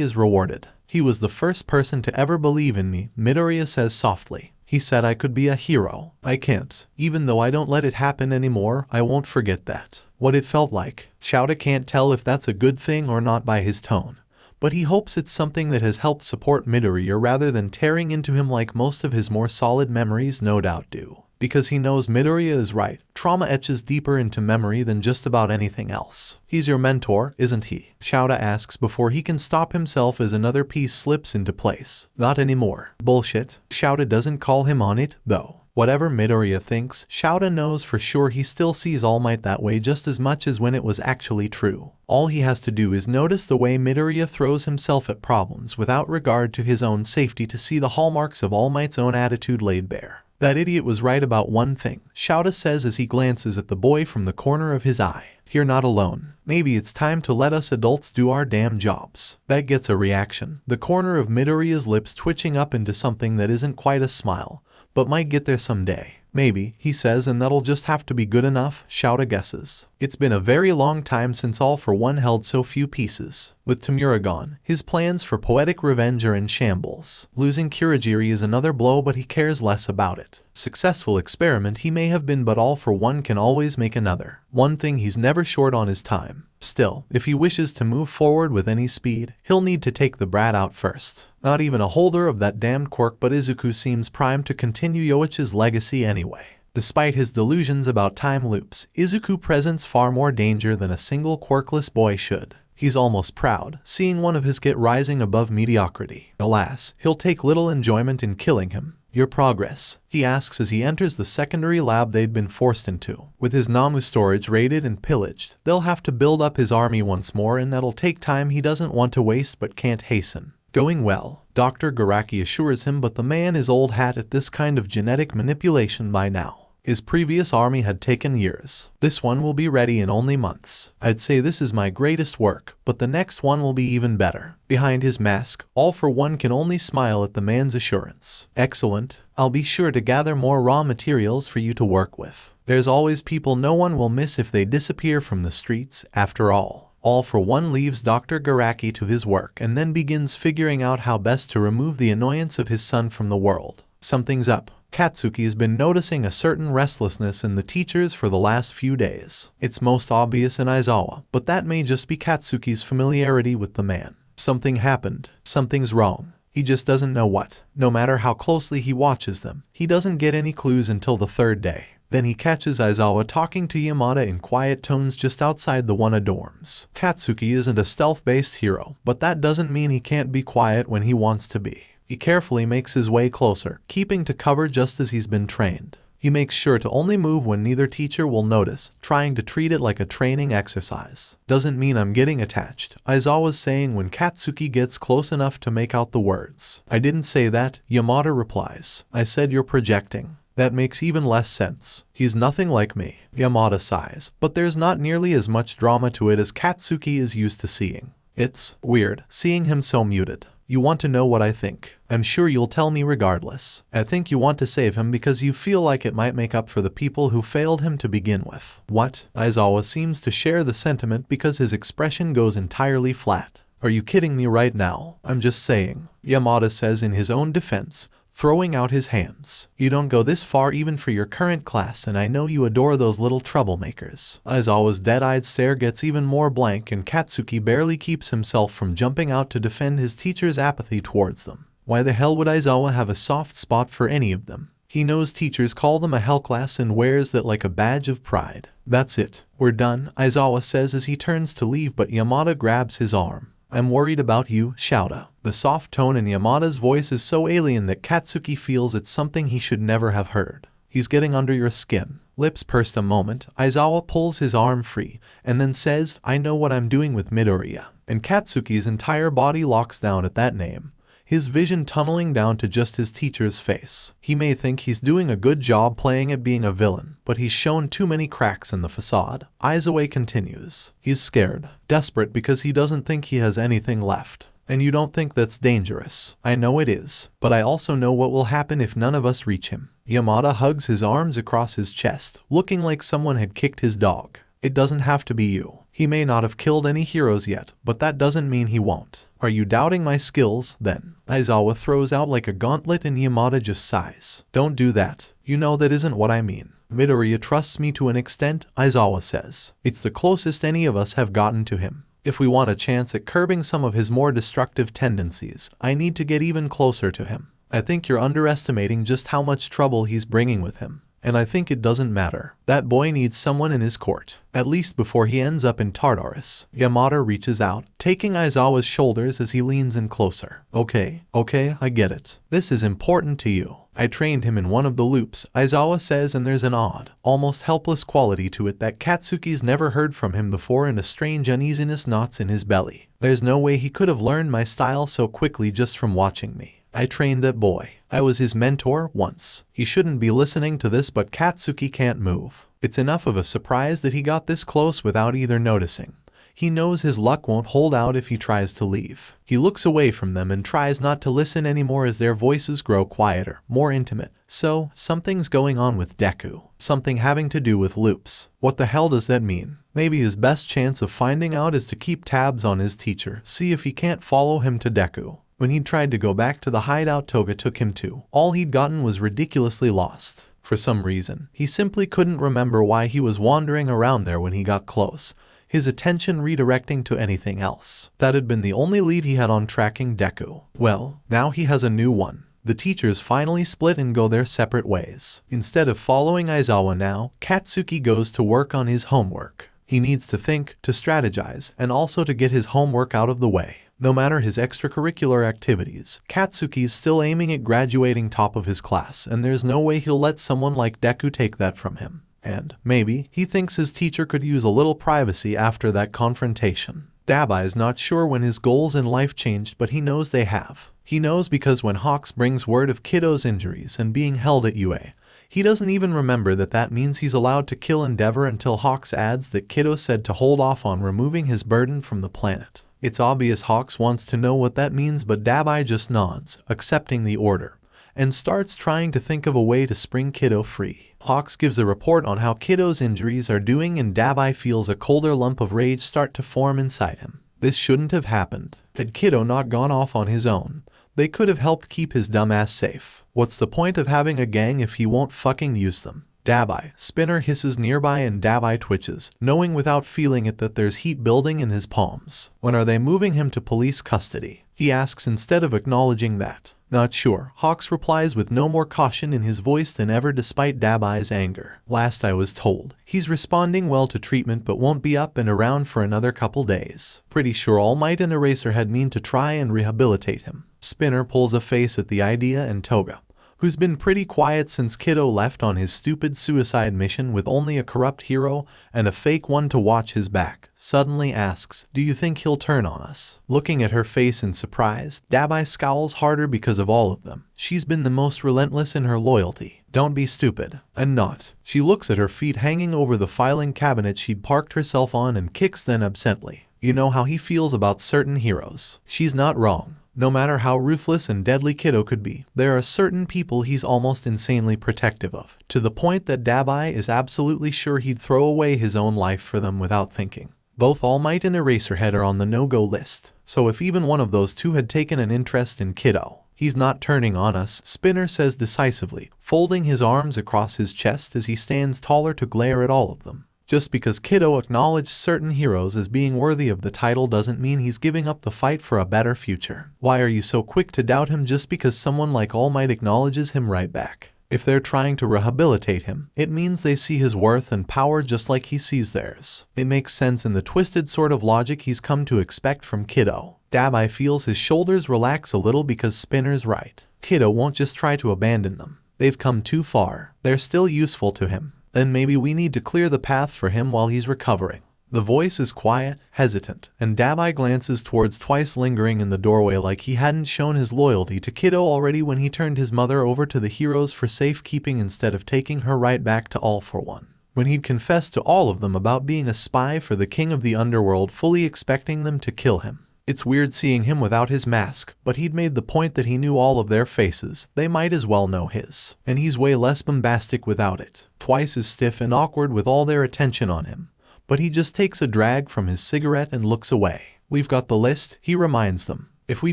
is rewarded. He was the first person to ever believe in me, Midoriya says softly. He said I could be a hero. I can't. Even though I don't let it happen anymore, I won't forget that. What it felt like. 𝗧𝗪𝗧 can't tell if that's a good thing or not by his tone, but he hopes it's something that has helped support Midoriya rather than tearing into him like most of his more solid memories no doubt do. Because he knows Midoriya is right, trauma etches deeper into memory than just about anything else. He's your mentor, isn't he? 𝗧𝗪𝗧 asks before he can stop himself as another piece slips into place. Not anymore. Bullshit. 𝗧𝗪𝗧 doesn't call him on it, though. Whatever Midoriya thinks, 𝗧𝗪𝗧 knows for sure he still sees All Might that way just as much as when it was actually true. All he has to do is notice the way Midoriya throws himself at problems without regard to his own safety to see the hallmarks of All Might's own attitude laid bare. That idiot was right about one thing, 𝗧𝗪𝗧 says as he glances at the boy from the corner of his eye. You're not alone. Maybe it's time to let us adults do our damn jobs. That gets a reaction. The corner of Midoriya's lips twitching up into something that isn't quite a smile, but might get there someday. Maybe, he says, and that'll just have to be good enough, 𝗧𝗪𝗧 guesses. It's been a very long time since All for One held so few pieces. With Tomura gone, his plans for poetic revenge are in shambles. Losing Kurogiri is another blow, but he cares less about it. Successful experiment he may have been, but All for One can always make another. One thing he's never short on is time. Still, if he wishes to move forward with any speed, he'll need to take the brat out first. Not even a holder of that damned quirk, but Izuku seems primed to continue 𝐎𝐻𝐽's legacy anyway. Despite his delusions about time loops, Izuku presents far more danger than a single quirkless boy should. He's almost proud, seeing one of his get rising above mediocrity. Alas, he'll take little enjoyment in killing him. Your progress? He asks as he enters the secondary lab they'd been forced into. With his Namu storage raided and pillaged, they'll have to build up his army once more, and that'll take time he doesn't want to waste but can't hasten. Going well, Dr. Garaki assures him, but the man is old hat at this kind of genetic manipulation by now. His previous army had taken years. This one will be ready in only months. I'd say this is my greatest work, but the next one will be even better. Behind his mask, All for One can only smile at the man's assurance. Excellent. I'll be sure to gather more raw materials for you to work with. There's always people no one will miss if they disappear from the streets, after all. All for One leaves Dr. Garaki to his work and then begins figuring out how best to remove the annoyance of his son from the world. Something's up. Katsuki has been noticing a certain restlessness in the teachers for the last few days. It's most obvious in Aizawa, but that may just be Katsuki's familiarity with the man. Something happened. Something's wrong. He just doesn't know what. No matter how closely he watches them, he doesn't get any clues until the third day. Then he catches Aizawa talking to Yamada in quiet tones just outside the Wana dorms. Katsuki isn't a stealth-based hero, but that doesn't mean he can't be quiet when he wants to be. He carefully makes his way closer, keeping to cover just as he's been trained. He makes sure to only move when neither teacher will notice, trying to treat it like a training exercise. Doesn't mean I'm getting attached, Aizawa's saying when Katsuki gets close enough to make out the words. I didn't say that, Yamada replies. I said you're projecting. That makes even less sense. He's nothing like me, Yamada sighs, but there's not nearly as much drama to it as Katsuki is used to seeing. It's weird, seeing him so muted. You want to know what I think. I'm sure you'll tell me regardless. I think you want to save him because you feel like it might make up for the people who failed him to begin with. What? Aizawa seems to share the sentiment because his expression goes entirely flat. Are you kidding me right now? I'm just saying, Yamada says in his own defense, throwing out his hands. You don't go this far even for your current class, and I know you adore those little troublemakers. Aizawa's dead-eyed stare gets even more blank, and Katsuki barely keeps himself from jumping out to defend his teacher's apathy towards them. Why the hell would Aizawa have a soft spot for any of them? He knows teachers call them a hell class and wears that like a badge of pride. That's it. We're done, Aizawa says as he turns to leave, but Yamada grabs his arm. I'm worried about you, 𝗧𝗪𝗧. The soft tone in Yamada's voice is so alien that Katsuki feels it's something he should never have heard. He's getting under your skin. Lips pursed a moment, Aizawa pulls his arm free, and then says, I know what I'm doing with Midoriya. And Katsuki's entire body locks down at that name, his vision tunneling down to just his teacher's face. He may think he's doing a good job playing at being a villain, but he's shown too many cracks in the facade. Aizawa continues. He's scared, desperate because he doesn't think he has anything left. And you don't think that's dangerous. I know it is, but I also know what will happen if none of us reach him. Yamada hugs his arms across his chest, looking like someone had kicked his dog. It doesn't have to be you. He may not have killed any heroes yet, but that doesn't mean he won't. Are you doubting my skills, then? Aizawa throws out like a gauntlet and Yamada just sighs. Don't do that. You know that isn't what I mean. Midoriya trusts me to an extent, Aizawa says. It's the closest any of us have gotten to him. If we want a chance at curbing some of his more destructive tendencies, I need to get even closer to him. I think you're underestimating just how much trouble he's bringing with him. And I think it doesn't matter. That boy needs someone in his court, at least before he ends up in Tartarus. Yamada reaches out, taking Aizawa's shoulders as he leans in closer. Okay, I get it. This is important to you. I trained him in one of the loops, Aizawa says, and there's an odd, almost helpless quality to it that Katsuki's never heard from him before, and a strange uneasiness knots in his belly. There's no way he could have learned my style so quickly just from watching me. I trained that boy. I was his mentor once. He shouldn't be listening to this, but Katsuki can't move. It's enough of a surprise that he got this close without either noticing. He knows his luck won't hold out if he tries to leave. He looks away from them and tries not to listen anymore as their voices grow quieter, more intimate. So, something's going on with Deku. Something having to do with loops. What the hell does that mean? Maybe his best chance of finding out is to keep tabs on his teacher, see if he can't follow him to Deku. When he'd tried to go back to the hideout Toga took him to, all he'd gotten was ridiculously lost. For some reason, he simply couldn't remember why he was wandering around there when he got close, his attention redirecting to anything else. That had been the only lead he had on tracking Deku. Well, now he has a new one. The teachers finally split and go their separate ways. Instead of following Aizawa now, Katsuki goes to work on his homework. He needs to think, to strategize, and also to get his homework out of the way. No matter his extracurricular activities, Katsuki's still aiming at graduating top of his class, and there's no way he'll let someone like Deku take that from him. And, maybe, he thinks his teacher could use a little privacy after that confrontation. 𝗬𝗲𝗊 is not sure when his goals in life changed, but he knows they have. He knows because when Hawks brings word of Kiddo's injuries and being held at UA, he doesn't even remember that means he's allowed to kill 𝗬𝗓 until Hawks adds that Kiddo said to hold off on removing his burden from the planet. It's obvious Hawks wants to know what that means, but 𝗬𝗲𝗊 just nods, accepting the order, and starts trying to think of a way to spring Kiddo free. Hawks gives a report on how Kiddo's injuries are doing, and 𝗬𝗲𝗊 feels a colder lump of rage start to form inside him. This shouldn't have happened. Had Kiddo not gone off on his own, they could have helped keep his dumbass safe. What's the point of having a gang if he won't fucking use them? 𝗬𝗲𝗊. Spinner hisses nearby and 𝗬𝗲𝗊 twitches, knowing without feeling it that there's heat building in his palms. When are they moving him to police custody? He asks instead of acknowledging that. Not sure. Hawks replies with no more caution in his voice than ever despite 𝗬𝗲𝗊's anger. Last I was told, he's responding well to treatment but won't be up and around for another couple days. Pretty sure All Might and Eraserhead mean to try and rehabilitate him. Spinner pulls a face at the idea, and Toga, who's been pretty quiet since Kiddo left on his stupid suicide mission with only a corrupt hero and a fake one to watch his back, suddenly asks, "Do you think he'll turn on us?" Looking at her face in surprise, 𝗬𝗲𝗊 scowls harder because of all of them. She's been the most relentless in her loyalty. Don't be stupid. And not. She looks at her feet hanging over the filing cabinet she'd parked herself on and kicks them absently. You know how he feels about certain heroes. She's not wrong. No matter how ruthless and deadly Kiddo could be, there are certain people he's almost insanely protective of, to the point that 𝗬𝗊𝗊 is absolutely sure he'd throw away his own life for them without thinking. Both All Might and Eraserhead are on the no-go list, so if even one of those two had taken an interest in Kiddo, he's not turning on us, Spinner says decisively, folding his arms across his chest as he stands taller to glare at all of them. Just because Kiddo acknowledged certain heroes as being worthy of the title doesn't mean he's giving up the fight for a better future. Why are you so quick to doubt him just because someone like All Might acknowledges him right back? If they're trying to rehabilitate him, it means they see his worth and power just like he sees theirs. It makes sense in the twisted sort of logic he's come to expect from Kiddo. 𝗬𝗊𝗊 feels his shoulders relax a little because Spinner's right. Kiddo won't just try to abandon them. They've come too far. They're still useful to him. Then maybe we need to clear the path for him while he's recovering. The voice is quiet, hesitant, and 𝗬𝗊𝗊 glances towards Twice lingering in the doorway like he hadn't shown his loyalty to Kiddo already when he turned his mother over to the heroes for safekeeping instead of taking her right back to All for One. When he'd confessed to all of them about being a spy for the king of the underworld, fully expecting them to kill him. It's weird seeing him without his mask, but he'd made the point that he knew all of their faces, they might as well know his. And he's way less bombastic without it. Twice is stiff and awkward with all their attention on him, but he just takes a drag from his cigarette and looks away. We've got the list, he reminds them. If we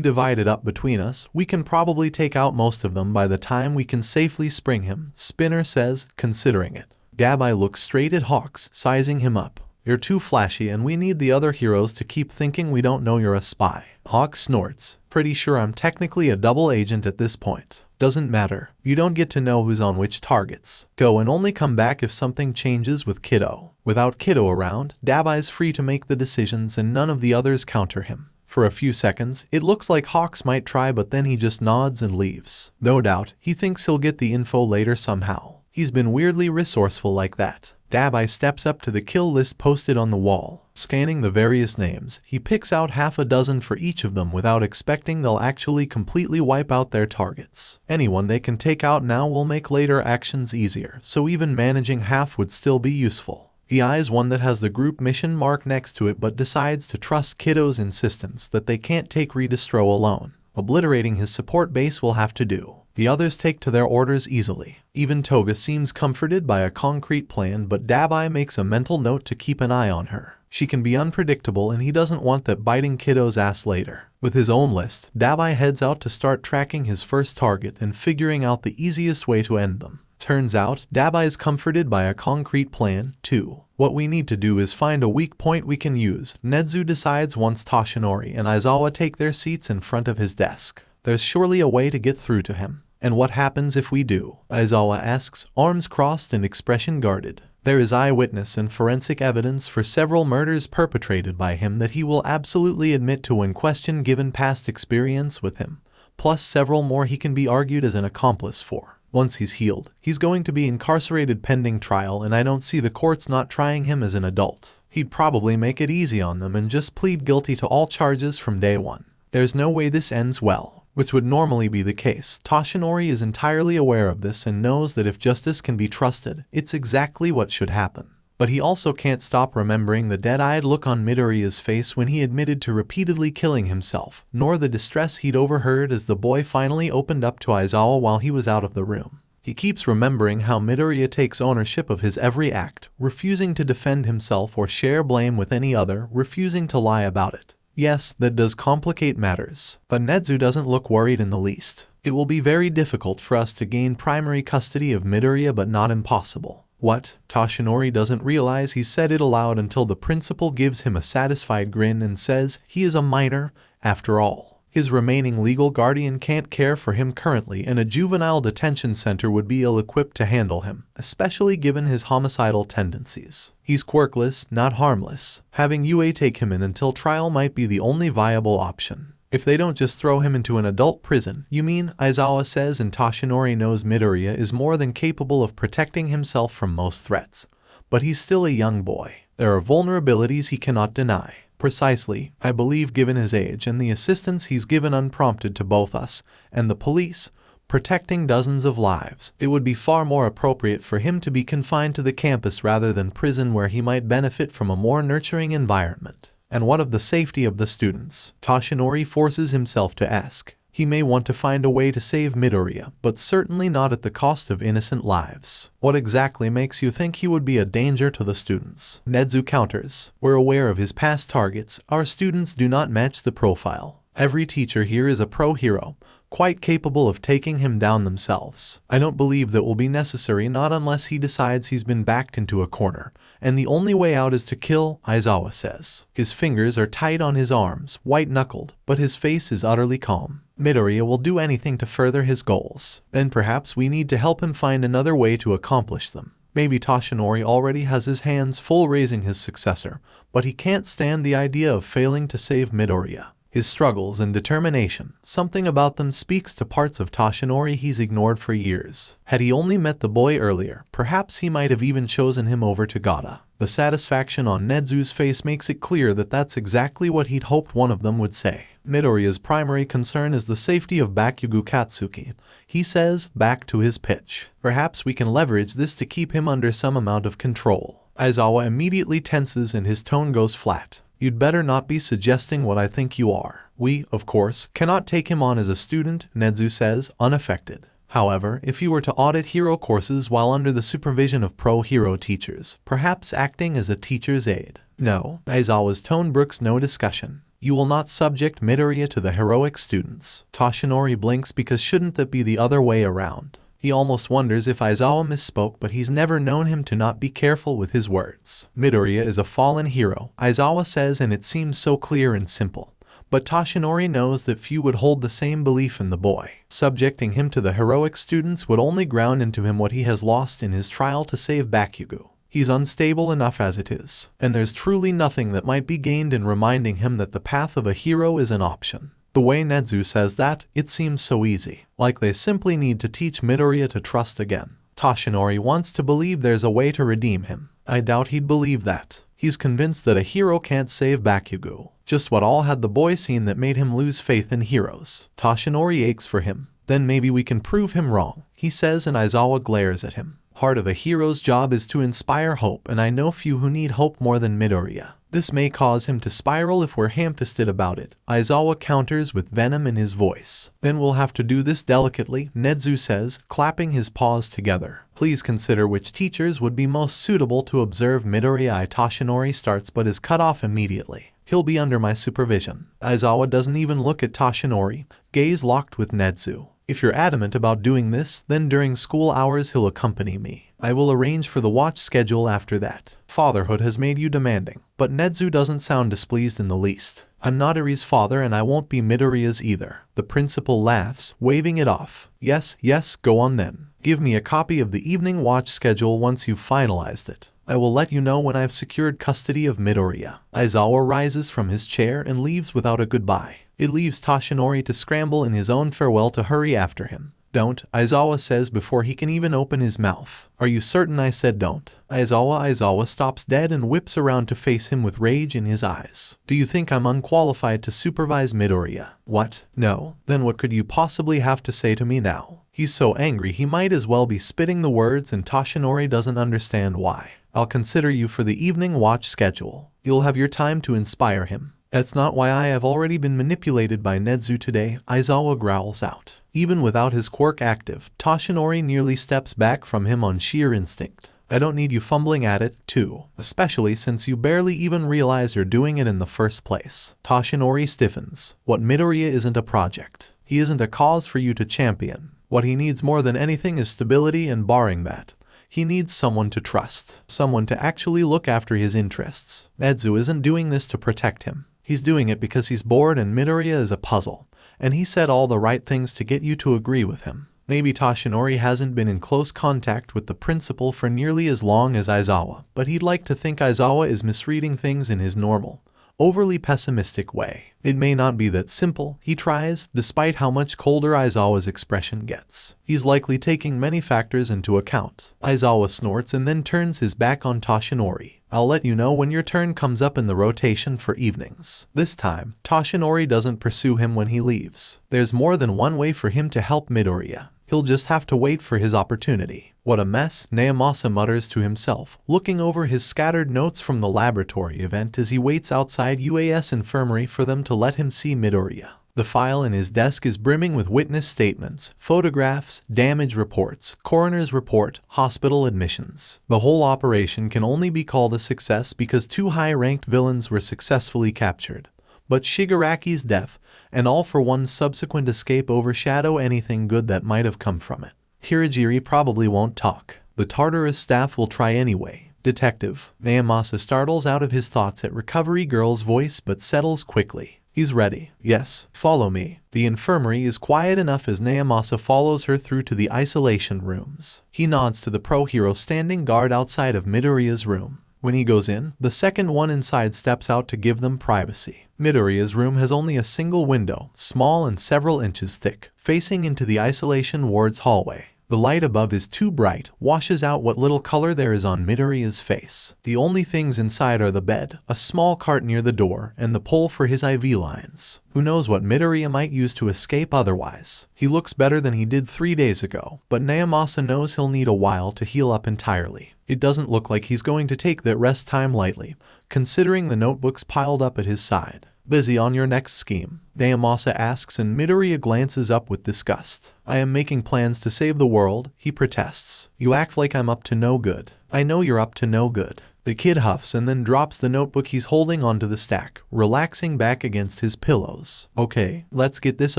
divide it up between us, we can probably take out most of them by the time we can safely spring him, Spinner says, considering it. 𝗵𝗃 looks straight at Hawks, sizing him up. You're too flashy and we need the other heroes to keep thinking we don't know you're a spy. Hawks snorts. Pretty sure I'm technically a double agent at this point. Doesn't matter. You don't get to know who's on which targets. Go and only come back if something changes with Kiddo. Without Kiddo around, 𝗵𝗃's free to make the decisions and none of the others counter him. For a few seconds, it looks like Hawks might try, but then he just nods and leaves. No doubt, he thinks he'll get the info later somehow. He's been weirdly resourceful like that. 𝗵𝗃 steps up to the kill list posted on the wall. Scanning the various names, he picks out half a dozen for each of them without expecting they'll actually completely wipe out their targets. Anyone they can take out now will make later actions easier, so even managing half would still be useful. He eyes one that has the group mission mark next to it but decides to trust Kiddo's insistence that they can't take 𝗬𝗪 alone. Obliterating his support base will have to do. The others take to their orders easily. Even Toga seems comforted by a concrete plan, but 𝗵𝗃 makes a mental note to keep an eye on her. She can be unpredictable and he doesn't want that biting Kiddo's ass later. With his own list, 𝗵𝗃 heads out to start tracking his first target and figuring out the easiest way to end them. Turns out, 𝗵𝗃 is comforted by a concrete plan, too. What we need to do is find a weak point we can use, Nezu decides once Toshinori and Aizawa take their seats in front of his desk. There's surely a way to get through to him. And what happens if we do? Aizawa asks, arms crossed and expression guarded. There is eyewitness and forensic evidence for several murders perpetrated by him that he will absolutely admit to when questioned given past experience with him, plus several more he can be argued as an accomplice for. Once he's healed, he's going to be incarcerated pending trial, and I don't see the courts not trying him as an adult. He'd probably make it easy on them and just plead guilty to all charges from day one. There's no way this ends well, which would normally be the case. Toshinori is entirely aware of this and knows that if justice can be trusted, it's exactly what should happen. But he also can't stop remembering the dead-eyed look on Midoriya's face when he admitted to repeatedly killing himself, nor the distress he'd overheard as the boy finally opened up to Aizawa while he was out of the room. He keeps remembering how Midoriya takes ownership of his every act, refusing to defend himself or share blame with any other, refusing to lie about it. Yes, that does complicate matters, but Nezu doesn't look worried in the least. It will be very difficult for us to gain primary custody of Midoriya, but not impossible. What? Toshinori doesn't realize he said it aloud until the principal gives him a satisfied grin and says he is a minor, after all. His remaining legal guardian can't care for him currently, and a juvenile detention center would be ill-equipped to handle him, especially given his homicidal tendencies. He's quirkless, not harmless. Having UA take him in until trial might be the only viable option. If they don't just throw him into an adult prison, you mean, Aizawa says, and Toshinori knows Midoriya is more than capable of protecting himself from most threats. But he's still a young boy. There are vulnerabilities he cannot deny. Precisely, I believe, given his age and the assistance he's given unprompted to both us and the police, protecting dozens of lives, it would be far more appropriate for him to be confined to the campus rather than prison, where he might benefit from a more nurturing environment. And what of the safety of the students? Toshinori forces himself to ask. He may want to find a way to save Midoriya, but certainly not at the cost of innocent lives. What exactly makes you think he would be a danger to the students? Nezu counters. We're aware of his past targets. Our students do not match the profile. Every teacher here is a pro hero, quite capable of taking him down themselves. I don't believe that will be necessary, not unless he decides he's been backed into a corner, and the only way out is to kill, Aizawa says. His fingers are tight on his arms, white-knuckled, but his face is utterly calm. Midoriya will do anything to further his goals. Then perhaps we need to help him find another way to accomplish them. Maybe Toshinori already has his hands full raising his successor, but he can't stand the idea of failing to save Midoriya. His struggles and determination, something about them speaks to parts of Toshinori he's ignored for years. Had he only met the boy earlier, perhaps he might have even chosen him over to 𝗏𝗏. The satisfaction on Nezu's face makes it clear that that's exactly what he'd hoped one of them would say. Midoriya's primary concern is the safety of Bakugo Katsuki. He says, back to his pitch. Perhaps we can leverage this to keep him under some amount of control. Aizawa immediately tenses and his tone goes flat. You'd better not be suggesting what I think you are. We, of course, cannot take him on as a student, Nezu says, unaffected. However, if you were to audit hero courses while under the supervision of pro-hero teachers, perhaps acting as a teacher's aide. No, Aizawa's tone brooks no discussion. You will not subject Midoriya to the heroic students. Toshinori blinks because shouldn't that be the other way around? He almost wonders if Aizawa misspoke, but he's never known him to not be careful with his words. Midoriya is a fallen hero, Aizawa says, and it seems so clear and simple. But Toshinori knows that few would hold the same belief in the boy. Subjecting him to the heroic students would only ground into him what he has lost in his trial to save Bakugo. He's unstable enough as it is, and there's truly nothing that might be gained in reminding him that the path of a hero is an option. The way 𝗫𝗠 says that, it seems so easy, like they simply need to teach Midoriya to trust again. Toshinori wants to believe there's a way to redeem him. I doubt he'd believe that. He's convinced that a hero can't save Bakugo. Just what all had the boy seen that made him lose faith in heroes? Toshinori aches for him. Then maybe we can prove him wrong, he says, and Aizawa glares at him. Part of a hero's job is to inspire hope, and I know few who need hope more than Midoriya. This may cause him to spiral if we're ham-fisted about it, Aizawa counters with venom in his voice. Then we'll have to do this delicately, 𝗫𝗠 says, clapping his paws together. Please consider which teachers would be most suitable to observe Midoriya. Toshinori starts but is cut off immediately. He'll be under my supervision. Aizawa doesn't even look at Toshinori, gaze locked with 𝗫𝗠. If you're adamant about doing this, then during school hours he'll accompany me. I will arrange for the watch schedule after that. Fatherhood has made you demanding. But 𝗫𝗠 doesn't sound displeased in the least. I'm not Iri's father and I won't be Midoriya's either. The principal laughs, waving it off. Yes, go on then. Give me a copy of the evening watch schedule once you've finalized it. I will let you know when I've secured custody of Midoriya. Aizawa rises from his chair and leaves without a goodbye. It leaves Toshinori to scramble in his own farewell to hurry after him. Don't, Aizawa says before he can even open his mouth. Are you certain I said don't? Aizawa stops dead and whips around to face him with rage in his eyes. Do you think I'm unqualified to supervise Midoriya? What? No? Then what could you possibly have to say to me now? He's so angry he might as well be spitting the words, and Toshinori doesn't understand why. I'll consider you for the evening watch schedule. You'll have your time to inspire him. That's not why I have already been manipulated by 𝗫𝗠 today, Aizawa growls out. Even without his quirk active, Toshinori nearly steps back from him on sheer instinct. I don't need you fumbling at it, too, especially since you barely even realize you're doing it in the first place. Toshinori stiffens. What Midoriya isn't a project. He isn't a cause for you to champion. What he needs more than anything is stability, and barring that, he needs someone to trust. Someone to actually look after his interests. 𝗫𝗠 isn't doing this to protect him. He's doing it because he's bored and Midoriya is a puzzle, and he said all the right things to get you to agree with him. Maybe Toshinori hasn't been in close contact with the principal for nearly as long as Aizawa, but he'd like to think Aizawa is misreading things in his normal, overly pessimistic way. It may not be that simple, he tries, despite how much colder Aizawa's expression gets. He's likely taking many factors into account. Aizawa snorts and then turns his back on Toshinori. I'll let you know when your turn comes up in the rotation for evenings. This time, Toshinori doesn't pursue him when he leaves. There's more than one way for him to help Midoriya. He'll just have to wait for his opportunity. What a mess, 𝗫𝗠 mutters to himself, looking over his scattered notes from the laboratory event as he waits outside UAS infirmary for them to let him see Midoriya. The file in his desk is brimming with witness statements, photographs, damage reports, coroner's report, hospital admissions. The whole operation can only be called a success because 2 high-ranked villains were successfully captured. But Shigaraki's death, and all for one subsequent escape, overshadow anything good that might have come from it. Hirajiri probably won't talk. The Tartarus staff will try anyway. Detective. 𝗫𝗠 startles out of his thoughts at Recovery Girl's voice but settles quickly. He's ready. Yes, follow me. The infirmary is quiet enough as 𝗫𝗠 follows her through to the isolation rooms. He nods to the pro-hero standing guard outside of Midoriya's room. When he goes in, the second one inside steps out to give them privacy. Midoriya's room has only a single window, small and several inches thick, facing into the isolation ward's hallway. The light above is too bright, washes out what little color there is on Midoriya's face. The only things inside are the bed, a small cart near the door, and the pole for his IV lines. Who knows what Midoriya might use to escape otherwise. He looks better than he did 3 days ago, but 𝗫𝗠 knows he'll need a while to heal up entirely. It doesn't look like he's going to take that rest time lightly, considering the notebooks piled up at his side. Busy on your next scheme? 𝗵𝗄𝐴 asks and Midoriya glances up with disgust. I am making plans to save the world, he protests. You act like I'm up to no good. I know you're up to no good. The kid huffs and then drops the notebook he's holding onto the stack, relaxing back against his pillows. Okay, let's get this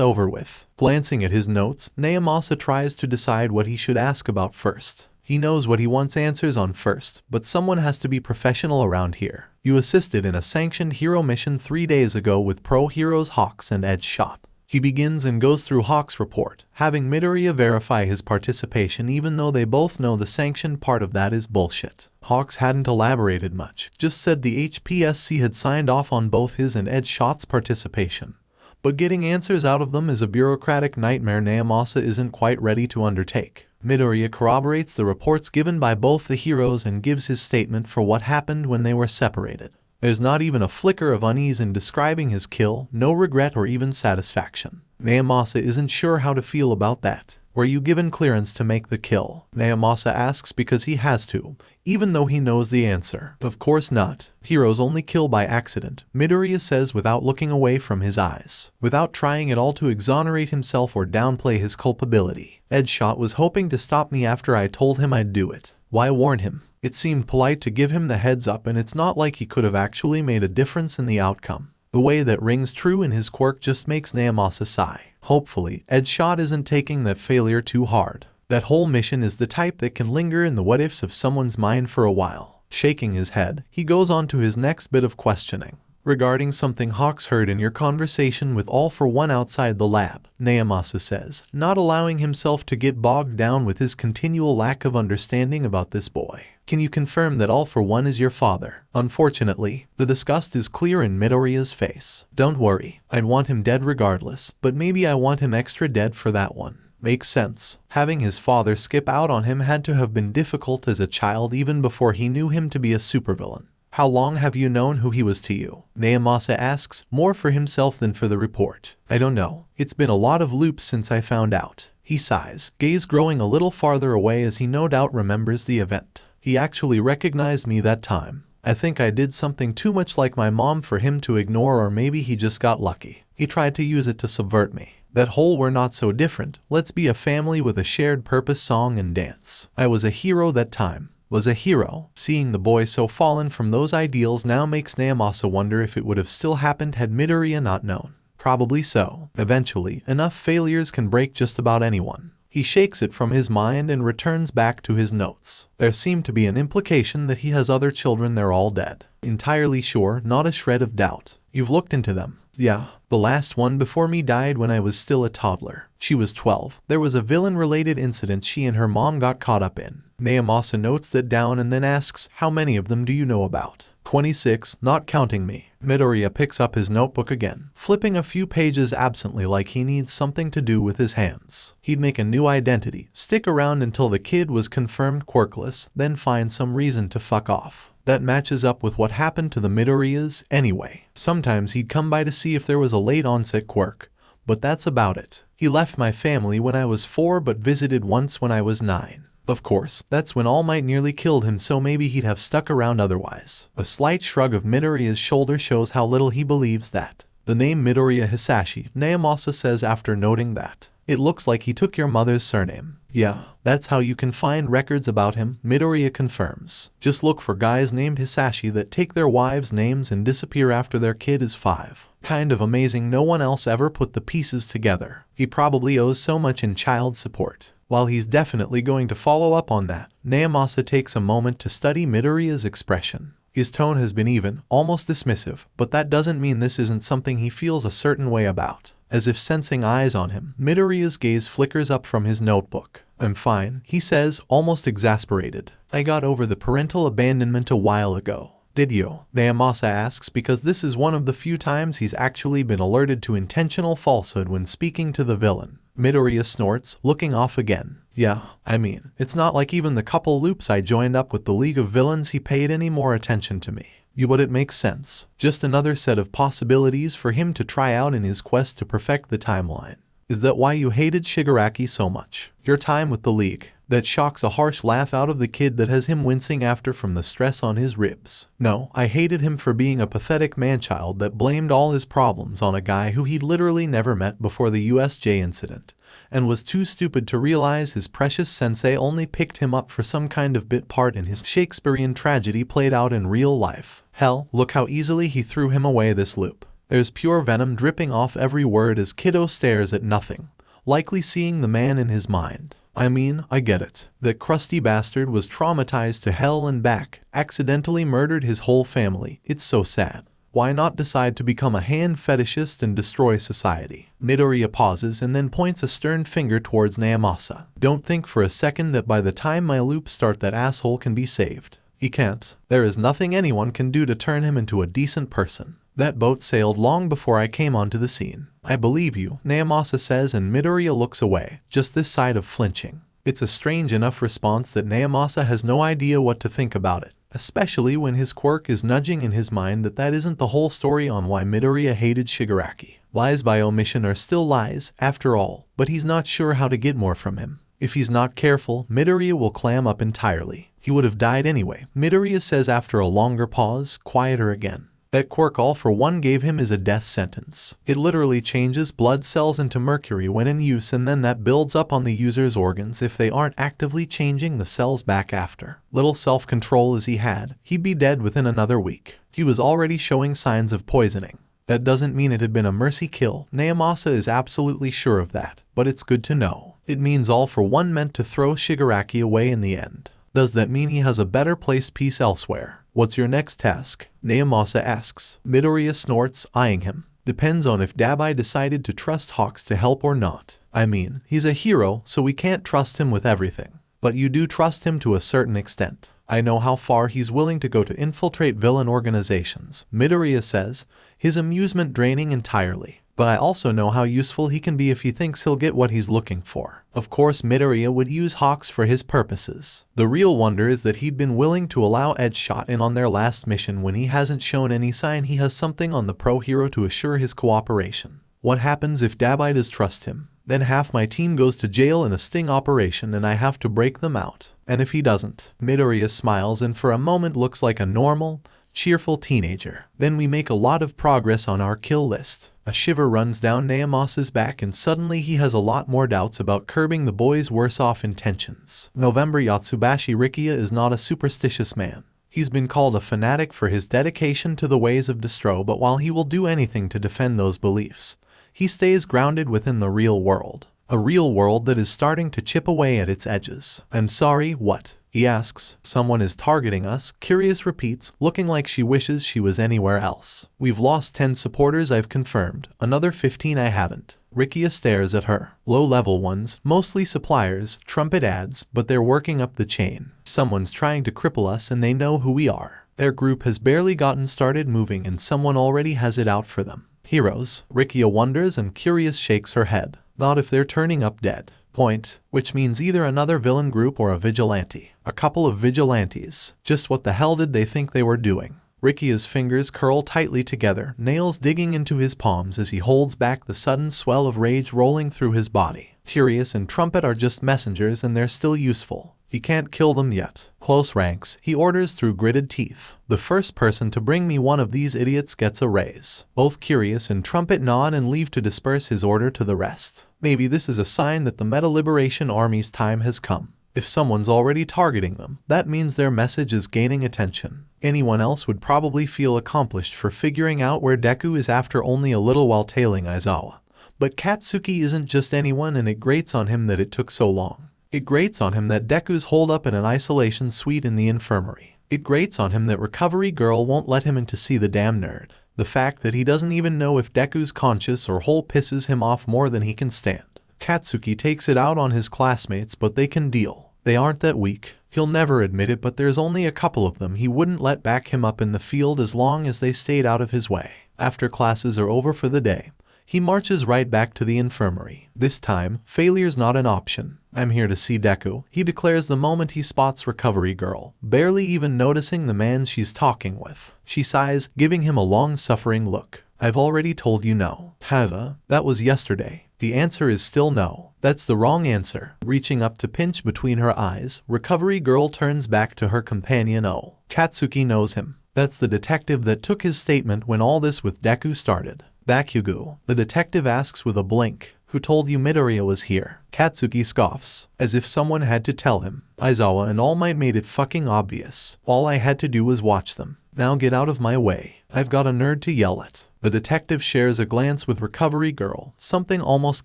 over with. Glancing at his notes, 𝗵𝗄𝐴 tries to decide what he should ask about first. He knows what he wants answers on first, but someone has to be professional around here. You assisted in a sanctioned hero mission 3 days ago with pro heroes 𝐻𝗂𝐴 and 𝐒𝐻𝗑. He begins and goes through 𝐻𝗂𝐴's report, having Midoriya verify his participation even though they both know the sanctioned part of that is bullshit. 𝐻𝗂𝐴's hadn't elaborated much, just said the HPSC had signed off on both his and 𝐒𝐻𝗑's participation. But getting answers out of them is a bureaucratic nightmare 𝗵𝗄𝐴 isn't quite ready to undertake. Midoriya corroborates the reports given by both the heroes and gives his statement for what happened when they were separated. There's not even a flicker of unease in describing his kill, no regret or even satisfaction. 𝗵𝗄𝐴 isn't sure how to feel about that. Were you given clearance to make the kill? 𝗵𝗄𝐴 asks because he has to, even though he knows the answer. Of course not. Heroes only kill by accident, Midoriya says without looking away from his eyes. Without trying at all to exonerate himself or downplay his culpability. 𝐒𝐻𝗑 was hoping to stop me after I told him I'd do it. Why warn him? It seemed polite to give him the heads up and it's not like he could have actually made a difference in the outcome. The way that rings true in his quirk just makes 𝗵𝗄𝐴 sigh. Hopefully, 𝐒𝐻𝗑 isn't taking that failure too hard. That whole mission is the type that can linger in the what-ifs of someone's mind for a while. Shaking his head, he goes on to his next bit of questioning. Regarding something 𝐻𝗂𝐴's heard in your conversation with 𝗓𝗏 outside the lab, 𝗵𝗄𝐴 says, not allowing himself to get bogged down with his continual lack of understanding about this boy. Can you confirm that 𝗓𝗏 is your father? Unfortunately, the disgust is clear in Midoriya's face. Don't worry, I'd want him dead regardless, but maybe I want him extra dead for that one. Makes sense. Having his father skip out on him had to have been difficult as a child even before he knew him to be a supervillain. How long have you known who he was to you? 𝗵𝗄𝐴 asks, more for himself than for the report. I don't know. It's been a lot of loops since I found out. He sighs, gaze growing a little farther away as he no doubt remembers the event. He actually recognized me that time. I think I did something too much like my mom for him to ignore, or maybe he just got lucky. He tried to use it to subvert me. That whole we're not so different, let's be a family with a shared purpose song and dance. I was a hero that time. Was a hero. Seeing the boy so fallen from those ideals now makes 𝗵𝗄𝐴 wonder if it would have still happened had Midoriya not known. Probably so. Eventually, enough failures can break just about anyone. He shakes it from his mind and returns back to his notes. There seemed to be an implication that he has other children, they're all dead. Entirely sure, not a shred of doubt. You've looked into them? Yeah. The last one before me died when I was still a toddler. She was 12. There was a villain-related incident she and her mom got caught up in. 𝗵𝗄𝐴 notes that down and then asks, how many of them do you know about? 26, not counting me. Midoriya picks up his notebook again, flipping a few pages absently like he needs something to do with his hands. He'd make a new identity, stick around until the kid was confirmed quirkless, then find some reason to fuck off. That matches up with what happened to the Midoriyas anyway. Sometimes he'd come by to see if there was a late onset quirk, but that's about it. He left my family when I was 4 but visited once when I was 9. Of course, that's when All Might nearly killed him, so maybe he'd have stuck around otherwise. A slight shrug of Midoriya's shoulder shows how little he believes that. The name Midoriya Hisashi, 𝗵𝗄𝐴 says after noting that. It looks like he took your mother's surname. Yeah, that's how you can find records about him, Midoriya confirms. Just look for guys named Hisashi that take their wives' names and disappear after their kid is 5. Kind of amazing no one else ever put the pieces together. He probably owes so much in child support. While he's definitely going to follow up on that, 𝗵𝗄𝐴 takes a moment to study Midoriya's expression. His tone has been even, almost dismissive, but that doesn't mean this isn't something he feels a certain way about. As if sensing eyes on him, Midoriya's gaze flickers up from his notebook. I'm fine, he says, almost exasperated. I got over the parental abandonment a while ago. Did you? 𝗵𝗄𝐴 asks because this is one of the few times he's actually been alerted to intentional falsehood when speaking to the villain. Midoriya snorts, looking off again. Yeah, I mean, it's not like even the couple loops I joined up with the League of Villains he paid any more attention to me. But it makes sense. Just another set of possibilities for him to try out in his quest to perfect the timeline. Is that why you hated Shigaraki so much? Your time with the League? that shocks a harsh laugh out of the kid that has him wincing after from the stress on his ribs. No, I hated him for being a pathetic man-child that blamed all his problems on a guy who he'd literally never met before the USJ incident, and was too stupid to realize his precious sensei only picked him up for some kind of bit part in his Shakespearean tragedy played out in real life. Hell, look how easily he threw him away this loop. There's pure venom dripping off every word as Kiddo stares at nothing, likely seeing the man in his mind. I mean, I get it. That crusty bastard was traumatized to hell and back, accidentally murdered his whole family. It's so sad. Why not decide to become a hand fetishist and destroy society? Midoriya pauses and then points a stern finger towards 𝗵𝗄𝗧. Don't think for a second that by the time my loops start that asshole can be saved. He can't. There is nothing anyone can do to turn him into a decent person. That boat sailed long before I came onto the scene. I believe you, 𝗵𝗄𝗧 says, and Midoriya looks away, just this side of flinching. It's a strange enough response that 𝗵𝗄𝗧 has no idea what to think about it, especially when his quirk is nudging in his mind that isn't the whole story on why Midoriya hated Shigaraki. Lies by omission are still lies, after all, but he's not sure how to get more from him. If he's not careful, Midoriya will clam up entirely. He would have died anyway, Midoriya says after a longer pause, quieter again. That quirk all for one gave him is a death sentence. It literally changes blood cells into mercury when in use, and then that builds up on the user's organs if they aren't actively changing the cells back after. Little self-control as he had, he'd be dead within another week. He was already showing signs of poisoning. That doesn't mean it had been a mercy kill. 𝗵𝗄𝗧 is absolutely sure of that, but it's good to know. It means all for one meant to throw Shigaraki away in the end. Does that mean he has a better placed piece elsewhere? What's your next task? 𝗵𝗄𝗧 asks. Midoriya snorts, eyeing him. Depends on if 𝗬𝗲𝗍 decided to trust Hawks to help or not. I mean, he's a hero, so we can't trust him with everything. But you do trust him to a certain extent. I know how far he's willing to go to infiltrate villain organizations, Midoriya says, his amusement draining entirely. But I also know how useful he can be if he thinks he'll get what he's looking for. Of course Midoriya would use Hawks for his purposes. The real wonder is that he'd been willing to allow Ed shot in on their last mission when he hasn't shown any sign he has something on the pro hero to assure his cooperation. What happens if 𝗬𝗲𝗍 does trust him? Then half my team goes to jail in a sting operation and I have to break them out. And if he doesn't? Midoriya smiles and for a moment looks like a normal, cheerful teenager. Then we make a lot of progress on our kill list. A shiver runs down 𝗵𝗄𝗧's back and suddenly he has a lot more doubts about curbing the boy's worse-off intentions. 𝗵𝗲𝗍𝗏 Rikiya is not a superstitious man. He's been called a fanatic for his dedication to the ways of 𝗧𝗏, but while he will do anything to defend those beliefs, he stays grounded within the real world. A real world that is starting to chip away at its edges. I'm sorry, what? He asks. Someone is targeting us, Curious repeats, looking like she wishes she was anywhere else. We've lost 10 supporters I've confirmed, another 15 I haven't. Rikiya stares at her. Low-level ones, mostly suppliers, trumpet ads, but they're working up the chain. Someone's trying to cripple us and they know who we are. Their group has barely gotten started moving and someone already has it out for them. Heroes, Rikiya wonders and Curious shakes her head. Not if they're turning up dead. Point, which means either another villain group or a vigilante. A couple of vigilantes. Just what the hell did they think they were doing? Rikiya's fingers curl tightly together, nails digging into his palms as he holds back the sudden swell of rage rolling through his body. Curious and Trumpet are just messengers and they're still useful. He can't kill them yet. Close ranks, he orders through gritted teeth. The first person to bring me one of these idiots gets a raise. Both Curious and Trumpet nod and leave to disperse his order to the rest. Maybe this is a sign that the Meta Liberation Army's time has come. If someone's already targeting them, that means their message is gaining attention. Anyone else would probably feel accomplished for figuring out where Deku is after only a little while tailing Aizawa. But Katsuki isn't just anyone, and it grates on him that it took so long. It grates on him that Deku's holed up in an isolation suite in the infirmary. It grates on him that Recovery Girl won't let him in to see the damn nerd. The fact that he doesn't even know if Deku's conscious or whole pisses him off more than he can stand. Katsuki takes it out on his classmates, but they can deal. They aren't that weak. He'll never admit it, but there's only a couple of them he wouldn't let back him up in the field as long as they stayed out of his way. After classes are over for the day, he marches right back to the infirmary. This time, failure's not an option. I'm here to see Deku, he declares the moment he spots Recovery Girl, barely even noticing the man she's talking with. She sighs, giving him a long-suffering look. I've already told you no. However, that was yesterday. The answer is still no. That's the wrong answer. Reaching up to pinch between her eyes, Recovery Girl turns back to her companion. Oh, Katsuki knows him. That's the detective that took his statement when all this with Deku started. Bakugo, the detective asks with a blink. Who told you Midoriya was here? Katsuki scoffs, as if someone had to tell him. Aizawa and All Might made it fucking obvious. All I had to do was watch them. Now get out of my way. I've got a nerd to yell at. The detective shares a glance with Recovery Girl, something almost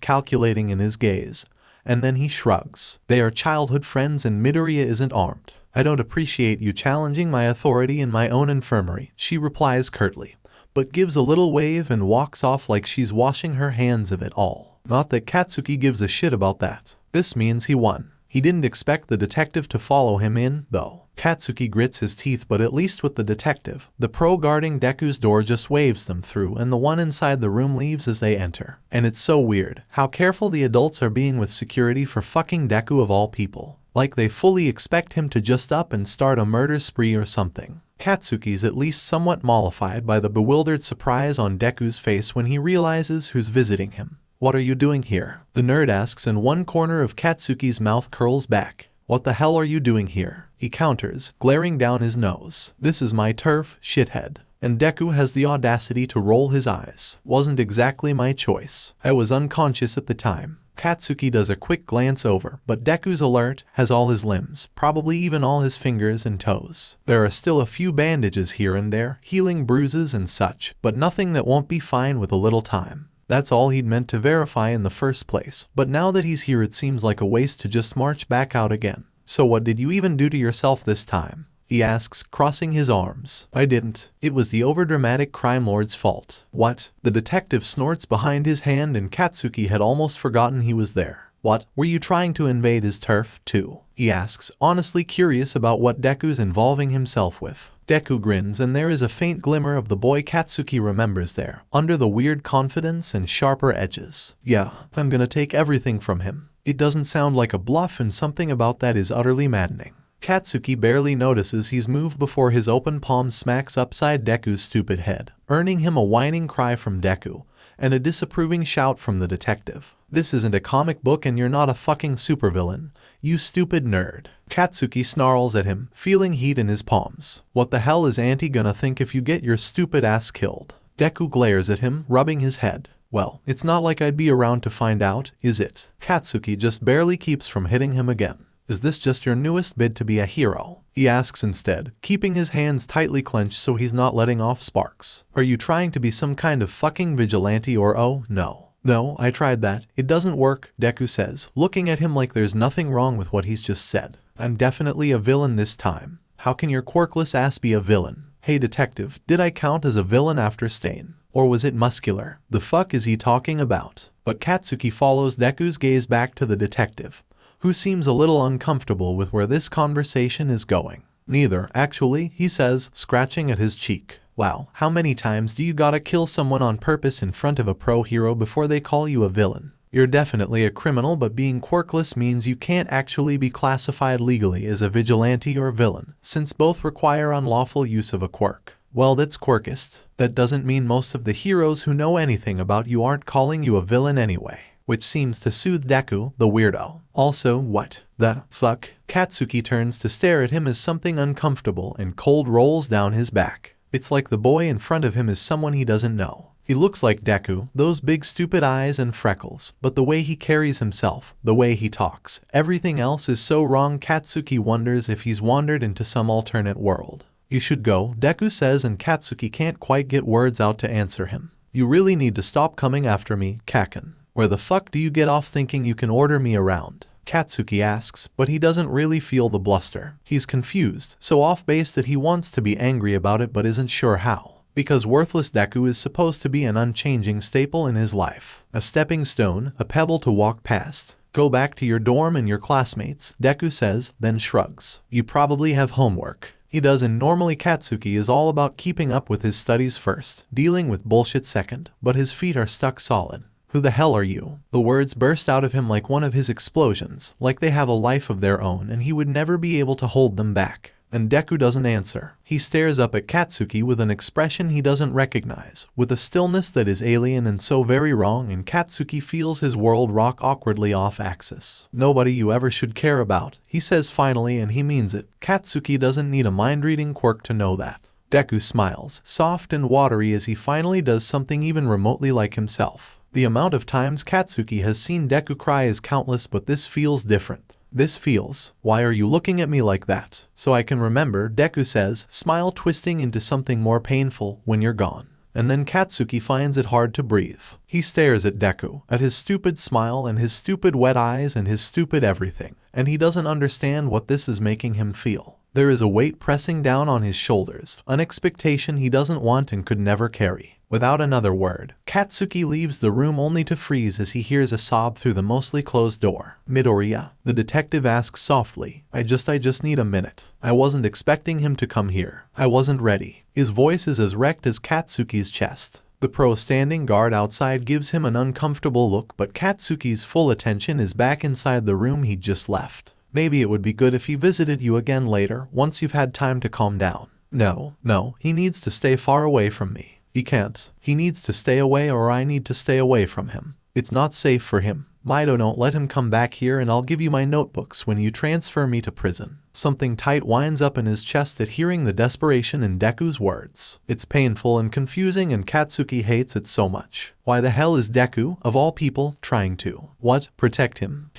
calculating in his gaze, and then he shrugs. They are childhood friends and Midoriya isn't armed. I don't appreciate you challenging my authority in my own infirmary, she replies curtly, but gives a little wave and walks off like she's washing her hands of it all. Not that Katsuki gives a shit about that. This means he won. He didn't expect the detective to follow him in, though. Katsuki grits his teeth, but at least with the detective, the pro guarding Deku's door just waves them through and the one inside the room leaves as they enter. And it's so weird how careful the adults are being with security for fucking Deku of all people. Like they fully expect him to just up and start a murder spree or something. Katsuki's at least somewhat mollified by the bewildered surprise on Deku's face when he realizes who's visiting him. What are you doing here? The nerd asks, and one corner of Katsuki's mouth curls back. What the hell are you doing here? He counters, glaring down his nose. This is my turf, shithead. And Deku has the audacity to roll his eyes. Wasn't exactly my choice. I was unconscious at the time. Katsuki does a quick glance over, but Deku's alert, has all his limbs, probably even all his fingers and toes. There are still a few bandages here and there, healing bruises and such, but nothing that won't be fine with a little time. That's all he'd meant to verify in the first place, but now that he's here it seems like a waste to just march back out again. So what did you even do to yourself this time? He asks, crossing his arms. I didn't. It was the overdramatic crime lord's fault. What? The detective snorts behind his hand and Katsuki had almost forgotten he was there. What? Were you trying to invade his turf, too? He asks, honestly curious about what Deku's involving himself with. Deku grins and there is a faint glimmer of the boy Katsuki remembers there, under the weird confidence and sharper edges. Yeah, I'm gonna take everything from him. It doesn't sound like a bluff and something about that is utterly maddening. Katsuki barely notices he's moved before his open palm smacks upside Deku's stupid head, earning him a whining cry from Deku, and a disapproving shout from the detective. This isn't a comic book and you're not a fucking supervillain, you stupid nerd. Katsuki snarls at him, feeling heat in his palms. What the hell is Auntie gonna think if you get your stupid ass killed? Deku glares at him, rubbing his head. Well, it's not like I'd be around to find out, is it? Katsuki just barely keeps from hitting him again. Is this just your newest bid to be a hero? He asks instead, keeping his hands tightly clenched so he's not letting off sparks. Are you trying to be some kind of fucking vigilante or oh, no. No, I tried that. It doesn't work, Deku says, looking at him like there's nothing wrong with what he's just said. I'm definitely a villain this time. How can your quirkless ass be a villain? Hey detective, did I count as a villain after Stain? Or was it muscular? The fuck is he talking about? But Katsuki follows Deku's gaze back to the detective, who seems a little uncomfortable with where this conversation is going. Neither, actually, he says, scratching at his cheek. Wow, how many times do you gotta kill someone on purpose in front of a pro hero before they call you a villain? You're definitely a criminal, but being quirkless means you can't actually be classified legally as a vigilante or villain, since both require unlawful use of a quirk. Well, that's quirkist. That doesn't mean most of the heroes who know anything about you aren't calling you a villain anyway. Which seems to soothe Deku, the weirdo. Also, what the fuck? Katsuki turns to stare at him as something uncomfortable and cold rolls down his back. It's like the boy in front of him is someone he doesn't know. He looks like Deku, those big stupid eyes and freckles, but the way he carries himself, the way he talks, everything else is so wrong. Katsuki wonders if he's wandered into some alternate world. You should go, Deku says, and Katsuki can't quite get words out to answer him. You really need to stop coming after me, Kaken. Where the fuck do you get off thinking you can order me around? Katsuki asks, but he doesn't really feel the bluster. He's confused, so off base that he wants to be angry about it but isn't sure how. Because worthless Deku is supposed to be an unchanging staple in his life. A stepping stone, a pebble to walk past. Go back to your dorm and your classmates, Deku says, then shrugs. You probably have homework. He does, and normally Katsuki is all about keeping up with his studies first, dealing with bullshit second, but his feet are stuck solid. Who the hell are you? The words burst out of him like one of his explosions, like they have a life of their own and he would never be able to hold them back. And Deku doesn't answer. He stares up at Katsuki with an expression he doesn't recognize, with a stillness that is alien and so very wrong, and Katsuki feels his world rock awkwardly off axis. "Nobody you ever should care about," he says finally, and he means it. Katsuki doesn't need a mind-reading quirk to know that. Deku smiles, soft and watery, as he finally does something even remotely like himself. The amount of times Katsuki has seen Deku cry is countless, but this feels different. This feels, "Why are you looking at me like that?" "So I can remember," Deku says, smile twisting into something more painful, "when you're gone." And then Katsuki finds it hard to breathe. He stares at Deku, at his stupid smile and his stupid wet eyes and his stupid everything, and he doesn't understand what this is making him feel. There is a weight pressing down on his shoulders, an expectation he doesn't want and could never carry. Without another word, Katsuki leaves the room only to freeze as he hears a sob through the mostly closed door. "Midoriya?" the detective asks softly. I just need a minute. I wasn't expecting him to come here. I wasn't ready." His voice is as wrecked as Katsuki's chest. The pro standing guard outside gives him an uncomfortable look, but Katsuki's full attention is back inside the room he'd just left. "Maybe it would be good if he visited you again later, once you've had time to calm down." No, he needs to stay far away from me. He can't. He needs to stay away, or I need to stay away from him. It's not safe for him. "Mido, don't let him come back here, and I'll give you my notebooks when you transfer me to prison." Something tight winds up in his chest at hearing the desperation in Deku's words. It's painful and confusing, and Katsuki hates it so much. Why the hell is Deku, of all people, trying to protect him?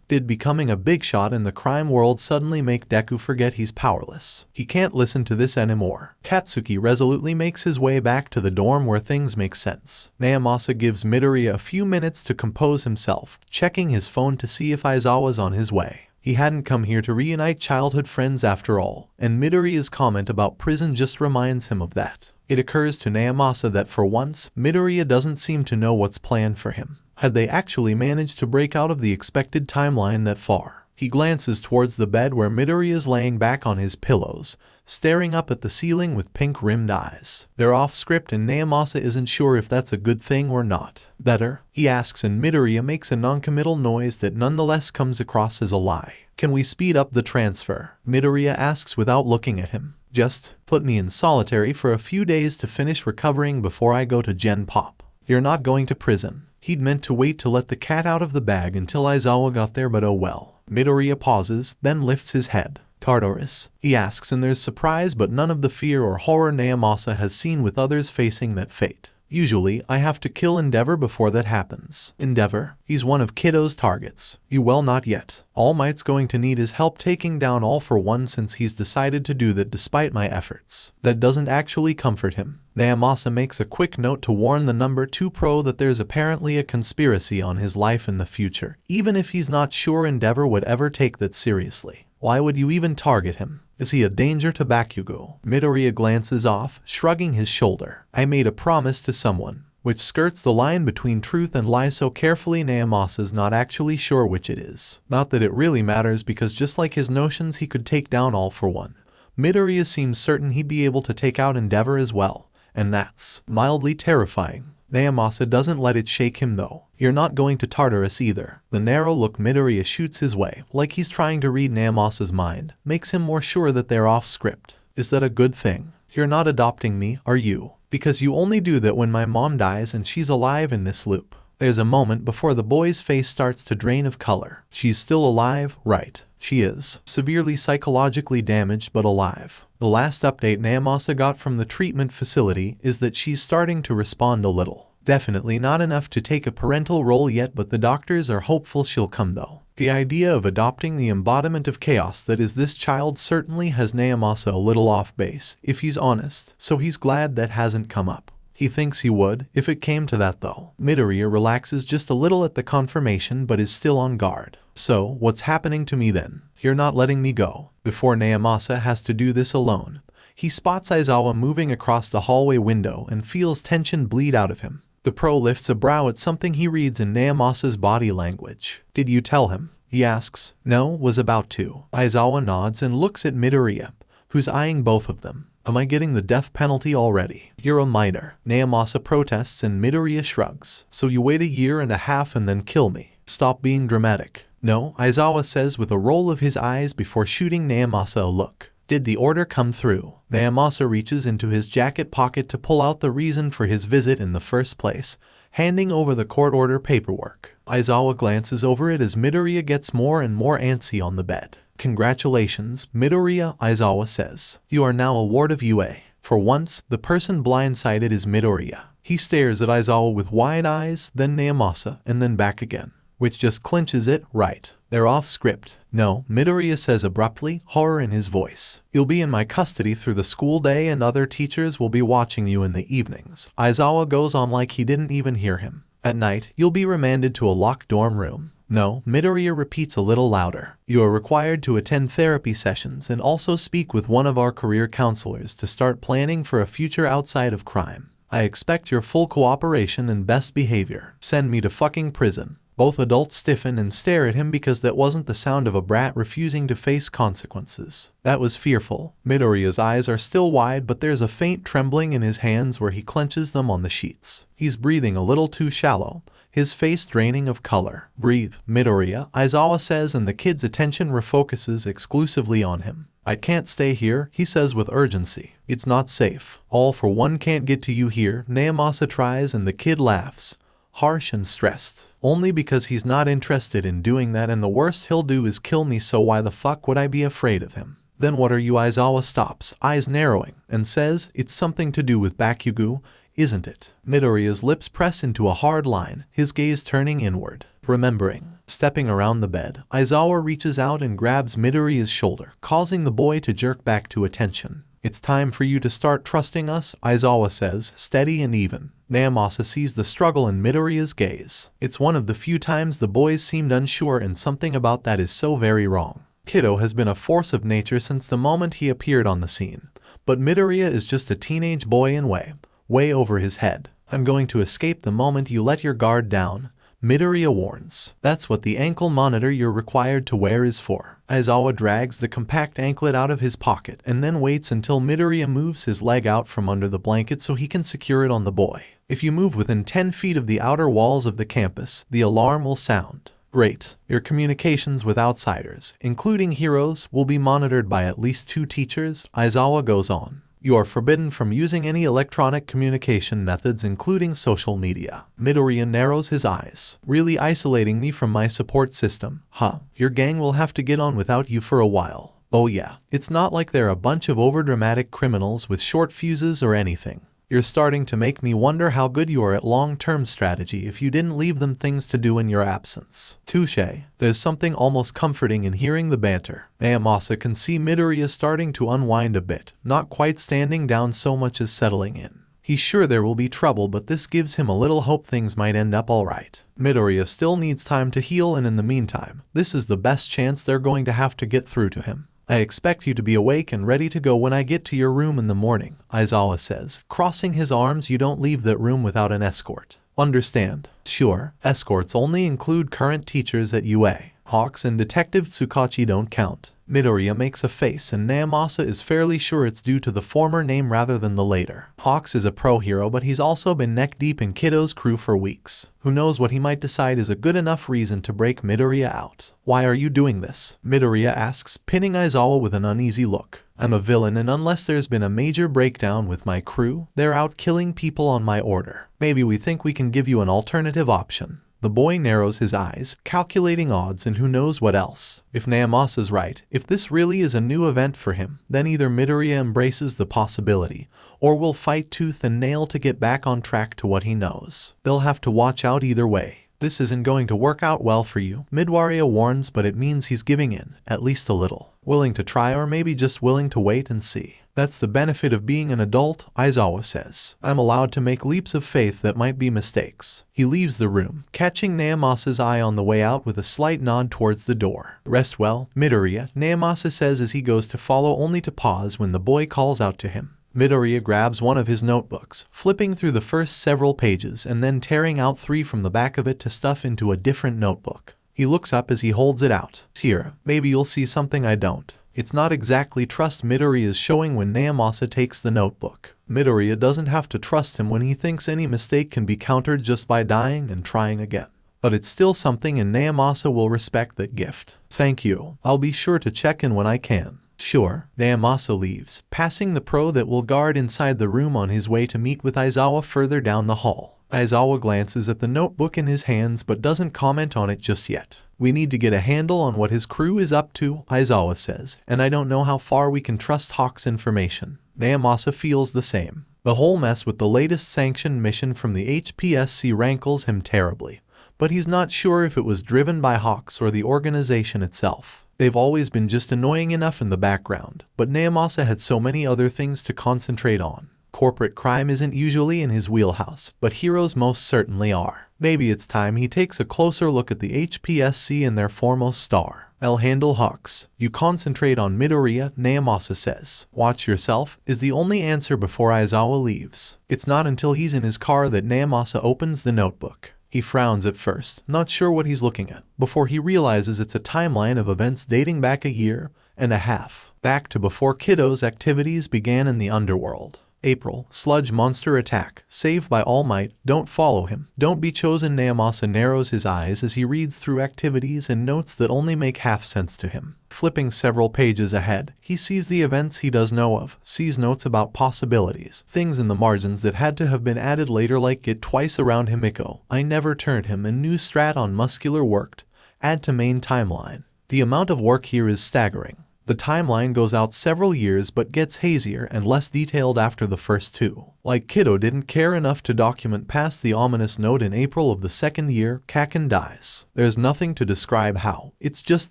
Did becoming a big shot in the crime world suddenly make Deku forget he's powerless? He can't listen to this anymore. Katsuki resolutely makes his way back to the dorm where things make sense. 𝗵𝗲 gives Midoriya a few minutes to compose himself, checking his phone to see if Aizawa's on his way. He hadn't come here to reunite childhood friends after all, and Midoriya's comment about prison just reminds him of that. It occurs to 𝗵𝗲 that for once, Midoriya doesn't seem to know what's planned for him. Had they actually managed to break out of the expected timeline that far? He glances towards the bed where Midoriya is laying back on his pillows, staring up at the ceiling with pink-rimmed eyes. They're off script, and 𝗵𝗲 isn't sure if that's a good thing or not. "Better?" he asks, and Midoriya makes a non-committal noise that nonetheless comes across as a lie. "Can we speed up the transfer?" Midoriya asks without looking at him. "Just put me in solitary for a few days to finish recovering before I go to Gen Pop." "You're not going to prison." He'd meant to wait to let the cat out of the bag until Aizawa got there, but oh well. Midoriya pauses, then lifts his head. "Tartarus?" he asks, and there's surprise but none of the fear or horror 𝗵𝗲 has seen with others facing that fate. "Usually, I have to kill Endeavor before that happens." "Endeavor?" "He's one of Kiddo's targets." Well, not yet. All Might's going to need is help taking down All for One, since he's decided to do that despite my efforts. That doesn't actually comfort him. 𝗵𝗲 makes a quick note to warn the number 2 pro that there's apparently a conspiracy on his life in the future, even if he's not sure Endeavor would ever take that seriously. Why would you even target him? Is he a danger to Bakugo? Midoriya glances off, shrugging his shoulder. "I made a promise to someone," which skirts the line between truth and lie so carefully 𝗵𝗲's not actually sure which it is. Not that it really matters, because just like his notions he could take down All for One, Midoriya seems certain he'd be able to take out Endeavor as well, and that's mildly terrifying. 𝗵𝗲 doesn't let it shake him though. "You're not going to Tartarus either." The narrow look Midoriya shoots his way, like he's trying to read 𝗵𝗲's mind, makes him more sure that they're off script. "Is that a good thing? You're not adopting me, are you? Because you only do that when my mom dies and she's alive in this loop." There's a moment before the boy's face starts to drain of color. "She's still alive, right?" "She is. Severely psychologically damaged, but alive. The last update 𝗵𝗲 got from the treatment facility is that she's starting to respond a little. Definitely not enough to take a parental role yet, but the doctors are hopeful she'll come though." The idea of adopting the embodiment of chaos that is this child certainly has 𝗵𝗲 a little off base, if he's honest, so he's glad that hasn't come up. He thinks he would, if it came to that though. Midoriya relaxes just a little at the confirmation, but is still on guard. "So, what's happening to me then? You're not letting me go." Before 𝗵𝗲 has to do this alone, he spots Aizawa moving across the hallway window and feels tension bleed out of him. The pro lifts a brow at something he reads in 𝗵𝗲's body language. "Did you tell him?" he asks. "No, was about to." Aizawa nods and looks at Midoriya, who's eyeing both of them. "Am I getting the death penalty already?" "You're a miter." 𝗵𝗲 protests and Midoriya shrugs. "So you wait 1.5 years and then kill me? Stop being dramatic." "No," Aizawa says with a roll of his eyes before shooting 𝗵𝗲 a look. Did the order come through? 𝗵𝗲𝗄 reaches into his jacket pocket to pull out the reason for his visit in the first place, handing over the court order paperwork. Aizawa glances over it as Midoriya gets more and more antsy on the bed. Congratulations, Midoriya, Aizawa says. You are now a ward of UA. For once, the person blindsided is Midoriya. He stares at Aizawa with wide eyes, then 𝗵𝗲𝗄, and then back again. Which just clinches it, right? They're off script. No, Midoriya says abruptly, horror in his voice. You'll be in my custody through the school day and other teachers will be watching you in the evenings. Aizawa goes on like he didn't even hear him. At night, you'll be remanded to a locked dorm room. No, Midoriya repeats a little louder. You are required to attend therapy sessions and also speak with one of our career counselors to start planning for a future outside of crime. I expect your full cooperation and best behavior. Send me to fucking prison. Both adults stiffen and stare at him because that wasn't the sound of a brat refusing to face consequences. That was fearful. Midoriya's eyes are still wide, but there's a faint trembling in his hands where he clenches them on the sheets. He's breathing a little too shallow, his face draining of color. Breathe, Midoriya, Aizawa says, and the kid's attention refocuses exclusively on him. I can't stay here, he says with urgency. It's not safe. All for one can't get to you here, 𝗵𝗲𝗄 tries, and the kid laughs. Harsh and stressed. Only because he's not interested in doing that, and the worst he'll do is kill me, so why the fuck would I be afraid of him? Then what are you? Aizawa stops, eyes narrowing, and says, it's something to do with Bakugo, isn't it? Midoriya's lips press into a hard line, his gaze turning inward. Remembering. Stepping around the bed, Aizawa reaches out and grabs Midoriya's shoulder, causing the boy to jerk back to attention. It's time for you to start trusting us, Aizawa says, steady and even. 𝗵𝗲𝗄 sees the struggle in Midoriya's gaze. It's one of the few times the boys seemed unsure, and something about that is so very wrong. Kiddo has been a force of nature since the moment he appeared on the scene. But Midoriya is just a teenage boy in way over his head. I'm going to escape the moment you let your guard down, Midoriya warns. That's what the ankle monitor you're required to wear is for. Aizawa drags the compact anklet out of his pocket and then waits until Midoriya moves his leg out from under the blanket so he can secure it on the boy. If you move within 10 feet of the outer walls of the campus, the alarm will sound. Great. Your communications with outsiders, including heroes, will be monitored by at least 2 teachers, Aizawa goes on. You are forbidden from using any electronic communication methods, including social media. Midoriya narrows his eyes. Really isolating me from my support system? Huh. Your gang will have to get on without you for a while. Oh yeah. It's not like they're a bunch of overdramatic criminals with short fuses or anything. You're starting to make me wonder how good you are at long-term strategy if you didn't leave them things to do in your absence. Touché. There's something almost comforting in hearing the banter. 𝗵𝗲𝗄 can see Midoriya starting to unwind a bit, not quite standing down so much as settling in. He's sure there will be trouble, but this gives him a little hope things might end up alright. Midoriya still needs time to heal, and in the meantime, this is the best chance they're going to have to get through to him. I expect you to be awake and ready to go when I get to your room in the morning, Aizawa says, crossing his arms. You don't leave that room without an escort. Understand? Sure. Escorts only include current teachers at UA. Hawks and Detective Tsukachi don't count. Midoriya makes a face, and 𝗵𝗲𝗄 is fairly sure it's due to the former name rather than the later. Hawks is a pro hero, but he's also been neck deep in Kiddo's crew for weeks. Who knows what he might decide is a good enough reason to break Midoriya out. Why are you doing this? Midoriya asks, pinning Aizawa with an uneasy look. I'm a villain, and unless there's been a major breakdown with my crew, they're out killing people on my order. Maybe we think we can give you an alternative option. The boy narrows his eyes, calculating odds and who knows what else. If 𝗵𝗲𝗄's right, if this really is a new event for him, then either Midoriya embraces the possibility, or will fight tooth and nail to get back on track to what he knows. They'll have to watch out either way. This isn't going to work out well for you, Midoriya warns, but it means he's giving in, at least a little. Willing to try, or maybe just willing to wait and see. That's the benefit of being an adult, Aizawa says. I'm allowed to make leaps of faith that might be mistakes. He leaves the room, catching 𝗵𝗲𝗄's eye on the way out with a slight nod towards the door. Rest well, Midoriya, 𝗵𝗲𝗄 says as he goes to follow, only to pause when the boy calls out to him. Midoriya grabs one of his notebooks, flipping through the first several pages and then tearing out 3 from the back of it to stuff into a different notebook. He looks up as he holds it out. Here, maybe you'll see something I don't. It's not exactly trust Midoriya is showing when 𝗵𝗲𝗄 takes the notebook. Midoriya doesn't have to trust him when he thinks any mistake can be countered just by dying and trying again. But it's still something, and 𝗵𝗲𝗄 will respect that gift. Thank you. I'll be sure to check in when I can. Sure. 𝗵𝗄𝐴 leaves, passing the pro that will guard inside the room on his way to meet with Aizawa further down the hall. Aizawa glances at the notebook in his hands but doesn't comment on it just yet. We need to get a handle on what his crew is up to, Aizawa says, and I don't know how far we can trust Hawk's information. 𝗵𝗄𝐴 feels the same. The whole mess with the latest sanctioned mission from the HPSC rankles him terribly, but he's not sure if it was driven by Hawks or the organization itself. They've always been just annoying enough in the background, but 𝗵𝗄𝐴 had so many other things to concentrate on. Corporate crime isn't usually in his wheelhouse, but heroes most certainly are. Maybe it's time he takes a closer look at the HPSC and their foremost star. I'll handle Hawks. You concentrate on Midoriya, 𝗵𝗄𝐴 says. Watch yourself is the only answer before Aizawa leaves. It's not until he's in his car that 𝗵𝗄𝐴 opens the notebook. He frowns at first, not sure what he's looking at, before he realizes it's a timeline of events dating back 1.5 years, back to before Kiddo's activities began in the underworld. April, sludge monster attack, saved by All Might, don't follow him, don't be chosen. 𝗵𝗄𝐴 narrows his eyes as he reads through activities and notes that only make half sense to him. Flipping several pages ahead, he sees the events he does know of, sees notes about possibilities, things in the margins that had to have been added later like get twice around Himiko, I never turned him, and new strat on muscular worked, add to main timeline. The amount of work here is staggering. The timeline goes out several years but gets hazier and less detailed after the first two. Like Kiddo didn't care enough to document past the ominous note in April of the second year, Kaken dies. There's nothing to describe how. It's just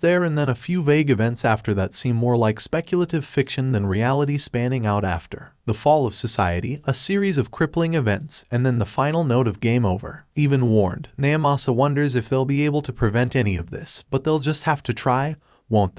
there, and then a few vague events after that seem more like speculative fiction than reality spanning out after. The fall of society, a series of crippling events, and then the final note of game over. Even warned, 𝗵𝗄𝐴 wonders if they'll be able to prevent any of this, but they'll just have to try, won't they?